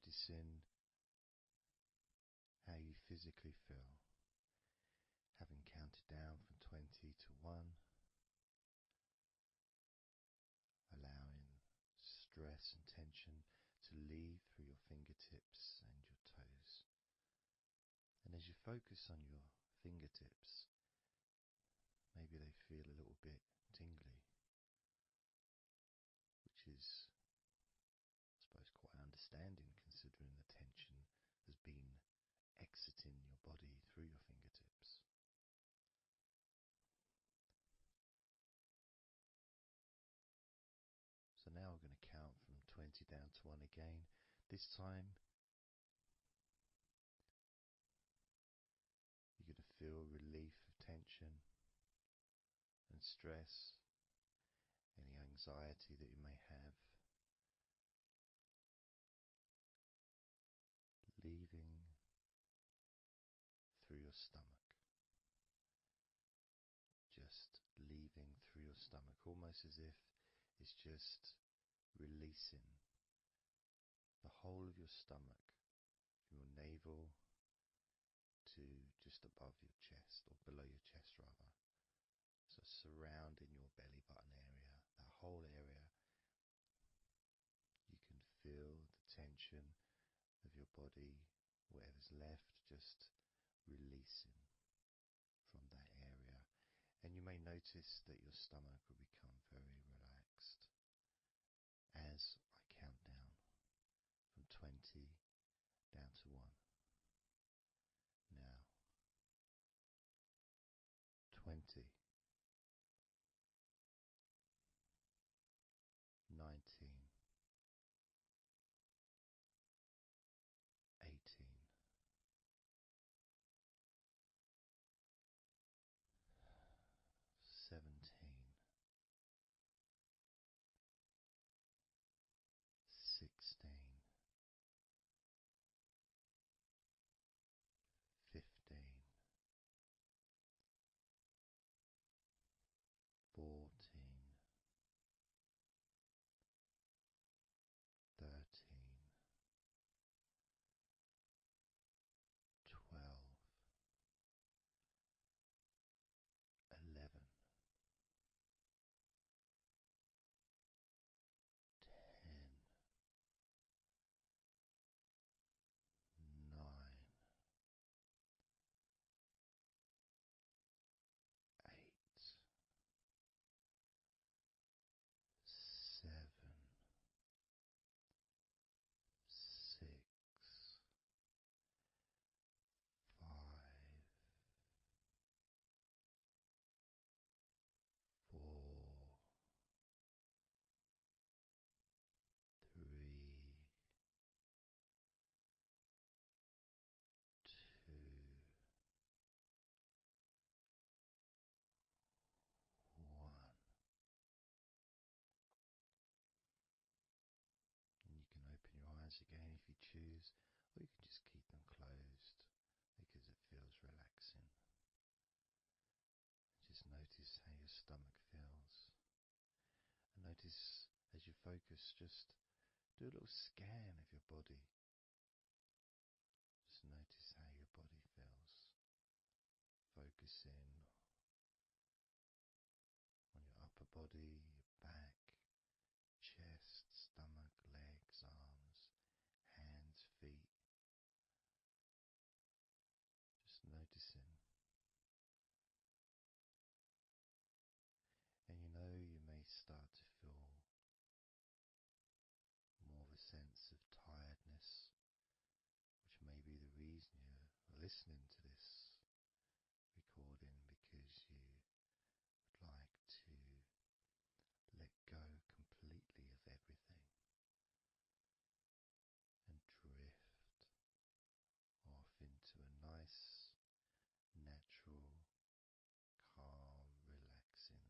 [SPEAKER 2] noticing how you physically feel, having counted down from 20 to 1, allowing stress and tension to leave through your fingertips and your toes. And as you focus on your fingertips, maybe they feel a little bit tingly, which is, I suppose, quite understanding considering the tension has been exiting your body through your fingertips. So now we're going to count from 20 down to 1 again. This time you're going to feel relief of tension and stress, any anxiety that you may have, leaving through your stomach. Just leaving through your stomach, almost as if it's just releasing the whole of your stomach, from your navel to just above your chest, or below your chest rather. So surrounding your belly button area, that whole area, you can feel the tension of your body, whatever's left, just releasing from that area. And you may notice that your stomach will become very relaxed as I count down from 20 down to 1. Now, 20, 19, 18, 17, 16, 15, 14, 13, 12, 11, 10, 9, 8, 7, 6, 5, 4, 3, 2, 1. And you can open your eyes again if you choose, or you can just keep them closed because it feels relaxing. Just notice how your stomach feels. And notice as you focus, just do a little scan of your body. Just notice how your body feels. Focusing on your upper body, your back, chest, stomach, legs, arms, hands, feet. Just noticing. And you know, you may start to feel more of a sense of tiredness, which may be the reason you're listening to this recording, because you would like to let go completely of everything and drift off into a nice, natural, calm, relaxing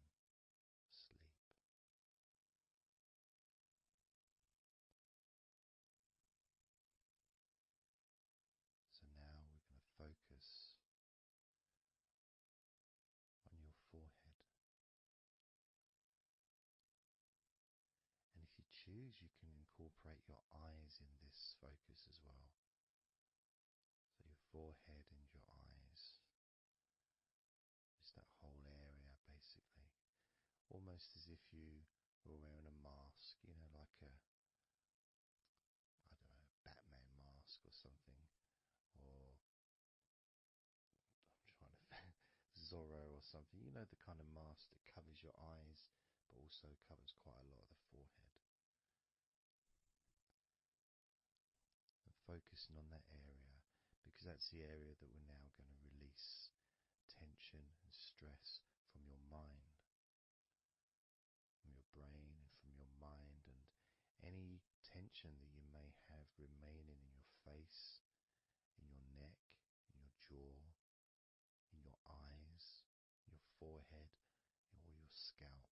[SPEAKER 2] sleep. So now we're going to focus on your forehead. And if you choose, you can incorporate your eyes in this focus as well. So your forehead and your eyes, just that whole area basically. Almost as if you were wearing a mask, like a, I don't know, Batman mask or something, or I'm trying to Zorro or something. The kind of mask that covers your eyes, but also covers quite a lot of the forehead. And focusing on that area, because that's the area that we're now going to release tension and stress from your mind, from your brain and from your mind, and any tension that you may have remaining in your face, in your neck, in your jaw, in your eyes, your forehead, or your scalp.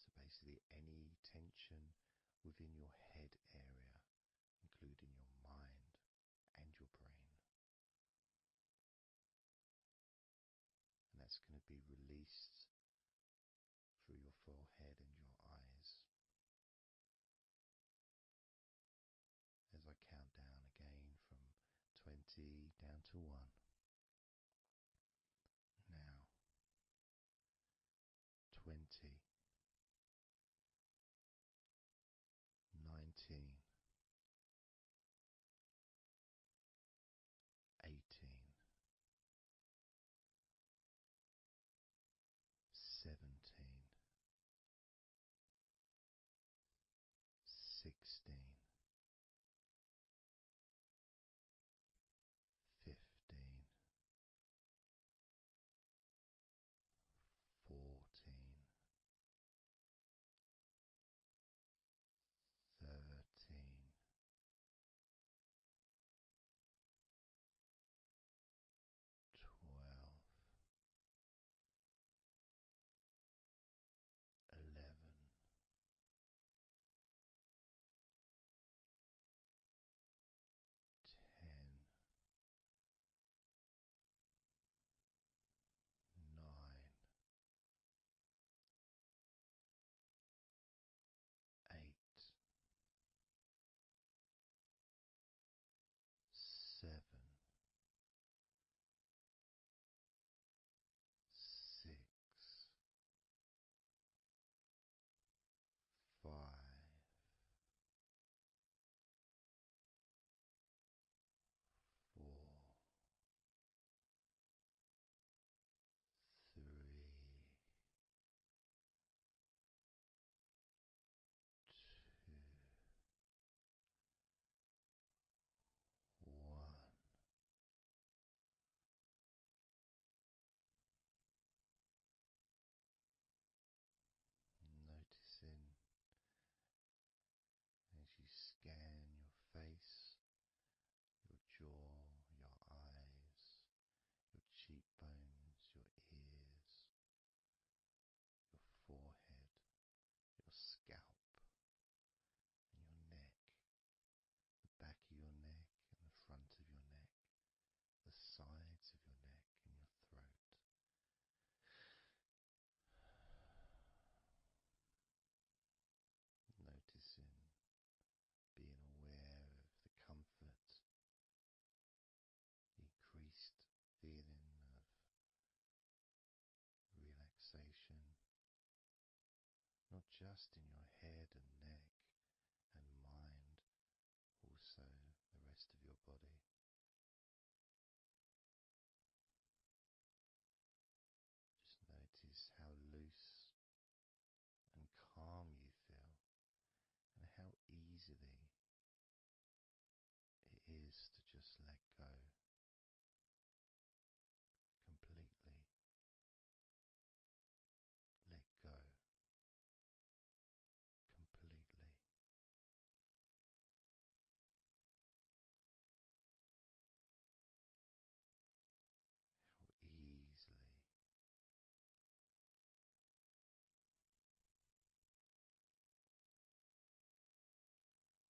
[SPEAKER 2] So basically any tension within your head area, including your mind and your brain. And that's going to be released through your forehead and your eyes. As I count down again from 20 down to 1. Now, 20, 19, 18, 17, 16, 15, 14, 13, 12, 11, 10, 9, 8, 7, 6, 5, 4, 3, 2, 1. Noticing as you scan your face, your jaw, your eyes, your cheekbones, your ears, your forehead, your scalp, and your neck, the back of your neck and the front of your neck, the sides of your neck and your throat. Noticing, being aware of the comfort, the increased feeling of relaxation, not just in your head and neck and mind, also the rest of your body. Just notice how loose and calm you feel, and how easily it is to just let go completely. Let go completely. How easily.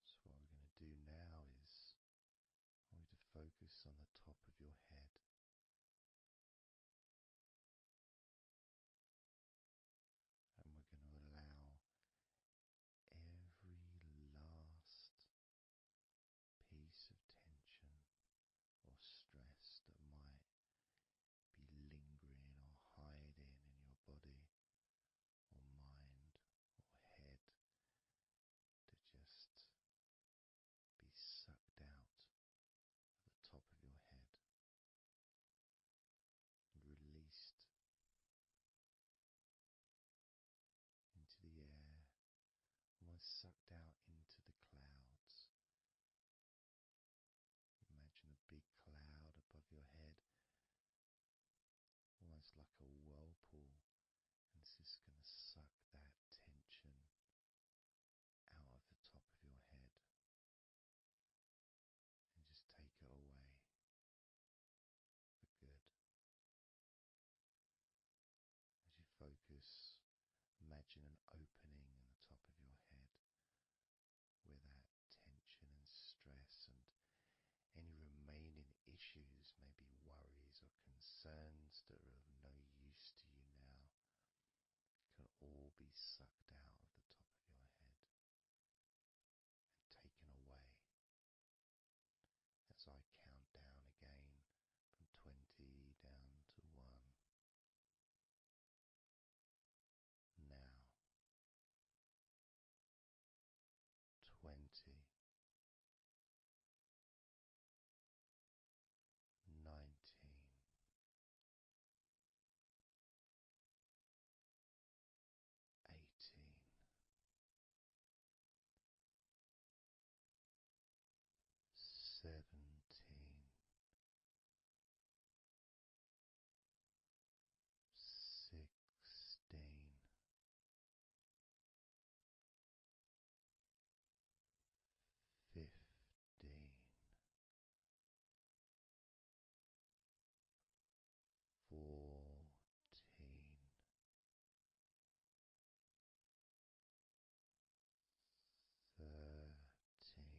[SPEAKER 2] So what we're going to do now is I want you to focus on the top of your head. And we're going to allow every last is going to suck that tension out of the top of your head and just take it away for good. As you focus, imagine an opening in the top of your head where that tension and stress and any remaining issues, maybe worries or concerns that are of no use to you now, can all be sucked out of the top of your head and taken away. As I count down again from 20 down to 1. Now 20, 19, 18, 17, 16, 15, 14, 13, 12, 11, 10, 9,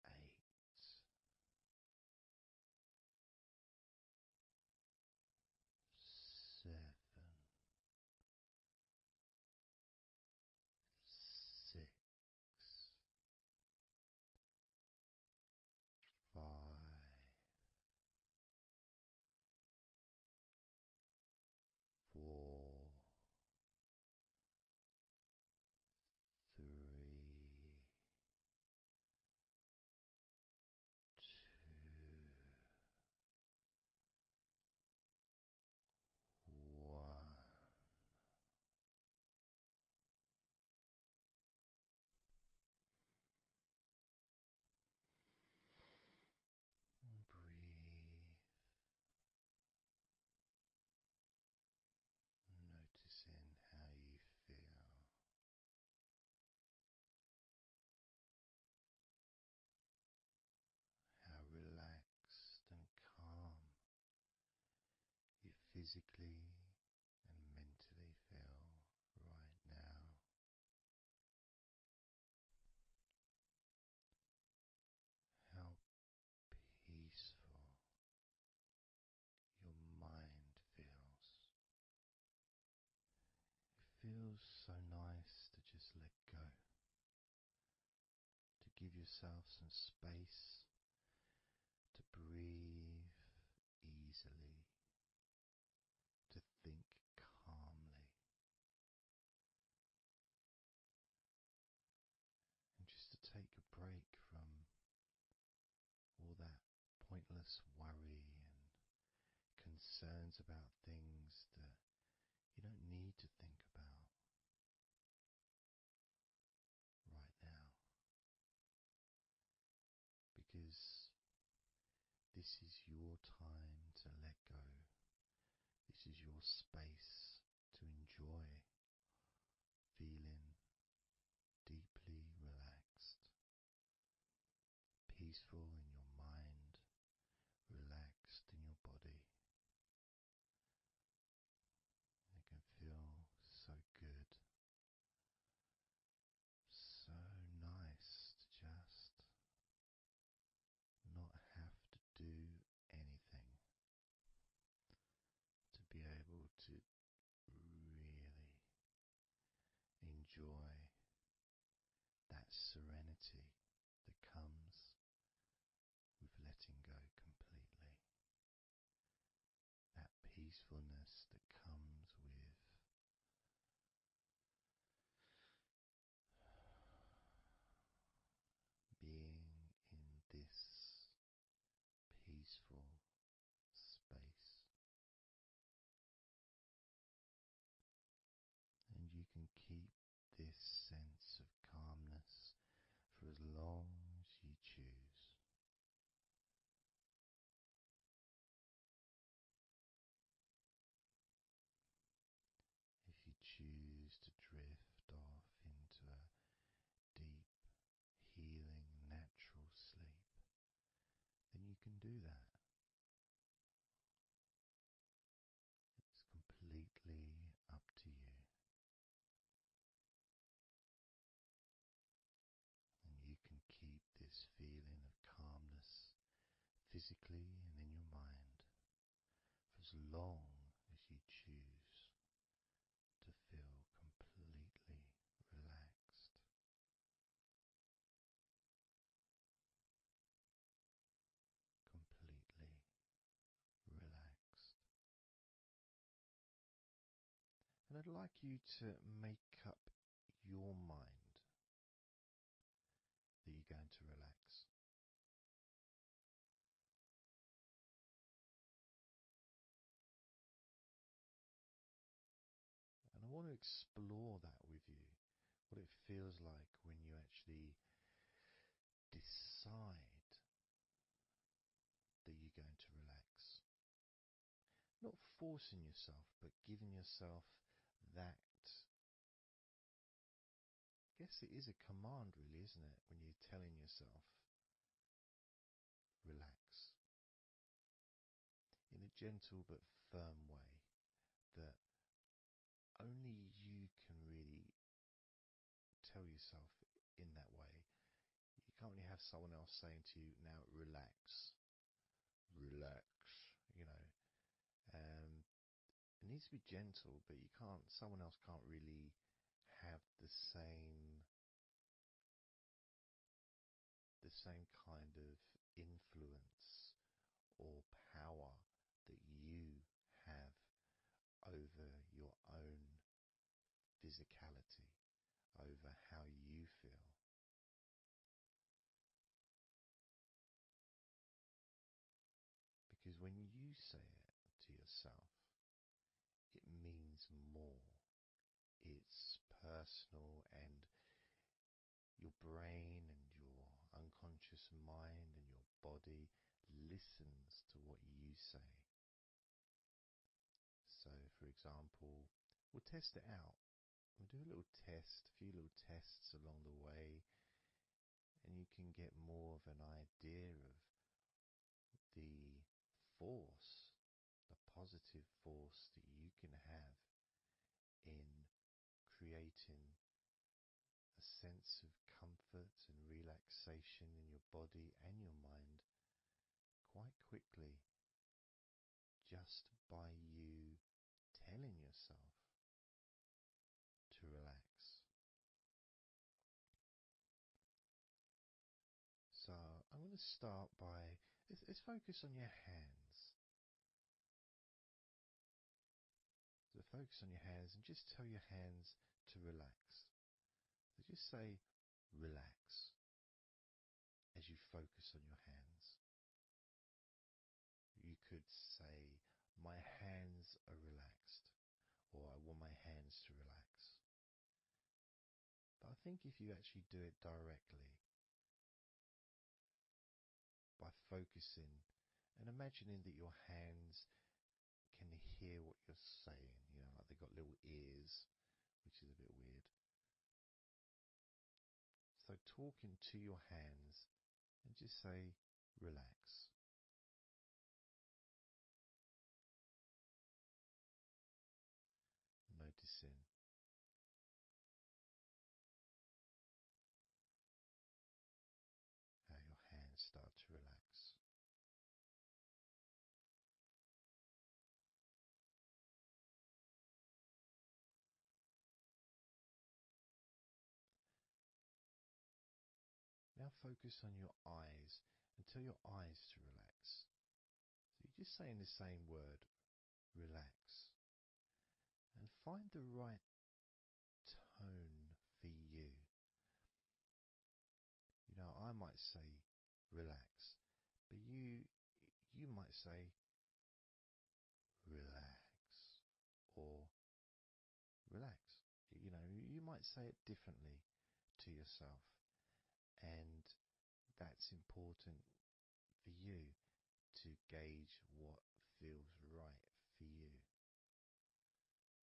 [SPEAKER 2] 8, 7, 6, 5, 4, 3, 2, 1. Breathe, noticing how you feel, how relaxed and calm you physically and mentally feel right now. How peaceful your mind feels. It feels so nice to just let go, to give yourself some space to breathe easily, to think calmly, and just to take a break from all that pointless worry and concerns about things that you don't need to think about right now, because this is your time to let go. This is your space to enjoy feeling deeply relaxed, peaceful in your mind, relaxed in your body. It can feel so good, so nice to just not have to do anything, to be able to really enjoy that serenity that comes that. It's completely up to you. And you can keep this feeling of calmness physically and in your mind for as long as you choose to feel completely relaxed. Completely relaxed. And I'd like you to make up your mind that you're going to relax. And I want to explore that with you, what it feels like when you actually decide that you're going to relax. Not forcing yourself, but giving yourself that. I guess it is a command, really, isn't it? When you're telling yourself, relax. In a gentle but firm way that only you can really tell yourself in that way. You can't really have someone else saying to you, now relax. Relax, you know. It needs to be gentle, but someone else can't really have the same kind of influence or power that you have over your own physicality, over how you feel. Because when you say it to yourself, it means more. It's personal, and your brain and your unconscious mind and your body listens to what you say. So, for example, we'll test it out. We'll do a few little tests along the way, and you can get more of an idea of the force, the positive force that you can have in creating a sense of comfort and relaxation in your body and your mind quite quickly, just by you telling yourself to relax. So I'm going to start by, let's focus on your hands. So focus on your hands and just tell your hands to relax. So just say relax as you focus on your hands. You could say, my hands are relaxed, or I want my hands to relax. But I think if you actually do it directly, by focusing and imagining that your hands can hear what you're saying, like they've got little ears, which is a bit weird. So talking to your hands and just say, relax. Noticing how your hands start to relax. Now focus on your eyes and tell your eyes to relax. So you're just saying the same word, relax. And find the right tone for you. I might say relax, but you might say relax or relax. You might say it differently to yourself, and that's important for you to gauge what feels right for you.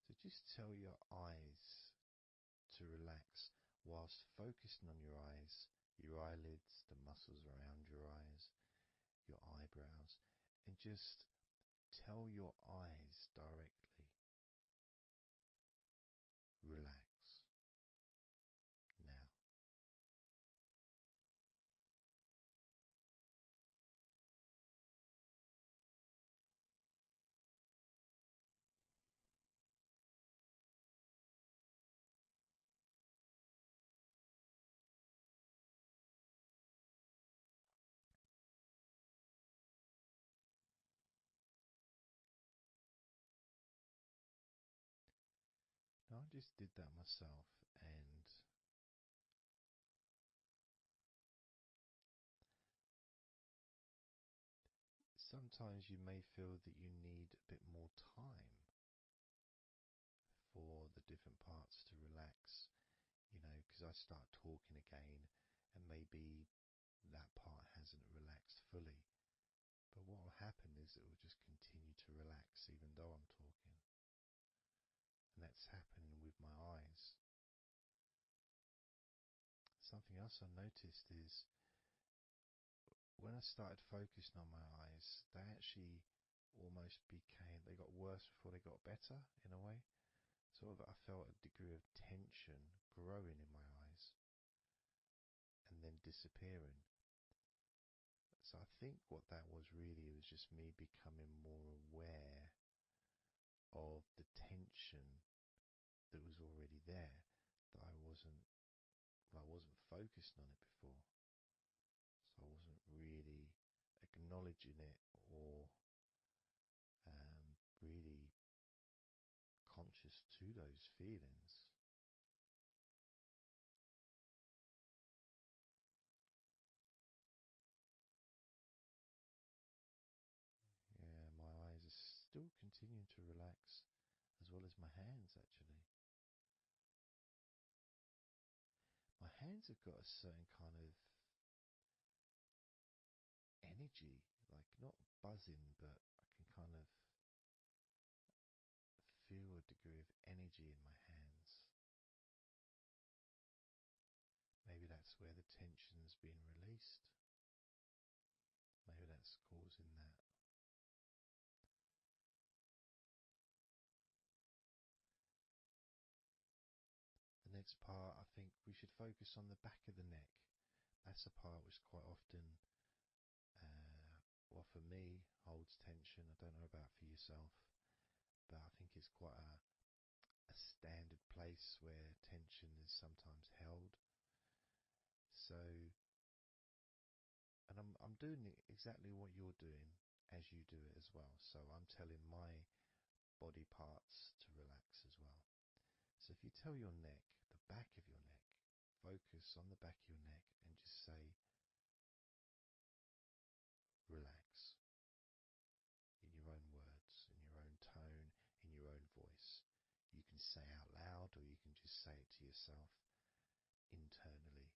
[SPEAKER 2] So just tell your eyes to relax whilst focusing on your eyes, your eyelids, the muscles around your eyes, your eyebrows, and just tell your eyes directly, relax now. Now, I just did that myself, and sometimes you may feel that you need a bit more time for the different parts to relax, because I start talking again, and maybe that part hasn't relaxed fully. But what will happen is it will just continue to relax even though I'm talking. And that's happening with my eyes. Something else I noticed is when I started focusing on my eyes, they actually almost they got worse before they got better in a way. Sort of I felt a degree of tension growing in my eyes and then disappearing. So I think what that was really was just me becoming more aware of the tension that was already there, that I wasn't focused on it before. So I wasn't really acknowledging it or really conscious to those feelings. Yeah, my eyes are still continuing to relax, as well as my hands actually. My hands have got a certain kind of energy, like not buzzing, but I can kind of feel a degree of energy in my hands. Maybe that's where the tension's been released. Maybe that's causing that. The next part, I think we should focus on the back of the neck. That's a part which quite often, well, for me, holds tension. I don't know about for yourself, but I think it's quite a standard place where tension is sometimes held. So, and I'm doing exactly what you're doing as you do it as well. So I'm telling my body parts to relax as well. So if you tell your neck, the back of your neck, focus on the back of your neck and just say, relax, in your own words, in your own tone, in your own voice. You can say out loud or you can just say it to yourself internally.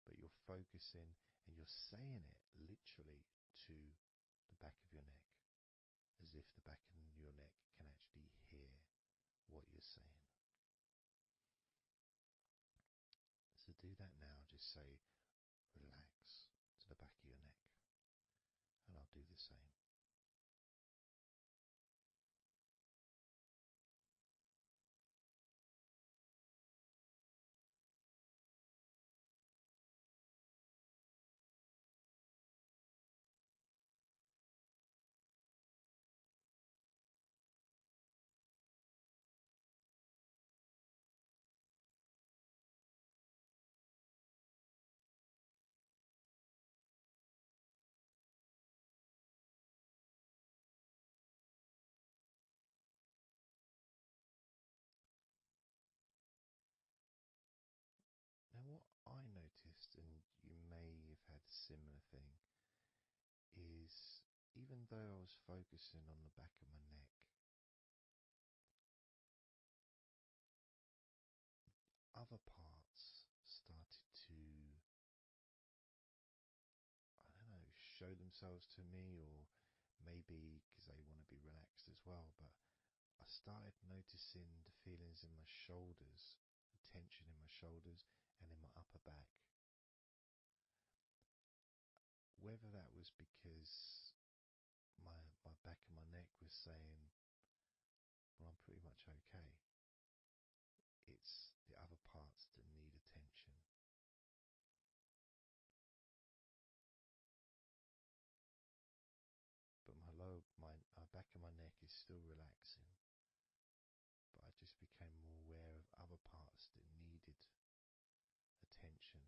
[SPEAKER 2] But you're focusing and you're saying it literally to the back of your neck, as if the back of your neck can actually hear what you're saying. So do that now. Just say relax to the back of your neck, and I'll do the same. Now, what I noticed, and you may have had a similar thing, is even though I was focusing on the back of my neck, other parts started to, I don't know, show themselves to me, or maybe because they want to be relaxed as well, but I started noticing the feelings in my shoulders, the tension in my shoulders and in my upper back. whether that was because my back and my neck was saying, well, I'm pretty much okay. It's the other parts that need attention. But my back and my neck is still relaxing. But I just became more aware of other parts that needed attention.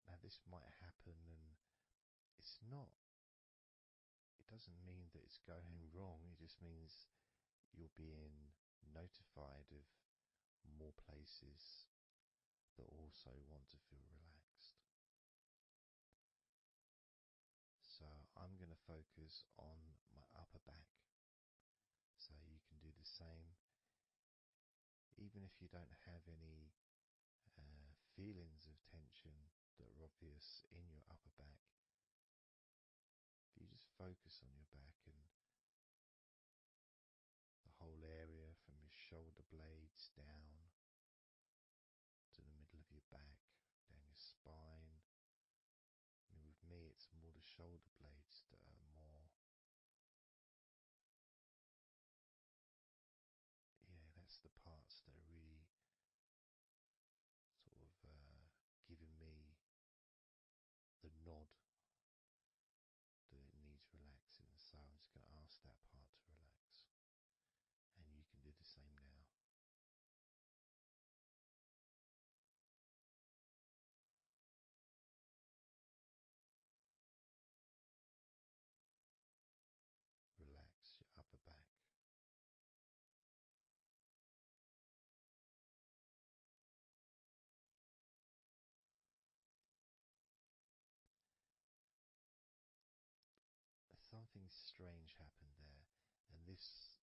[SPEAKER 2] Now this might happen, and it's not, it doesn't mean that it's going wrong, it just means you're being notified of more places that also want to feel relaxed. So I'm going to focus on my upper back. So you can do the same, even if you don't have any feelings of tension that are obvious in your upper back. If you just focus on your back and the whole area from your shoulder blades down to the middle of your back, down your spine. I mean, with me, it's more the shoulder blades that are more, yeah, that's the parts that are really sort of giving me the nod that it needs relaxing. So I'm just going to ask that part to relax. And you can do the same now. Relax your upper back. Something strange happened there, and this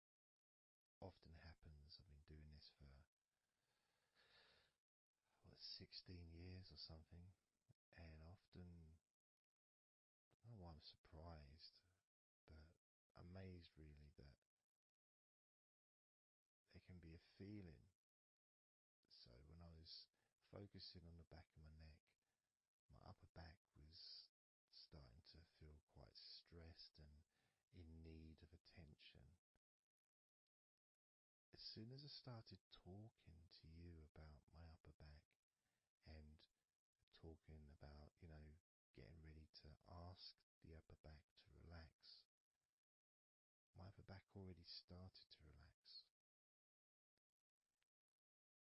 [SPEAKER 2] often happens. I've been doing this for 16 years or something, and often, I don't know why I'm surprised, but amazed really that there can be a feeling. So when I was focusing on the back of my neck, my upper back was starting to feel quite stressed and in need of attention. As soon as I started talking to you about my upper back and talking about, getting ready to ask the upper back to relax, my upper back already started to relax.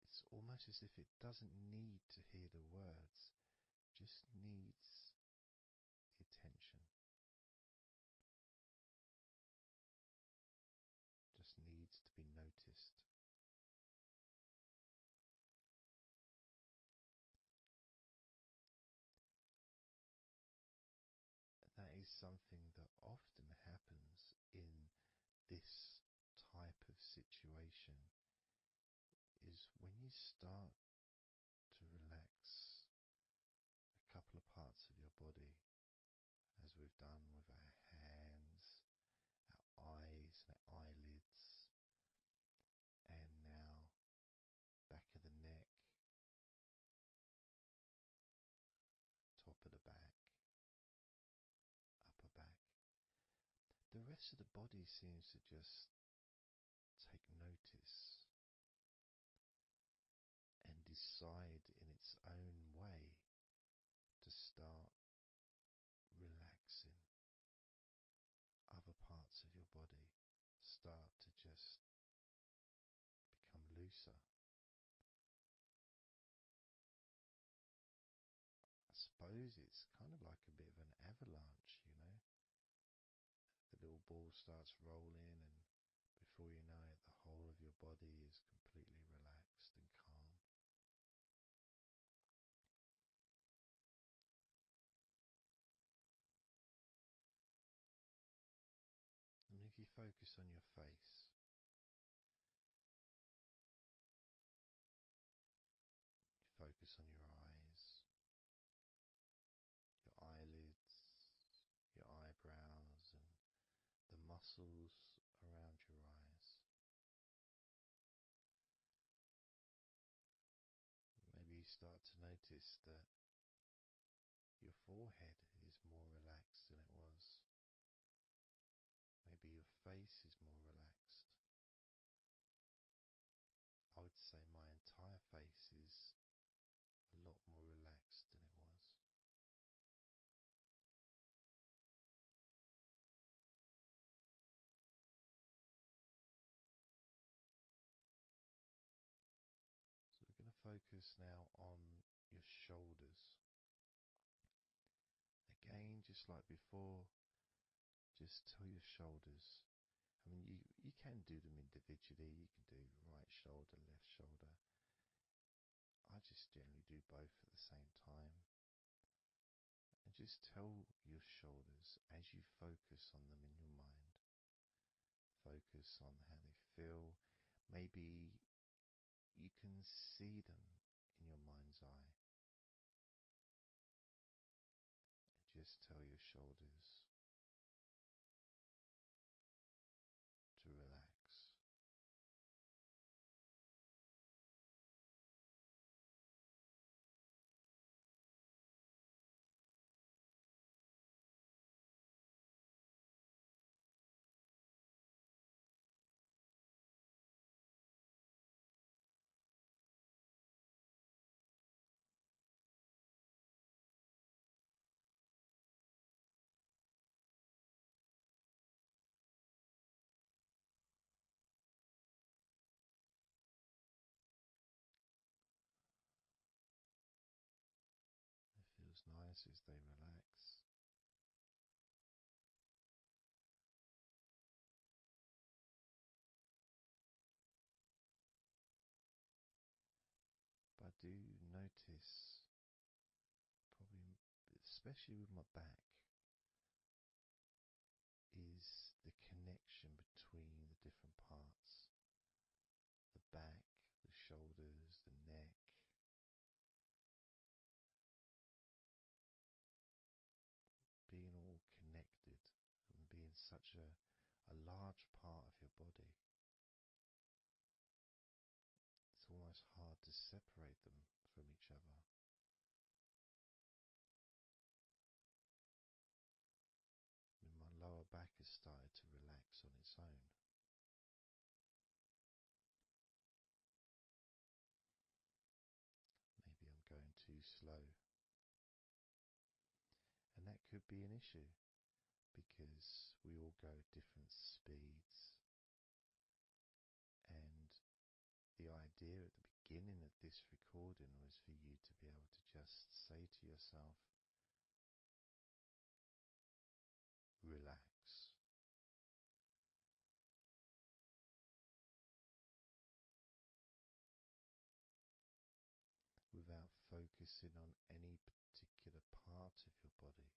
[SPEAKER 2] It's almost as if it doesn't need to hear the words, just needs the attention. Just needs to be noticed. That is something that often happens in this type of situation, is when you start to relax a couple of parts of your body, as we've done with our hands, our eyes and our eyelids, and now back of the neck, top of the back, upper back. The rest of the body seems to just take notice and decide in its own way to start relaxing. Other parts of your body start to just become looser. I suppose it's kind of like a bit of an avalanche, The little ball starts rolling, and before you know it, the whole of your body is completely relaxed and calm. And if you focus on your face, you focus on your eyes, your eyelids, your eyebrows, and the muscles around your eyes. Maybe you start to notice that your forehead focus now on your shoulders. Again, just like before, just tell your shoulders. I mean, you can do them individually. You can do right shoulder, left shoulder. I just generally do both at the same time. And just tell your shoulders as you focus on them in your mind. Focus on how they feel. Maybe you can see them in your mind's eye. And just tell your shoulders to relax. It feels nice as they relax. But I do notice, probably especially with my back, is the connection between the different parts. The back, the shoulders, the neck. Being all connected and being such a large part of your body. It's almost hard to separate them from each other. I mean, my lower back has started to relax on its own. Maybe I'm going too slow. And that could be an issue because we all go at different speeds. And the idea at the beginning of this recording was for you to be able to just say to yourself, relax. Without focusing on any particular part of your body.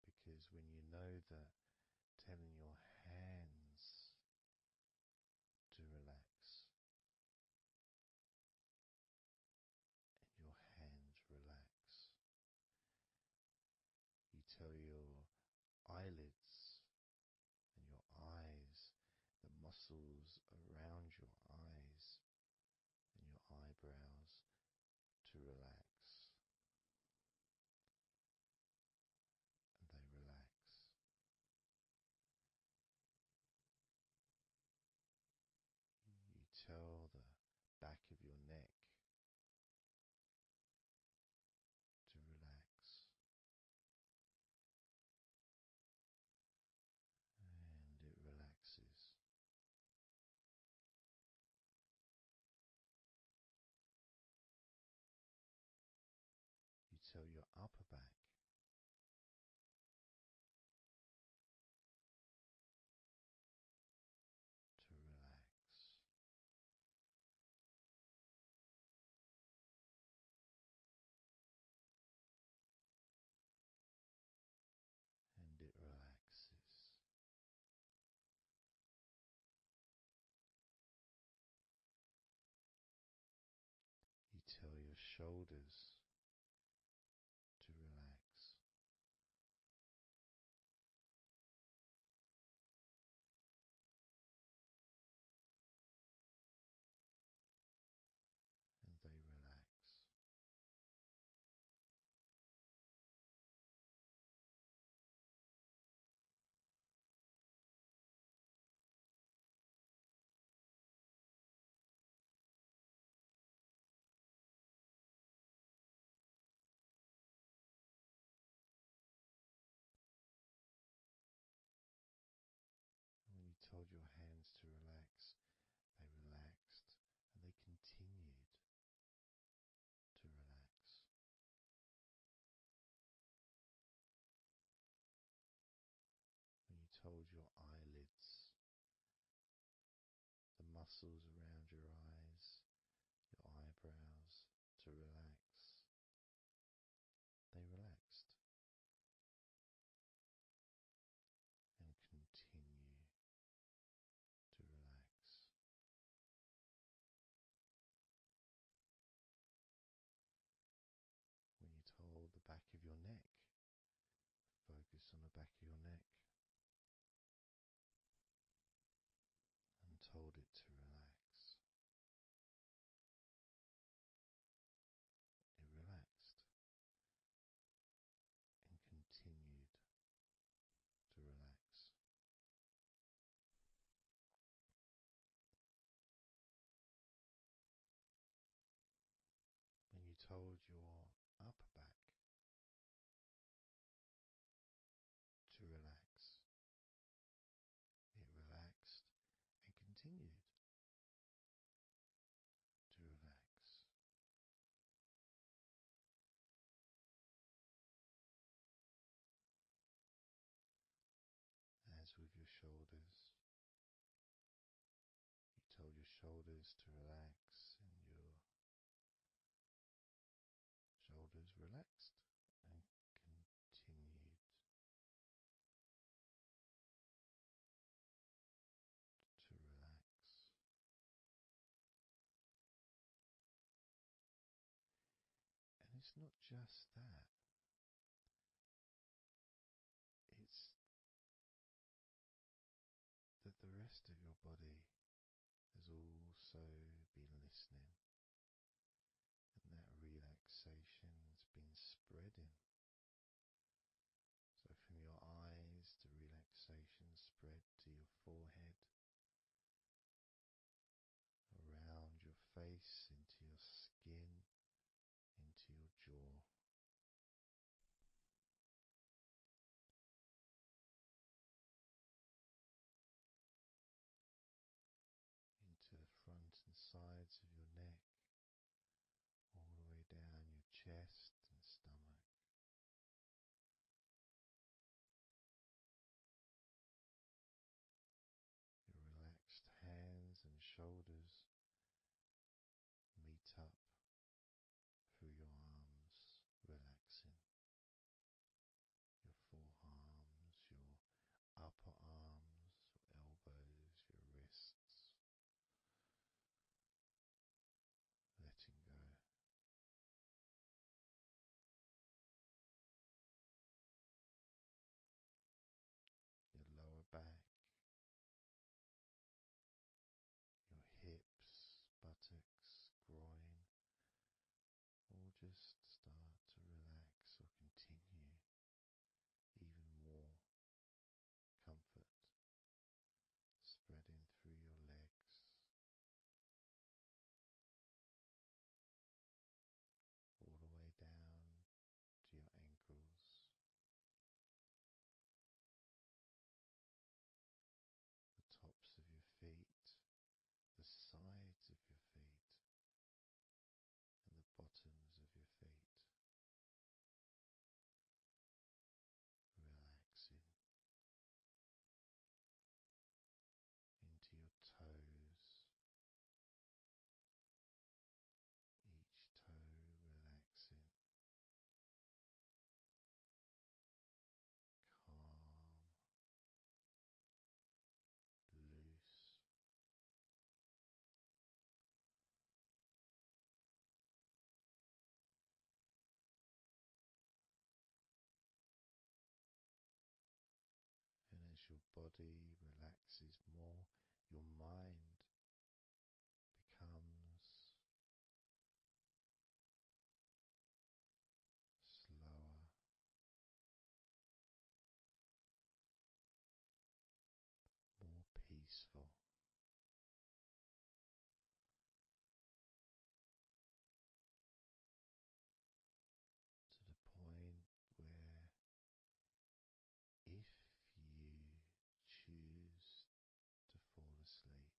[SPEAKER 2] Because when you know that telling your hands to relax and your hands relax, you tell your eyelids and your eyes, the muscles around your eyes and your eyebrows to relax, and they relax. You tell the back of your neck to relax, and it relaxes. You tell your upper back to relax, and it relaxes. You tell your shoulders to relax, and they relax. muscles around your eyes, your eyebrows to relax. They relaxed and continue to relax. When you told the back of your neck, focus on the back of your neck and told it to relax. It relaxed and continued to relax. When you told your upper back to relax, it relaxed and continued to relax. As with your shoulders, you told your shoulders to relax and your shoulders relaxed and continued to relax. And it's not just that, it's that the rest of your body has also been listening, and that relaxation has been spreading. So from your eyes, the relaxation spread to your forehead, around your face, into your skin, into your jaw. Into the front and sides of your neck, all the way down your chest and stomach. Your relaxed hands and shoulders meet up through your arms, relaxing. Your forearms, your upper arms, your elbows, your wrists, letting go. Your lower back, your hips, buttocks, groin, all just start to relax or continue. Even more comfort spreading through your legs, all the way down to your ankles, the tops of your feet, the sides of your feet, and the bottoms of your feet. Relaxing into your toes, each toe relaxing, calm, loose. And as your body relaxes more, your mind becomes slower, more peaceful, to the point where if you choose to fall asleep,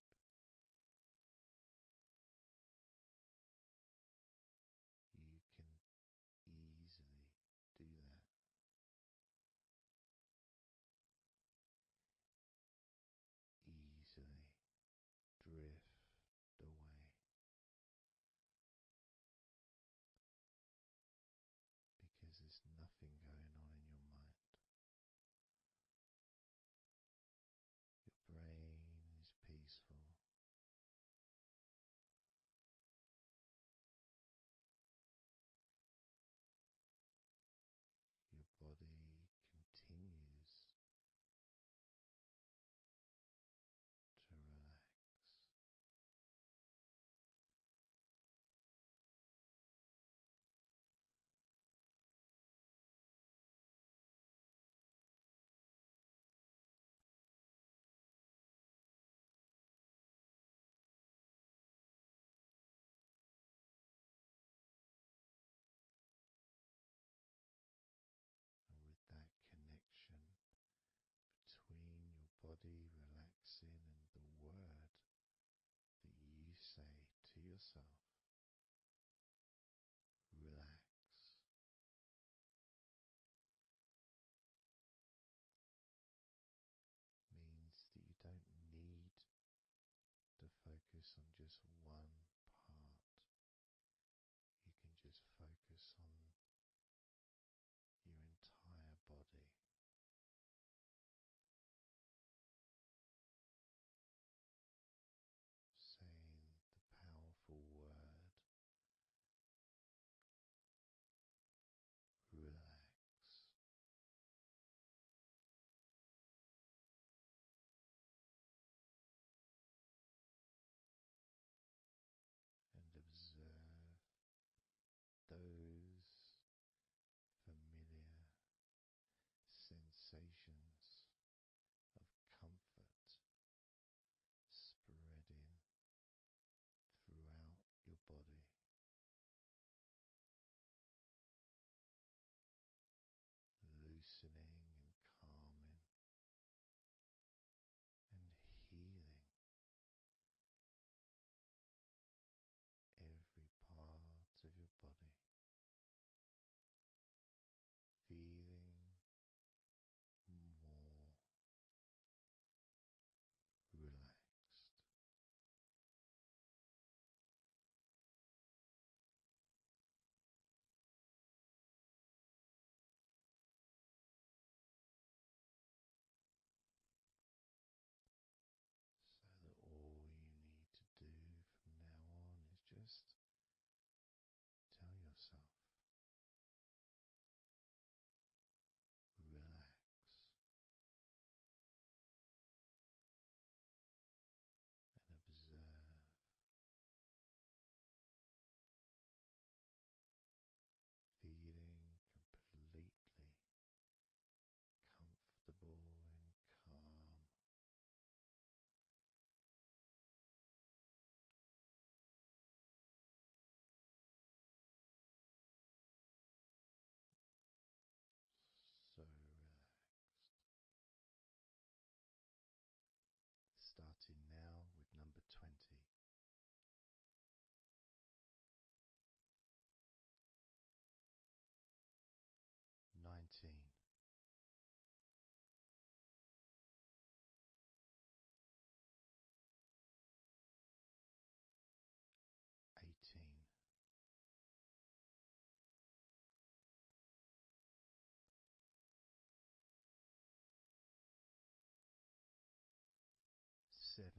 [SPEAKER 2] 17.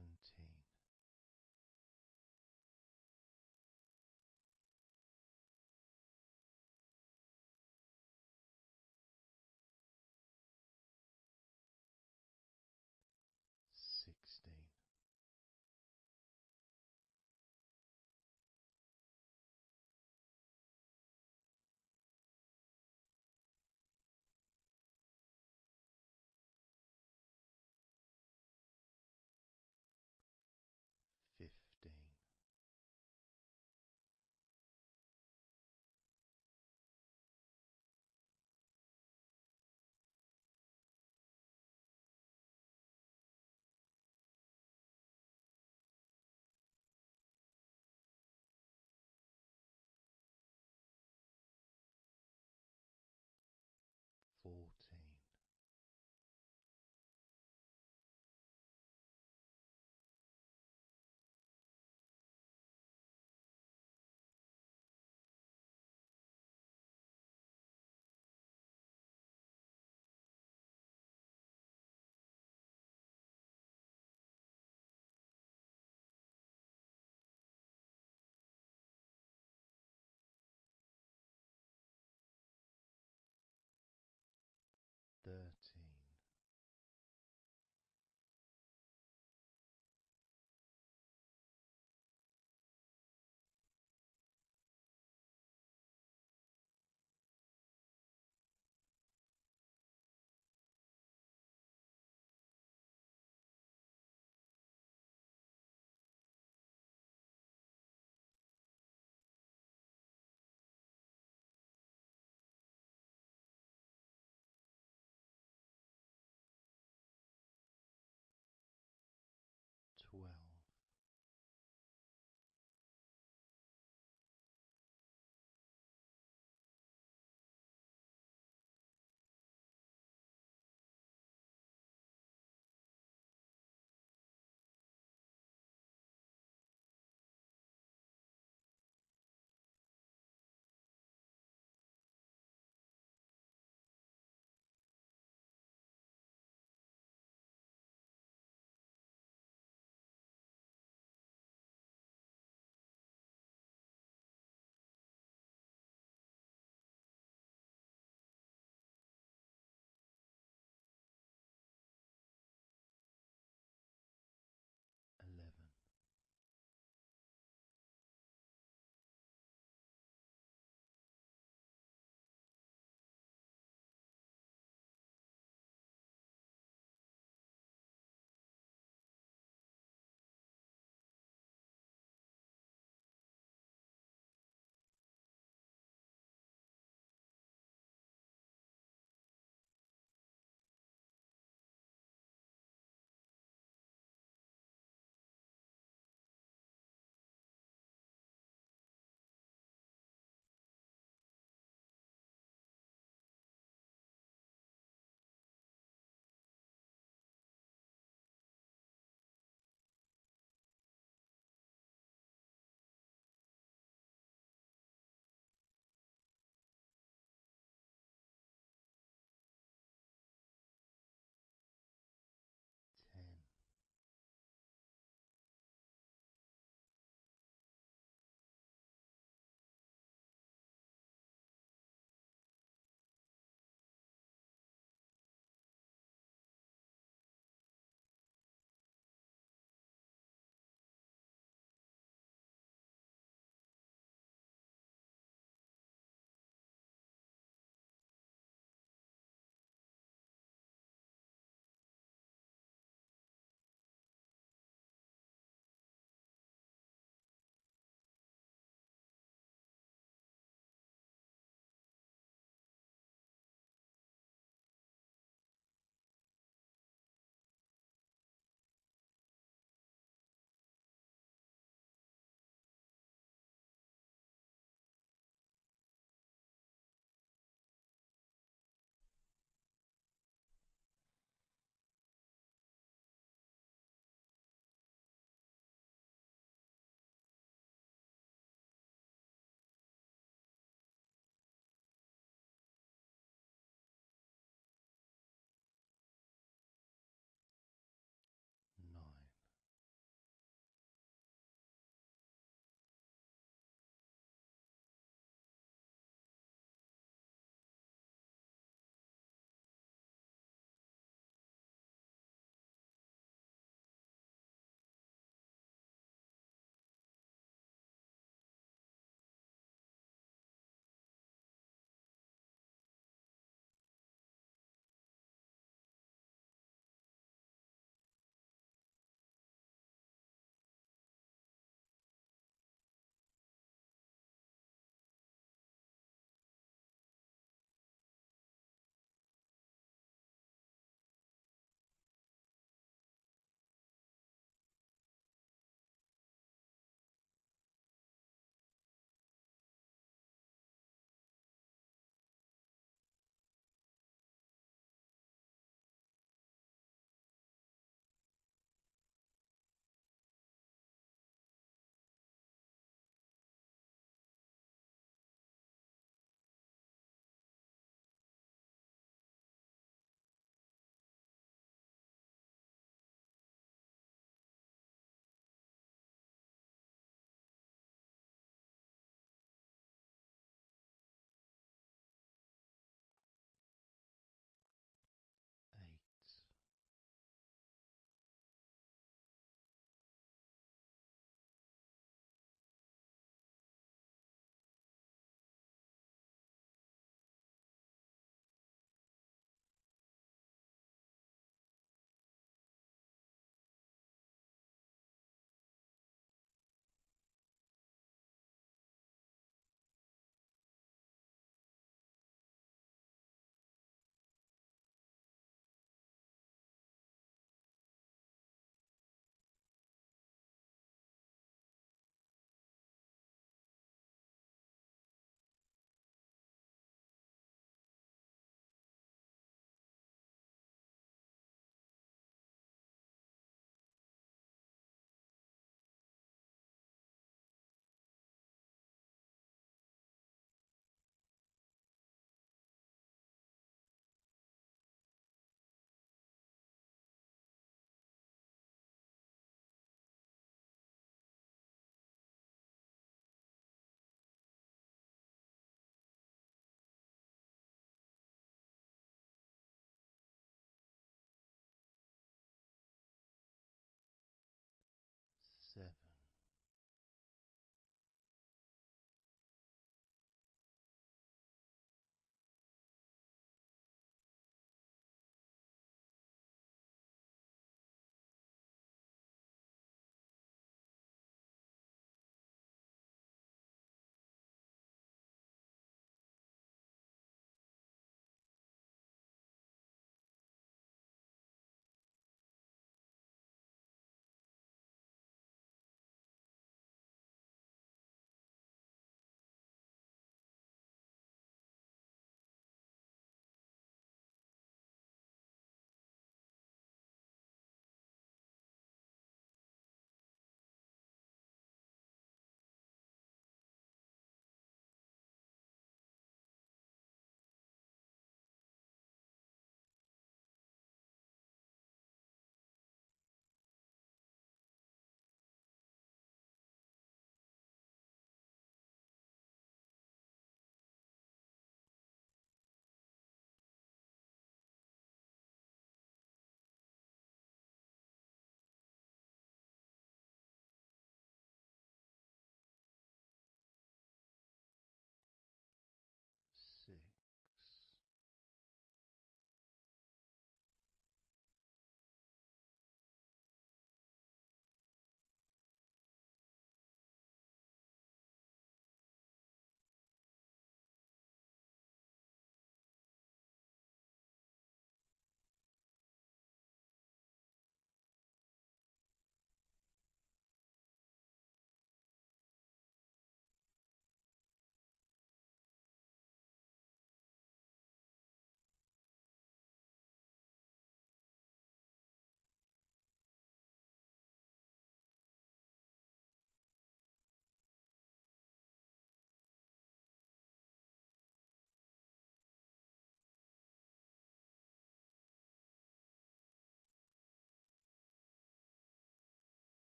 [SPEAKER 2] 16.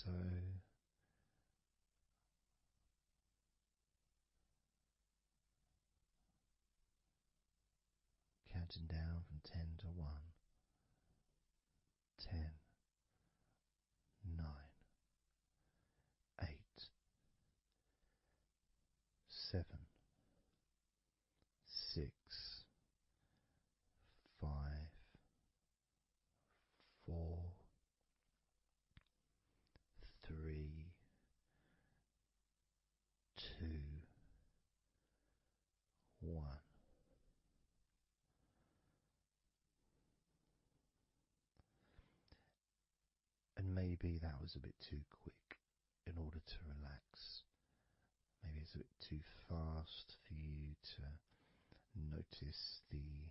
[SPEAKER 2] So counting down from 10 to 1, 10, 9, 8, 7, 6, 5, 4, 3, 2, 1. And maybe that was a bit too quick in order to relax. Maybe it's a bit too fast for you to notice the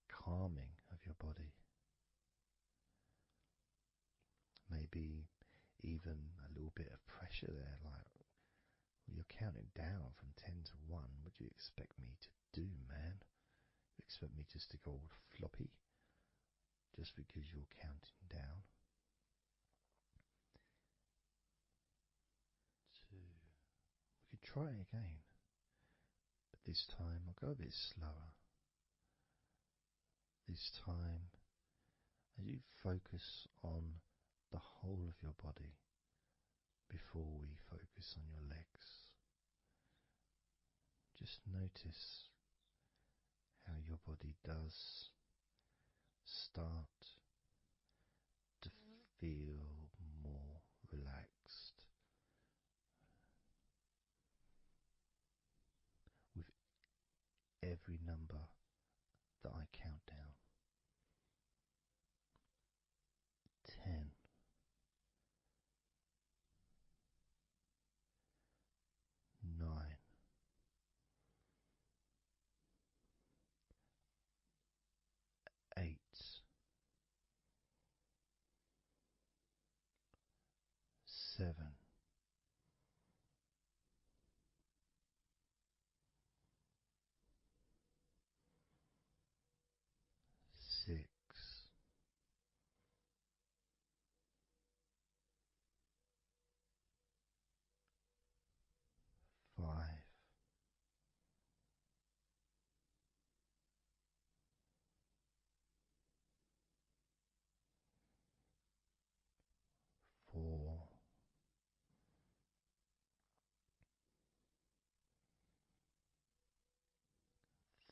[SPEAKER 2] calming of your body. Maybe even a little bit of pressure there, like you're counting down from 10 to 1. What do you expect me to do, man? You expect me just to go all floppy just because you're counting down? 2. We could try again, but this time I'll go a bit slower. This time, as you focus on the whole of your body before we focus on your legs, just notice how your body does start to feel more relaxed with every number that I count down. 10, 9, 8, 7, 6, 5, 4,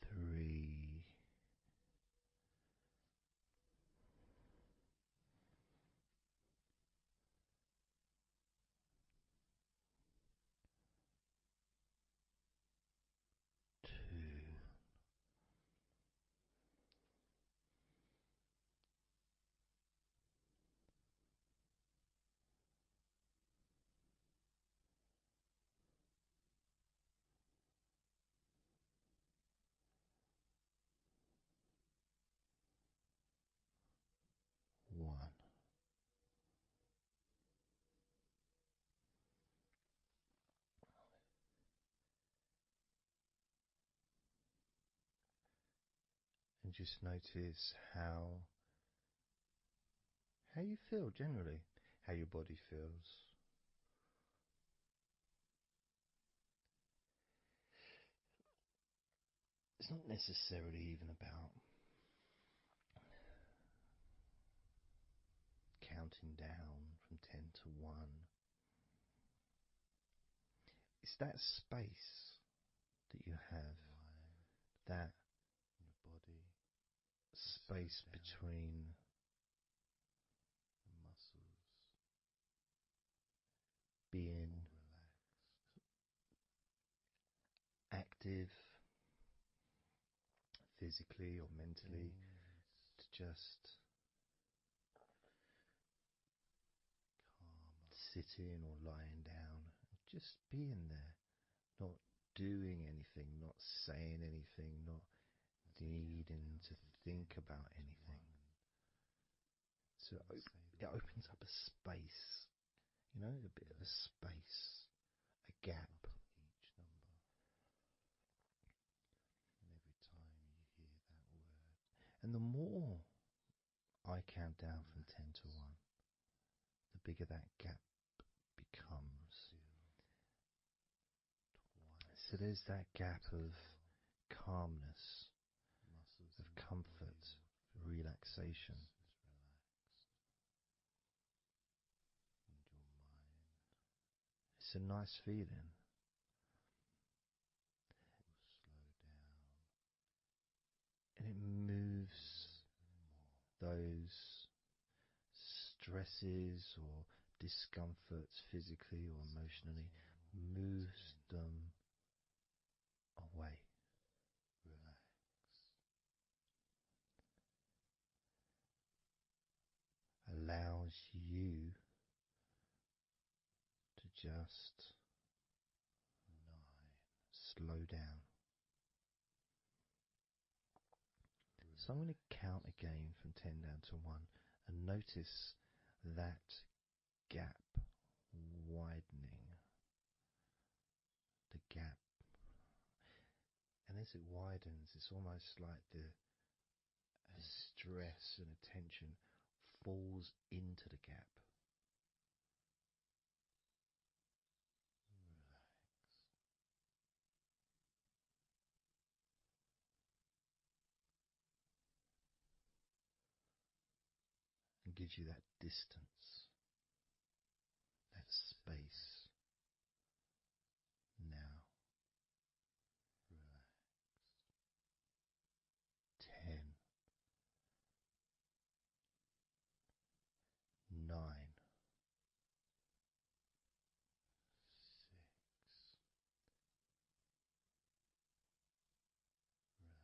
[SPEAKER 2] 3, 2, 1. And just notice how you feel generally, how your body feels. It's not necessarily even about counting down from 10 to 1. It's that space that you have, that your body, space between the muscles, being active physically or mentally, to just sitting or lying down, just being there, not doing anything, not saying anything, not needing to think about anything. So it opens up a space, a bit of a space, a gap. Each number. And every time you hear that word. And the more I count down from 10 to 1, the bigger that gap becomes. So there's that gap of calmness, of comfort, relaxation. It's a nice feeling. And it moves those stresses or discomforts physically or emotionally, moves them away. Allows you to just slow down. So I'm going to count again from 10 down to 1 and notice that gap widening. The gap. And as it widens, it's almost like the stress and attention falls into the gap. And gives you that distance, that space. Now, 10, 9,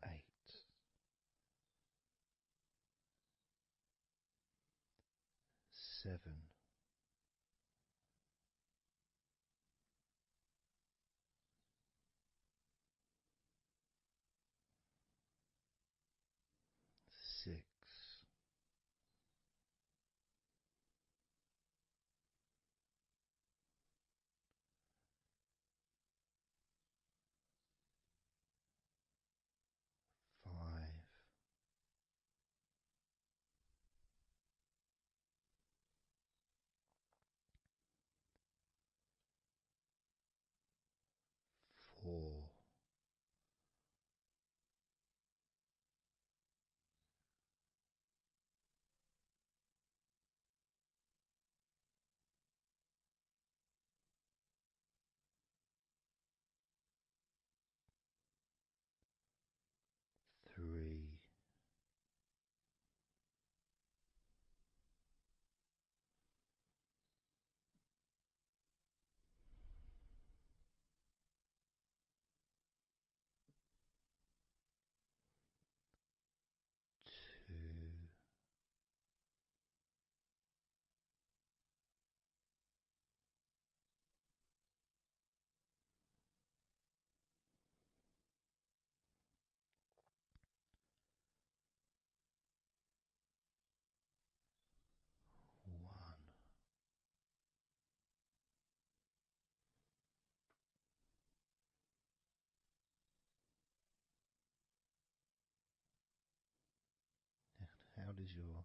[SPEAKER 2] 8, 7, 6, 5, 4, 3, 2, 1. How does your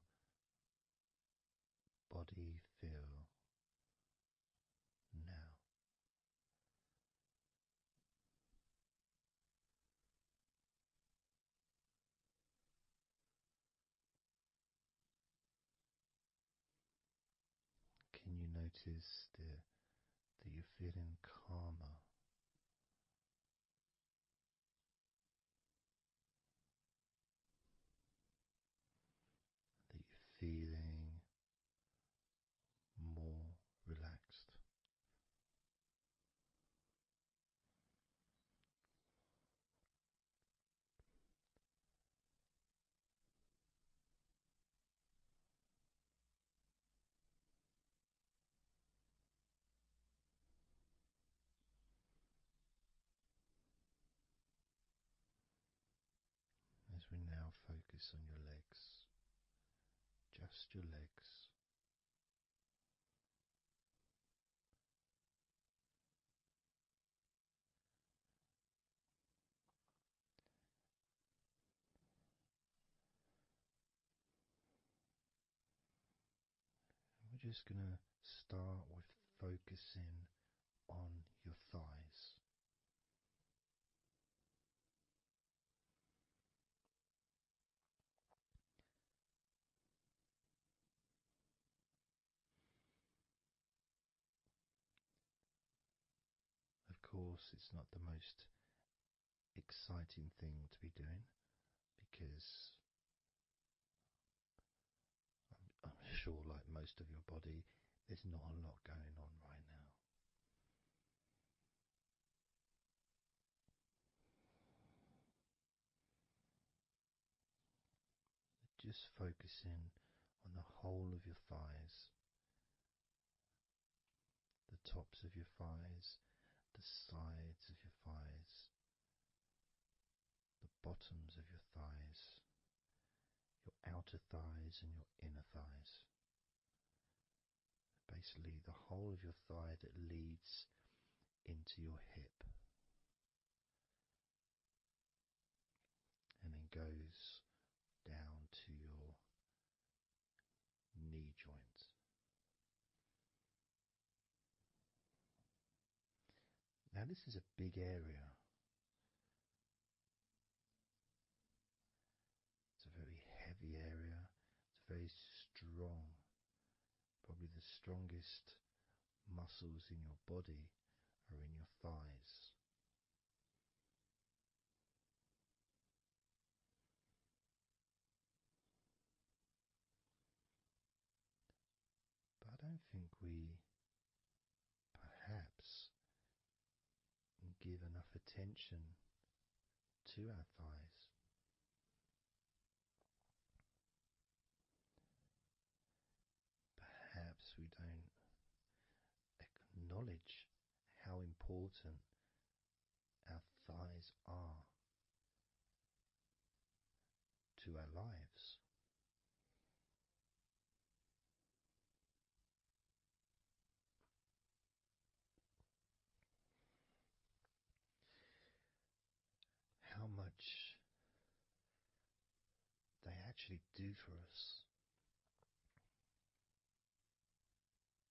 [SPEAKER 2] body feel now? Can you notice that you're feeling calmer? That you're feeling more relaxed? As we now focus on your legs, just your legs. We're just going to start with focusing on your thighs. Of course, it's not the most exciting thing to be doing because I'm sure, like most of your body, there's not a lot going on right now. Just focusing on the whole of your thighs, the tops of your thighs, the sides of your thighs, the bottoms of your thighs, your outer thighs and your inner thighs. Basically, the whole of your thigh that leads into your hip and then goes down to your knee joint. Now, this is a big area. It's a very heavy area. It's very strong. Probably the strongest muscles in your body are in your thighs. But I don't think we perhaps give enough attention to our thighs. Perhaps we don't acknowledge how important our thighs are to our lives. How much they actually do for us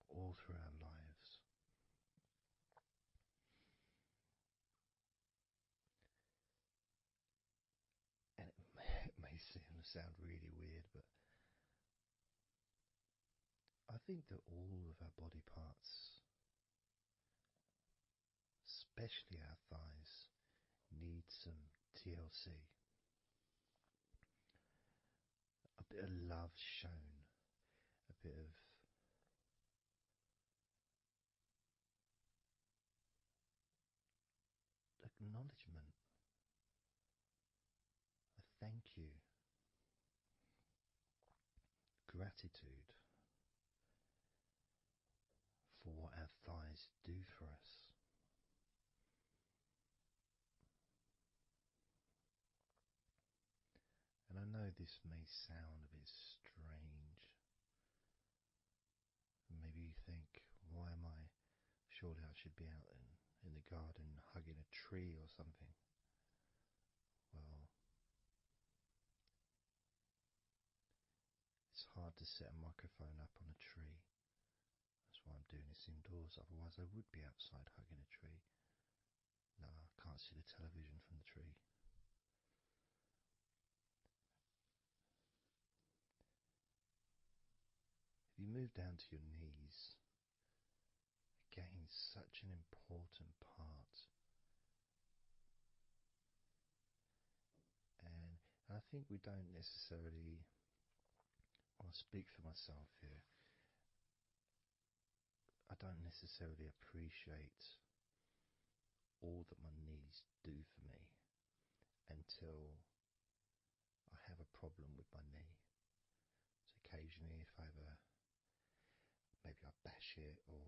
[SPEAKER 2] all through our lives. And it may sound really weird, but I think that all of our body parts, especially our thighs, need some TLC. A bit of love shown, a bit of acknowledgement, a thank you, gratitude for what our thighs do for us. And I know this may sound a bit strange. Maybe you think, why am I? Surely I should be out in the garden hugging a tree or something. Well, it's hard to set a microphone up on a tree. That's why I'm doing this indoors, otherwise I would be outside hugging a tree. No, I can't see the television from the tree. If you move down to your knees, again, such an important part. And I think we don't necessarily, I'll speak for myself here, I don't necessarily appreciate all that my knees do for me until I have a problem with my knee. So occasionally if I have maybe I bash it or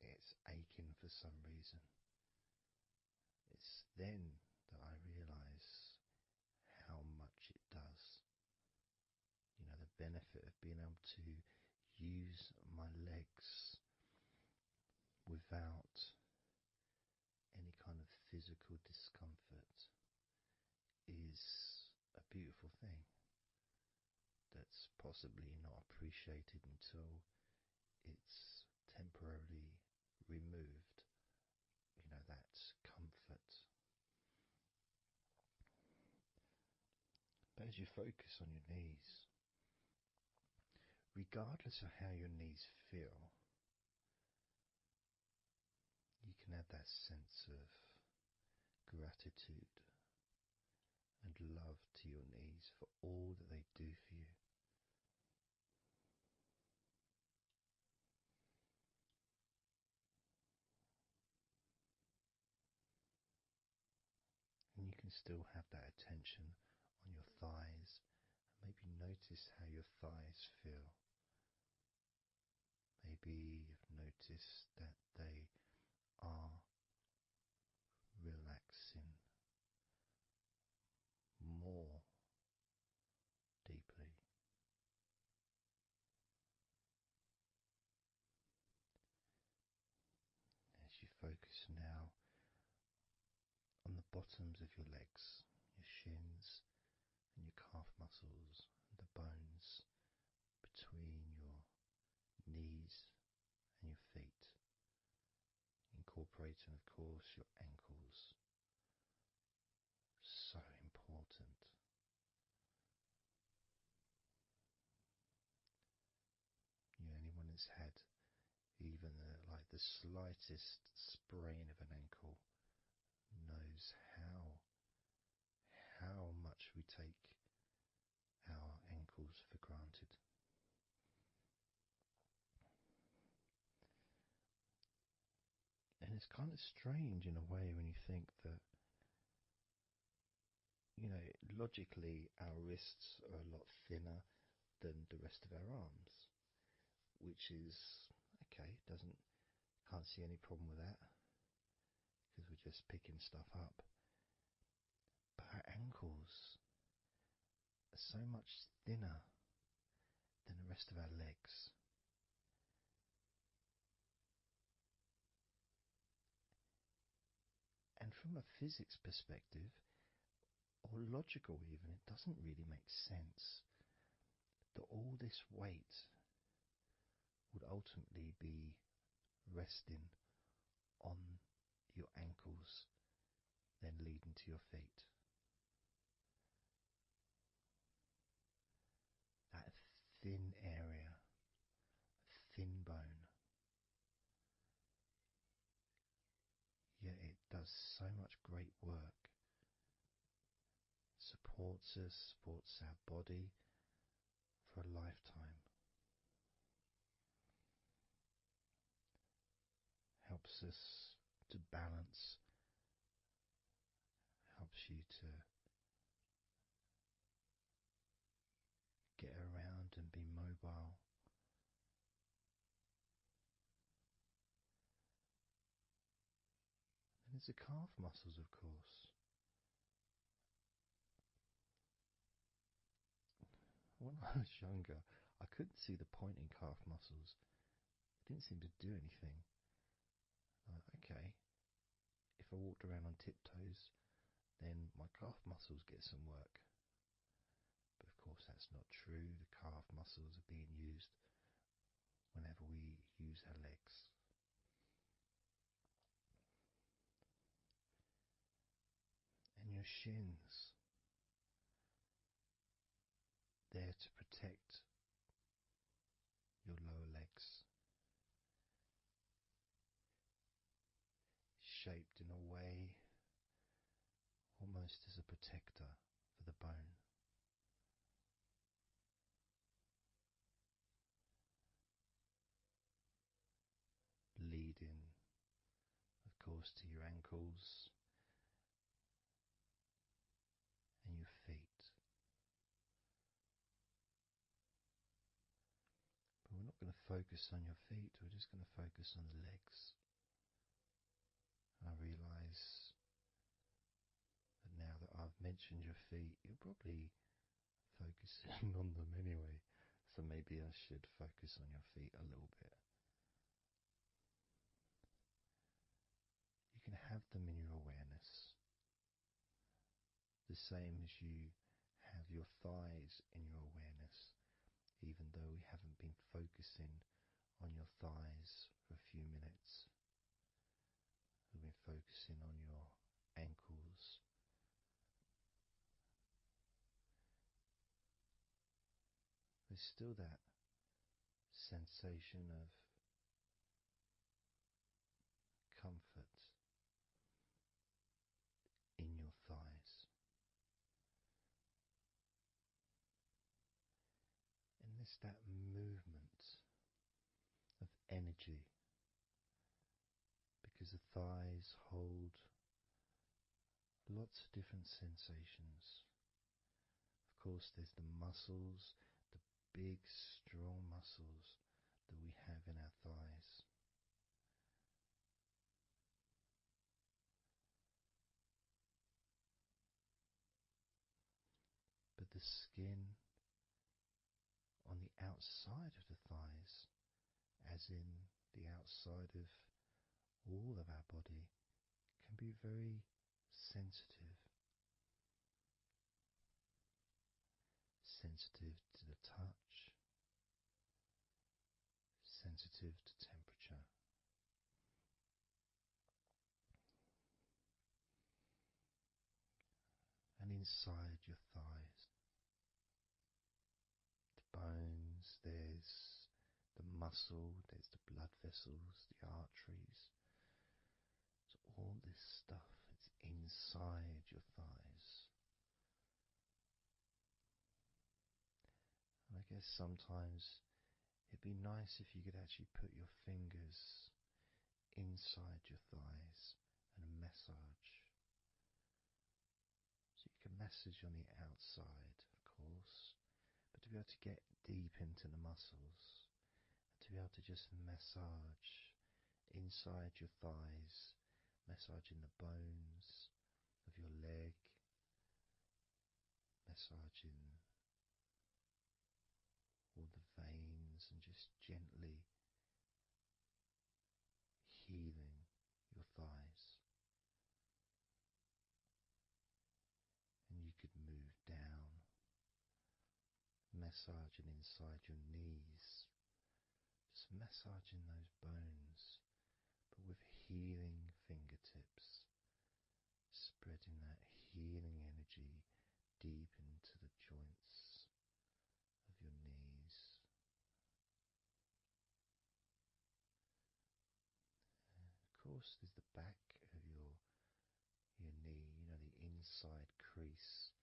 [SPEAKER 2] it's aching for some reason, it's then that I realise how much it does. You know, the benefit of being able to use my legs without any kind of physical discomfort is a beautiful thing that's possibly not appreciated until it's temporarily removed, that comfort. But as you focus on your knees, regardless of how your knees feel, you can add that sense of gratitude and love to your knees for all that they do for you. And you can still have that attention on your thighs, and maybe notice how your thighs feel. Maybe you've noticed that they are relaxing more deeply. As you focus now on the bottoms of your legs, your shins and your calf muscles, and the bones between your knees and your feet, incorporating, of course, your ankles. So important. Anyone that's had even the slightest sprain of an ankle knows how much we take our ankles for granted. And it's kind of strange in a way when you think that, logically our wrists are a lot thinner than the rest of our arms, which is okay, can't see any problem with that because we're just picking stuff up. But our ankles are so much thinner than the rest of our legs. And from a physics perspective, or logical even, it doesn't really make sense that all this weight would ultimately be resting on your ankles, then leading to your feet. That thin area, thin bone, yet it does so much great work. Supports us, supports our body for a lifetime. Helps us to balance, helps you to get around and be mobile. And there's the calf muscles, of course. When I was younger, I couldn't see the point in calf muscles. It didn't seem to do anything. Okay, if I walked around on tiptoes, then my calf muscles get some work. But of course that's not true. The calf muscles are being used whenever we use our legs. And your shins, there to protect your lower legs, shaped in a way almost as a protector for the bone. Leading, of course, to your ankles and your feet. But we're not going to focus on your feet, we're just going to focus on the legs. I realise that now that I've mentioned your feet, you're probably focusing on them anyway, so maybe I should focus on your feet a little bit. You can have them in your awareness, the same as you have your thighs in your awareness, even though we haven't been focusing on your thighs for there's still that sensation of comfort in your thighs. And there's that movement of energy because the thighs hold lots of different sensations. Of course, there's the muscles, the big, strong muscles that we have in our thighs. But the skin on the outside of the thighs, as in the outside of all of our body, can be very sensitive. Sensitive to the touch, sensitive to temperature. And inside your thighs, the bones, there's the muscle, there's the blood vessels, the arteries. So all this stuff is inside your thighs. And I guess sometimes it'd be nice if you could actually put your fingers inside your thighs and massage. So you can massage on the outside, of course, but to be able to get deep into the muscles, and to be able to just massage inside your thighs, massaging the bones of your leg, massaging all the veins, and just gently healing your thighs. And you could move down, massaging inside your knees, just massaging those bones, but with healing fingertips, spreading that healing energy deep into the joints of your knees. Of course, there's the back of your knee, the inside crease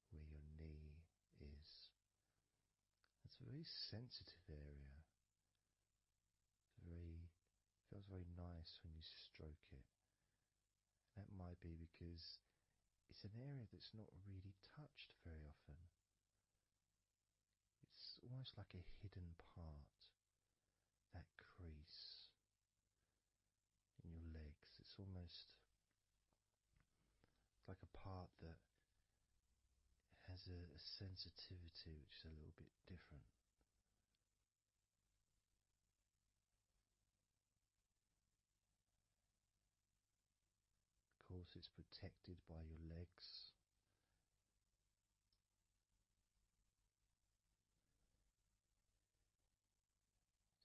[SPEAKER 2] where your knee is. It's a very sensitive area. Feels very nice when you stroke it. That might be because it's an area that's not really touched very often. It's almost like a hidden part, that crease in your legs. It's almost like a part that has a sensitivity which is a little bit different. Of course, it's protected by your legs.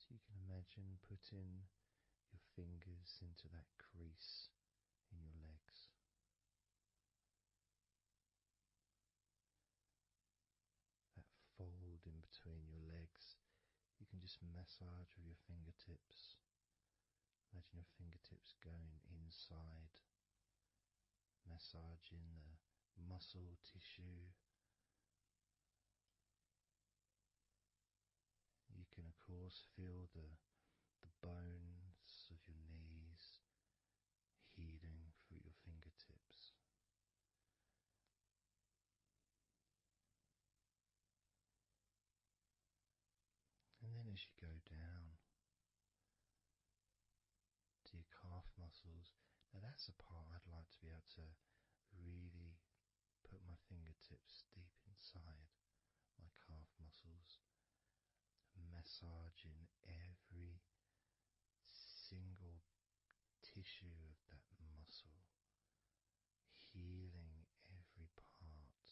[SPEAKER 2] So you can imagine putting your fingers into that crease in your legs. That fold in between your legs, you can just massage with your fingertips. Imagine your fingertips going inside, massaging the muscle tissue. You can of course feel the bones of your knees healing through your fingertips. And then as you go down to your calf muscles, now that's a part I'd like to be able to really put my fingertips deep inside my calf muscles, massaging every single tissue of that muscle, healing every part.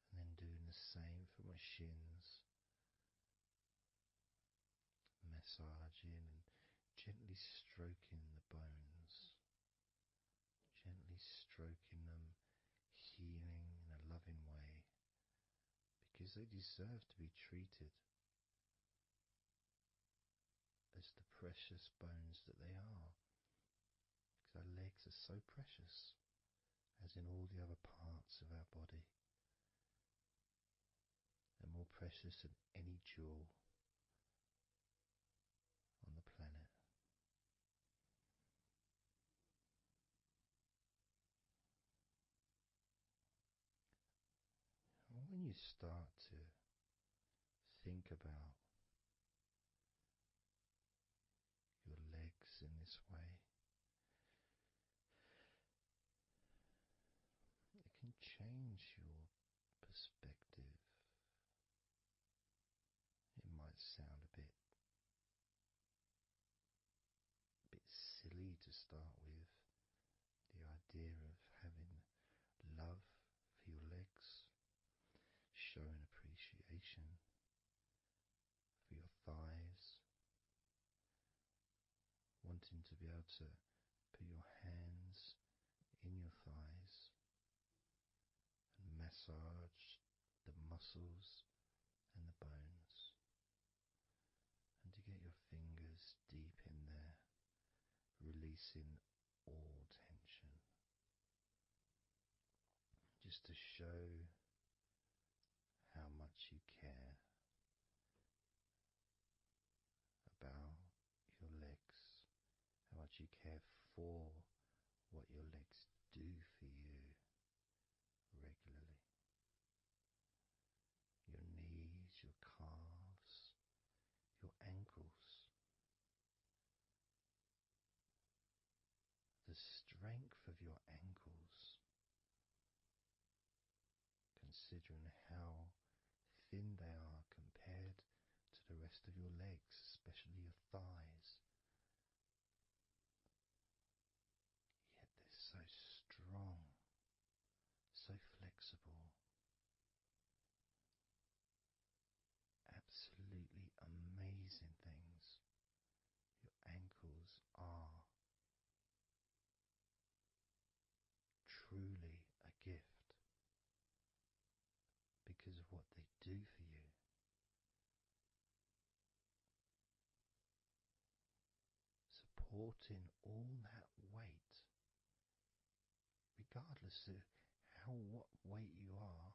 [SPEAKER 2] And then doing the same for my shins, massaging and gently stroking the bones, gently stroking them, because they deserve to be treated as the precious bones that they are. Because our legs are so precious, as in all the other parts of our body. They're more precious than any jewel on the planet. And when you start to think about your legs in this way, it can change your perspective. It might sound a bit silly to start with, the idea of having love for your legs, showing appreciation for your thighs, wanting to be able to put your hands in your thighs and massage the muscles and the bones, and to get your fingers deep in there, releasing all tension, just to show how much you care about your legs, how much you care for what your legs do for you regularly. Your knees, your calves, your ankles, the strength of your ankles, considering how thin they are compared to the rest of your legs, especially your thighs. Yet they're so strong, so flexible, absolutely amazing things. Your ankles are truly a gift because of what they do for you. Supporting all that weight, regardless of what weight you are,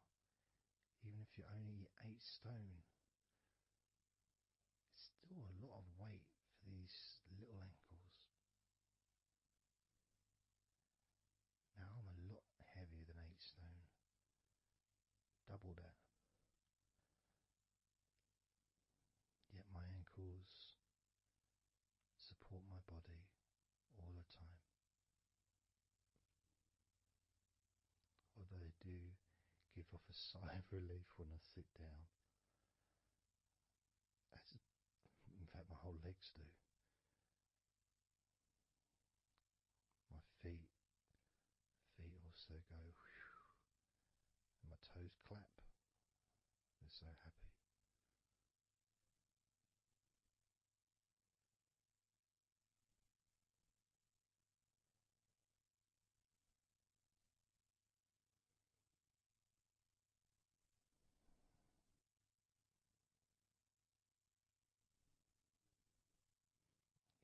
[SPEAKER 2] even if you're only 8 stone, it's still a lot of weight for these little ankles. Now I'm a lot heavier than 8 stone, double that. Yet my ankles support my body all the time. Although they do give off a sigh of relief when I sit down. In fact, my whole legs do. My feet also go whew, and my toes clap. They're so happy.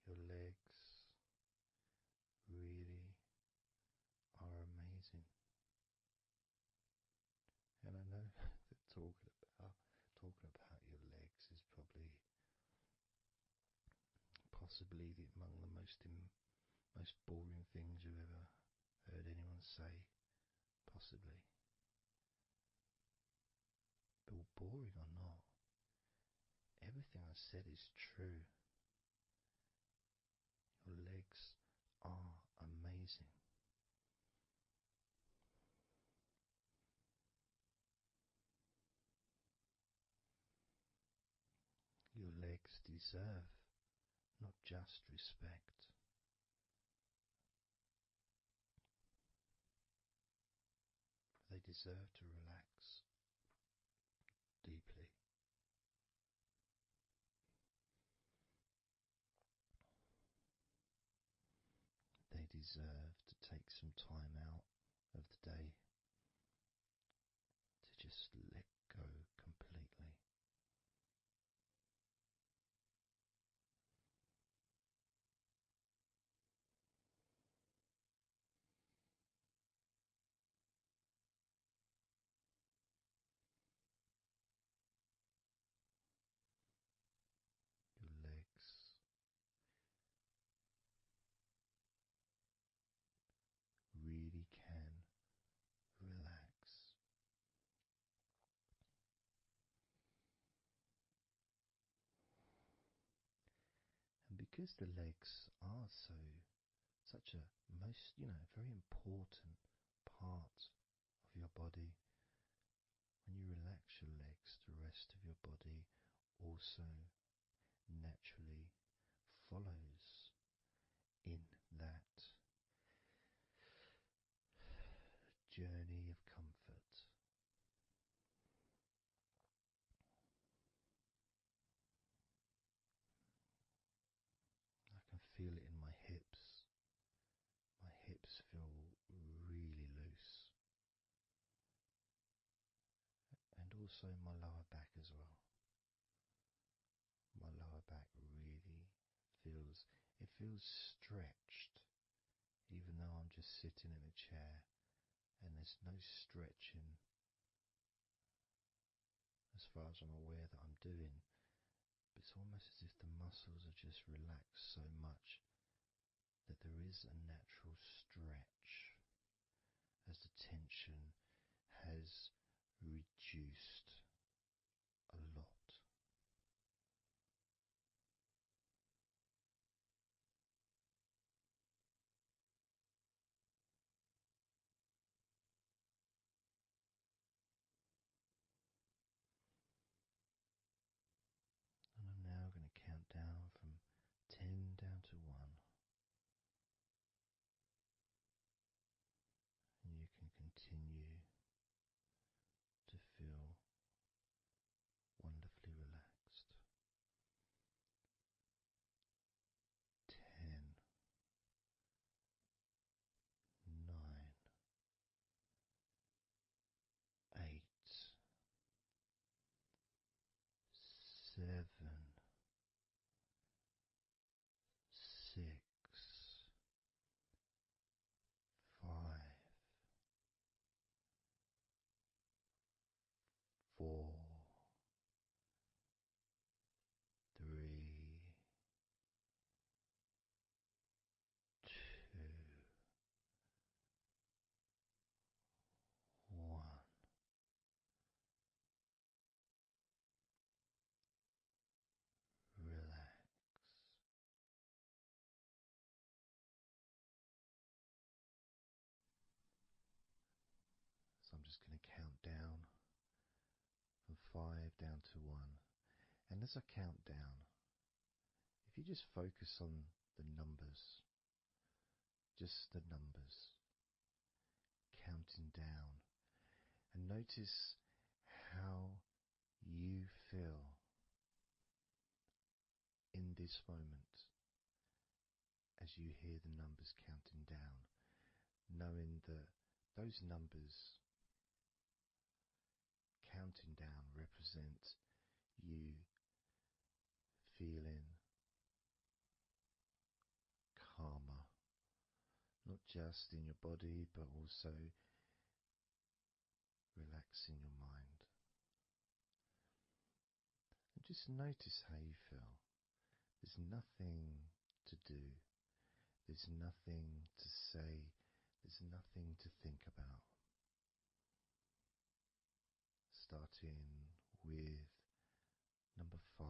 [SPEAKER 2] Your legs really are amazing. And I know that talking about your legs is possibly among the most boring things you've ever heard anyone say, possibly. But boring or not, everything I said is true. Your legs are amazing. Your legs deserve not just respect, they deserve to relax deeply. They deserve to take some time out of the day to just let go completely. because the legs are such a most, very important part of your body. When you relax your legs, the rest of your body also naturally follows in that journey of comfort. I can feel it in my hips. My hips feel really loose. And also my lower back as well. My lower back really feels stretched, even though I'm just sitting in a chair and there's no stretching as far as I'm aware that I'm doing. But it's almost as if the muscles are just relaxed so much that there is a natural stretch as the tension has reduced a lot. And I'm now going to count down from 10 down to 1. And you can continue to feel wonderfully relaxed. 10, 9, 8, 7, 6, 5, 4, 3, 2, 1. Relax. So I'm just going to count down from 5 down to 1. And as I count down, if you just focus on the numbers, just the numbers, counting down, and notice how you feel in this moment as you hear the numbers counting down, knowing that those numbers counting down represent you feeling calmer, not just in your body but also relaxing your mind. And just notice how you feel. There's nothing to do, there's nothing to say, there's nothing to think about. Starting with number 5.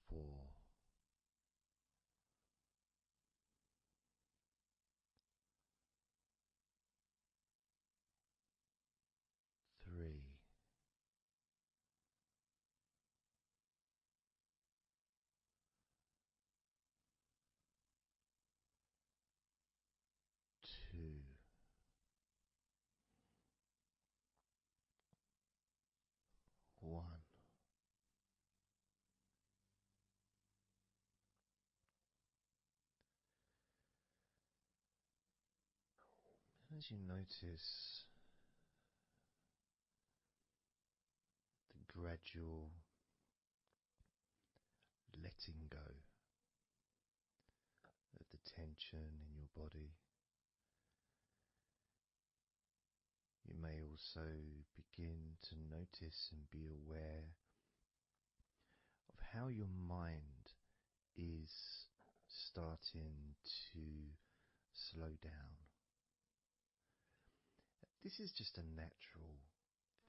[SPEAKER 2] 4, 3, 2, 1. And as you notice the gradual letting go of the tension in your body, you may also begin to notice and be aware of how your mind is starting to slow down. At this is just a natural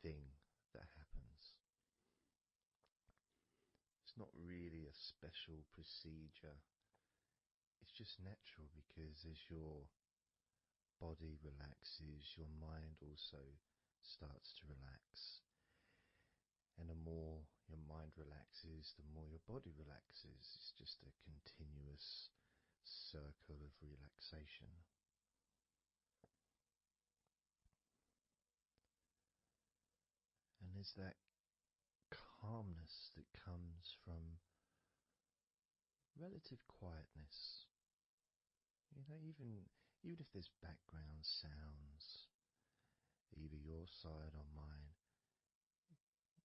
[SPEAKER 2] thing that happens. It's not really a special procedure. It's just natural because as your body relaxes, your mind also starts to relax. And the more your mind relaxes, the more your body relaxes. It's just a continuous circle of relaxation. And there's that calmness that comes from relative quietness. Even if there's background sounds, either your side or mine,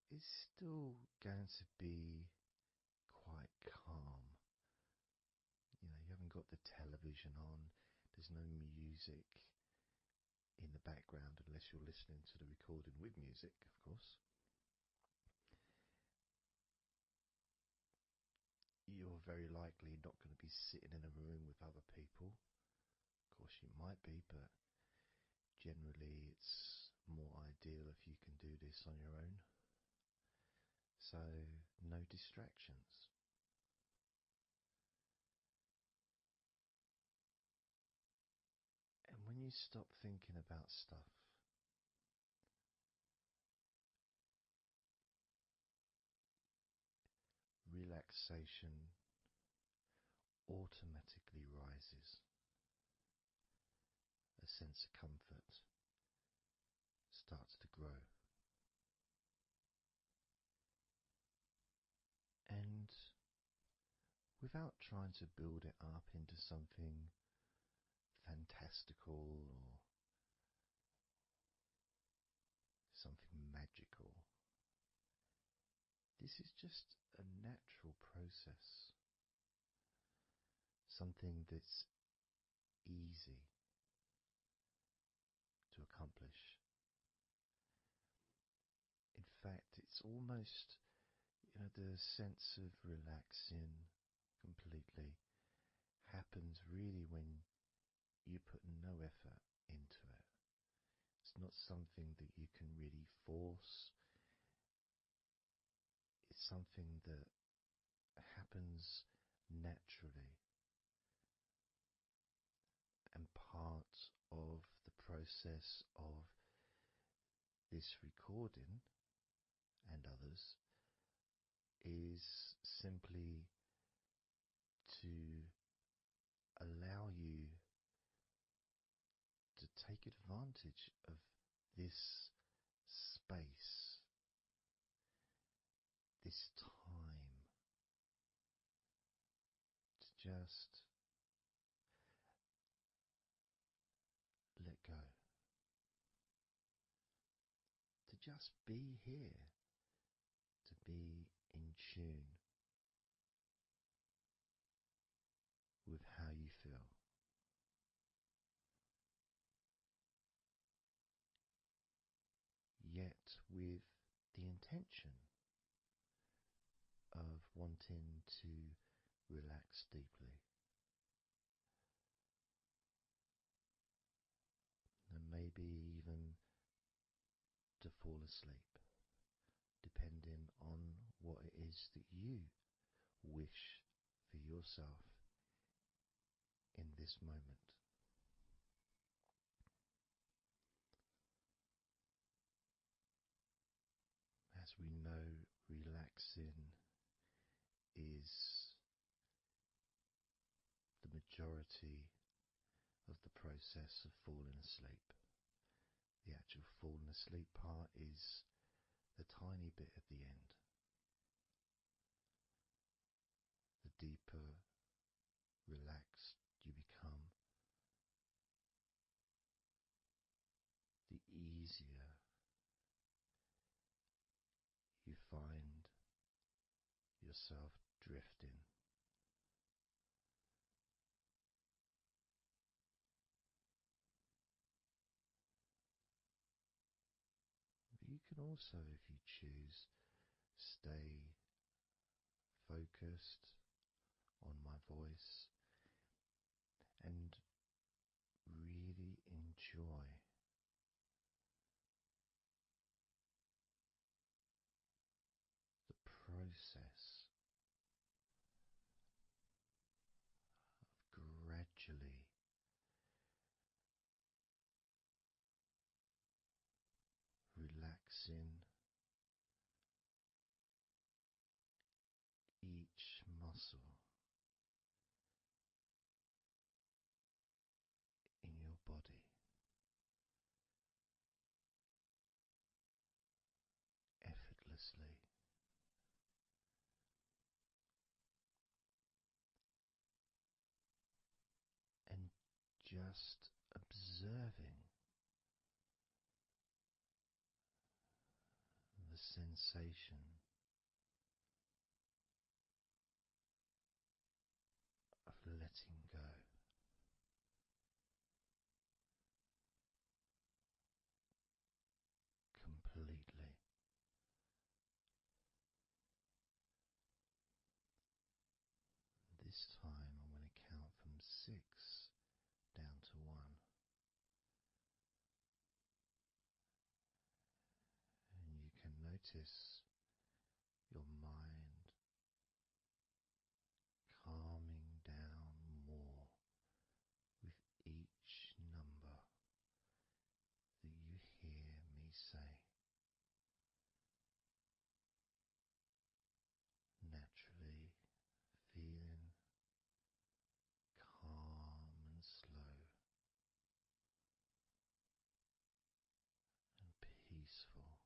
[SPEAKER 2] it's still going to be quite calm. You haven't got the television on, there's no music in the background unless you're listening to the recording with music, of course. You're very likely not going to be sitting in a room with other people. Of course, you might be, but generally it's more ideal if you can do this on your own. So, no distractions. And when you stop thinking about stuff, relaxation automatically rises. A sense of comfort starts to grow. And without trying to build it up into something fantastical or something magical, this is just a natural process. Something that's easy to accomplish. In fact, it's almost, the sense of relaxing completely happens really when you put no effort into it. It's not something that you can really force. It's something that happens naturally. And part of the process of this recording and others is simply to allow you to take advantage of this space, this time, to just let go, to just be here, to be in tune with how you feel. Yet with the intention of wanting to relax deeply. And maybe even to fall asleep, depending on what it is that you wish for yourself in this moment. As we know, relaxing is the majority of the process of falling asleep. The actual falling asleep part is the tiny bit at the end. The deeper relaxed you become, the easier you find yourself drifting. But you can also, if you choose, stay focused on my voice and really enjoy relaxing each muscle in your body effortlessly, and just observing the sensation of letting go completely. This time I'm going to count from 6 down to 1, and you can notice your mind calming down more with each number that you hear me say. Naturally feeling calm and slow and peaceful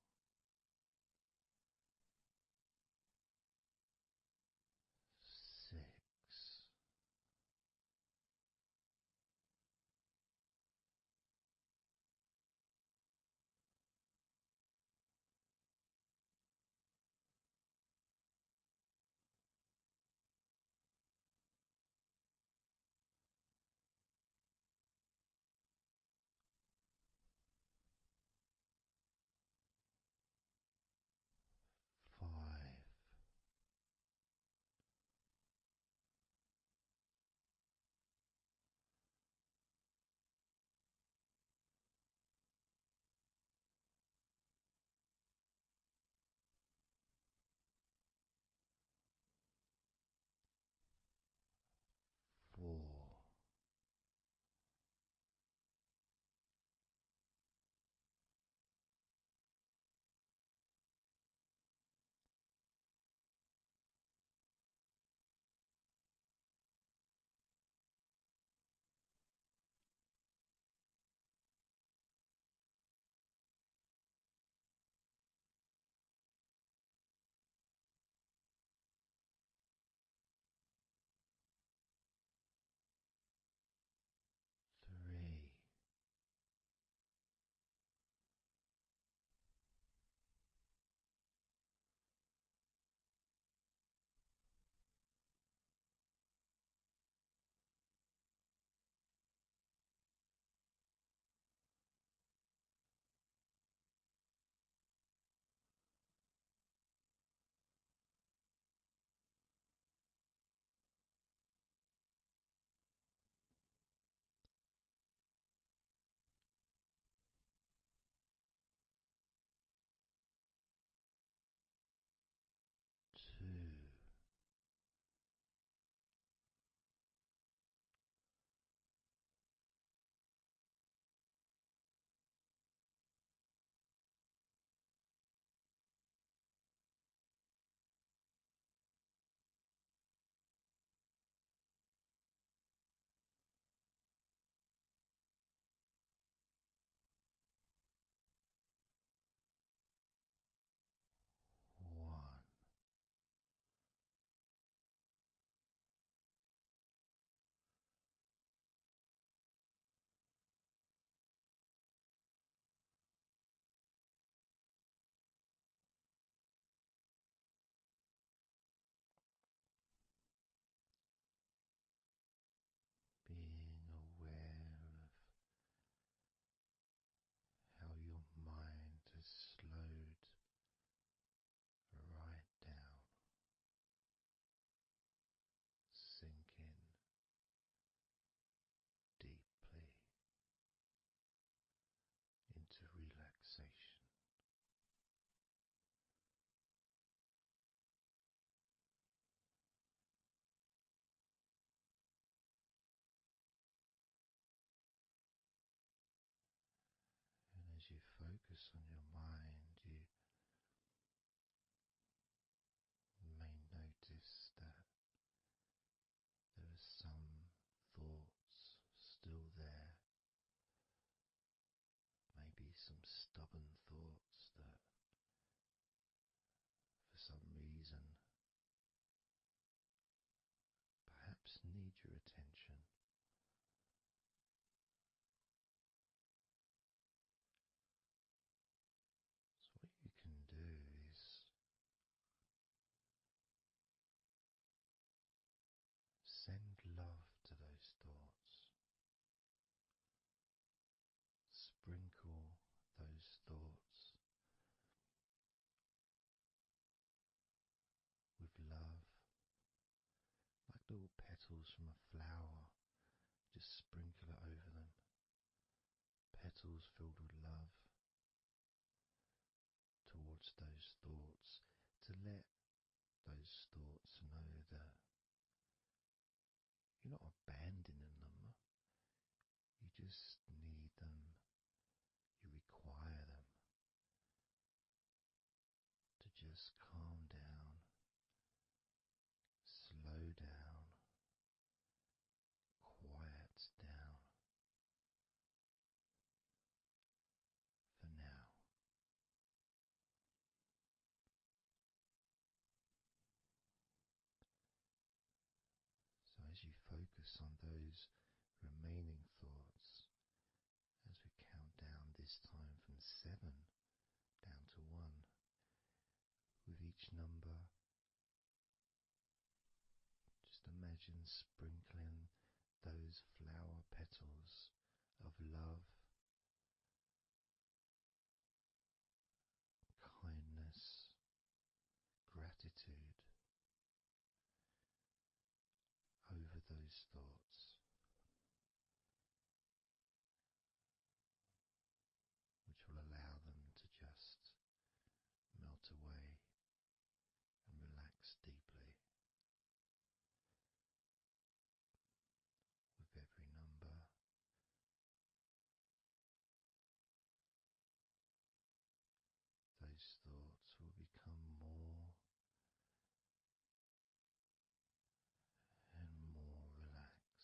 [SPEAKER 2] stubborn thoughts that, for some reason, perhaps need your attention. So, what you can do is send love to those thoughts. Sprinkle those thoughts with love, like little petals from a flower. Just sprinkle it over them. Petals filled with love towards those thoughts, to let those thoughts know that you're not abandoning them. You just need them. You require them to just calm down, slow down, quiet down for now. So as you focus on those remaining thoughts, as we count down this time from 7 down to 1, with each number, just imagine sprinkling those flower petals of love, kindness, gratitude over those thoughts, which will allow them to just melt away and relax deeply. With every number, those thoughts will become more and more relaxed.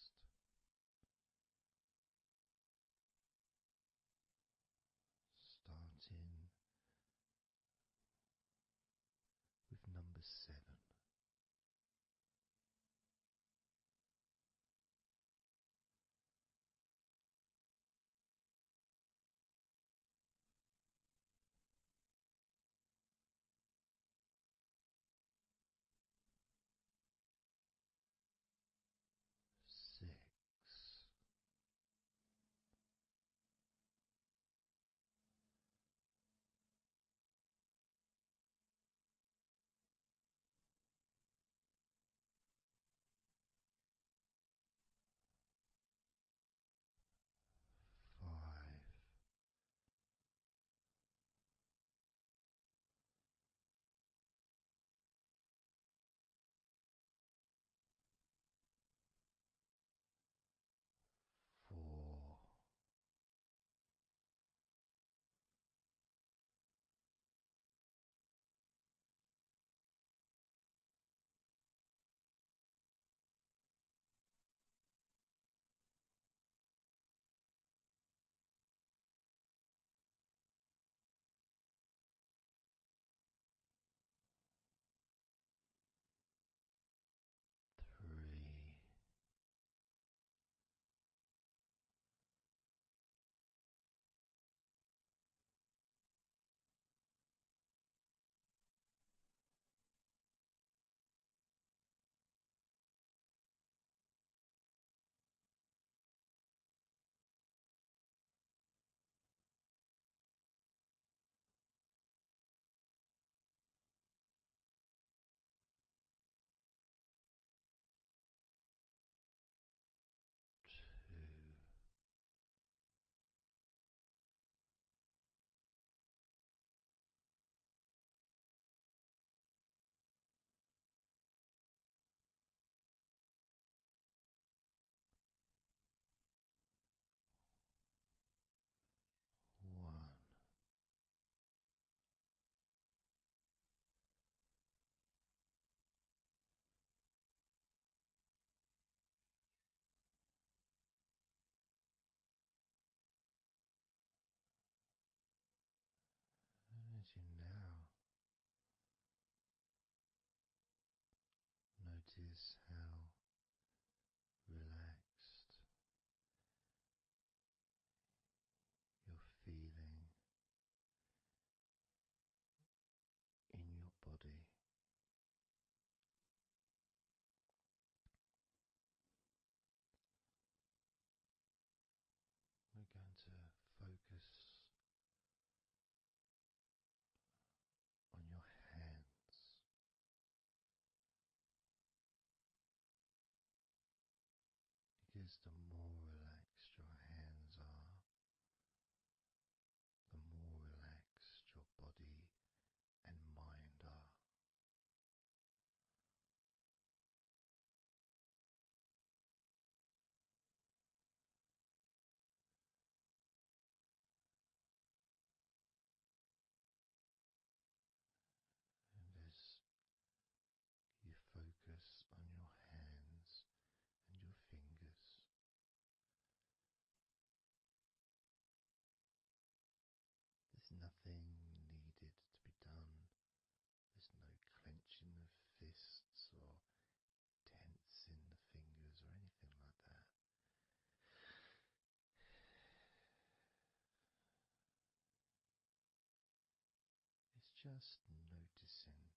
[SPEAKER 2] just noticing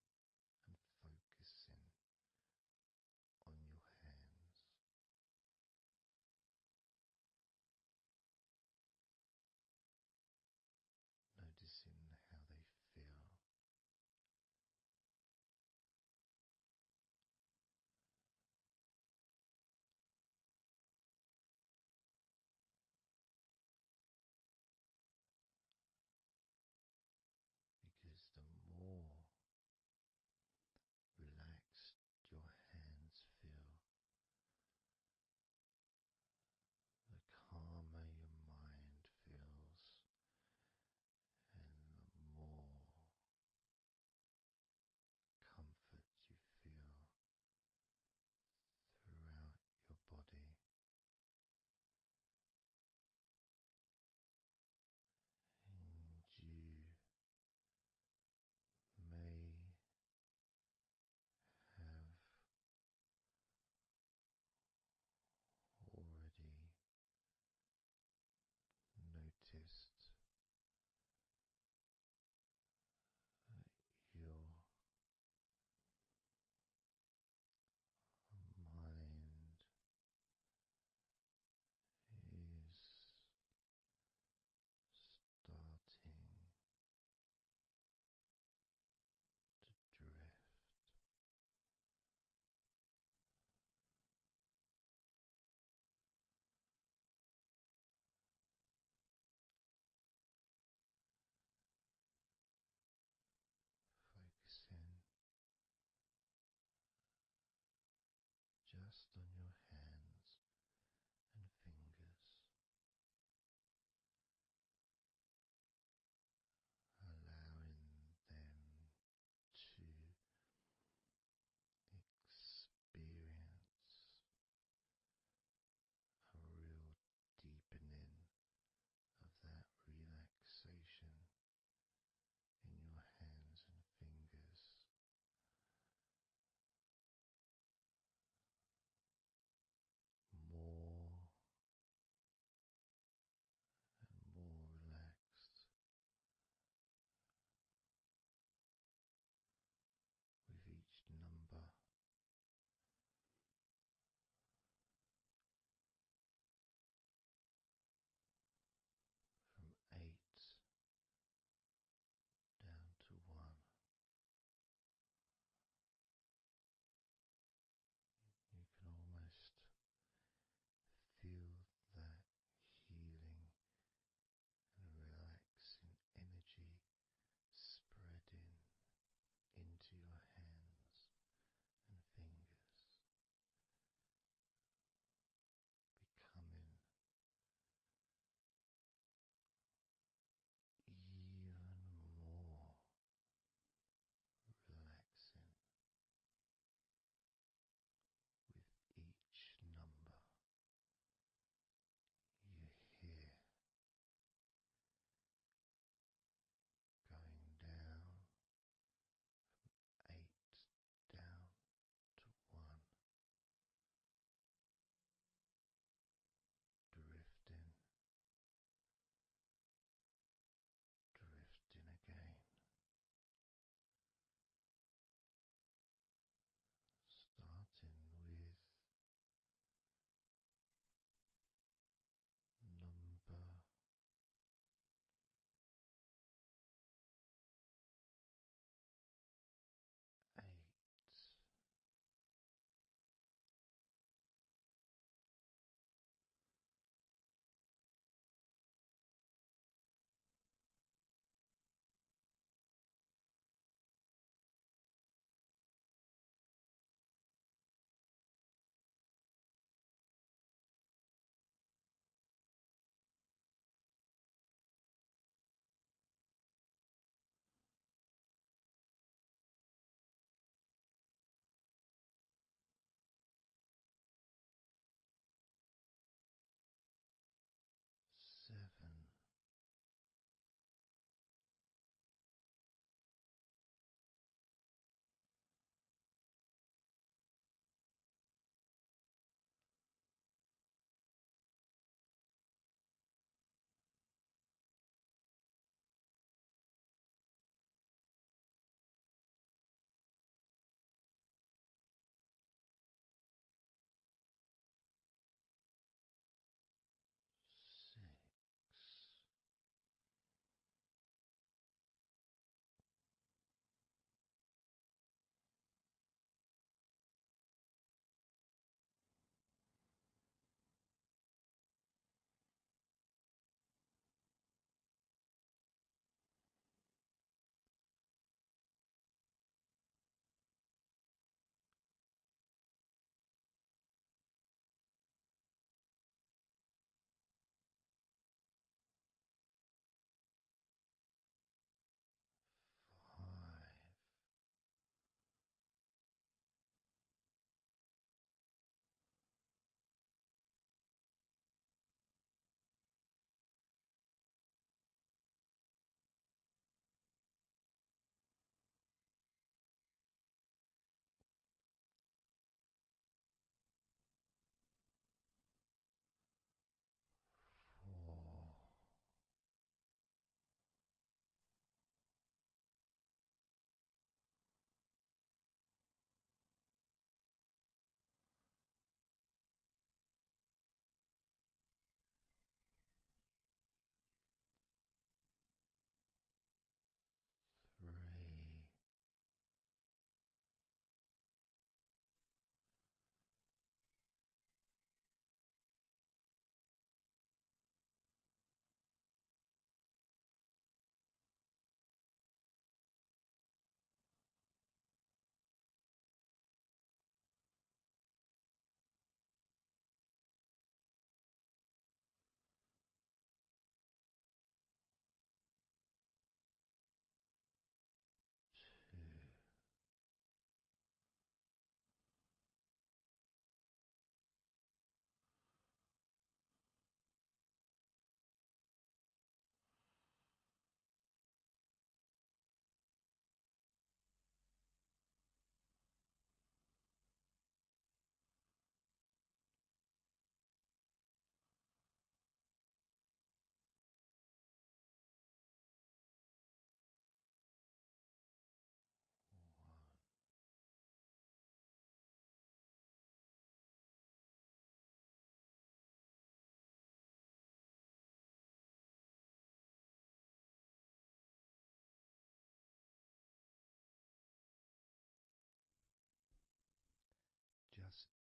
[SPEAKER 2] and focusing on your hands. Noticing how they feel. Because the more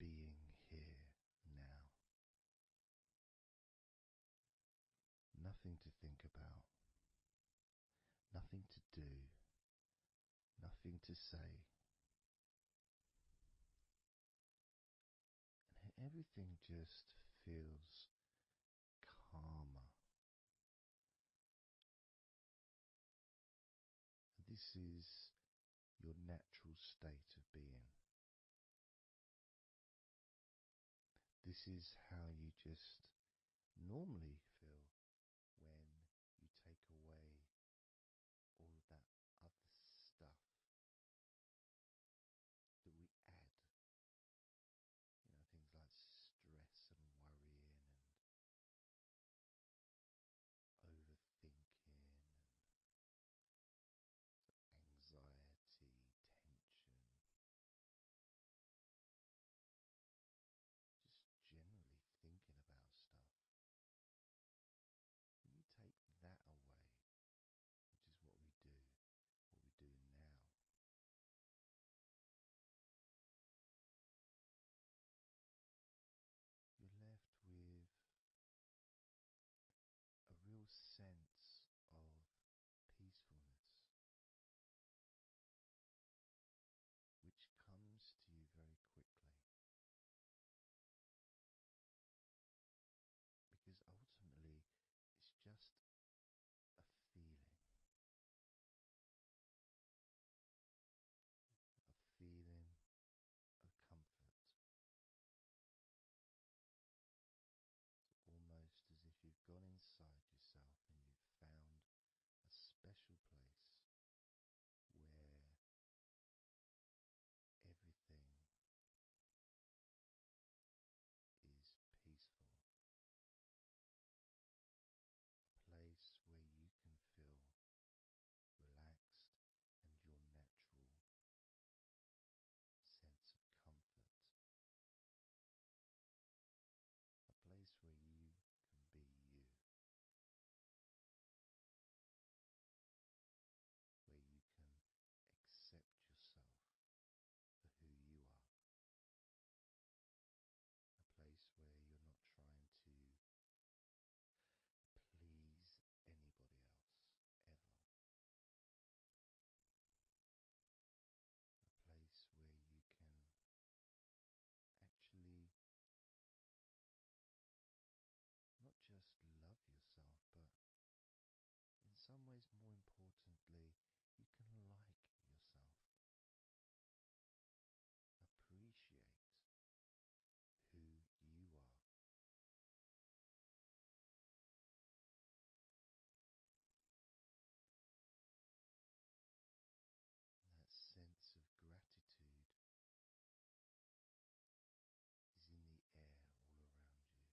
[SPEAKER 2] being here now. Nothing to think about, nothing to do, nothing to say. And everything just feels calmer. This is your natural state of being. This is how you just normally feel when you take away all of that other stuff that we add. Things like stress and worrying and overthinking and anxiety, tension, just generally thinking about stuff. When you take that away, which is what we're doing now, you're left with a real sense of peacefulness, which comes to you very quickly. Because ultimately, it's just a feeling, of comfort. It's almost as if you've gone inside yourself and you've found a special place where everything is peaceful. A place where you can feel relaxed and your natural sense of comfort. A place where you can be you. Where you can accept yourself for who you are. A place where you're not trying to please anybody else, ever. A place where you can actually not just love yourself, but in some ways, more importantly, you can like yourself. Appreciate who you are. That sense of gratitude is in the air all around you.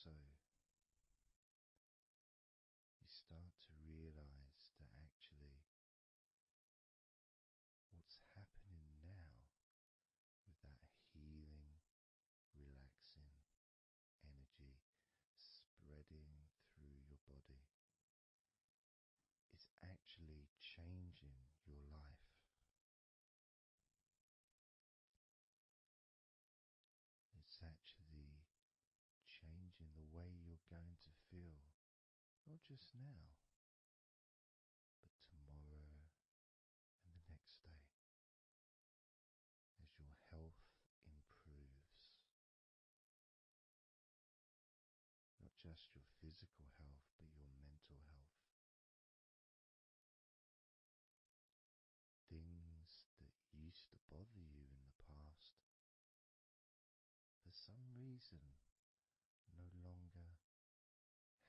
[SPEAKER 2] also you start to realize that actually what's happening now with that healing, relaxing energy spreading through your body is actually changing your life. It's actually changing the way you're going to feel, not just now, but tomorrow and the next day, as your health improves. Not just your physical health, but your mental health. Things that used to bother you in the past, for some reason, no longer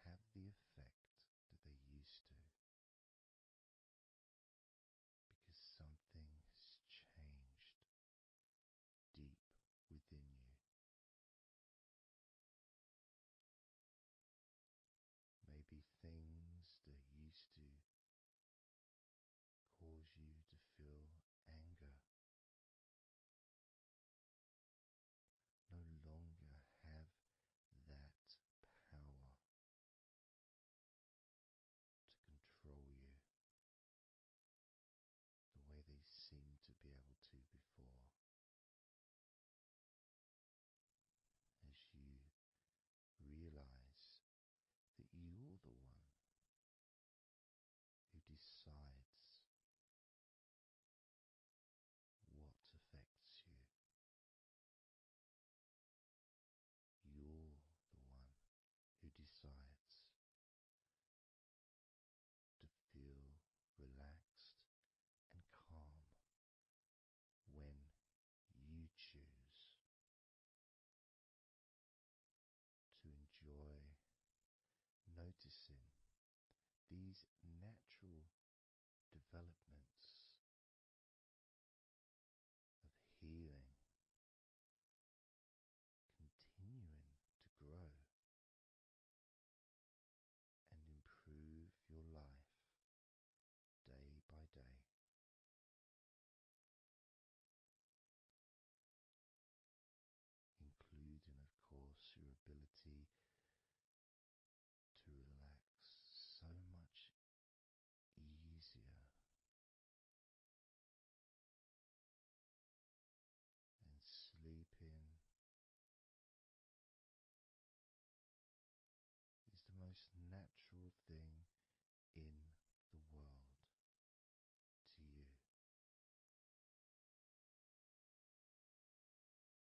[SPEAKER 2] have the effect that they used to, because something has changed deep within you. Maybe things that used to cause you to feel anger no longer have that power to control you the way they seemed to be able to before. As you realize that you're the one who decides what affects you. You're the one who decides to feel relaxed and calm when you choose to enjoy noticing these natural developments of healing continuing to grow and improve your life day by day. Including, of course, your ability to relax so much easier and sleeping is the most natural thing in the world to you,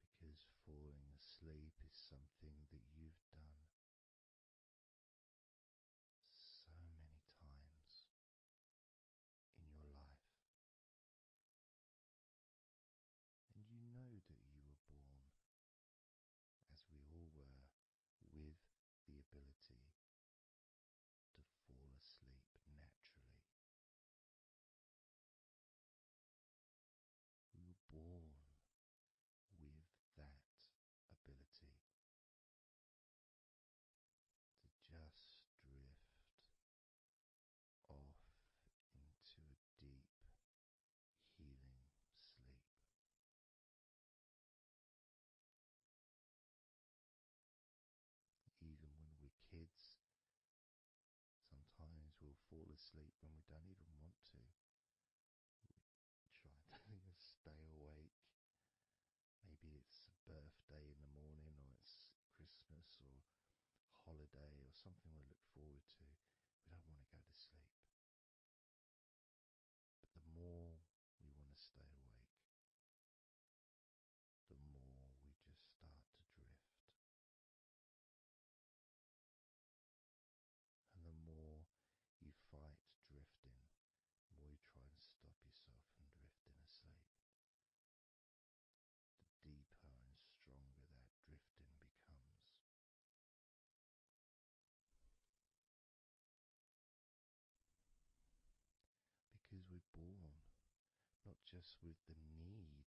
[SPEAKER 2] because falling asleep is something that you've done so many times in your life, and you know that you were born, as we all were, with the ability to fall asleep naturally. We were born with that ability to just drift off into a deep healing sleep. Even when we're kids, sometimes we'll fall asleep when we don't even want to. We try to stay awake. Maybe it's a birthday in the morning, or it's Christmas or holiday or something we look forward to. We don't want to go to sleep. But the more we want to stay awake, the more we just start to drift. And the more you fight drifting, the more you try and stop yourself from drifting asleep, the deeper and stronger that drifting becomes. Because we're born not just with the need